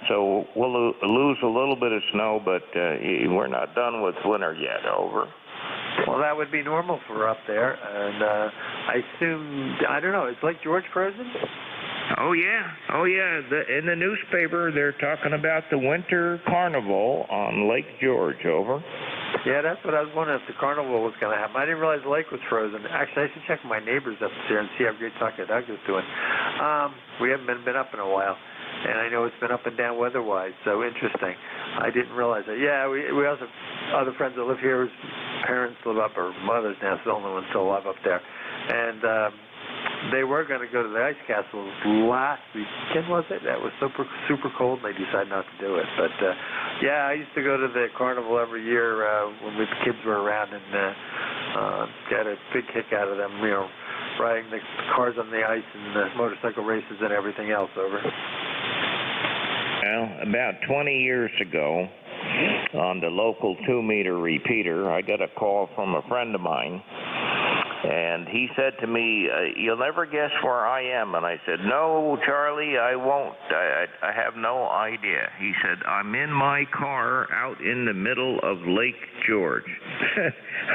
so we'll lose a little bit of snow, but we're not done with winter yet. Over. Well, that would be normal for up there, and I assume, I don't know, is Lake George frozen? Oh yeah. In the newspaper, they're talking about the winter carnival on Lake George. Over. Yeah, that's what I was wondering if the carnival was going to happen. I didn't realize the lake was frozen. Actually, I should check my neighbors up there and see how Great Talking Doug is doing. We haven't been up in a while, and I know it's been up and down weather-wise, so interesting. I didn't realize that. Yeah, we also have other friends that live here whose parents live up, or mothers now, it's the only one still alive up there. And they were going to go to the ice castle last weekend, was it? That was super cold, and they decided not to do it. But, yeah, I used to go to the carnival every year when the kids were around and got a big kick out of them, you know, riding the cars on the ice and the motorcycle races and everything else. Over. Well, about 20 years ago, on the local 2-meter repeater, I got a call from a friend of mine. And he said to me, you'll never guess where I am. And I said, no, Charlie, I won't. I have no idea. He said, I'm in my car out in the middle of Lake George.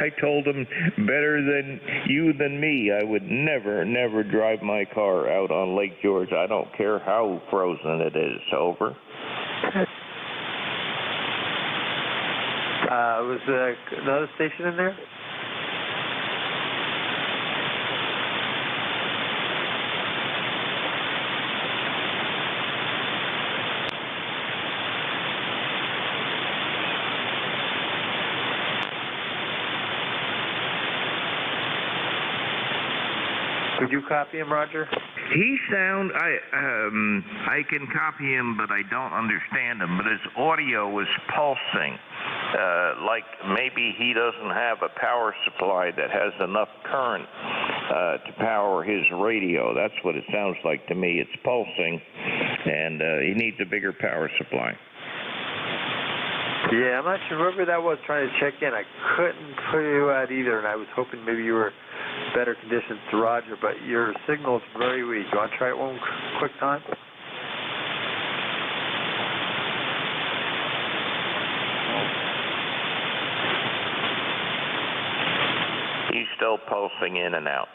I told him, better than you than me. I would never drive my car out on Lake George. I don't care how frozen it is. Over. Was another station in there? Could you copy him, Roger? I can copy him, but I don't understand him. But his audio was pulsing, like maybe he doesn't have a power supply that has enough current to power his radio. That's what it sounds like to me. It's pulsing, and he needs a bigger power supply. Yeah, I'm not sure whoever that was trying to check in. I couldn't figure you out either, and I was hoping maybe you were better conditions to Roger, but your signal's very weak. You want to try it one quick time? He's still pulsing in and out.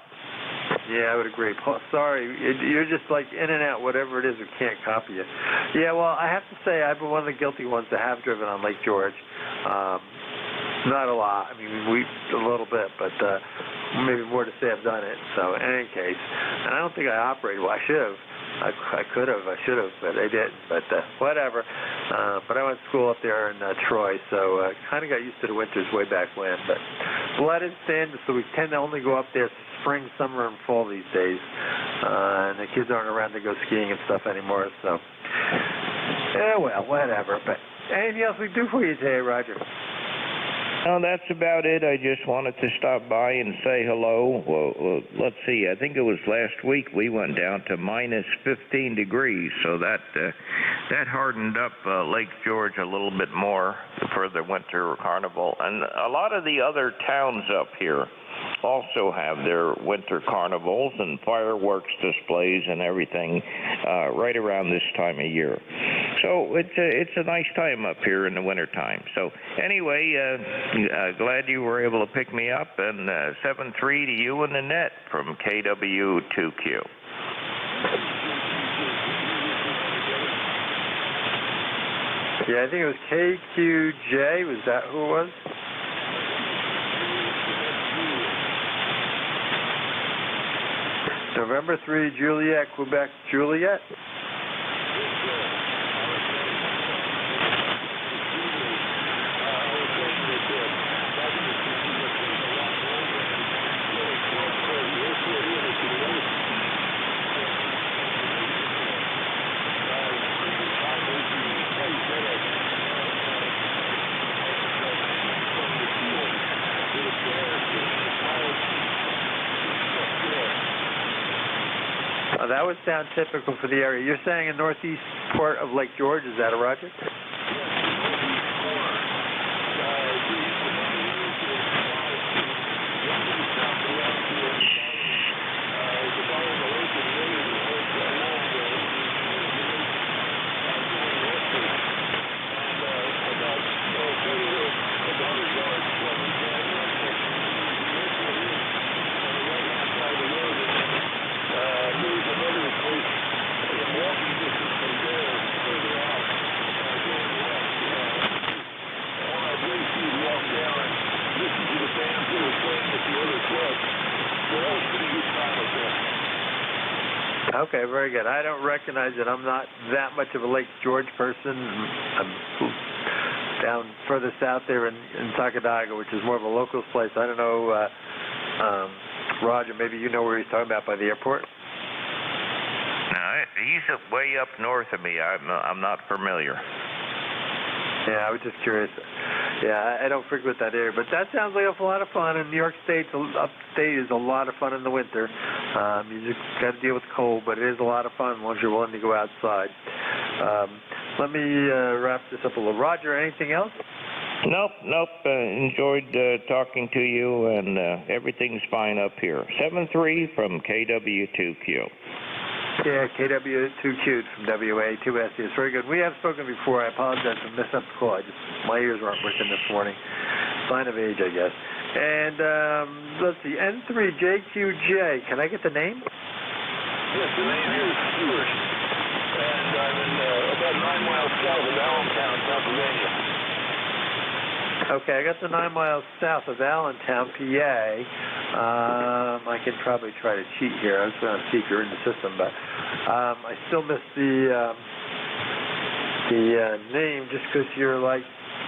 Yeah, I would agree. Sorry, you're just like in and out, whatever it is, we can't copy it. Yeah, well, I have to say I've been one of the guilty ones that have driven on Lake George. Not a lot. I mean, a little bit, but maybe more to say I've done it. So in any case, and I don't think I operated well. I should have. I could have. I should have, but I didn't. But whatever. But I went to school up there in Troy, so kind of got used to the winters way back when. But let it stand. So we tend to only go up there spring, summer, and fall these days. And the kids aren't around to go skiing and stuff anymore. So yeah, well, whatever. But anything else we can do for you today, Roger? No, that's about it. I just wanted to stop by and say hello. Well, let's see. I think it was last week we went down to minus 15 degrees, so that hardened up Lake George a little bit more for the winter carnival. And a lot of the other towns up here also have their winter carnivals and fireworks displays and everything right around this time of year. So it's a nice time up here in the winter time. So anyway, glad you were able to pick me up, and 7-3 to you and the net from KW2Q. Yeah, I think it was KQJ. Was that who it was? November 3, Juliet, Quebec, Juliet. That would sound typical for the area. You're saying a northeast port of Lake George. Is that a Roger? very good. I don't recognize it. I'm not that much of a Lake George person. I'm down further south there in Sakadaga, which is more of a locals place. I don't know, Roger, maybe you know where he's talking about by the airport? No, he's way up north of me. I'm not familiar. Yeah, I was just curious. Yeah, I don't frequent that area, but that sounds like a lot of fun. And New York State, upstate, is a lot of fun in the winter. You just got to deal with the cold, but it is a lot of fun once you're willing to go outside. Let me wrap this up a little. Roger, anything else? Nope. Enjoyed talking to you, and everything's fine up here. 7-3 from KW2Q. Yeah, KW2Q from WA2S. It's very good. We have spoken before. I apologize for missing up the call. My ears weren't working this morning. Sign of age, I guess. And let's see, N3JQJ. Can I get the name? Yes, the name is Stewart. And I'm in about 9 miles south of Allentown, Pennsylvania. Okay, I got the 9 miles south of Allentown, PA. I can probably try to cheat here. I was going to see if you're in the system, but I still missed the name just because you're like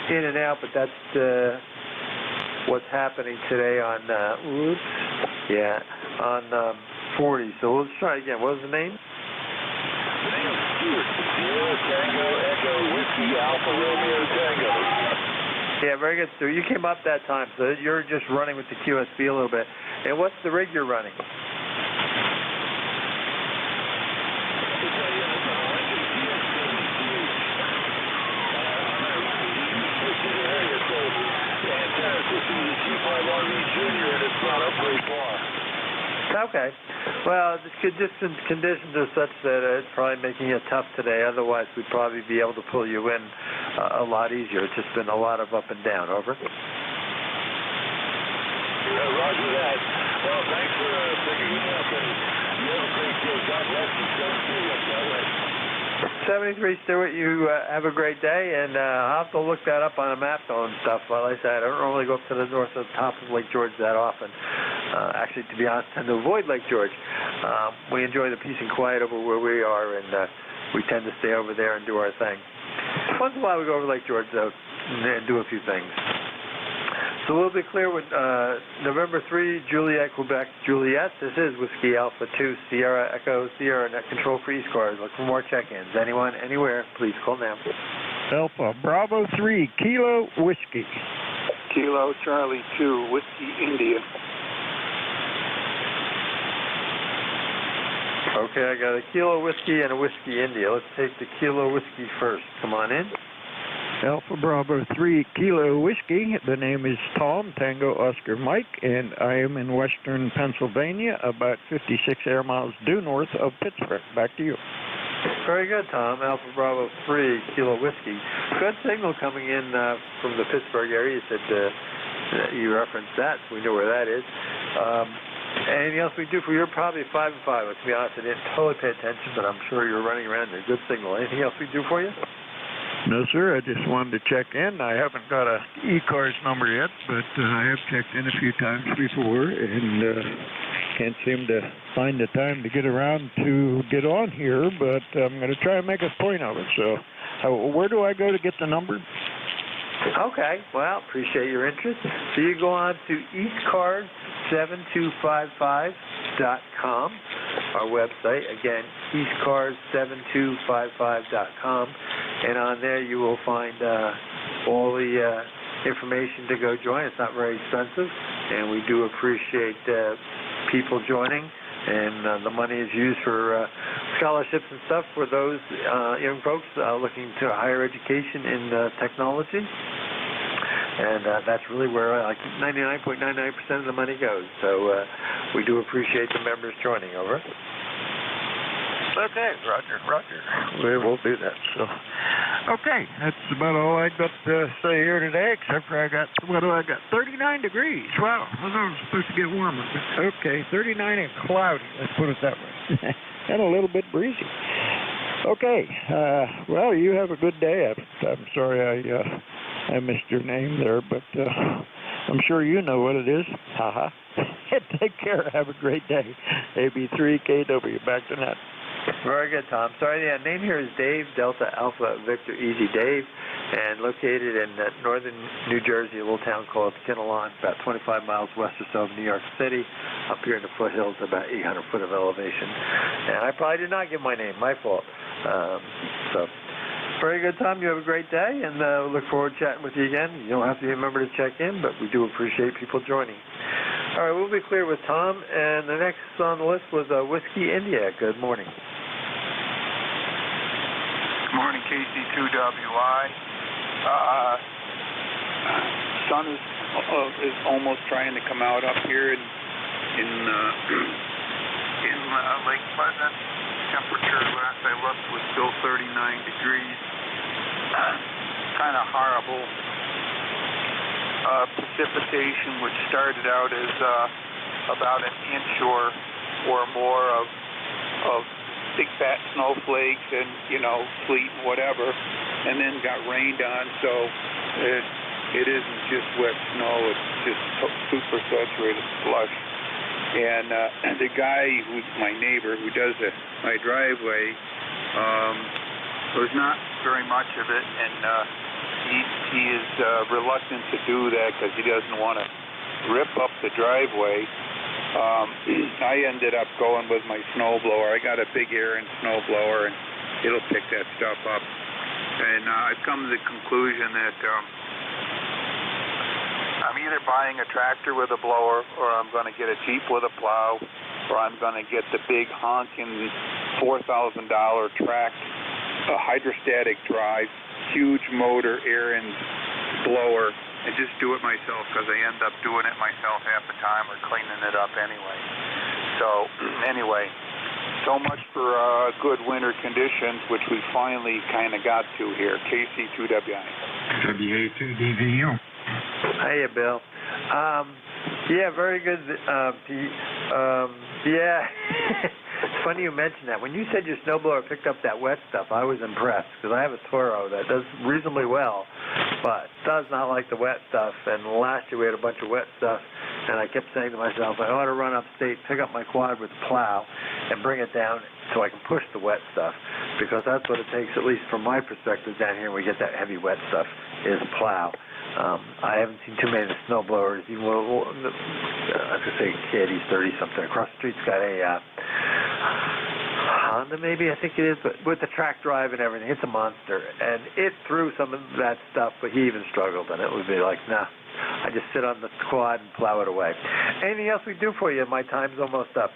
in and out. But that's what's happening today on on 40. So let's try again. What was the name? The name is Stewart. Sierra Tango Echo Whiskey Alpha Romeo Tango. Yeah, very good, Stu. You came up that time, so you're just running with the QSB a little bit. And what's the rig you're running? Okay. Well, the conditions are such that it's probably making it tough today. Otherwise, we'd probably be able to pull you in a lot easier. It's just been a lot of up and down. Over. Roger that. Well, thanks for picking me up, and you have a great day. God bless you. 73, Stewart, you have a great day, and I'll have to look that up on a map though and stuff. Like I said, I don't normally go up to the north of the top of Lake George that often. Actually, to be honest, I tend to avoid Lake George. We enjoy the peace and quiet over where we are, and we tend to stay over there and do our thing. Once in a while we go over Lake George, though, and do a few things. So we'll be clear with November 3, Juliet, Quebec, Juliet. This is Whiskey Alpha 2, Sierra Echo, Sierra, net control for ECARS. Look for more check-ins. Anyone, anywhere, please call now. Alpha Bravo 3, Kilo Whiskey. Kilo Charlie 2, Whiskey India. Okay, I got a Kilo Whiskey and a Whiskey India. Let's take the Kilo Whiskey first. Come on in. Alpha Bravo 3 Kilo Whiskey. The name is Tom, Tango Oscar Mike, and I am in western Pennsylvania, about 56 air miles due north of Pittsburgh. Back to you. Very good, Tom. Alpha Bravo 3 Kilo Whiskey. Good signal coming in from the Pittsburgh area. You said you referenced that, so we know where that is. Anything else we do for you? You're probably 5 and 5. Let's be honest, I didn't totally pay attention, but I'm sure you're running around there. Good signal. Anything else we do for you? No, sir. I just wanted to check in. I haven't got a ECARS number yet, but I have checked in a few times before, and can't seem to find the time to get around to get on here, but I'm going to try and make a point of it. So where do I go to get the number? Okay. Well, appreciate your interest. So you go on to ECARS7255.com, our website. Again, ECARS7255.com. And on there you will find all the information to go join. It's not very expensive, and we do appreciate people joining. And the money is used for scholarships and stuff for those young folks looking to higher education in technology. And that's really where like 99.99% of the money goes. So we do appreciate the members joining. Over. Okay, Roger. We will do that. So, okay, that's about all I got to say here today, except for I got 39 degrees. Wow, I thought it was supposed to get warmer. Okay, 39 and cloudy, let's put it that way. And a little bit breezy. Okay, well, you have a good day. I'm sorry I missed your name there, but I'm sure you know what it is. Haha. Take care. Have a great day. AB3KW, back to net. Very good, Tom. Sorry, the name here is Dave, Delta Alpha Victor Easy Dave, and located in northern New Jersey, a little town called Kinnelon, about 25 miles west or so of New York City, up here in the foothills, about 800 foot of elevation. And I probably did not give my name, my fault. So, very good, Tom. You have a great day, and we look forward to chatting with you again. You don't have to remember to check in, but we do appreciate people joining. All right, we'll be clear with Tom, and the next on the list was Whiskey India. Good morning. Good morning, KC2WI. Sun is almost trying to come out up here in Lake Pleasant. Temperature last I looked was still 39 degrees. Kind of horrible. Precipitation, which started out as about an inch or more of big fat snowflakes and sleet and whatever, and then got rained on. So it isn't just wet snow; it's just super saturated slush. And the guy who's my neighbor who does my driveway was not very much of it, and he is reluctant to do that because he doesn't want to rip up the driveway. I ended up going with my snowblower. I got a big Aaron snowblower, and it'll pick that stuff up. And I've come to the conclusion that I'm either buying a tractor with a blower, or I'm going to get a Jeep with a plow, or I'm going to get the big honking $4,000 tract, a hydrostatic drive, huge motor Aaron blower, and just do it myself, because I end up doing it myself half the time or cleaning it up anyway. So anyway, so much for good winter conditions, which we finally kind of got to here. KC2WI. WA2DVU. Hiya, Bill. Yeah, very good. Yeah. It's funny you mentioned that. When you said your snowblower picked up that wet stuff, I was impressed, because I have a Toro that does reasonably well, but does not like the wet stuff. And last year we had a bunch of wet stuff, and I kept saying to myself, I ought to run upstate, pick up my quad with a plow, and bring it down so I can push the wet stuff, because that's what it takes, at least from my perspective down here when we get that heavy wet stuff, is plow. I haven't seen too many snowblowers. Even I was going to say a kid, he's 30-something. Across the street's got a Honda, maybe, I think it is, but with the track drive and everything, it's a monster. And it threw some of that stuff, but he even struggled, and it would be like, nah, I just sit on the quad and plow it away. Anything else we do for you? My time's almost up.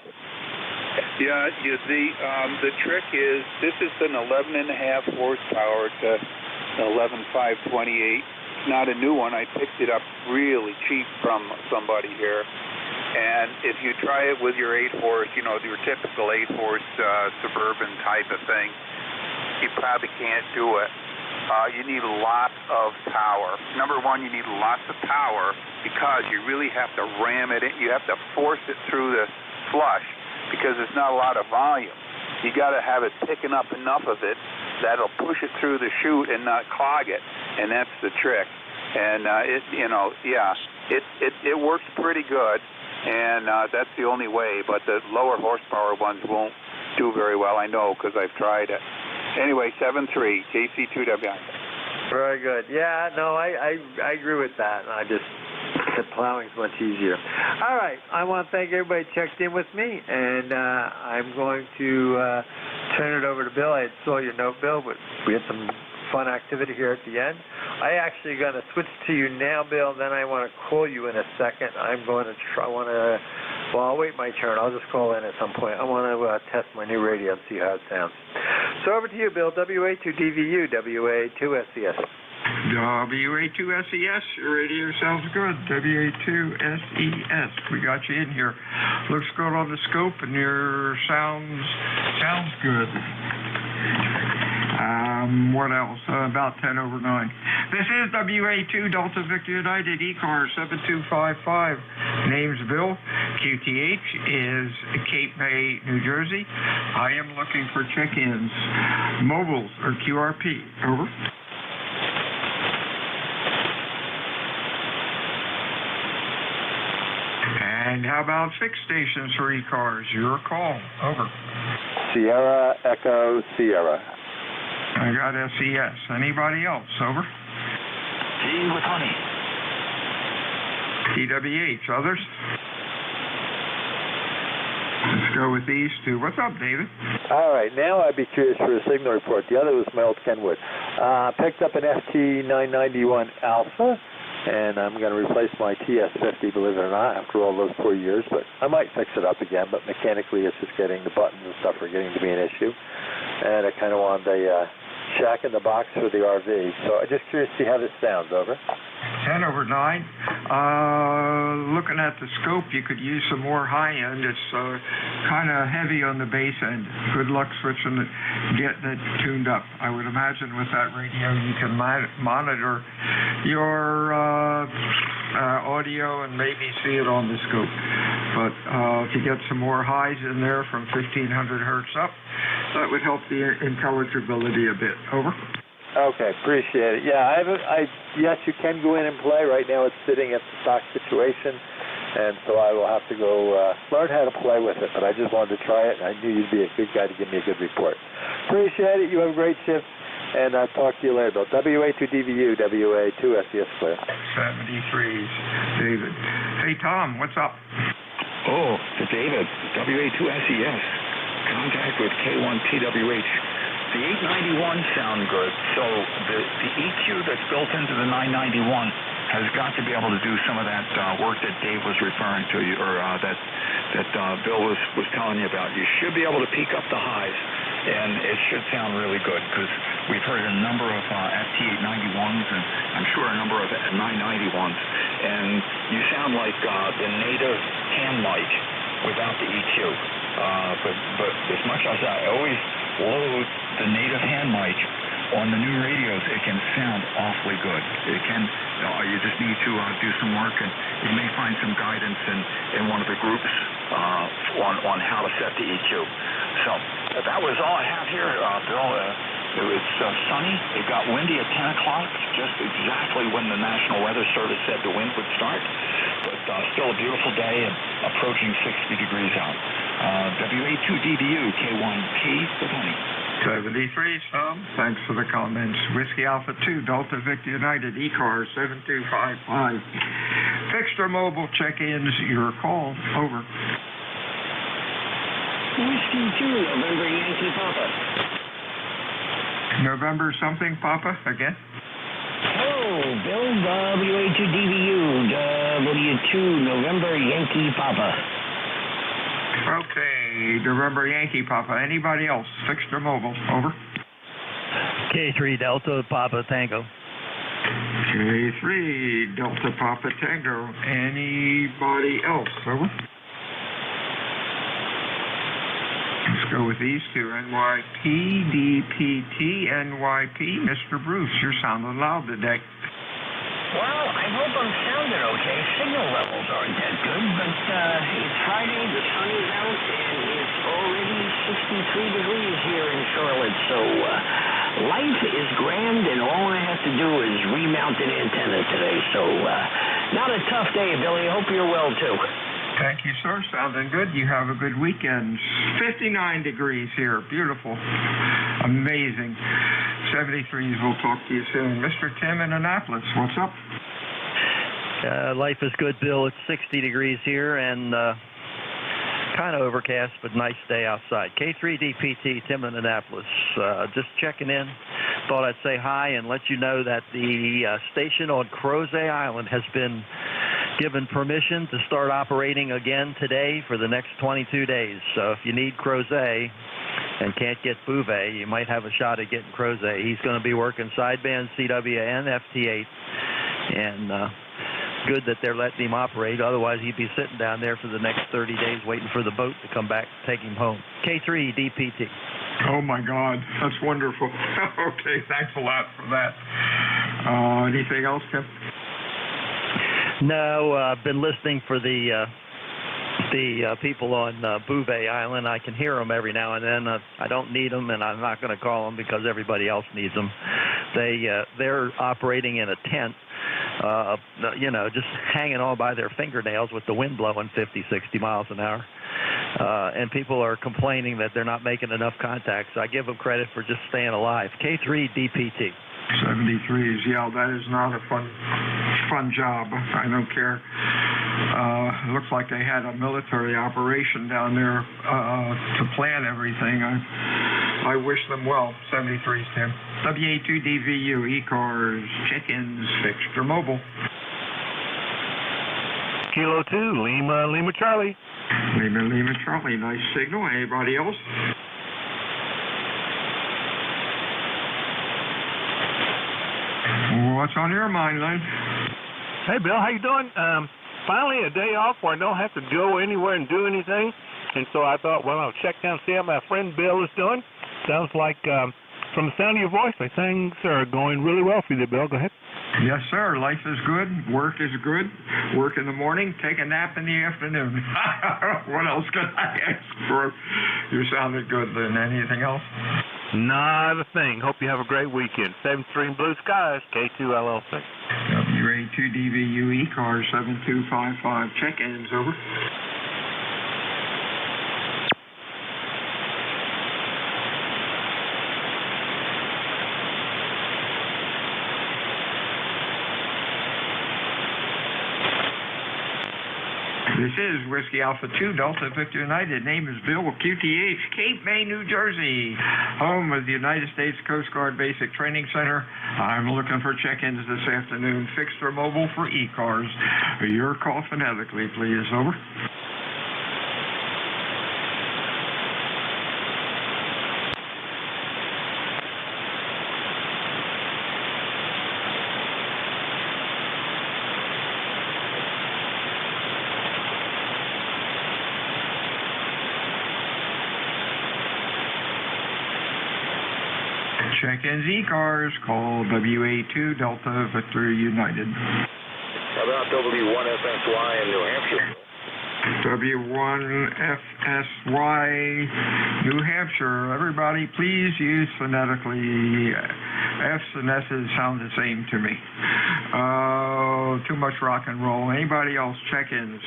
Yeah, the trick is, this is an 11.5 horsepower to 11.528. Not a new one. I picked it up really cheap from somebody here. And if you try it with your 8-horse, your typical 8-horse suburban type of thing, you probably can't do it. You need lots of power. Number one, you need lots of power because you really have to ram it in. You have to force it through the slush because there's not a lot of volume. You got to have it picking up enough of it that'll push it through the chute and not clog it, and that's the trick. And it works pretty good, and that's the only way. But the lower horsepower ones won't do very well. I know because I've tried it. Anyway, 7.3 KC2WI. Very good. Yeah, no, I agree with that. The plowing's much easier. All right, I want to thank everybody who checked in with me, and I'm going to turn it over to Bill. I saw your note, Bill, but we had some fun activity here at the end. I actually going to switch to you now, Bill, then I want to call you in a second. I'm going to try, I'll wait my turn. I'll just call in at some point. I want to test my new radio and see how it sounds. So over to you, Bill. WA2DVU, WA2SES. WA2SES, your radio sounds good. WA2SES, we got you in here. Looks good on the scope, and your sounds good. What else? About 10 over 9. This is WA2 Delta Victor United ECARS 7255. Name's Bill. QTH is Cape May, New Jersey. I am looking for check-ins. Mobiles or QRP. Over. And how about fixed stations for ECARS? Your call. Over. Sierra Echo Sierra. I got SES. Anybody else? Over. G with honey. TWH. Others? Let's go with these two. What's up, David? All right, now I'd be curious for a signal report. The other was my old Kenwood. Picked up an FT991 Alpha, and I'm going to replace my TS50, believe it or not, after all those 4 years. But I might fix it up again, but mechanically it's just getting the buttons and stuff are getting to be an issue. And I kind of wanted a shack in the box for the RV. So I'm just curious to see how this sounds. Over. 10 over 9. Looking at the scope, you could use some more high end. It's kind of heavy on the base end. Good luck switching it, getting it tuned up. I would imagine with that radio you can monitor your audio and maybe see it on the scope. But if you get some more highs in there from 1500 hertz up, that would help the intelligibility a bit. Over. Okay, appreciate it. Yeah, yes, you can go in and play. Right now it's sitting at the stock situation, and so I will have to go learn how to play with it, but I just wanted to try it, and I knew you'd be a good guy to give me a good report. Appreciate it. You have a great shift, and I'll talk to you later, Bill. WA2DVU, WA2SES clear. 73s, David. Hey, Tom, what's up? Oh, it's David, WA2SES. Contact with K1PWH. The 891 sound good, so the EQ that's built into the 991 has got to be able to do some of that work that Dave was referring to, or that Bill was telling you about. You should be able to peak up the highs, and it should sound really good, because we've heard a number of FT891s, and I'm sure a number of 991s, and you sound like the native hand mic without the EQ. But as much as I always load the native hand mic on the new radios, it can sound awfully good. It can, you just need to do some work, and you may find some guidance in one of the groups on how to set the EQ. So that was all I have here, Bill. It's sunny. It got windy at 10 o'clock, just exactly when the National Weather Service said the wind would start. But still a beautiful day and approaching 60 degrees out. WA2DVU, K1P with honey. 73, Tom. Thanks for the comments. Whiskey Alpha 2, Delta Victor United, ECARS 7255. Fixed or mobile check-ins, your call. Over. Whiskey 2, November Yankee Papa. November something, Papa, again? Oh, Bill, WA2DVU, W2, November Yankee Papa. Okay, November Yankee Papa. Anybody else? Fixed or mobile? Over. K3 Delta Papa Tango. K3 Delta Papa Tango. Anybody else? Over. Let's go with these two. NYP, DPT, NYP. Mr. Bruce, you're sounding loud today. Well, I hope I'm sounding okay. Signal levels aren't that good, but it's Friday, the sun is out, and it's already 63 degrees here in Charlotte, so life is grand, and all I have to do is remount an antenna today, so not a tough day, Billy. Hope you're well, too. Thank you, sir. Sounding good. You have a good weekend. 59 degrees here. Beautiful. Amazing. 73s. We'll talk to you soon. Mr. Tim in Annapolis, what's up? Life is good, Bill. It's 60 degrees here and kind of overcast, but nice day outside. K3DPT, Tim in Annapolis. Just checking in. Thought I'd say hi and let you know that the station on Crozet Island has been given permission to start operating again today for the next 22 days. So if you need Crozet and can't get Bouvet, you might have a shot at getting Crozet. He's going to be working sideband CW and FT8, and good that they're letting him operate. Otherwise, he'd be sitting down there for the next 30 days waiting for the boat to come back to take him home. K3 DPT. Oh, my God. That's wonderful. Okay, thanks a lot for that. Anything else, Tim? No, I've been listening for the people on Bouvet Island. I can hear them every now and then. I don't need them, and I'm not going to call them because everybody else needs them. They're operating in a tent, just hanging on by their fingernails with the wind blowing 50, 60 miles an hour. and people are complaining that they're not making enough contact. So I give them credit for just staying alive. K3 DPT. 73s, yeah, that is not a fun job. I don't care. It looks like they had a military operation down there to plan everything. I wish them well. 73s, Tim. WA2DVU, ECARS, check-ins, fixed or mobile. Kilo 2, Lima Charlie. Lima Charlie, nice signal. Anybody else? What's on your mind, Len? Hey, Bill, how you doing? Finally a day off where I don't have to go anywhere and do anything. And so I thought, well, I'll check down and see how my friend Bill is doing. Sounds like, from the sound of your voice, like things are going really well for you there, Bill. Go ahead. Yes, sir. Life is good. Work is good. Work in the morning. Take a nap in the afternoon. What else can I ask for? You sounded good, then. Anything else? Not a thing. Hope you have a great weekend. 73 Blue Skies, K2LL6. WA2DVU, ECARS 7255. Check-ins, over. This is Whiskey Alpha 2, Delta Victor United. Name is Bill, QTH, Cape May, New Jersey, home of the United States Coast Guard Basic Training Center. I'm looking for check-ins this afternoon, fixed or mobile for ECARS. Your call phonetically, please. Over. Check-ins, ECARS, call WA2 Delta Victor United. How about W1FSY in New Hampshire? W1FSY, New Hampshire. Everybody, please use phonetically. F's and S's sound the same to me. Too much rock and roll. Anybody else? Check-ins.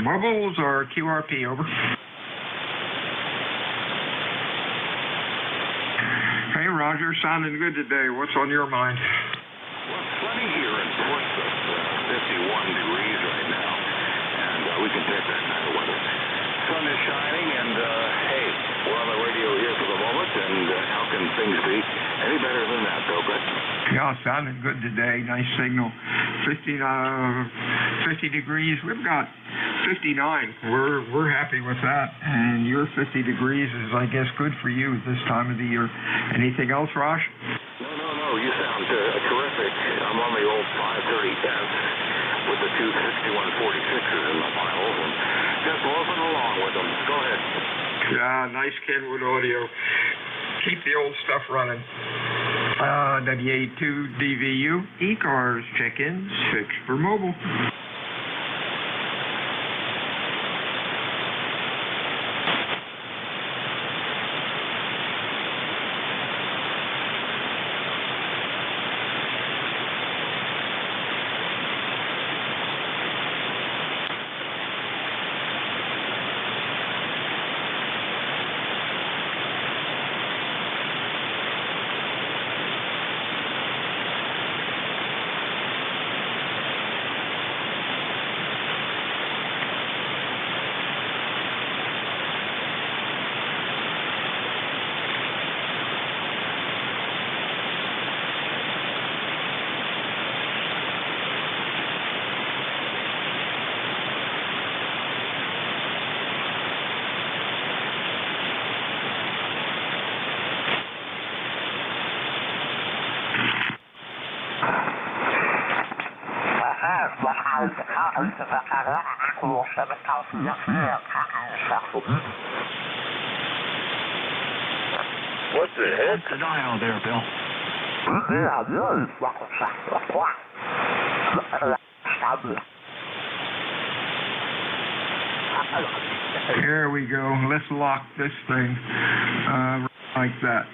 Bubbles or QRP, over. Hey, Roger, sounding good today. What's on your mind? Well, it's sunny here in Portsmouth, 51 degrees right now, and we can take that kind of weather. Sun is shining, and hey, we're on the radio here for the moment, and how can things be any better than that, though, Brett? Yeah, sounding good today. Nice signal. 50 degrees. We've got 59. We're happy with that. And your 50 degrees is, I guess, good for you this time of the year. Anything else, Raj? No. You sound terrific. I'm on the old 530S with the two 6146s in my finals, and just loafing along with them. Go ahead. Yeah, nice Kenwood audio. Keep the old stuff running. WA2DVU, ECARS, check-ins, fixed for mobile. What the heck? What's the dial there, Bill? Here we go. Let's lock this thing like that.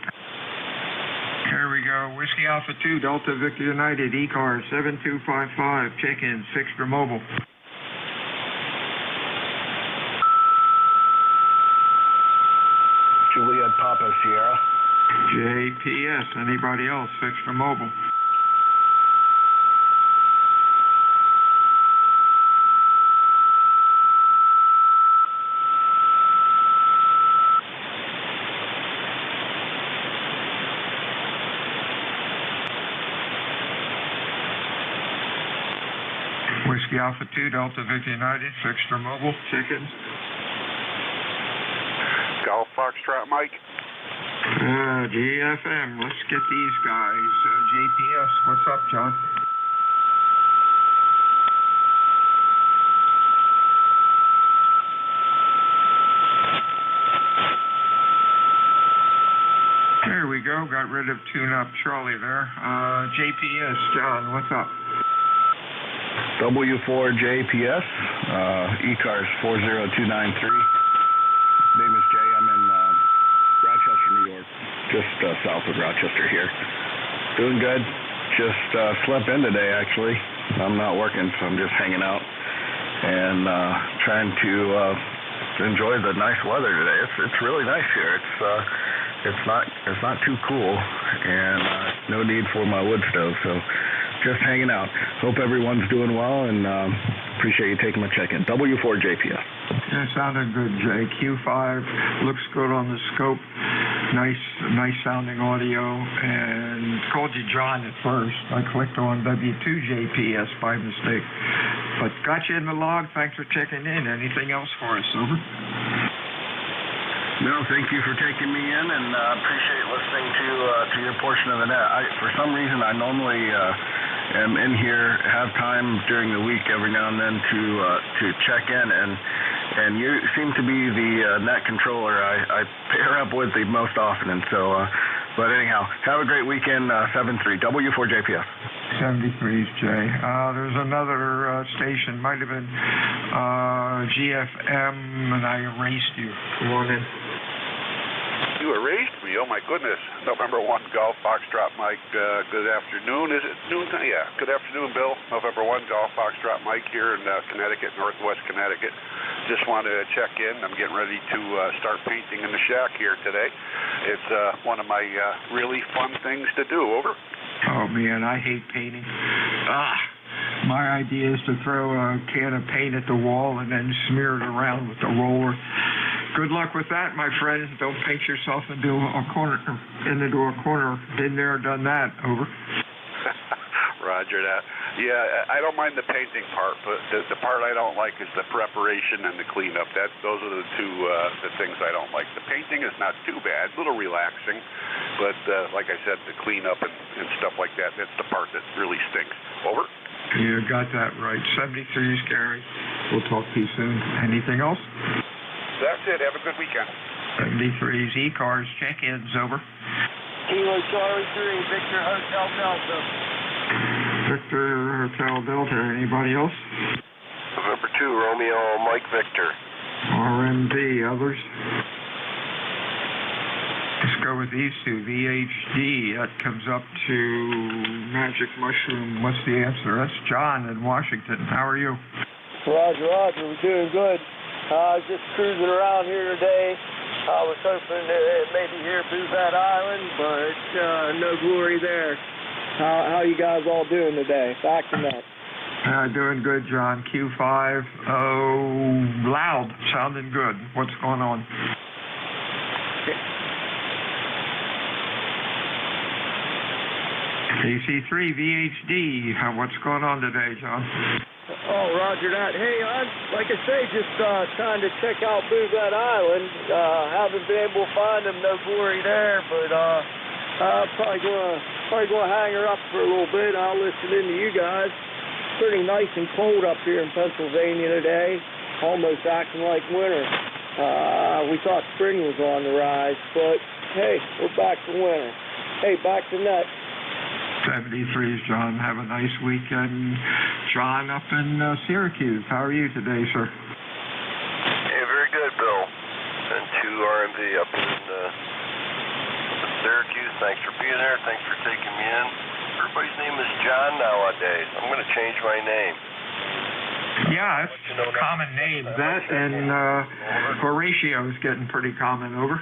Here we go. Whiskey Alpha 2, Delta Victor United, ECARS 7255, check-in, fixed or mobile. Papa Sierra. JPS, anybody else? Extra mobile. Whiskey Alpha 2, Delta Victor United, extra mobile, chickens. Golf Foxtrot Mike. GFM, let's get these guys. JPS, what's up, John? There we go, got rid of tune-up Charlie there. JPS, John, what's up? W4JPS, ECARS 40293. Name is Jay. I'm in Rochester, New York, just south of Rochester here. Doing good. Just slept in today, actually. I'm not working, so I'm just hanging out and trying to enjoy the nice weather today. It's really nice here. It's not too cool, and no need for my wood stove, so just hanging out. Hope everyone's doing well, and appreciate you taking my check-in. W4JPS. Yeah, sounded good, Jay. Q5 looks good on the scope. Nice sounding audio, and called you John at first. I clicked on W2JPS by mistake, but got you in the log. Thanks for checking in. Anything else for us? Over. No, thank you for taking me in, and appreciate listening to your portion of the net. For some reason, I normally am in here, have time during the week every now and then to check in, and you seem to be the net controller I pair up with the most often, and so. But anyhow, have a great weekend. 7-3 W4JPS. 73's Jay. There's another station, might have been GFM, and I erased you. Come on in. You erased me? Oh my goodness. November 1 Golf Foxtrot Mike. Good afternoon. Is it noon time? Yeah. Good afternoon, Bill. November 1 Golf Foxtrot Mike here in Connecticut, Northwest Connecticut. Just wanted to check in. I'm getting ready to start painting in the shack here today. It's one of my really fun things to do. Over. Oh man, I hate painting. My idea is to throw a can of paint at the wall and then smear it around with the roller. Good luck with that, my friend. Don't paint yourself into a corner. Been there, done that. Over. Roger that. Yeah, I don't mind the painting part, but the part I don't like is the preparation and the cleanup. Those are the two the things I don't like. The painting is not too bad, a little relaxing, but like I said, the cleanup and stuff like that, that's the part that really stinks. Over. You got that right. 73's Gary. We'll talk to you soon. Anything else? That's it. Have a good weekend. 73's ECARS check-ins. Over. Kilo Charlie 3, Victor Hotel Delta. Victor Hotel Delta. Anybody else? November 2, Romeo Mike Victor. RMD. Others? Let's go with these two. VHD. That comes up to Magic Mushroom. What's the answer? That's John in Washington. How are you? Roger. We're doing good. Just cruising around here today. I was hoping to maybe hear Bouvet Island, but no glory there. How you guys all doing today? Back to net. Doing good, John. Q5. Oh, loud. Sounding good. What's going on? AC3 VHD. What's going on today, John? Oh, roger that. Hey, like I say, just trying to check out Bouvet Island. Haven't been able to find them, no glory there, but probably gonna hang her up for a little bit. I'll listen in to you guys. Pretty nice and cold up here in Pennsylvania today. Almost acting like winter. We thought spring was on the rise, but hey, we're back to winter. Hey, back to net. 73's John. Have a nice weekend. John up in Syracuse. How are you today, sir? Hey, very good, Bill. And to RMD up in Syracuse. Thanks for being there. Thanks for taking me in. Everybody's name is John nowadays. I'm going to change my name. Yeah, it's a common name. That and Horatio's getting pretty common. Over.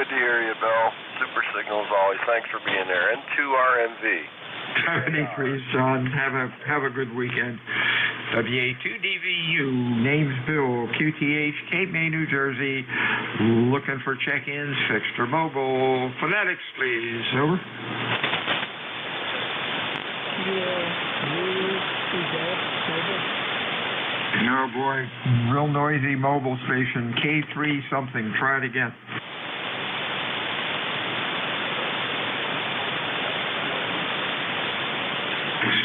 Good to hear you, Bill. Super signal as always. Thanks for being there. N2RMV. 73, John. Have a good weekend. WA2DVU, name's Bill, QTH, Cape May, New Jersey. Looking for check-ins, fixed or mobile. Phonetics, please. Over. No, boy. Real noisy mobile station. K3 something. Try it again.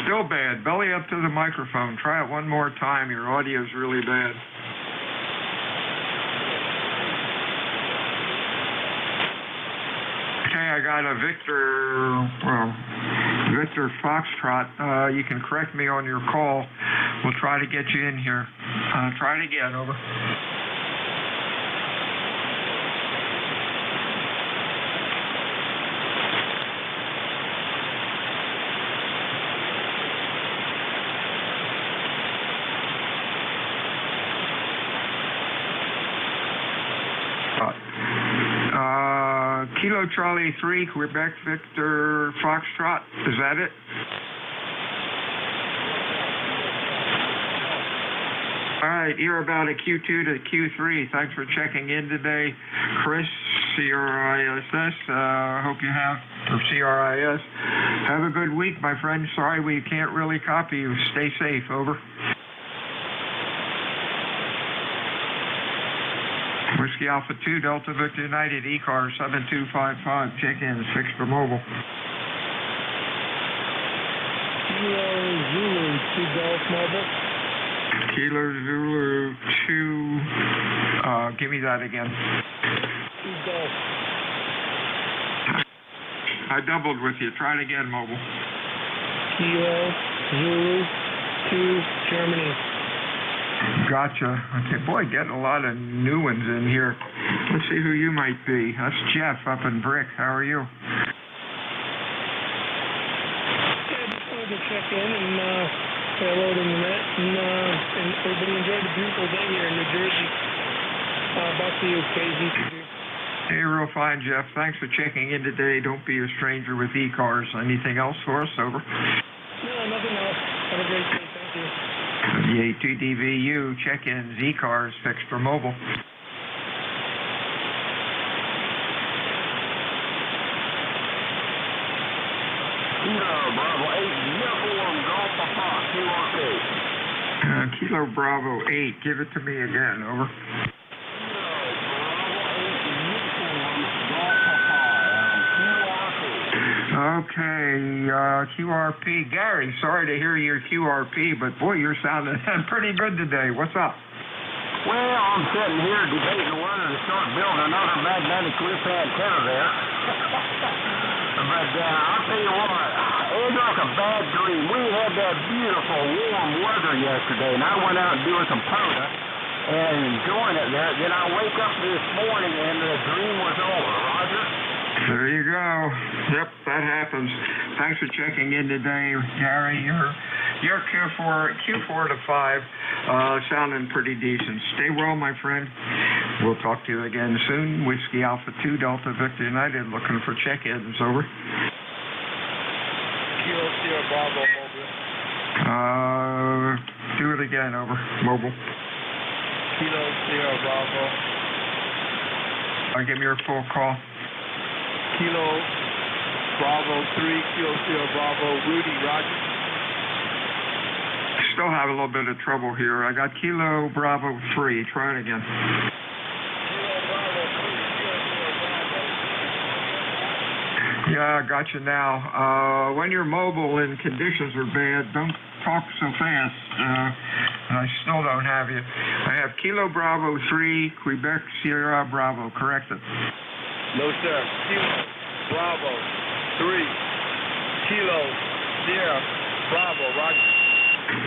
Still bad. Belly up to the microphone. Try it one more time. Your audio's really bad. Okay, I got a Victor Foxtrot. You can correct me on your call. We'll try to get you in here. Try it again. Over. Kilo Charlie 3, Quebec Victor Foxtrot. Is that it? All right, you're about a Q2 to Q3. Thanks for checking in today. Chris, CRISS, hope you have, or CRIS. Have a good week, my friend. Sorry we can't really copy you. Stay safe. Over. Whiskey Alpha 2, Delta Victor United, ECARS 7255, check-in, fixed for mobile. Kilo Zulu 2 Golf Mobile. Kilo Zulu 2, give me that again. 2 Golf. I doubled with you. Try it again, mobile. Kilo Zulu 2 Germany. Gotcha. Okay, boy, getting a lot of new ones in here. Let's see who you might be. That's Jeff up in Brick. How are you? Yeah, just wanted to check in and say hello to Annette and everybody enjoyed the beautiful day here in New Jersey. Back to you, KZ. Hey, real fine, Jeff. Thanks for checking in today. Don't be a stranger with ECARS. Anything else for us? Over. No, nothing else. Have a great day. Thank you. WA2DVU, check-ins, ECARS, fixed for mobile. Kilo Bravo 8, give it to me again, over. Okay, QRP. Gary, sorry to hear your QRP, but boy, you're sounding pretty good today. What's up? Well, I'm sitting here debating whether to start building another magnetic clip antenna there. But I'll tell you what, it's like a bad dream. We had that beautiful warm weather yesterday, and I went out and doing some POTA and enjoying it there. Then I wake up this morning and the dream was over. Roger? There you go. Yep, that happens. Thanks for checking in today, Gary. You're Q4 to 5, sounding pretty decent. Stay well, my friend. We'll talk to you again soon. Whiskey Alpha 2, Delta Victor United, looking for check-ins. Over. Kilo Sierra Bravo, mobile. Do it again. Over. Mobile. Kilo Sierra Bravo. Give me your full call. Kilo Bravo 3, Kilo Sierra Bravo, Rudy, Roger. Still have a little bit of trouble here. I got Kilo Bravo 3. Try it again. Yeah, I got you now. When you're mobile and conditions are bad, don't talk so fast. And I still don't have you. I have Kilo Bravo 3, Quebec Sierra Bravo. Corrected. No, sir. Kilo Bravo 3, Kilo Sierra Bravo, Roger.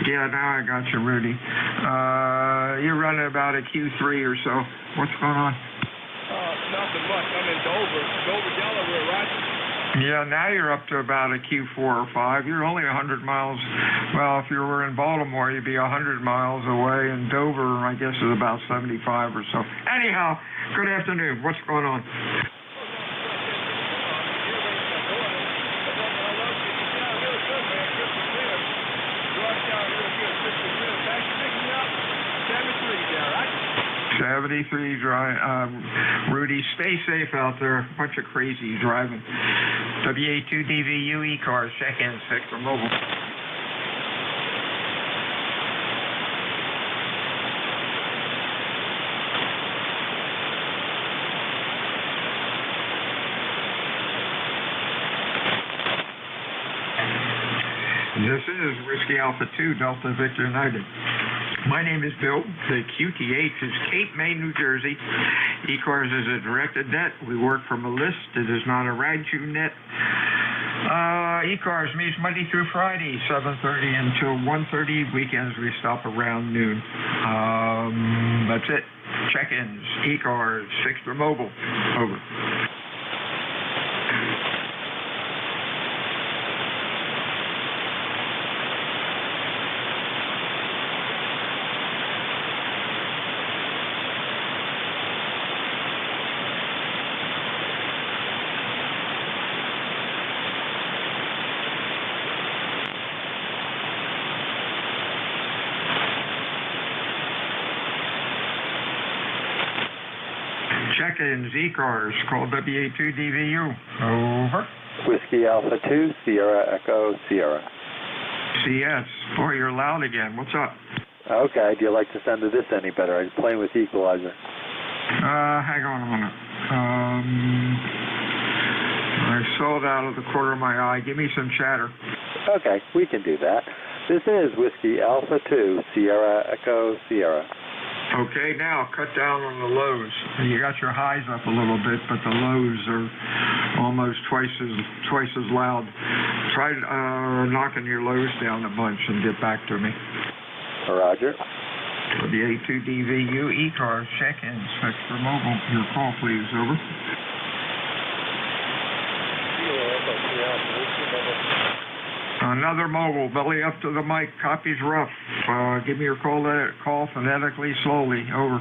Yeah, now I got you, Rudy. You're running about a Q3 or so. What's going on? Nothing much. I'm in Dover, Delaware, Roger. Yeah, now you're up to about a Q4 or 5. You're only 100 miles. Well, if you were in Baltimore, you'd be 100 miles away, and Dover, I guess, is about 75 or so. Anyhow, good afternoon. What's going on? Thanks for picking me up. 73 there, right? 73 Rudy, stay safe out there. Bunch of crazy driving. WA2DVU ECARS, check-in, sector mobile. This is Whiskey Alpha 2, Delta Victor United. My name is Bill. The QTH is Cape May, New Jersey. ECARS is a directed net. We work from a list. It is not a RAGU net. ECARS meets Monday through Friday, 7:30 until 1:30. Weekends we stop around noon. That's it. Check-ins, ECARS, Fixed or Mobile. Over. Check-ins, ECARS, call WA2DVU. Over. Whiskey Alpha 2, Sierra Echo, Sierra. CS. Boy, you're loud again. What's up? Okay, do you like the sound of this any better? I was playing with equalizer. Hang on a minute. I saw it out of the corner of my eye. Give me some chatter. Okay, we can do that. This is Whiskey Alpha 2, Sierra Echo, Sierra. Okay, now cut down on the lows. You got your highs up a little bit, but the lows are almost twice as loud. Try knocking your lows down a bunch and get back to me. Roger. WA2DVU ECARS, check-ins, Fixed or Mobile. Your call, please. Over. Another mobile, belly up to the mic, copy's rough. Give me your call phonetically, slowly. Over.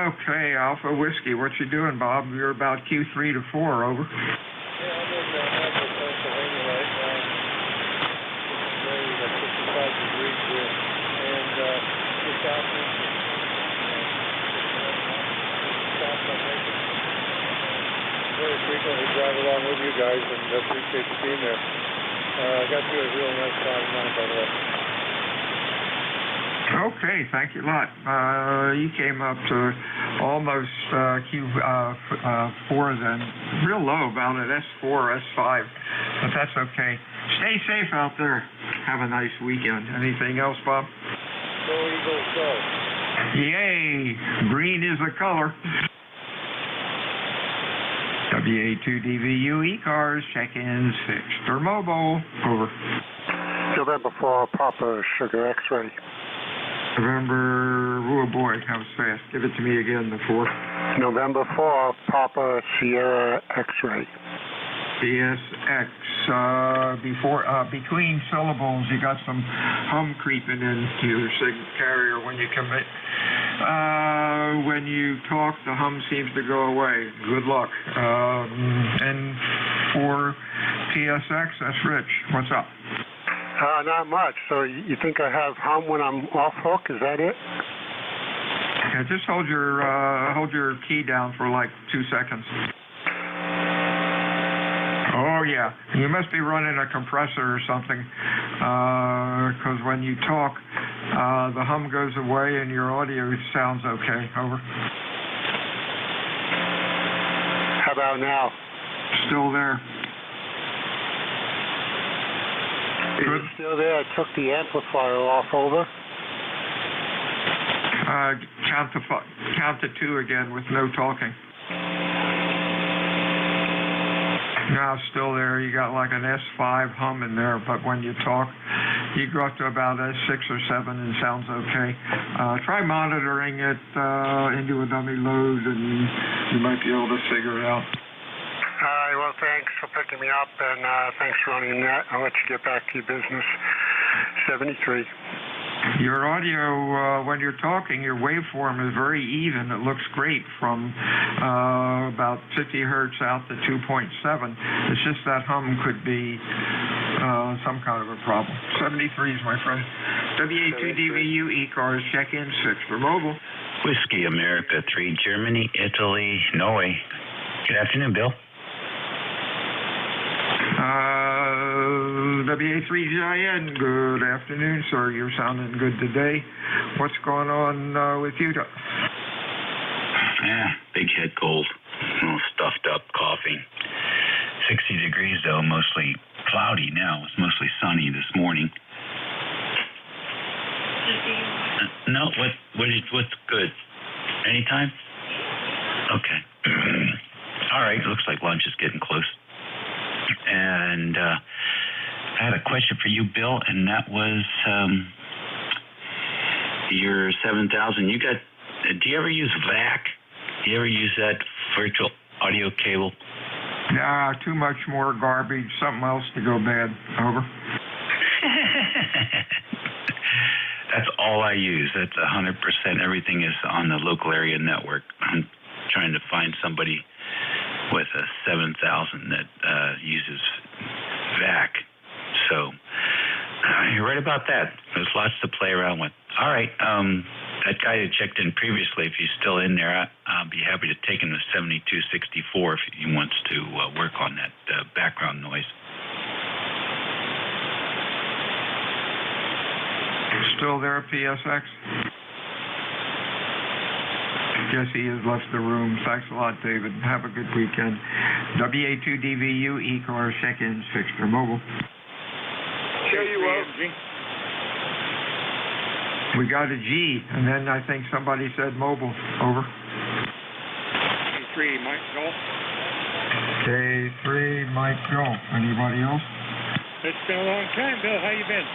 Okay, Alpha Whiskey, what you doing, Bob? You're about Q3 to 4, over. Yeah, I'm in Nashville, Pennsylvania right now. It's very 55 degrees here. And just out there. Very frequently drive along with you guys and appreciate you being there. Got you a real nice car of mine, by the way. Okay, thank you a lot. You came up to almost Q4 then. Real low, about at S4, S5, but that's okay. Stay safe out there. Have a nice weekend. Anything else, Bob? Go Eagles, go. Yay! Green is the color. WA2DVU ECARS, check-ins, Fixed or Mobile. Over. November 4, Papa Sugar X-ray. November, oh boy, that was fast. Give it to me again, the 4. November 4, Papa Sierra X-ray. PSX. Between syllables, you got some hum creeping into your carrier when you commit. When you talk, the hum seems to go away. Good luck. And for PSX, that's Rich. What's up? Not much. So you think I have hum when I'm off hook? Is that it? Yeah, just hold your key down for like 2 seconds. Oh yeah, you must be running a compressor or something, because when you talk, the hum goes away and your audio sounds okay. Over. How about now? Still there. Is it still there? I took the amplifier off. Over. Count to 2 again with no talking. No, still there. You got like an S5 hum in there, but when you talk, you go up to about S6 or 7 and sounds okay. Try monitoring it into a dummy load, and you might be able to figure it out. All right, well, thanks for picking me up, and thanks for running that. I'll let you get back to your business. 73. Your audio, when you're talking, your waveform is very even. It looks great from about 50 hertz out to 2.7. It's just that hum could be some kind of a problem. 73 is my friend. WA2DVU, ECARS, check-in 6 for mobile. Whiskey America 3, Germany, Italy, Norway. Good afternoon, Bill. WA3GIN, good afternoon, sir. You're sounding good today. What's going on with you? Big head cold, a little stuffed up, coughing. 60 degrees, though, mostly cloudy now. It's mostly sunny this morning. No, what's good? Anytime? Okay. All right, looks like lunch is getting close. And I had a question for you, Bill, and that was your 7000. You got? Do you ever use VAC? Do you ever use that virtual audio cable? Nah, too much more garbage. Something else to go bad. Over. That's all I use. That's 100%. Everything is on the local area network. I'm trying to find somebody with a 7000 that uses VAC. So you're right about that. There's lots to play around with. All right. That guy that checked in previously, if he's still in there, I'll be happy to take him to 7264 if he wants to work on that background noise. Still there, PSX? Yes, he has left the room. Thanks a lot, David. Have a good weekend. WA2DVU, ECARS, check-in 6 for mobile. We got a G, and then I think somebody said mobile. Over. K3, Mike Golf. K3, Mike Golf. Anybody else? It's been a long time, Bill. How you been?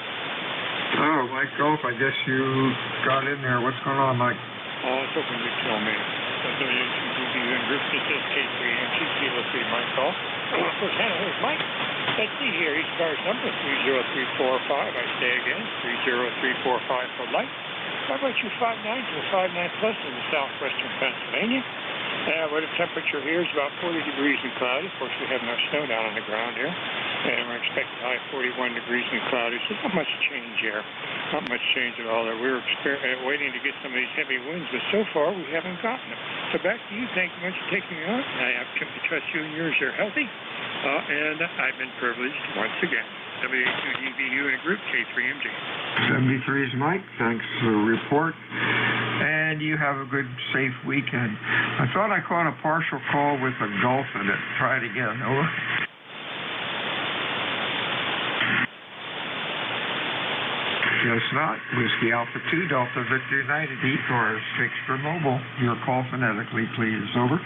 Oh, Mike Golf, I guess you got in there. What's going on, Mike? Oh, I was hoping you'd tell me. WA2DVU group, this is K3, NJ2US, Mike Golf. First hand, here's Mike. Let's see here. ECARS number 30345. I say again, 30345 for light. How about you 59 to a 59 plus in the southwestern Pennsylvania? Weather temperature here is about 40 degrees and cloudy. Of course, we have no snow down on the ground here. And we're expecting high 41 degrees and cloudy. So not much change here. Not much change at all there. We were waiting to get some of these heavy winds, but so far we haven't gotten them. So back to you. Thank you much for taking me on. I absolutely trust you and yours are healthy. And I've been privileged once again. WA2DVU in a group, K3MG. 73 is Mike. Thanks for the report. And you have a good, safe weekend. I thought I caught a partial call with a Gulf in it. Try it again. Over. Guess not. Whiskey Alpha 2, Delta Victor United, ECARS 6 for mobile. Your call phonetically, please. Over.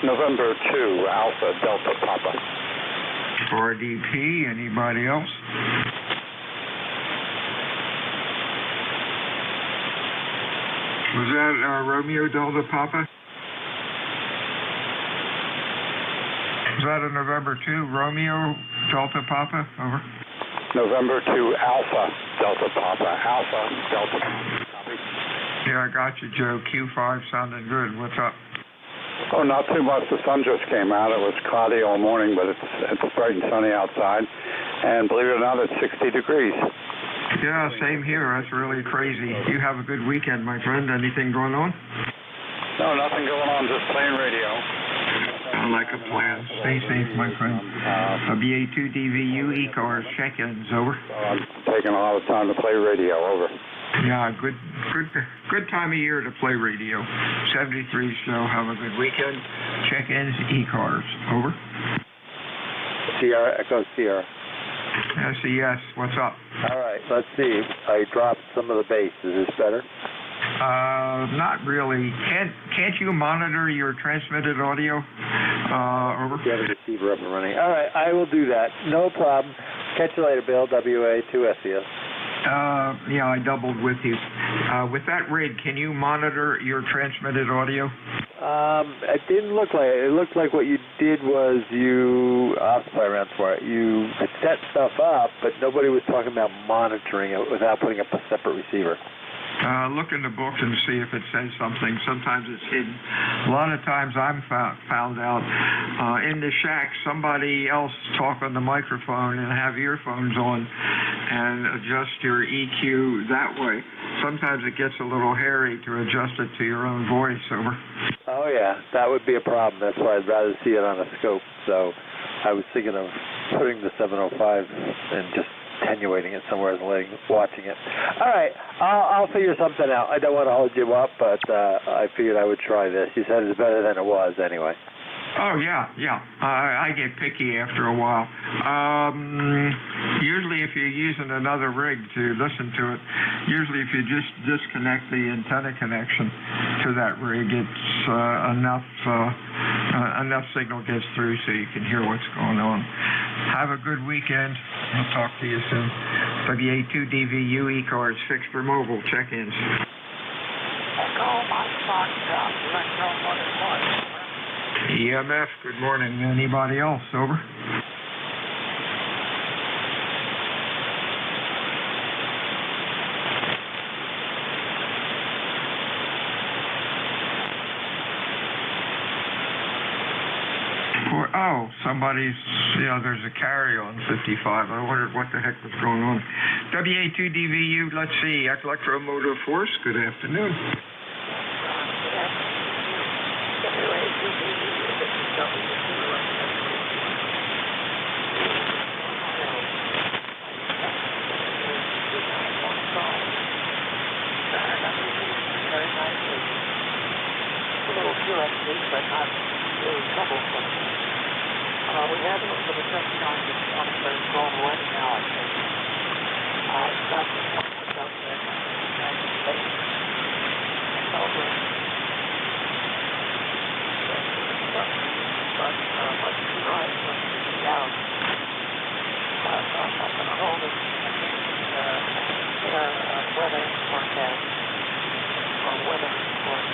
November 2, Alpha Delta Papa. RDP, anybody else? Was that Romeo Delta Papa? Was that a November 2, Romeo Delta Papa? Over. November 2, Alpha Delta Papa. Alpha Delta Papa. Copy. Yeah, I got you, Joe. Q5 sounding good. What's up? Oh, not too much. The sun just came out. It was cloudy all morning, but it's bright and sunny outside. And believe it or not, it's 60 degrees. Yeah, same here. That's really crazy. You have a good weekend, my friend. Anything going on? No, nothing going on. Just playing radio. I like a plan. Stay safe, my friend. WA2DVU, ECARS, check-ins. Over. I'm taking a lot of time to play radio. Over. Yeah, good time of year to play radio. 73 show. Have a good weekend. Check-ins, ECARS. Over. Sierra, Echo Sierra. SES, what's up? All right, let's see. I dropped some of the bass. Is this better? Not really. Can't you monitor your transmitted audio? Over. You have a receiver up and running. All right, I will do that. No problem. Catch you later, Bill. WA2SES. Yeah, I doubled with you. With that rig, can you monitor your transmitted audio? It didn't look like it. It looked like what you did was I'll play around for it. You set stuff up, but nobody was talking about monitoring it without putting up a separate receiver. Look in the book and see if it says something. Sometimes it's hidden. A lot of times I'm found out in the shack, somebody else talk on the microphone and have earphones on and adjust your EQ that way. Sometimes it gets a little hairy to adjust it to your own voice. Over. Oh, yeah, that would be a problem. That's why I'd rather see it on a scope. So I was thinking of putting the 705 and just attenuating it somewhere and watching it. All right, I'll figure something out. I don't want to hold you up, but I figured I would try this. You said it's better than it was anyway. Oh, yeah. I get picky after a while. Usually if you're using another rig to listen to it, usually if you just disconnect the antenna connection to that rig, it's enough signal gets through so you can hear what's going on. Have a good weekend. I'll talk to you soon. WA2DVU ECARS fixed for mobile check-ins. EMF, good morning. Anybody else? Over. Oh, there's a carry-on 55. I wondered what the heck was going on. WA2DVU, let's see, Electromotive Force, good afternoon. We had a little bit of pressure on the plane going away now, I think. That's what's out there. It's over. But much too high, much too down. I'm not going to hold it. In our weather forecast, or weather report,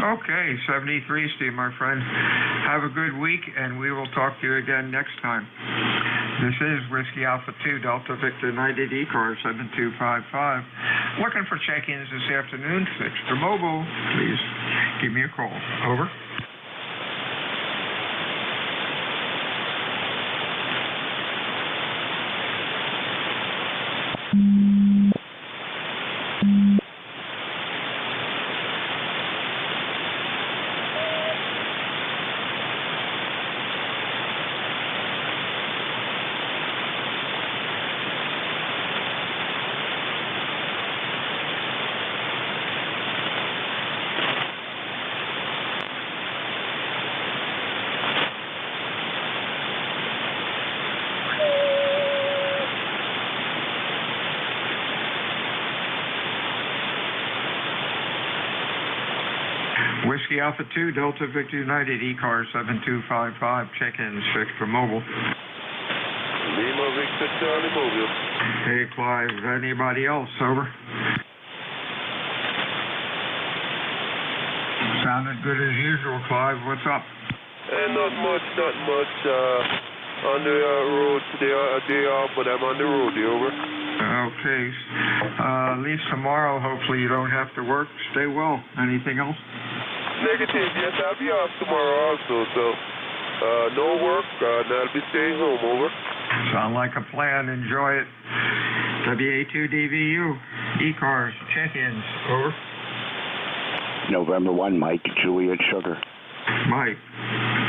Okay, 73, Steve, my friend. Have a good week, and we will talk to you again next time. This is Whiskey Alpha 2, Delta Victor 90 ECARS 7255. Looking for check-ins this afternoon. Fixed or mobile, please give me a call. Over. Whiskey Alpha 2, Delta Victor United, ECARS 7255, check-ins fixed for mobile. Lima Victor Charlie Mobile. Hey, Clive, anybody else? Over. Sounded good as usual, Clive. What's up? Not much. On the road today, a day off, but I'm on the road. Over. Okay. At least tomorrow, hopefully you don't have to work. Stay well. Anything else? Negative. Yes, I'll be off tomorrow also, so no work, and I'll be staying home. Over. Sound like a plan. Enjoy it. WA2DVU, ECARS, check-ins. Over. November 1, Mike, Juliet Sugar. Mike,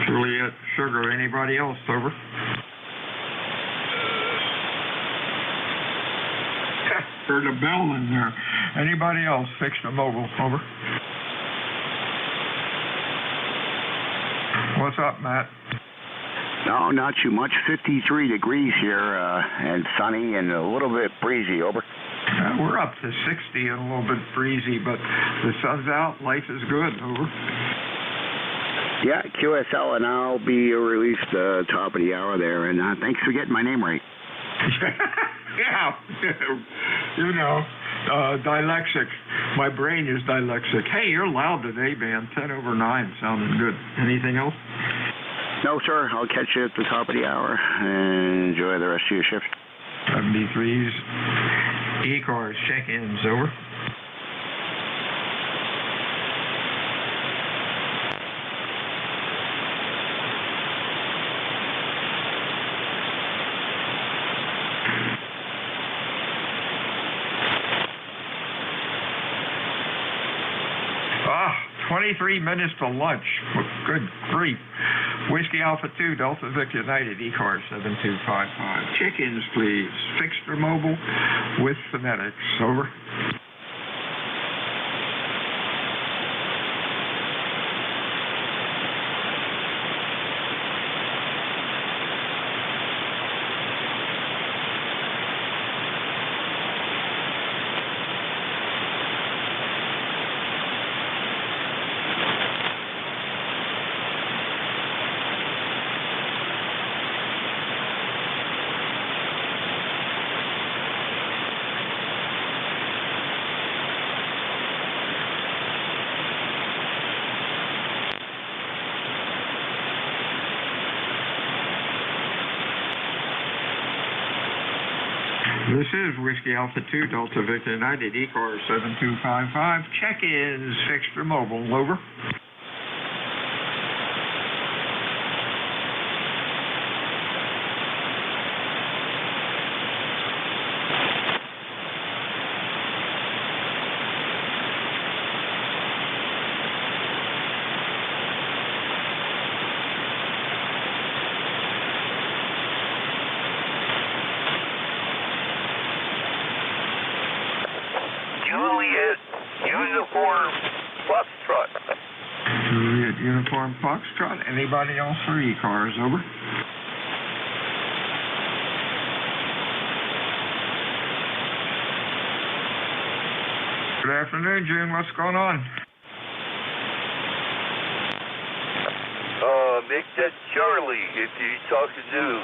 Juliet Sugar. Anybody else? Over. Heard a bell in there. Anybody else? Fixed a mobile. Over. What's up, Matt? No, not too much. 53 degrees here and sunny and a little bit breezy. Over. We're up to 60 and a little bit breezy, but the sun's out. Life is good. Over. Yeah, QSL, and I'll be released top of the hour there. And thanks for getting my name right. Yeah, you know, dyslexic. My brain is dyslexic. Hey, you're loud today, man. 10 over 9, sounding good. Anything else? No, sir. I'll catch you at the top of the hour, and enjoy the rest of your shift. 73s. ECARS check-ins, over. Ah, 23 minutes to lunch. Good grief. Whiskey Alpha 2, Delta Victor United, ECARS 7255. Check-ins, please. Fixed or mobile with phonetics. Over. This is Whiskey Alpha 2, Delta Victor United, ECARS 7255. Check-ins, fixed or mobile. Over. Juliet Uniform Foxtrot. Juliet Uniform Foxtrot. Anybody else for ECARS? Over. Good afternoon, June. What's going on? Make that Charlie if you're talking to.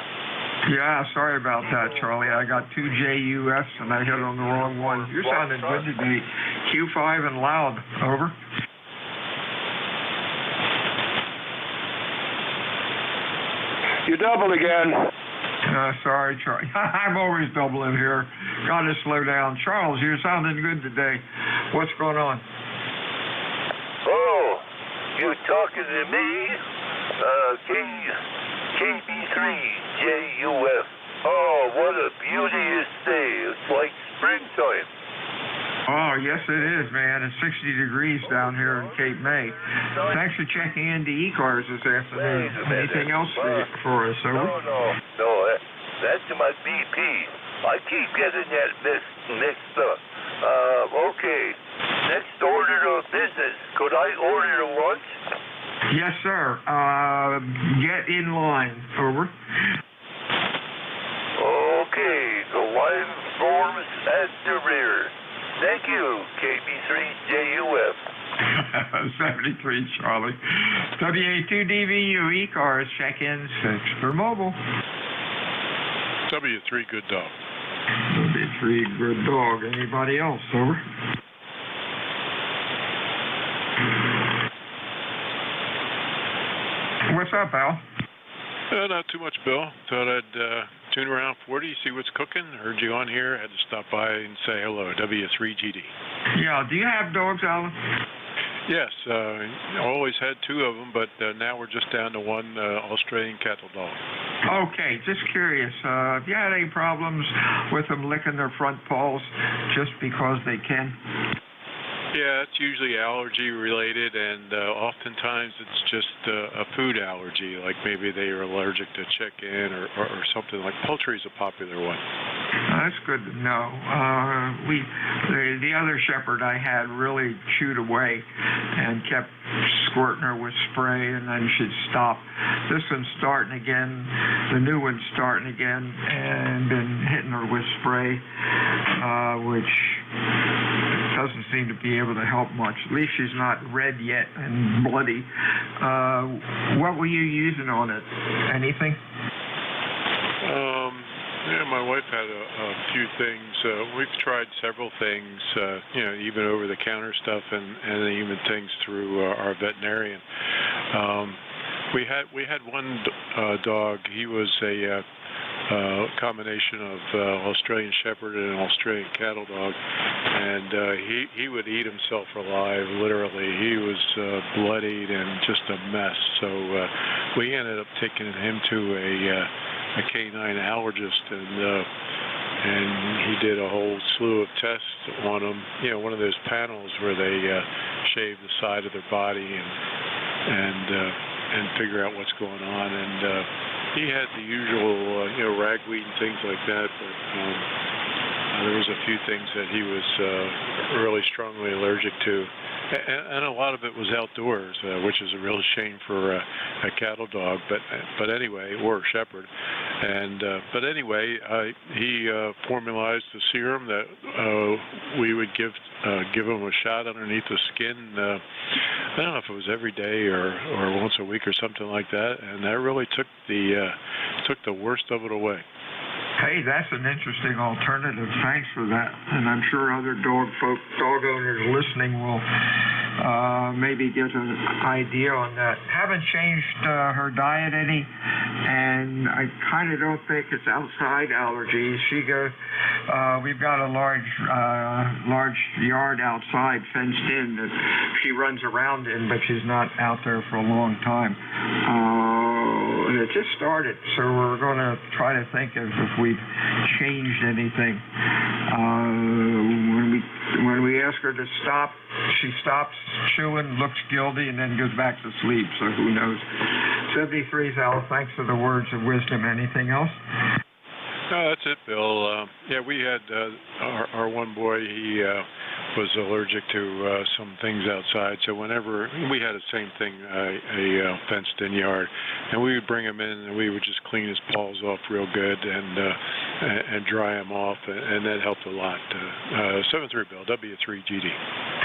Yeah, sorry about that, Charlie. I got 2 JUS and I hit on the wrong one. You're sounding good today. Q5 and loud. Over. You doubled again. Sorry, Charlie. I'm always doubling here. Got to slow down. Charles, you're sounding good today. What's going on? Oh, you're talking to me? KB3JUF. Oh, what a beauteous day. It's like springtime. Oh, yes it is, man. It's 60 degrees down here in Cape May. Thanks for checking into ECARS this afternoon. Anything else for us, over? No, that's my BP. I keep getting that mixed up. Okay, next order of business. Could I order lunch? Yes, sir. Get in line. Over. Okay, the line forms at the rear. Thank you, KB3JUF. 73, Charlie. WA2DVU, ECARS, check-ins, fixed for mobile. W3, good dog. W3, good dog. Anybody else? Over. What's up, Al? Not too much, Bill. Thought I'd tune around 40, see what's cooking. Heard you on here. Had to stop by and say hello. W3GD. Yeah, do you have dogs, Alan? Yes, always had 2 of them, but now we're just down to 1 Australian cattle dog. Okay, just curious. Have you had any problems with them licking their front paws just because they can? Yeah, it's usually allergy related, and oftentimes it's just a food allergy, like maybe they are allergic to chicken or something. Like poultry is a popular one. That's good to know. The other shepherd I had really chewed away and kept squirting her with spray, and then she'd stop. This one's starting again. The new one's starting again, and been hitting her with spray which doesn't seem to be able to help much. At least she's not red yet and bloody. What were you using on it? Anything? Yeah, my wife had a few things. We've tried several things, even over-the-counter stuff, and even things through our veterinarian. We had one dog. He was a combination of Australian Shepherd and an Australian cattle dog, and he would eat himself alive, literally. He was bloodied and just a mess. So we ended up taking him to a canine allergist, and he did a whole slew of tests on him. One of those panels where they shave the side of their body and figure out what's going on. And he had the usual, ragweed and things like that, but there was a few things that he was really strongly allergic to. And a lot of it was outdoors, which is a real shame for a cattle dog, but anyway, or a shepherd. And but anyway, he formalized the serum that we would give him a shot underneath the skin. I don't know if it was every day or once a week or something like that, and that really took the worst of it away. Hey, that's an interesting alternative. Thanks for that. And I'm sure other dog owners listening will maybe get an idea on that. Haven't changed her diet any, and I kind of don't think it's outside allergies. We've got a large yard outside, fenced in, that she runs around in, but she's not out there for a long time. And it just started, so we're going to try to think of if we've changed anything. When we ask her to stop, she stops chewing, looks guilty, and then goes back to sleep, so who knows. 73's Al, thanks for the words of wisdom. Anything else? No, that's it, Bill. We had our one boy, he was allergic to some things outside, so whenever we had the same thing, a fenced-in yard, and we would bring him in and we would just clean his paws off real good and dry him off, and that helped a lot. 73 Bill, W3GD.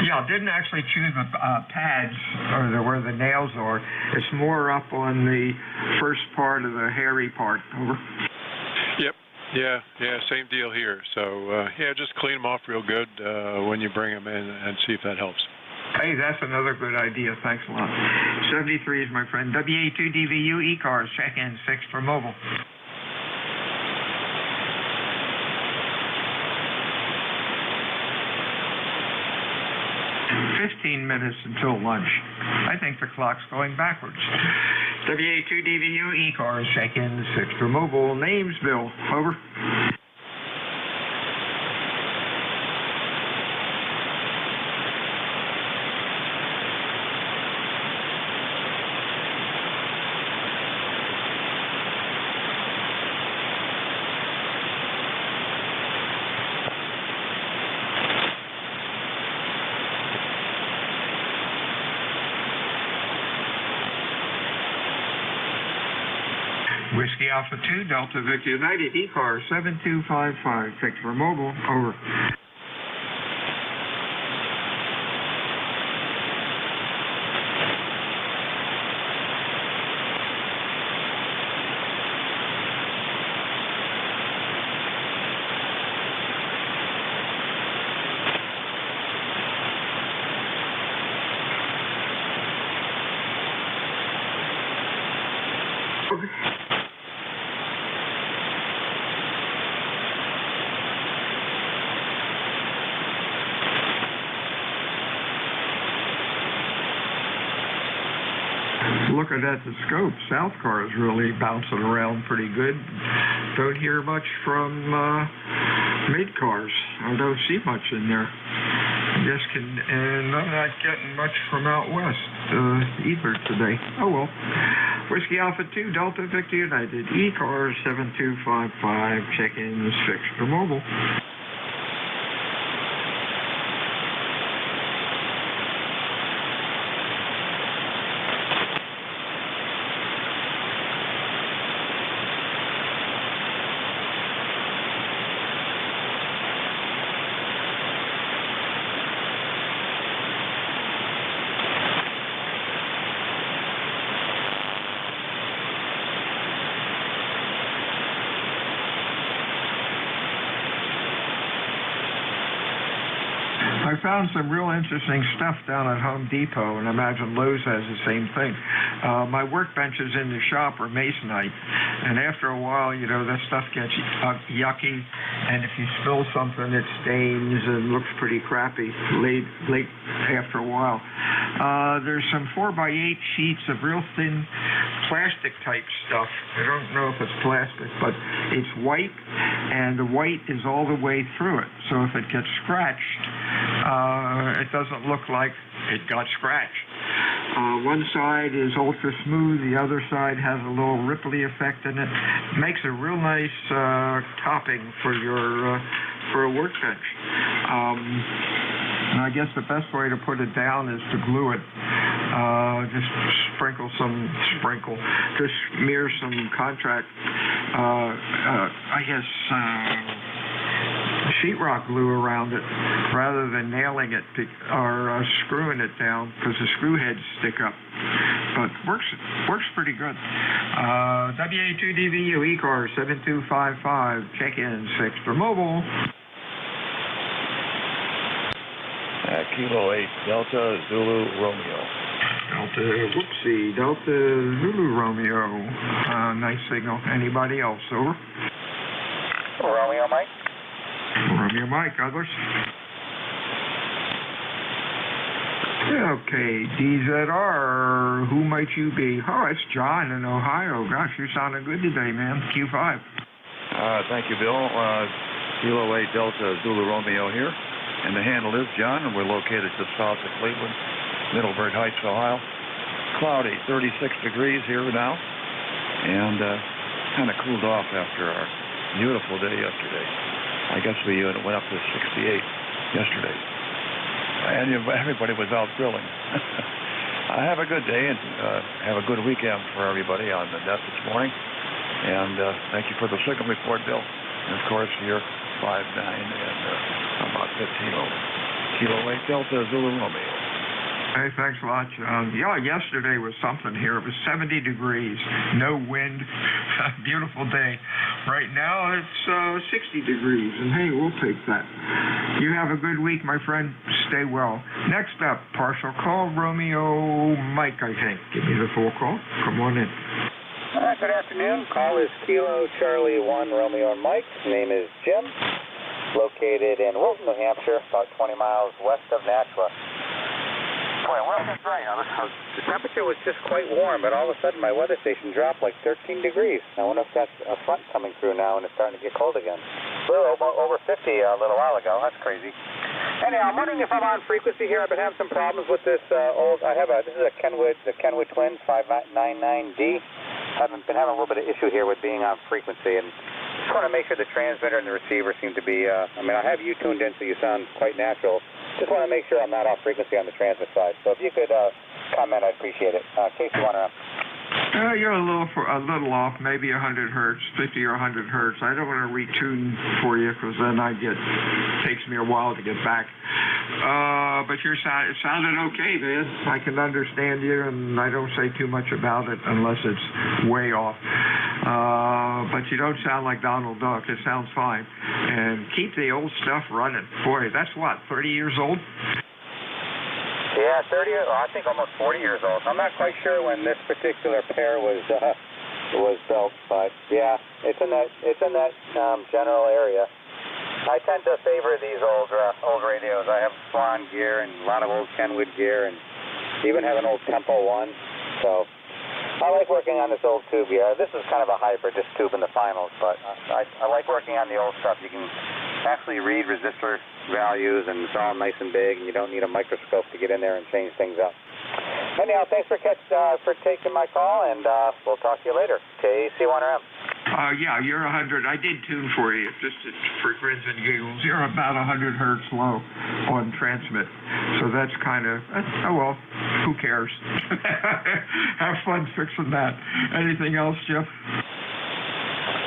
Yeah, didn't actually choose the pads or where the nails are. It's more up on the first part of the hairy part. Over. Yep. Yeah, same deal here. So, just clean them off real good when you bring them in and see if that helps. Hey, that's another good idea. Thanks a lot. 73 is my friend. WA2DVU ECARS, check-in 6 for mobile. $15 minutes until lunch. I think the clock's going backwards. WA2DVU ECARS, check-in 6 for mobile. Names, Bill. Over. Whiskey Alpha 2, Delta Victor United, ECARS 7255, fixed for mobile, over. Looking at the scope, South Car is really bouncing around pretty good. Don't hear much from mid-cars. I don't see much in there. And I'm not getting much from out west either today. Oh well. Whiskey Alpha 2, Delta Victor United, ECARS 7255, check-ins fixed for mobile. I found some real interesting stuff down at Home Depot, and I imagine Lowe's has the same thing. My workbenches in the shop are masonite, and after a while, you know, that stuff gets yucky, and if you spill something, it stains and looks pretty crappy late after a while. There's some 4x8 sheets of real thin plastic type stuff. I don't know if it's plastic, but it's white, and the white is all the way through it. So if it gets scratched, it doesn't look like it got scratched. One side is ultra smooth, the other side has a little ripply effect in it. Makes a real nice topping for your for a workbench. And I guess the best way to put it down is to glue it. Just just smear some contract, sheetrock glue around it rather than nailing it or screwing it down, because the screw heads stick up. But works pretty good. WA2DVU ECARS 7255, check-in 6 for mobile. Kilo 8 Delta Zulu Romeo. Delta Zulu Romeo. Nice signal. Anybody else? Over. Romeo Mike. Romeo Mike. Others? Okay, DZR, who might you be? Oh, it's John in Ohio. Gosh, you're sounding good today, man. Q5. Thank you, Bill. Kilo 8 Delta Zulu Romeo here. And the handle is John, and we're located just south of Cleveland, Middleburg Heights, Ohio. Cloudy, 36 degrees here now, and kind of cooled off after our beautiful day yesterday. I guess we went up to 68 yesterday, and everybody was out grilling. Have a good day, and have a good weekend for everybody on the net this morning. And thank you for the signal report, Bill. And of course, you're 5'9", and about 15 over. Kilo 8 Delta Zulu Romeo. Hey, thanks a lot, John. Yeah, yesterday was something here. It was 70 degrees, no wind, beautiful day. Right now it's 60 degrees, and hey, we'll take that. You have a good week, my friend. Stay well. Next up, partial call, Romeo Mike, I think. Give me the full call. Come on in. Good afternoon. Call is Kilo Charlie 1 Romeo and Mike. Name is Jim. Located in Wilton, New Hampshire, about 20 miles west of Nashua. Boy, well, that's right. The temperature was just quite warm, but all of a sudden my weather station dropped like 13 degrees. I wonder if that's a front coming through now and it's starting to get cold again. We were over 50 a little while ago. That's crazy. Anyhow, I'm wondering if I'm on frequency here. I've been having some problems with this this is a Kenwood Twins 599D. I've been having a little bit of issue here with being on frequency, and just want to make sure the transmitter and the receiver seem to be, I have you tuned in so you sound quite natural. Just want to make sure I'm not off frequency on the transmit side. So if you could comment, I'd appreciate it. KC1RM. You're a little off, maybe 100 hertz, 50 or 100 hertz. I don't want to retune for you because then it takes me a while to get back. But it sounded okay, man. I can understand you, and I don't say too much about it unless it's way off. But you don't sound like Donald Duck. It sounds fine. And keep the old stuff running. Boy, that's what, 30 years old? Yeah, 30. I think almost 40 years old. I'm not quite sure when this particular pair was built, but yeah, it's in that general area. I tend to favor these old radios. I have Swan gear and a lot of old Kenwood gear, and even have an old Tempo one. So I like working on this old tube gear. This is kind of a hybrid, just tube in the finals, but I like working on the old stuff. You can actually read resistor values, and it's all nice and big, and you don't need a microscope to get in there and change things up. Anyhow, thanks for taking my call, and we'll talk to you later. KC1RM. Yeah, you're 100. I did tune for you, just for grins and giggles. You're about 100 hertz low on transmit. So that's kind of, who cares? Have fun fixing that. Anything else, Jeff?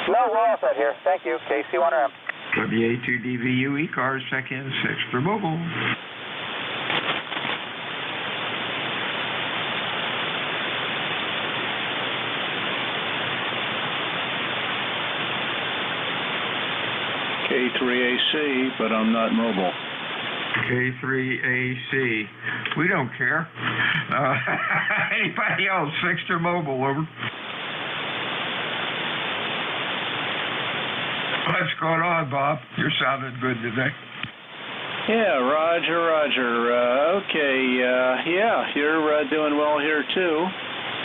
No, we're all set here. Thank you. KC1RM. WA2DVU ECARS, check-in 6 for mobile. K3AC, but I'm not mobile. K3AC. We don't care. Anybody else? Fixed or mobile, over. What's going on, Bob? You're sounding good today. Yeah, Roger. Okay, yeah, you're doing well here too.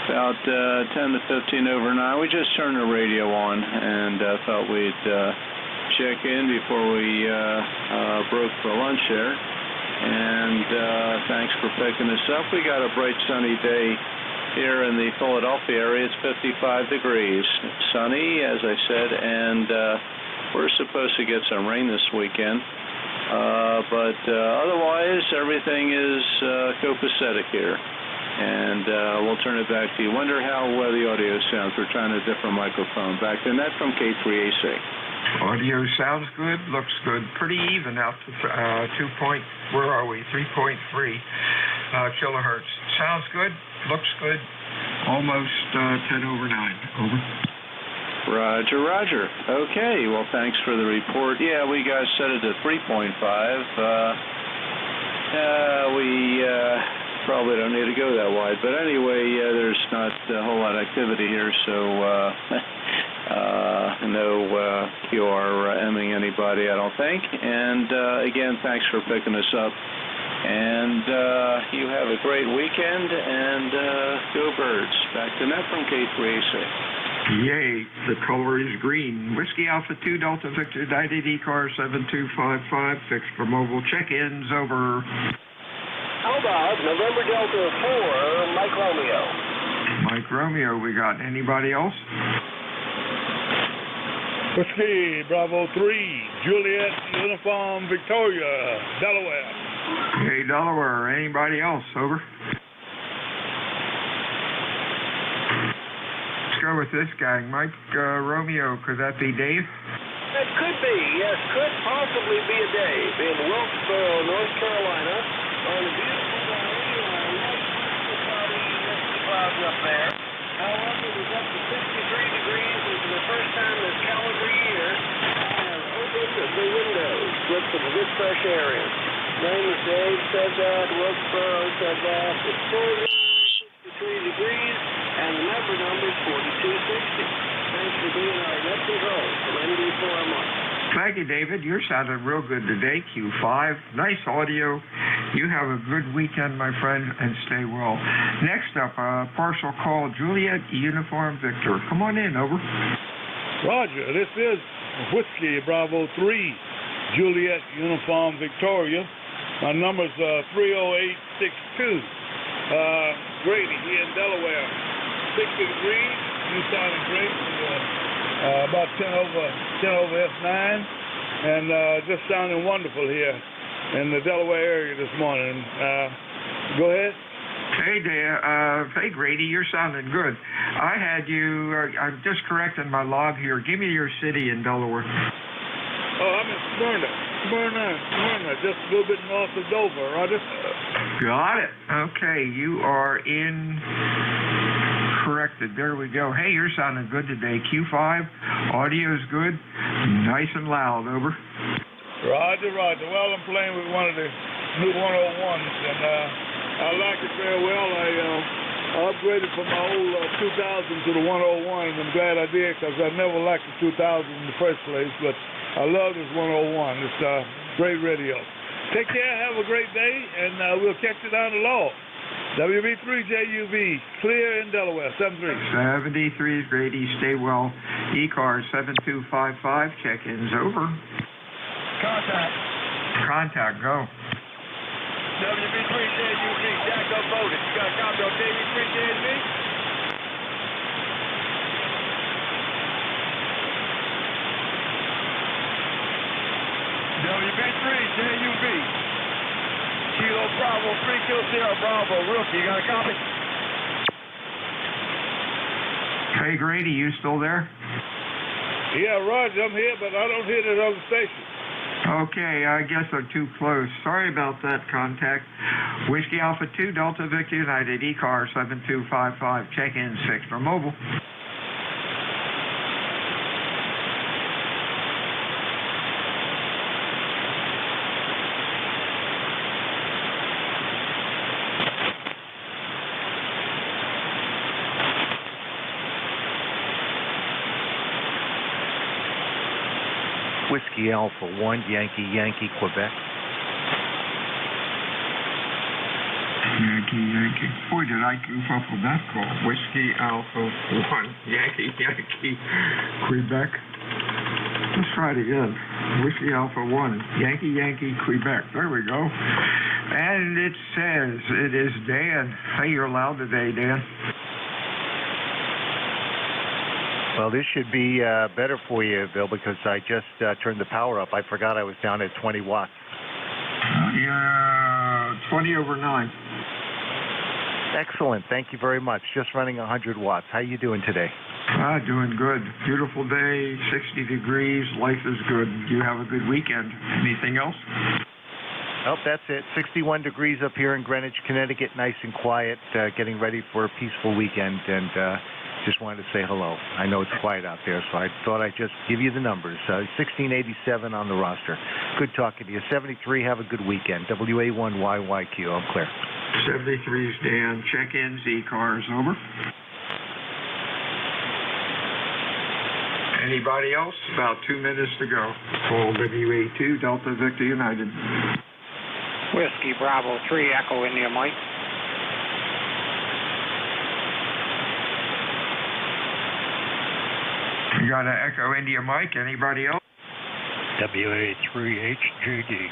About 10 to 15 over 9. We just turned the radio on and thought we'd check in before we broke for lunch there. And thanks for picking us up. We got a bright sunny day here in the Philadelphia area. It's 55 degrees. It's sunny, as I said, and we're supposed to get some rain this weekend. But otherwise, everything is copacetic here. And we'll turn it back to you. Wonder how the audio sounds. We're trying a different microphone. Back to Net from K3AC. Audio sounds good, looks good. Pretty even out to 3.3 kilohertz. Sounds good, looks good. Almost 10 over 9. Over. Roger. Okay, well, thanks for the report. Yeah, we got set it at 3.5. We probably don't need to go that wide. But anyway, there's not a whole lot of activity here, so no QRMing anybody, I don't think. And again, thanks for picking us up. And you have a great weekend, and go Birds. Back to Net from K3AC. Yay, the color is green. Whiskey Alpha 2 Delta Victor United ECARS 7255, fixed for mobile check-ins, over. How about November Delta 4, Mike Romeo? Mike Romeo, we got anybody else? Whiskey Bravo 3, Juliet Uniform Victoria, Delaware. Hey, Delaware, anybody else? Over. Let's go with this gang. Mike Romeo, could that be Dave? That could be, yes, could possibly be a Dave in Wilkesboro, North Carolina, on a beautiful day, cloudy, misty clouds up there. However, it was up to 63 degrees, and for the first time this calendar year, I have opened the windows, let some good fresh air in. Name is Dave, said that, Wilkesboro said that, it's 63 degrees, and the number is 4260. Thanks for being our net control from ND4M1. Thank you, David. You're sounding real good today, Q5. Nice audio. You have a good weekend, my friend, and stay well. Next up, partial call, Juliet Uniform Victor. Come on in, over. Roger, this is Whiskey Bravo 3, Juliet Uniform Victoria. My number's 30862. Grady here in Delaware. 60 degrees. You sounding great. About 10 over F9, and just sounding wonderful here in the Delaware area this morning. Go ahead. Hey, Grady, you're sounding good. I had you, I'm just correcting my log here. Give me your city in Delaware. Oh, I'm in Smyrna, just a little bit north of Dover, Roger. Got it. Okay, you are in... corrected. There we go. Hey, you're sounding good today. Q5, audio's good, nice and loud. Over. Roger. Well, I'm playing with one of the new 101s, and I like it very well. I upgraded from my old 2000 to the 101, and I'm glad I did because I never liked the 2000 in the first place, but I love this 101. It's great radio. Take care. Have a great day, and we'll catch you down the law. WB3JUV, clear in Delaware, 73. 73 is Grady, stay well. ECARS 7255, check-ins, over. Contact, go. WB3JUV, Jack uploaded. You got a copy on WB3JUV? WB3JUV. Kilo Bravo, 3 Kilo Sierra Bravo, Rookie, you got a copy? Hey, Grady, you still there? Yeah, Roger, I'm here, but I don't hear that other station. Okay, I guess they're too close. Sorry about that, contact. Whiskey Alpha 2, Delta Victor United, ECAR 7255, check-in 6 for mobile. Whiskey Alpha 1, Yankee, Quebec. Yankee. Boy, did I goof up with that call. Whiskey Alpha 1, Yankee, Quebec. Let's try it again. Whiskey Alpha 1, Yankee, Quebec. There we go. And it says it is Dan. Hey, you're loud today, Dan. Well, this should be better for you, Bill, because I just turned the power up. I forgot I was down at 20 watts. Yeah, 20 over 9. Excellent. Thank you very much. Just running 100 watts. How you doing today? Doing good. Beautiful day, 60 degrees. Life is good. You have a good weekend. Anything else? Nope, that's it. 61 degrees up here in Greenwich, Connecticut. Nice and quiet. Getting ready for a peaceful weekend, and just wanted to say hello. I know it's quiet out there, so I thought I'd just give you the numbers. 1687 on the roster. Good talking to you. 73, have a good weekend. WA1YYQ, I'm clear. 73's Dan. Check-ins, ECARS, over. Anybody else? About 2 minutes to go. Call WA2, Delta Victor United. Whiskey Bravo 3, Echo India Mike. You got an Echo India Mike. Anybody else? WA3HGD.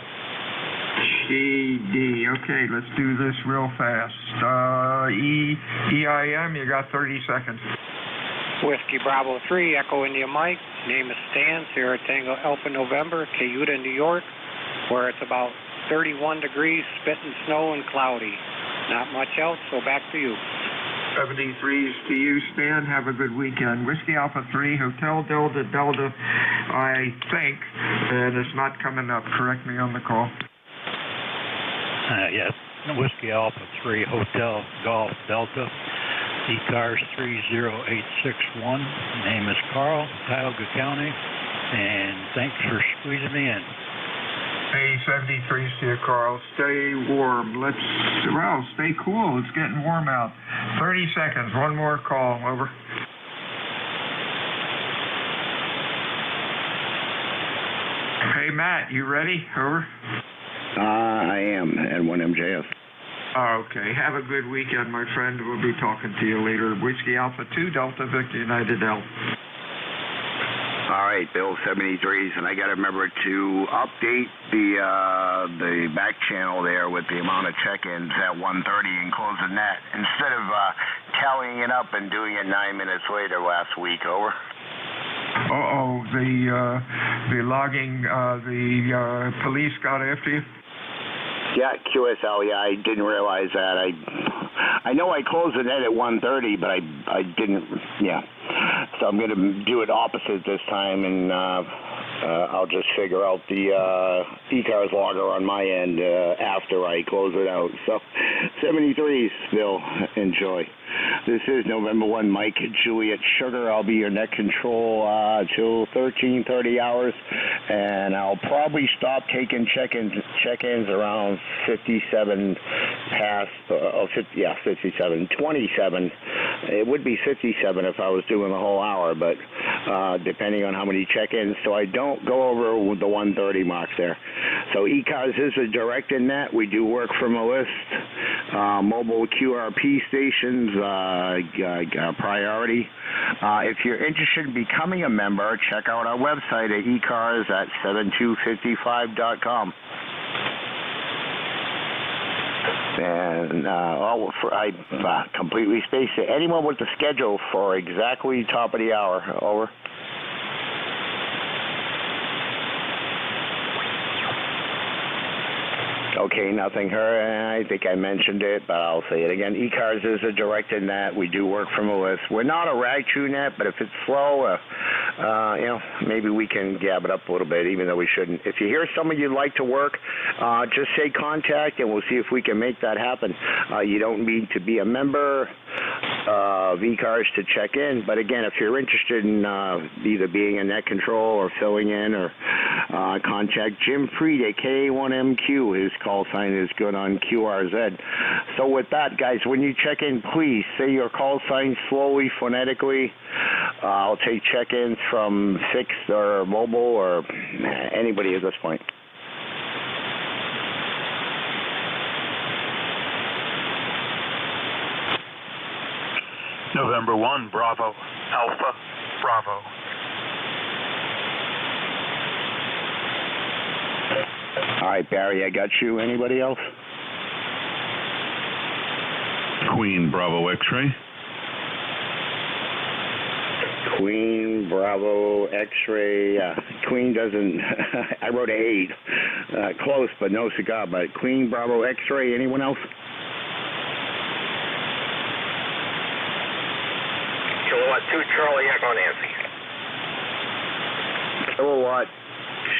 GD. Okay, let's do this real fast. EIM, you got 30 seconds. Whiskey Bravo 3, Echo India Mike. Name is Stan, Sierra Tango Alpha November, Cayuta, New York, where it's about 31 degrees, spitting snow and cloudy. Not much else, so back to you. 73s to you, Stan. Have a good weekend. Whiskey Alpha 3, Hotel Delta, I think, and it's not coming up. Correct me on the call. Yes. Whiskey Alpha 3, Hotel Golf Delta. ECARS 30861. Name is Carl, Tioga County, and thanks for squeezing me in. Hey, 73s to you, Carl. Stay warm. Stay cool. It's getting warm out. 30 seconds. One more call. Over. Hey, Matt, you ready? Over. I am, and 1MJF. Okay. Have a good weekend, my friend. We'll be talking to you later. Whiskey Alpha 2, Delta Victor United L. All right, Bill, 73s, and I got to remember to update the back channel there with the amount of check-ins at 1:30 and close the net instead of tallying it up and doing it 9 minutes later last week. Over. The logging, the police got after you? Yeah, QSL. Yeah, I didn't realize that. I know I closed the net at 1:30, but I didn't. Yeah, so I'm going to do it opposite this time, and I'll just figure out the ECARS logger on my end after I close it out. So 73s, Bill. Enjoy. This is November 1, Mike, Juliet Sugar. I'll be your net control till 13:30 hours, and I'll probably stop taking check-ins around 57 past, 57, 27. It would be 57 if I was doing the whole hour, but depending on how many check-ins, so I don't go over the 1:30 mark there. So ECARS is a directed net. We do work from a list. Mobile QRP stations, priority. If you're interested in becoming a member, check out our website at ECARS at 7255.com. And I completely spaced it. Anyone with the schedule for exactly top of the hour? Over. Okay, nothing heard. I think I mentioned it, but I'll say it again. ECARS is a directed net. We do work from a list. We're not a rag true net, but if it's slow, maybe we can gab it up a little bit, even though we shouldn't. If you hear someone you'd like to work, just say contact, and we'll see if we can make that happen. You don't need to be a member. ECARS to check in. But again, if you're interested in either being a net control or filling in, or contact Jim Freed at K1MQ. His call sign is good on QRZ. So with that, guys, when you check in, please say your call sign slowly, phonetically. I'll take check-ins from fixed or mobile or anybody at this point. November 1, Bravo, Alpha, Bravo. All right, Barry, I got you. Anybody else? Queen, Bravo, X-ray. Queen, Bravo, X-ray. Queen doesn't, I wrote an 8. Close, but no cigar. But Queen, Bravo, X-ray. Anyone else? Kilowatt 2, Charlie, Echo, Nancy. Kilowatt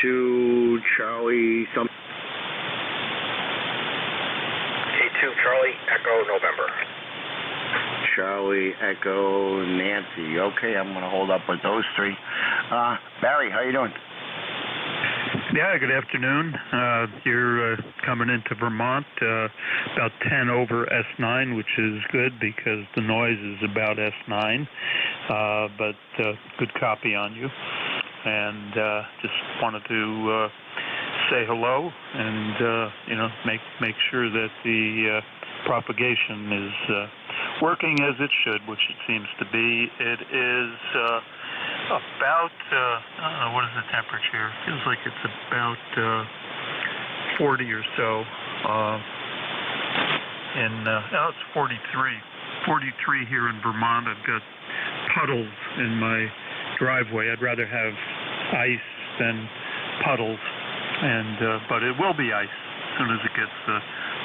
2, Charlie, some. K2, Charlie, Echo, November. Charlie, Echo, Nancy. Okay, I'm going to hold up with those three. Barry, how you doing? Yeah, good afternoon. You're coming into Vermont about 10 over S9, which is good because the noise is about S9, but good copy on you. And just wanted to say hello and, make sure that the propagation is working as it should, which it seems to be. It is about, what is the temperature? It feels like it's about 40 or so. It's 43. 43 here in Vermont. I've got puddles in my driveway. I'd rather have ice than puddles, and but it will be ice. As soon as it gets a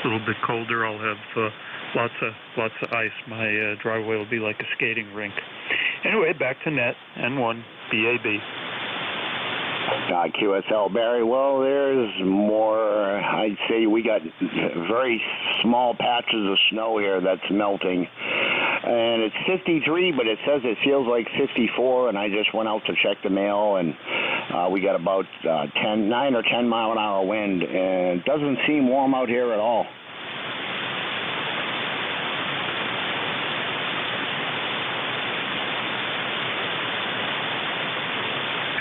little bit colder, I'll have lots of ice. My driveway will be like a skating rink. Anyway, back to net, N1, BAB. QSL, Barry. Well, there's more. I'd say we got very small patches of snow here that's melting. And it's 53, but it says it feels like 54, and I just went out to check the mail, and we got about 9 or 10 mile an hour wind, and it doesn't seem warm out here at all.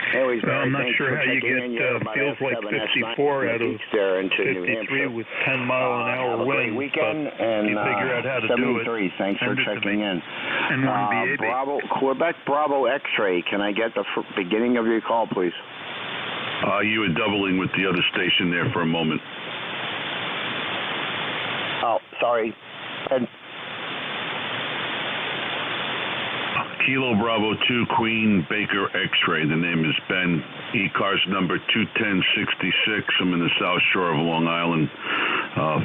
Anyways, well, I'm not sure how you get feels like 54 out of 53 with 10 mile an hour wind. Weekend, and you figure out how to 73. do it. Thanks for checking in. And Bravo, Quebec Bravo X-ray. Can I get the beginning of your call, please? You were doubling with the other station there for a moment. Oh, sorry. Kilo Bravo 2, Queen, Baker, X-ray. The name is Ben. ECARS number 21066. I'm in the South Shore of Long Island,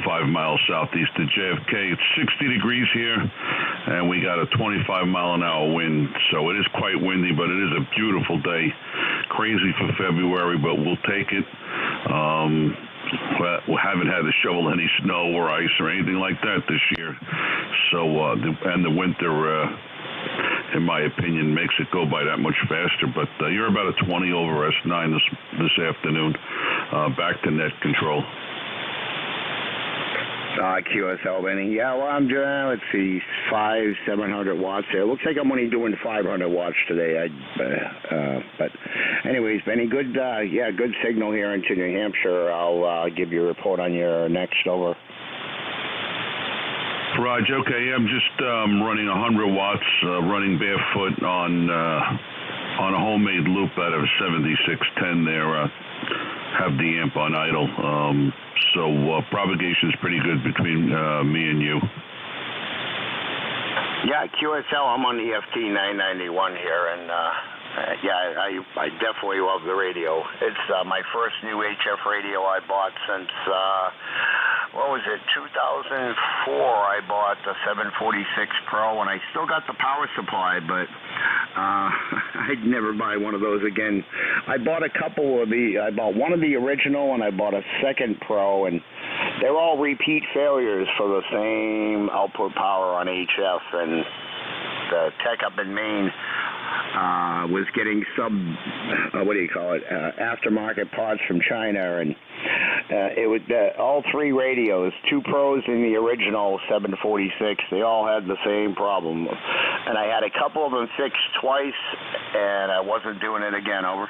5 miles southeast of JFK. It's 60 degrees here, and we got a 25 mile an hour wind, so it is quite windy, but it is a beautiful day. Crazy for February, but we'll take it. We haven't had to shovel any snow or ice or anything like that this year. So, and the winter, in my opinion, makes it go by that much faster. But you're about a 20 over S9 this afternoon. Back to net control. QSL, Benny. Yeah, well, I'm doing, let's see, 700 watts there. Looks like I'm only doing 500 watts today. But anyways, Benny, good signal here into New Hampshire. I'll give you a report on your next over. Raj, okay, I'm just running 100 watts, running barefoot on a homemade loop out of 7610 there. Have the amp on idle. So propagation is pretty good between me and you. Yeah, QSL, I'm on EFT 991 here, and I definitely love the radio. It's my first new HF radio I bought since, 2004 I bought the 746 Pro, and I still got the power supply, but I'd never buy one of those again. I bought one of the original, and I bought a second Pro, and they're all repeat failures for the same output power on HF, and the tech up in Maine was getting aftermarket parts from China, and it was all three radios, 2 Pros and the original 746. They all had the same problem, and I had a couple of them fixed twice, and I wasn't doing it again. Over.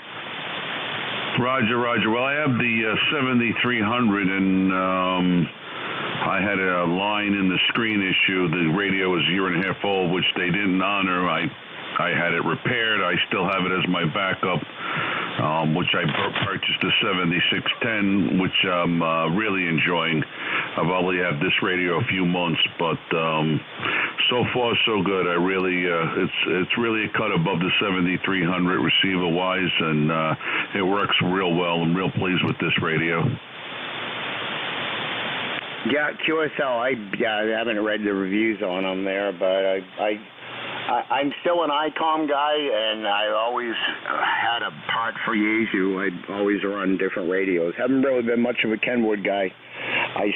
Roger. Well, I have the 7300, and I had a line in the screen issue. The radio was a year and a half old, which they didn't honor. I had it repaired. I still have it as my backup, which I purchased a 7610, which I'm really enjoying. I've only had this radio a few months, but so far so good. I really, it's really a cut above the 7300 receiver-wise, and it works real well. I'm real pleased with this radio. Yeah, QSL. I haven't read the reviews on them there, but I'm still an ICOM guy, and I always had a part for Yaesu. I'd always run different radios. Haven't really been much of a Kenwood guy. I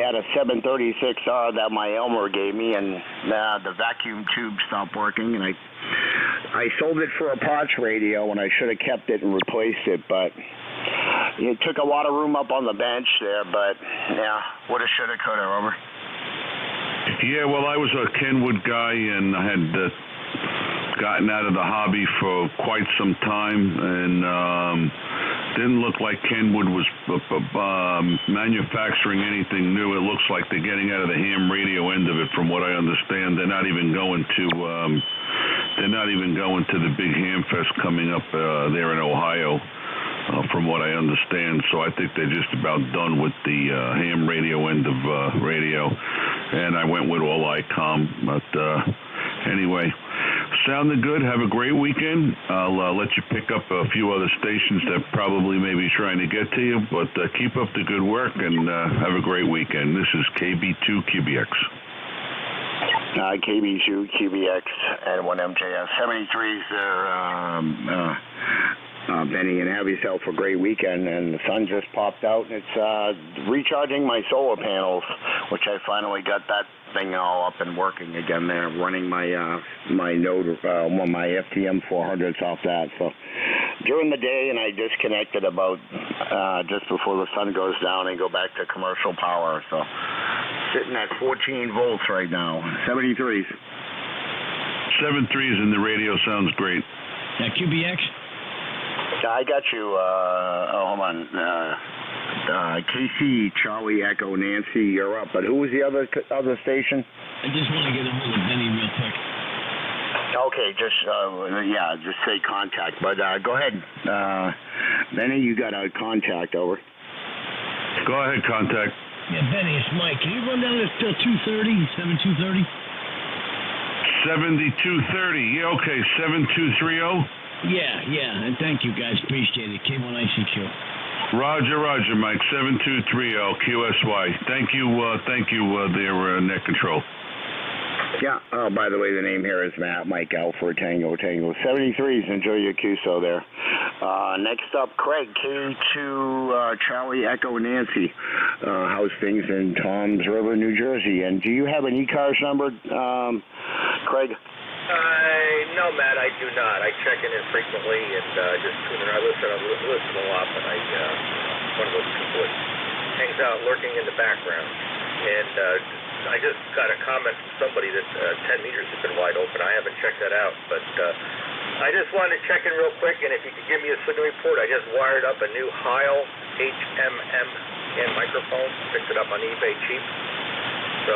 had a 736R that my Elmer gave me, and the vacuum tube stopped working, and I sold it for a parts radio, and I should have kept it and replaced it, but it took a lot of room up on the bench there, but yeah, woulda, shoulda, coulda, over. Yeah, well, I was a Kenwood guy, and I had gotten out of the hobby for quite some time, and didn't look like Kenwood was manufacturing anything new. It looks like they're getting out of the ham radio end of it, from what I understand. They're not even going to the big ham fest coming up there in Ohio. From what I understand, so I think they're just about done with the ham radio end of radio, and I went with all ICOM. But anyway, sounded good. Have a great weekend. I'll let you pick up a few other stations that probably may be trying to get to you, but keep up the good work and have a great weekend. This is KB2QBX. KB2 QBX and 1MJS 73s there. Benny, and have yourself a great weekend. And the sun just popped out, and it's recharging my solar panels, which I finally got that thing all up and working again there, running my my node, my FTM 400s off that. So during the day, and I disconnected about just before the sun goes down and go back to commercial power. So sitting at 14 volts right now, 73s. 73s in the radio sounds great. QBX? I got you. Hold on. KC, Charlie, Echo, Nancy, you're up. But who was the other station? I just want to get a hold of Benny real quick. Okay, just say contact. But go ahead. Benny, you got a contact, over. Go ahead, contact. Yeah, Benny, it's Mike. Can you run down this till 230, 7230? 7230. Yeah, okay, 7230. Yeah, and thank you guys, appreciate it. K1ICQ. Roger, Mike. 7230 QSY. Thank you, there, Net Control. Yeah. Oh, by the way, the name here is Matt. Mike Alpha Tango 73s. Enjoy your QSO there. Next up, Craig, K2 Charlie Echo Nancy. How's things in Toms River, New Jersey? And do you have an ECARS number, Craig? No, Matt, I do not. I check in frequently and just tune in. I listen a lot, but I'm one of those people that hangs out lurking in the background. And I just got a comment from somebody that 10 meters has been wide open. I haven't checked that out, but I just wanted to check in real quick, and if you could give me a signal report. I just wired up a new Heil HMM and microphone, picked it up on eBay cheap. So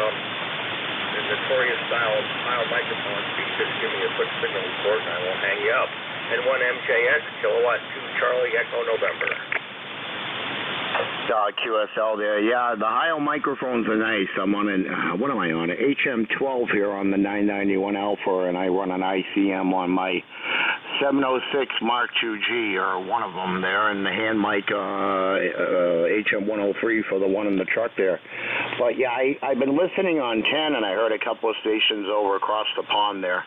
the notorious style of Heil microphones, you can just give me a quick signal report and I won't hang you up. And 1MJS, kilowatt 2 Charlie Echo November. QSL there. Yeah, the Heil microphones are nice. I'm on what am I on? An HM12 here on the 991 Alpha, and I run an ICM on my 706 Mark IIG, or one of them there, and the hand mic HM103 for the one in the truck there. But yeah, I've been listening on 10, and I heard a couple of stations over across the pond there.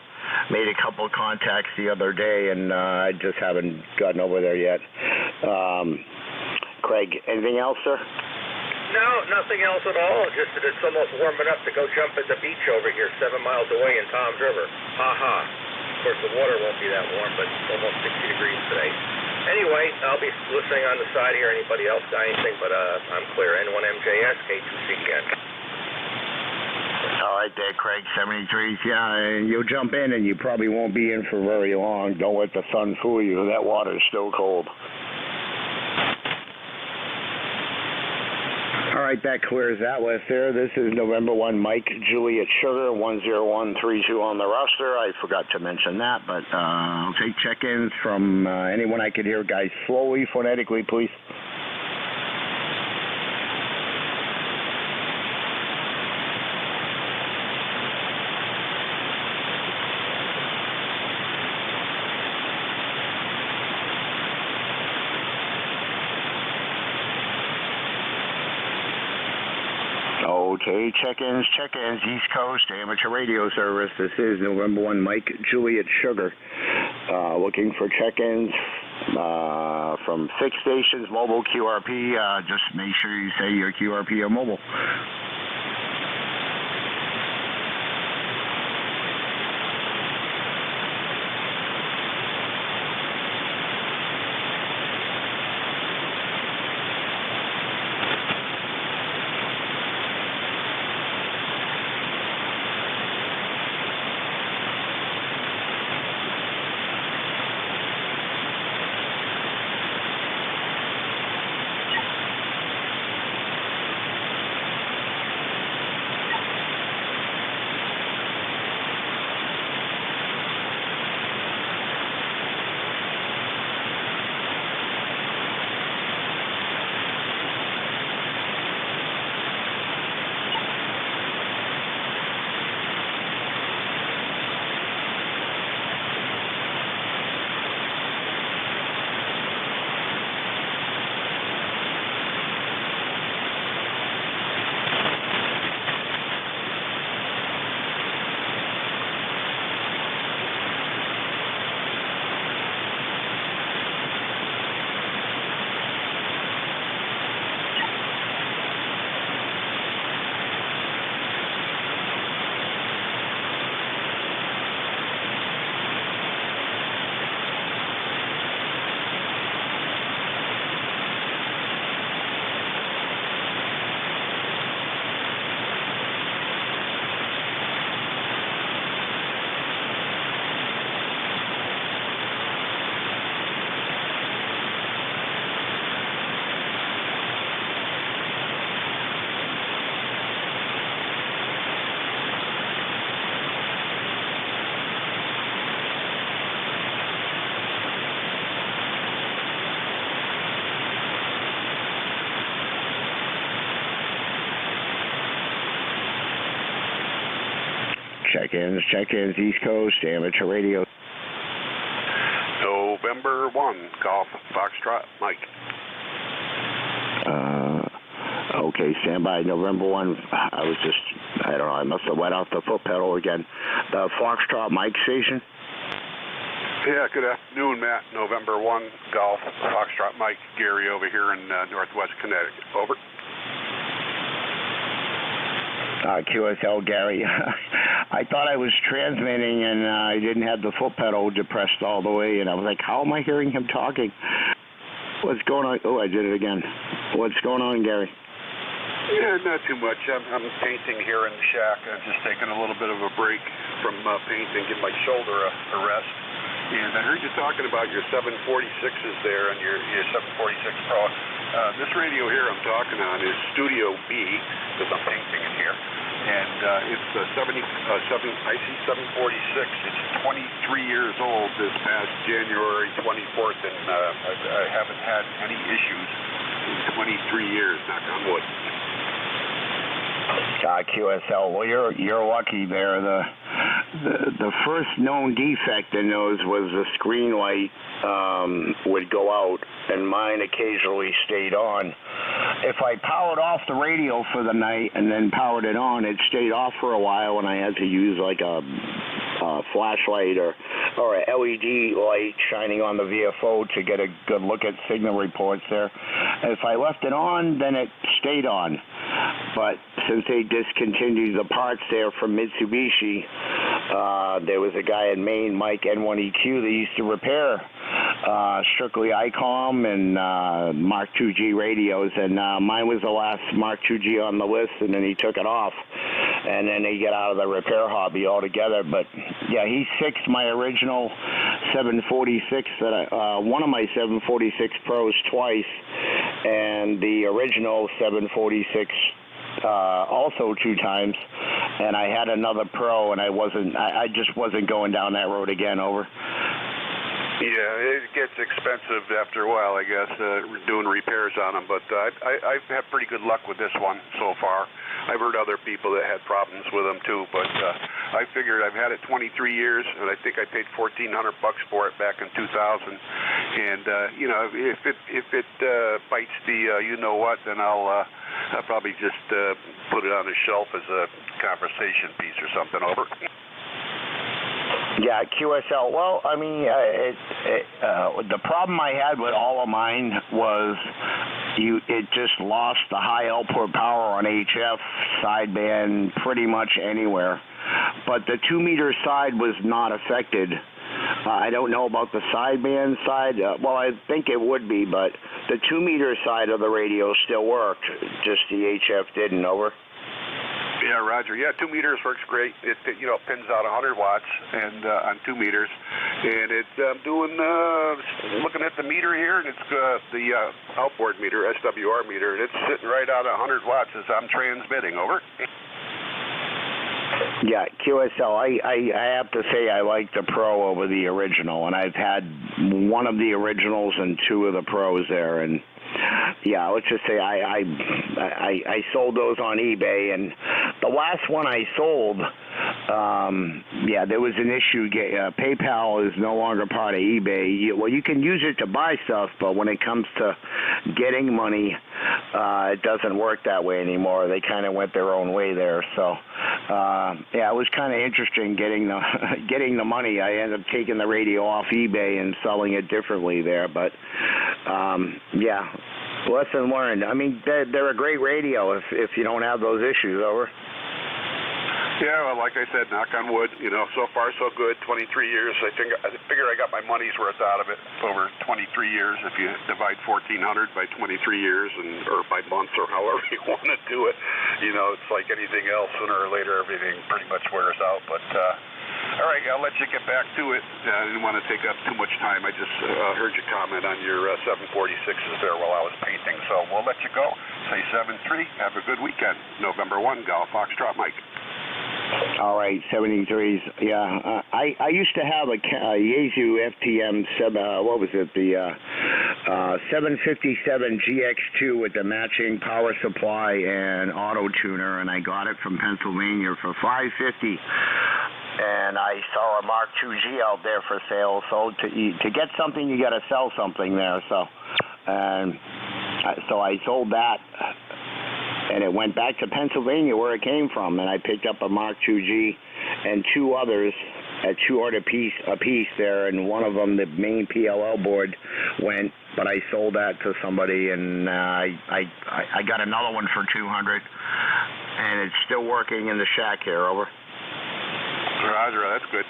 Made a couple of contacts the other day, and I just haven't gotten over there yet. Craig, anything else, sir? No, nothing else at all. Just that it's almost warm enough to go jump at the beach over here 7 miles away in Tom's River. Ha-ha. Of course, the water won't be that warm, but it's almost 60 degrees today. Anyway, I'll be listening on the side here. Anybody else got anything? But I'm clear. N1MJS, K2CDN. All right there, Craig, 73s. Yeah, and you'll jump in, and you probably won't be in for very long. Don't let the sun fool you. That water's still cold. All right, that clears that list there. This is November 1, Mike, Juliet Sugar, 10132 on the roster. I forgot to mention that, but I'll take check-ins from anyone I could hear. Guys, slowly, phonetically, please. Okay, check-ins, East Coast Amateur Radio Service. This is November 1, Mike, Juliet Sugar. Looking for check-ins from fixed stations, mobile, QRP. Just make sure you say your QRP or mobile. Check-ins, East Coast, Amateur Radio. November 1, Golf, Foxtrot, Mike. Okay, stand by, November 1. I don't know, I must have wet out the foot pedal again. The Foxtrot Mike station? Yeah, good afternoon, Matt. November 1, Golf, Foxtrot, Mike. Gary over here in Northwest Connecticut. Over. QSL Gary. I thought I was transmitting and I didn't have the foot pedal depressed all the way, and I was like, how am I hearing him talking? What's going on? Oh, I did it again. What's going on, Gary? Yeah, not too much. I'm painting here in the shack. I've just taken a little bit of a break from painting, give my shoulder a rest. And I heard you talking about your 746s there and your 746 Pro. This radio here I'm talking on is Studio B, because I'm painting in here. And it's a IC746. It's 23 years old this past January 24th, and I haven't had any issues in 23 years, knock on wood. QSL. Well, you're lucky there. The first known defect in those was the screen light would go out, and mine occasionally stayed on. If I powered off the radio for the night and then powered it on, it stayed off for a while, and I had to use like a flashlight or a LED light shining on the VFO to get a good look at signal reports there. If I left it on, then it stayed on. But since they discontinued the parts there from Mitsubishi, there was a guy in Maine, Mike N1EQ, that used to repair strictly ICOM and Mark IIG radios, and mine was the last Mark IIG on the list, and then he took it off, and then he got out of the repair hobby altogether. But yeah, he fixed my original 746 that one of my 746 Pros twice, and the original 746 also 2 times, and I had another Pro, and I just wasn't going down that road again. Over. Yeah, it gets expensive after a while, I guess, doing repairs on them, but I've had pretty good luck with this one so far. I've heard other people that had problems with them too, but I figured I've had it 23 years, and I think I paid $1,400 for it back in 2000. And you know, if it bites the you know what, then I'll probably just put it on the shelf as a conversation piece or something. Over. Yeah, QSL. Well, I mean, the problem I had with all of mine was it just lost the high output power on HF sideband pretty much anywhere. But the 2-meter side was not affected. I don't know about the sideband side. Well, I think it would be, but the 2-meter side of the radio still worked. Just the HF didn't. Over. Yeah, Roger. Yeah, 2 meters works great. It pins out 100 watts and on 2 meters, and it's doing. Looking at the meter here, and it's the outboard meter, SWR meter, and it's sitting right out at 100 watts as I'm transmitting. Over. Yeah, QSL. I have to say I like the Pro over the original, and I've had one of the originals and 2 of the Pros there, and. Yeah, let's just say I sold those on eBay, and the last one I sold, yeah, there was an issue. PayPal is no longer part of eBay. Well, you can use it to buy stuff, but when it comes to getting money, it doesn't work that way anymore. They kind of went their own way there. So, yeah, it was kind of interesting getting the money. I ended up taking the radio off eBay and selling it differently there, but yeah. Lesson learned. I mean, they're a great radio if you don't have those issues. Over. Yeah, well, like I said, knock on wood, so far so good, 23 years. I figure I got my money's worth out of it over 23 years if you divide 1,400 by 23 years or by months or however you want to do it. It's like anything else. Sooner or later, everything pretty much wears out. But, all right, I'll let you get back to it. I didn't want to take up too much time. I just heard you comment on your 746s there while I was painting. So we'll let you go. Say 7-3. Have a good weekend. November 1, Golf Foxtrot Mike. All right, 73s. Yeah, I used to have a Yaesu FTM, what was it, the 757 GX2 with the matching power supply and auto tuner, and I got it from Pennsylvania for $550. And I saw a Mark IIG out there for sale. So to get something, you got to sell something there. So I sold that. And it went back to Pennsylvania where it came from, and I picked up a Mark IIG and 2 others at $200 a piece there, and one of them, the main PLL board, went, but I sold that to somebody, and I got another one for $200, and it's still working in the shack here. Over. Roger, that's good.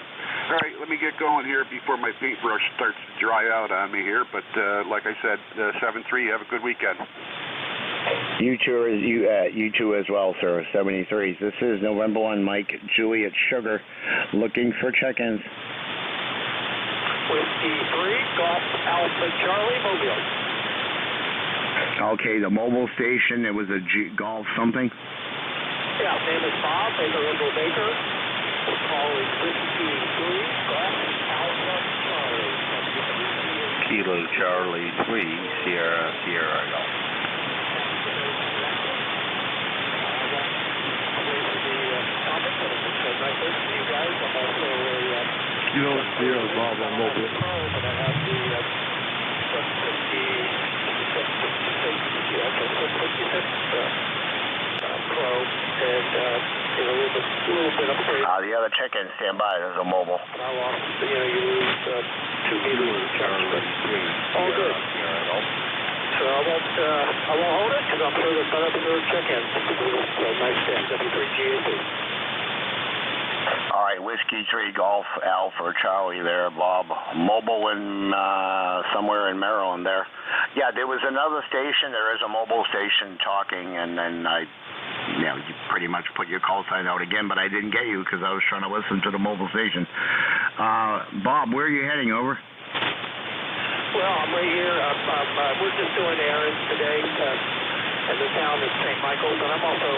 All right, let me get going here before my paintbrush starts to dry out on me here, but like I said, 7-3, have a good weekend. You too as well, sir. 73s. This is November 1, Mike, Juliet Sugar, looking for check-ins. Whiskey 3, Golf Alpha Charlie, Mobile. Okay, the mobile station, it was a Golf something? Yeah, name is Bob, Baker Ringo Baker. We're calling Whiskey 3, Golf Alpha Charlie. Kilo Charlie 3, Sierra Golf. Kilo Sierra Bravo Mobile. Pro, and a little bit upgrade. The other check-in, stand by. There's a mobile. I lost, you lose 2 meters of charge, but all good. So I won't hold it because I'm sure they'll set up their check-in. So nice day, W3GAP. All right, Whiskey 3 Golf Alpha Charlie there, Bob. Mobile in somewhere in Maryland there. Yeah, there was another station. There is a mobile station talking, and then you pretty much put your call sign out again, but I didn't get you because I was trying to listen to the mobile station. Bob, where are you heading, over? Well, I'm right here. We're just doing errands today in the town of St. Michael's, and I'm also,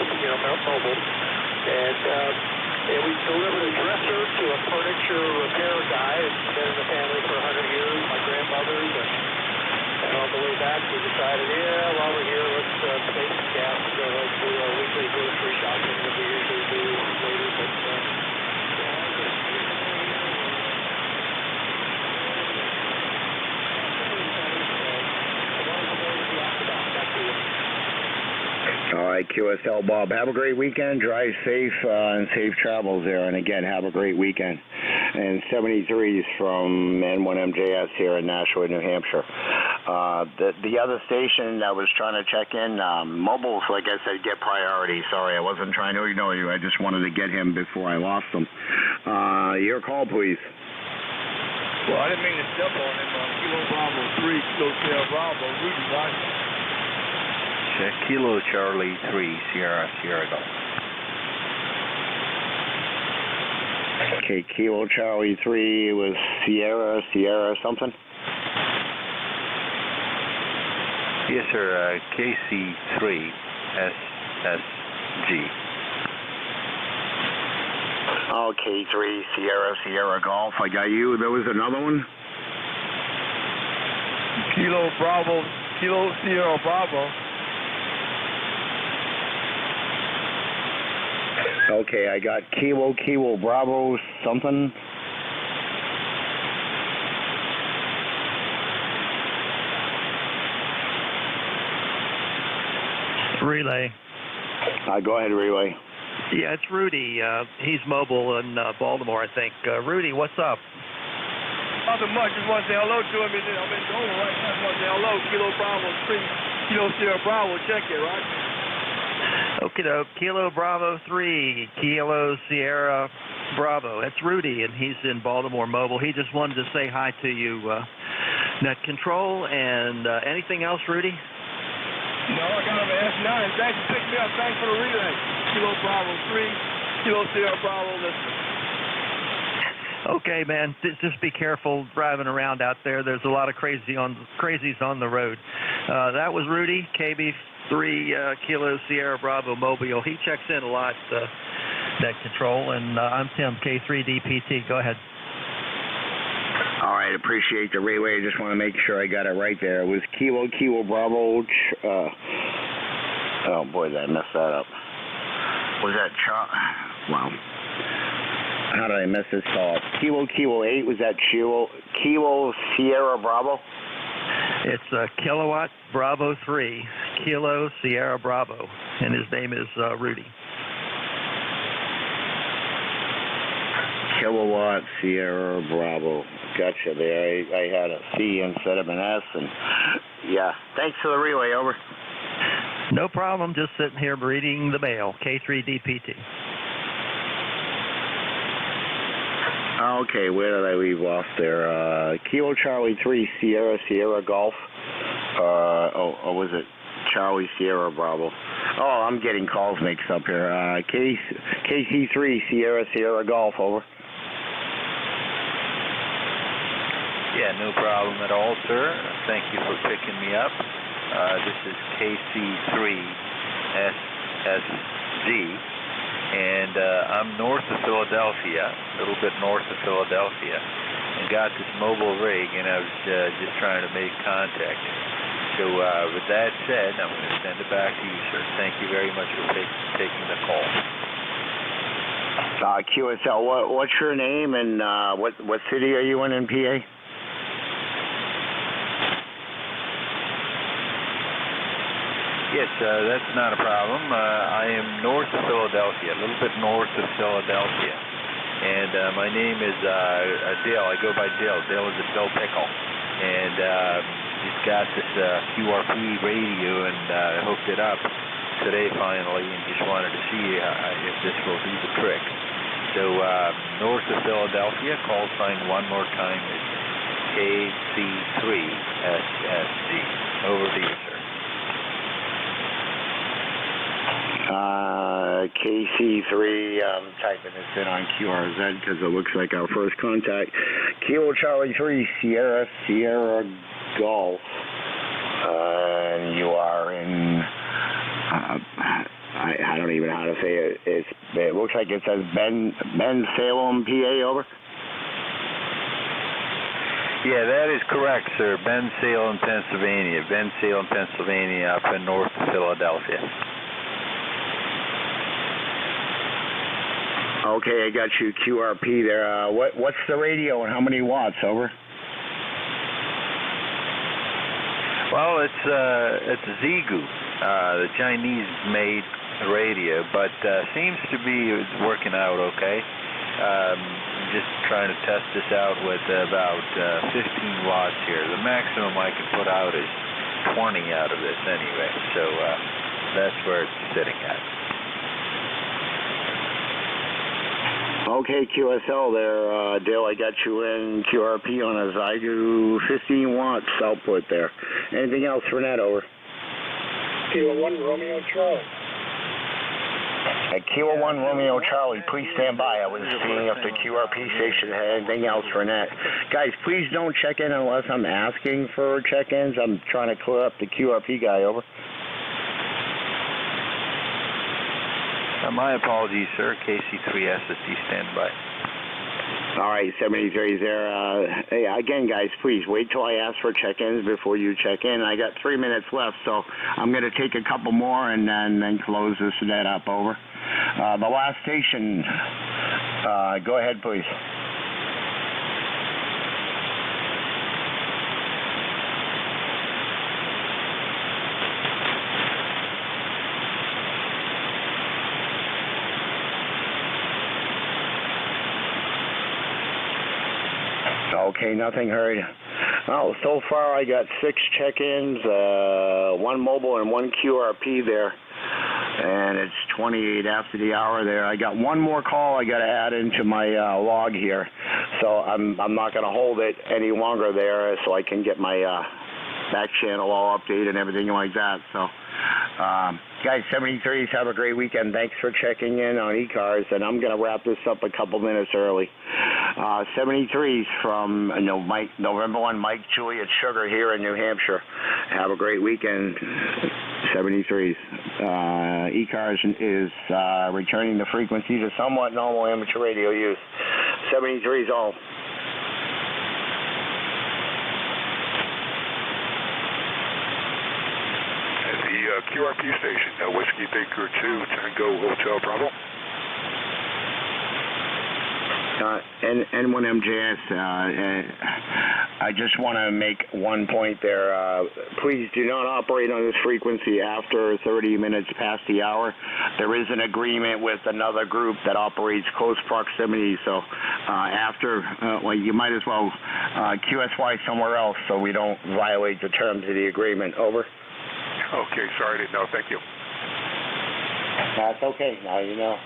mobile. And we delivered a dresser to a furniture repair guy. It's been in the family for 100 years, my grandmother's. And on the way back, we decided, while we're here, let's save some gas and go do our weekly grocery shopping that we usually do later. But, all right, QSL Bob, have a great weekend. Drive safe and safe travels there. And again, have a great weekend. And 73s from N1MJS here in Nashua, New Hampshire. The other station I was trying to check in, mobiles, like I said, get priority. Sorry, I wasn't trying to ignore you. I just wanted to get him before I lost him. Your call, please. Well, I didn't mean to step on him. Kilo Bravo 3, Kilo Sierra Bravo, Rudy Ryan. Check Kilo Charlie 3, Sierra Golf. Okay, Kilo Charlie 3, it was Sierra something? Yes, sir, KC3 SSG. Oh, K3 Sierra Golf, I got you. There was another one? Kilo Sierra Bravo. Okay, I got Kilo Bravo something. Relay. Go ahead, Relay. Yeah, it's Rudy. He's mobile in Baltimore, I think. Rudy, what's up? Nothing much. Just want to say hello to him. I'm in Dover right now. Just want to say hello. Kilo Bravo 3, Kilo Sierra Bravo. Check it, right? Okay, Kilo Bravo 3, Kilo Sierra Bravo. That's Rudy, and he's in Baltimore Mobile. He just wanted to say hi to you, Net Control, and anything else, Rudy? No, I got him at S9. Thanks for picking me up. Thanks for the relay. Kilo Bravo 3, Kilo Sierra Bravo, listen. Okay, man, just be careful driving around out there. There's a lot of crazies on the road. That was Rudy, KB3 Kilo Sierra Bravo Mobile. He checks in a lot, Net Control, and I'm Tim, K3DPT. Go ahead. All right, appreciate the relay. I just want to make sure I got it right there. It was Kilo Bravo. Oh boy, did I mess that up. Was that wow? How did I mess this call up? Kilo 8. Was that Kilo Sierra Bravo? It's Kilowatt Bravo 3, Kilo Sierra Bravo, and his name is Rudy. Kilowatt Sierra Bravo. Gotcha there. I had a C instead of an S, and yeah. Thanks for the relay. Over. No problem. Just sitting here reading the mail. K3DPT. Okay, where did I leave off there? Kilo Charlie 3 Sierra Golf. Or was it Charlie Sierra Bravo? Oh, I'm getting calls mixed up here. KC3 Sierra Golf, over. Yeah, no problem at all, sir. Thank you for picking me up. This is KC3 SSG. And I'm north of Philadelphia, a little bit north of Philadelphia, and got this mobile rig, and I was just trying to make contact. So with that said, I'm going to send it back to you, sir. Thank you very much for taking the call. QSL, what's your name, and what city are you in PA? Yes, that's not a problem. I am north of Philadelphia, a little bit north of Philadelphia. And my name is Dale. I go by Dale. Dale is a Bill Pickle. And he's got this QRP radio and hooked it up today finally, and just wanted to see if this will do the trick. So north of Philadelphia, call sign one more time is KC3SSG. Over to you, sir. KC3, I'm typing this in on QRZ because it looks like our first contact. Kilo Charlie 3, Sierra Golf. And you are in, I don't even know how to say it. It looks like it says Ben Salem, PA, over. Yeah, that is correct, sir. Ben Salem, Pennsylvania. Ben Salem, Pennsylvania, up in north of Philadelphia. Okay, I got you QRP there. What's the radio and how many watts, over? Well, it's Xiegu, the Chinese-made radio, but seems to be working out okay. Just trying to test this out with about 15 watts here. The maximum I can put out is 20 out of this anyway, so that's where it's sitting at. Okay, QSL there, Dale, I got you in QRP on a Xiegu 15 watts output there. Anything else for that, over? Kilo 1, Romeo Charlie. At Kilo 1, Romeo Charlie, please stand by. I was seeing if the QRP station had anything else for that. Guys, please don't check in unless I'm asking for check-ins. I'm trying to clear up the QRP guy, over. My apologies, sir. KC3SSG, stand by. All right, 73 there. Hey, again, guys, please wait till I ask for check-ins before you check in. I got 3 minutes left, so I'm going to take a couple more and then close this net up, over. The last station, go ahead, please. Okay, nothing heard. Well, so far I got 6 check-ins, 1 mobile and 1 QRP there, and it's 28 after the hour there. I got 1 more call I got to add into my log here, so I'm not going to hold it any longer there, so I can get my back channel all updated and everything like that. So, guys, 73s, have a great weekend. Thanks for checking in on ECARS, and I'm going to wrap this up a couple minutes early. 73s from November 1, Mike, Juliet, Sugar here in New Hampshire. Have a great weekend, 73s. ECARS is returning the frequency to somewhat normal amateur radio use. 73s all. QRP station, Whiskey Baker 2, Tango Hotel Bravo. N1MJS, I just want to make one point there. Please do not operate on this frequency after 30 minutes past the hour. There is an agreement with another group that operates close proximity, so after, well, you might as well QSY somewhere else so we don't violate the terms of the agreement. Over. Okay, sorry, I didn't know. Thank you. That's okay. Now you know.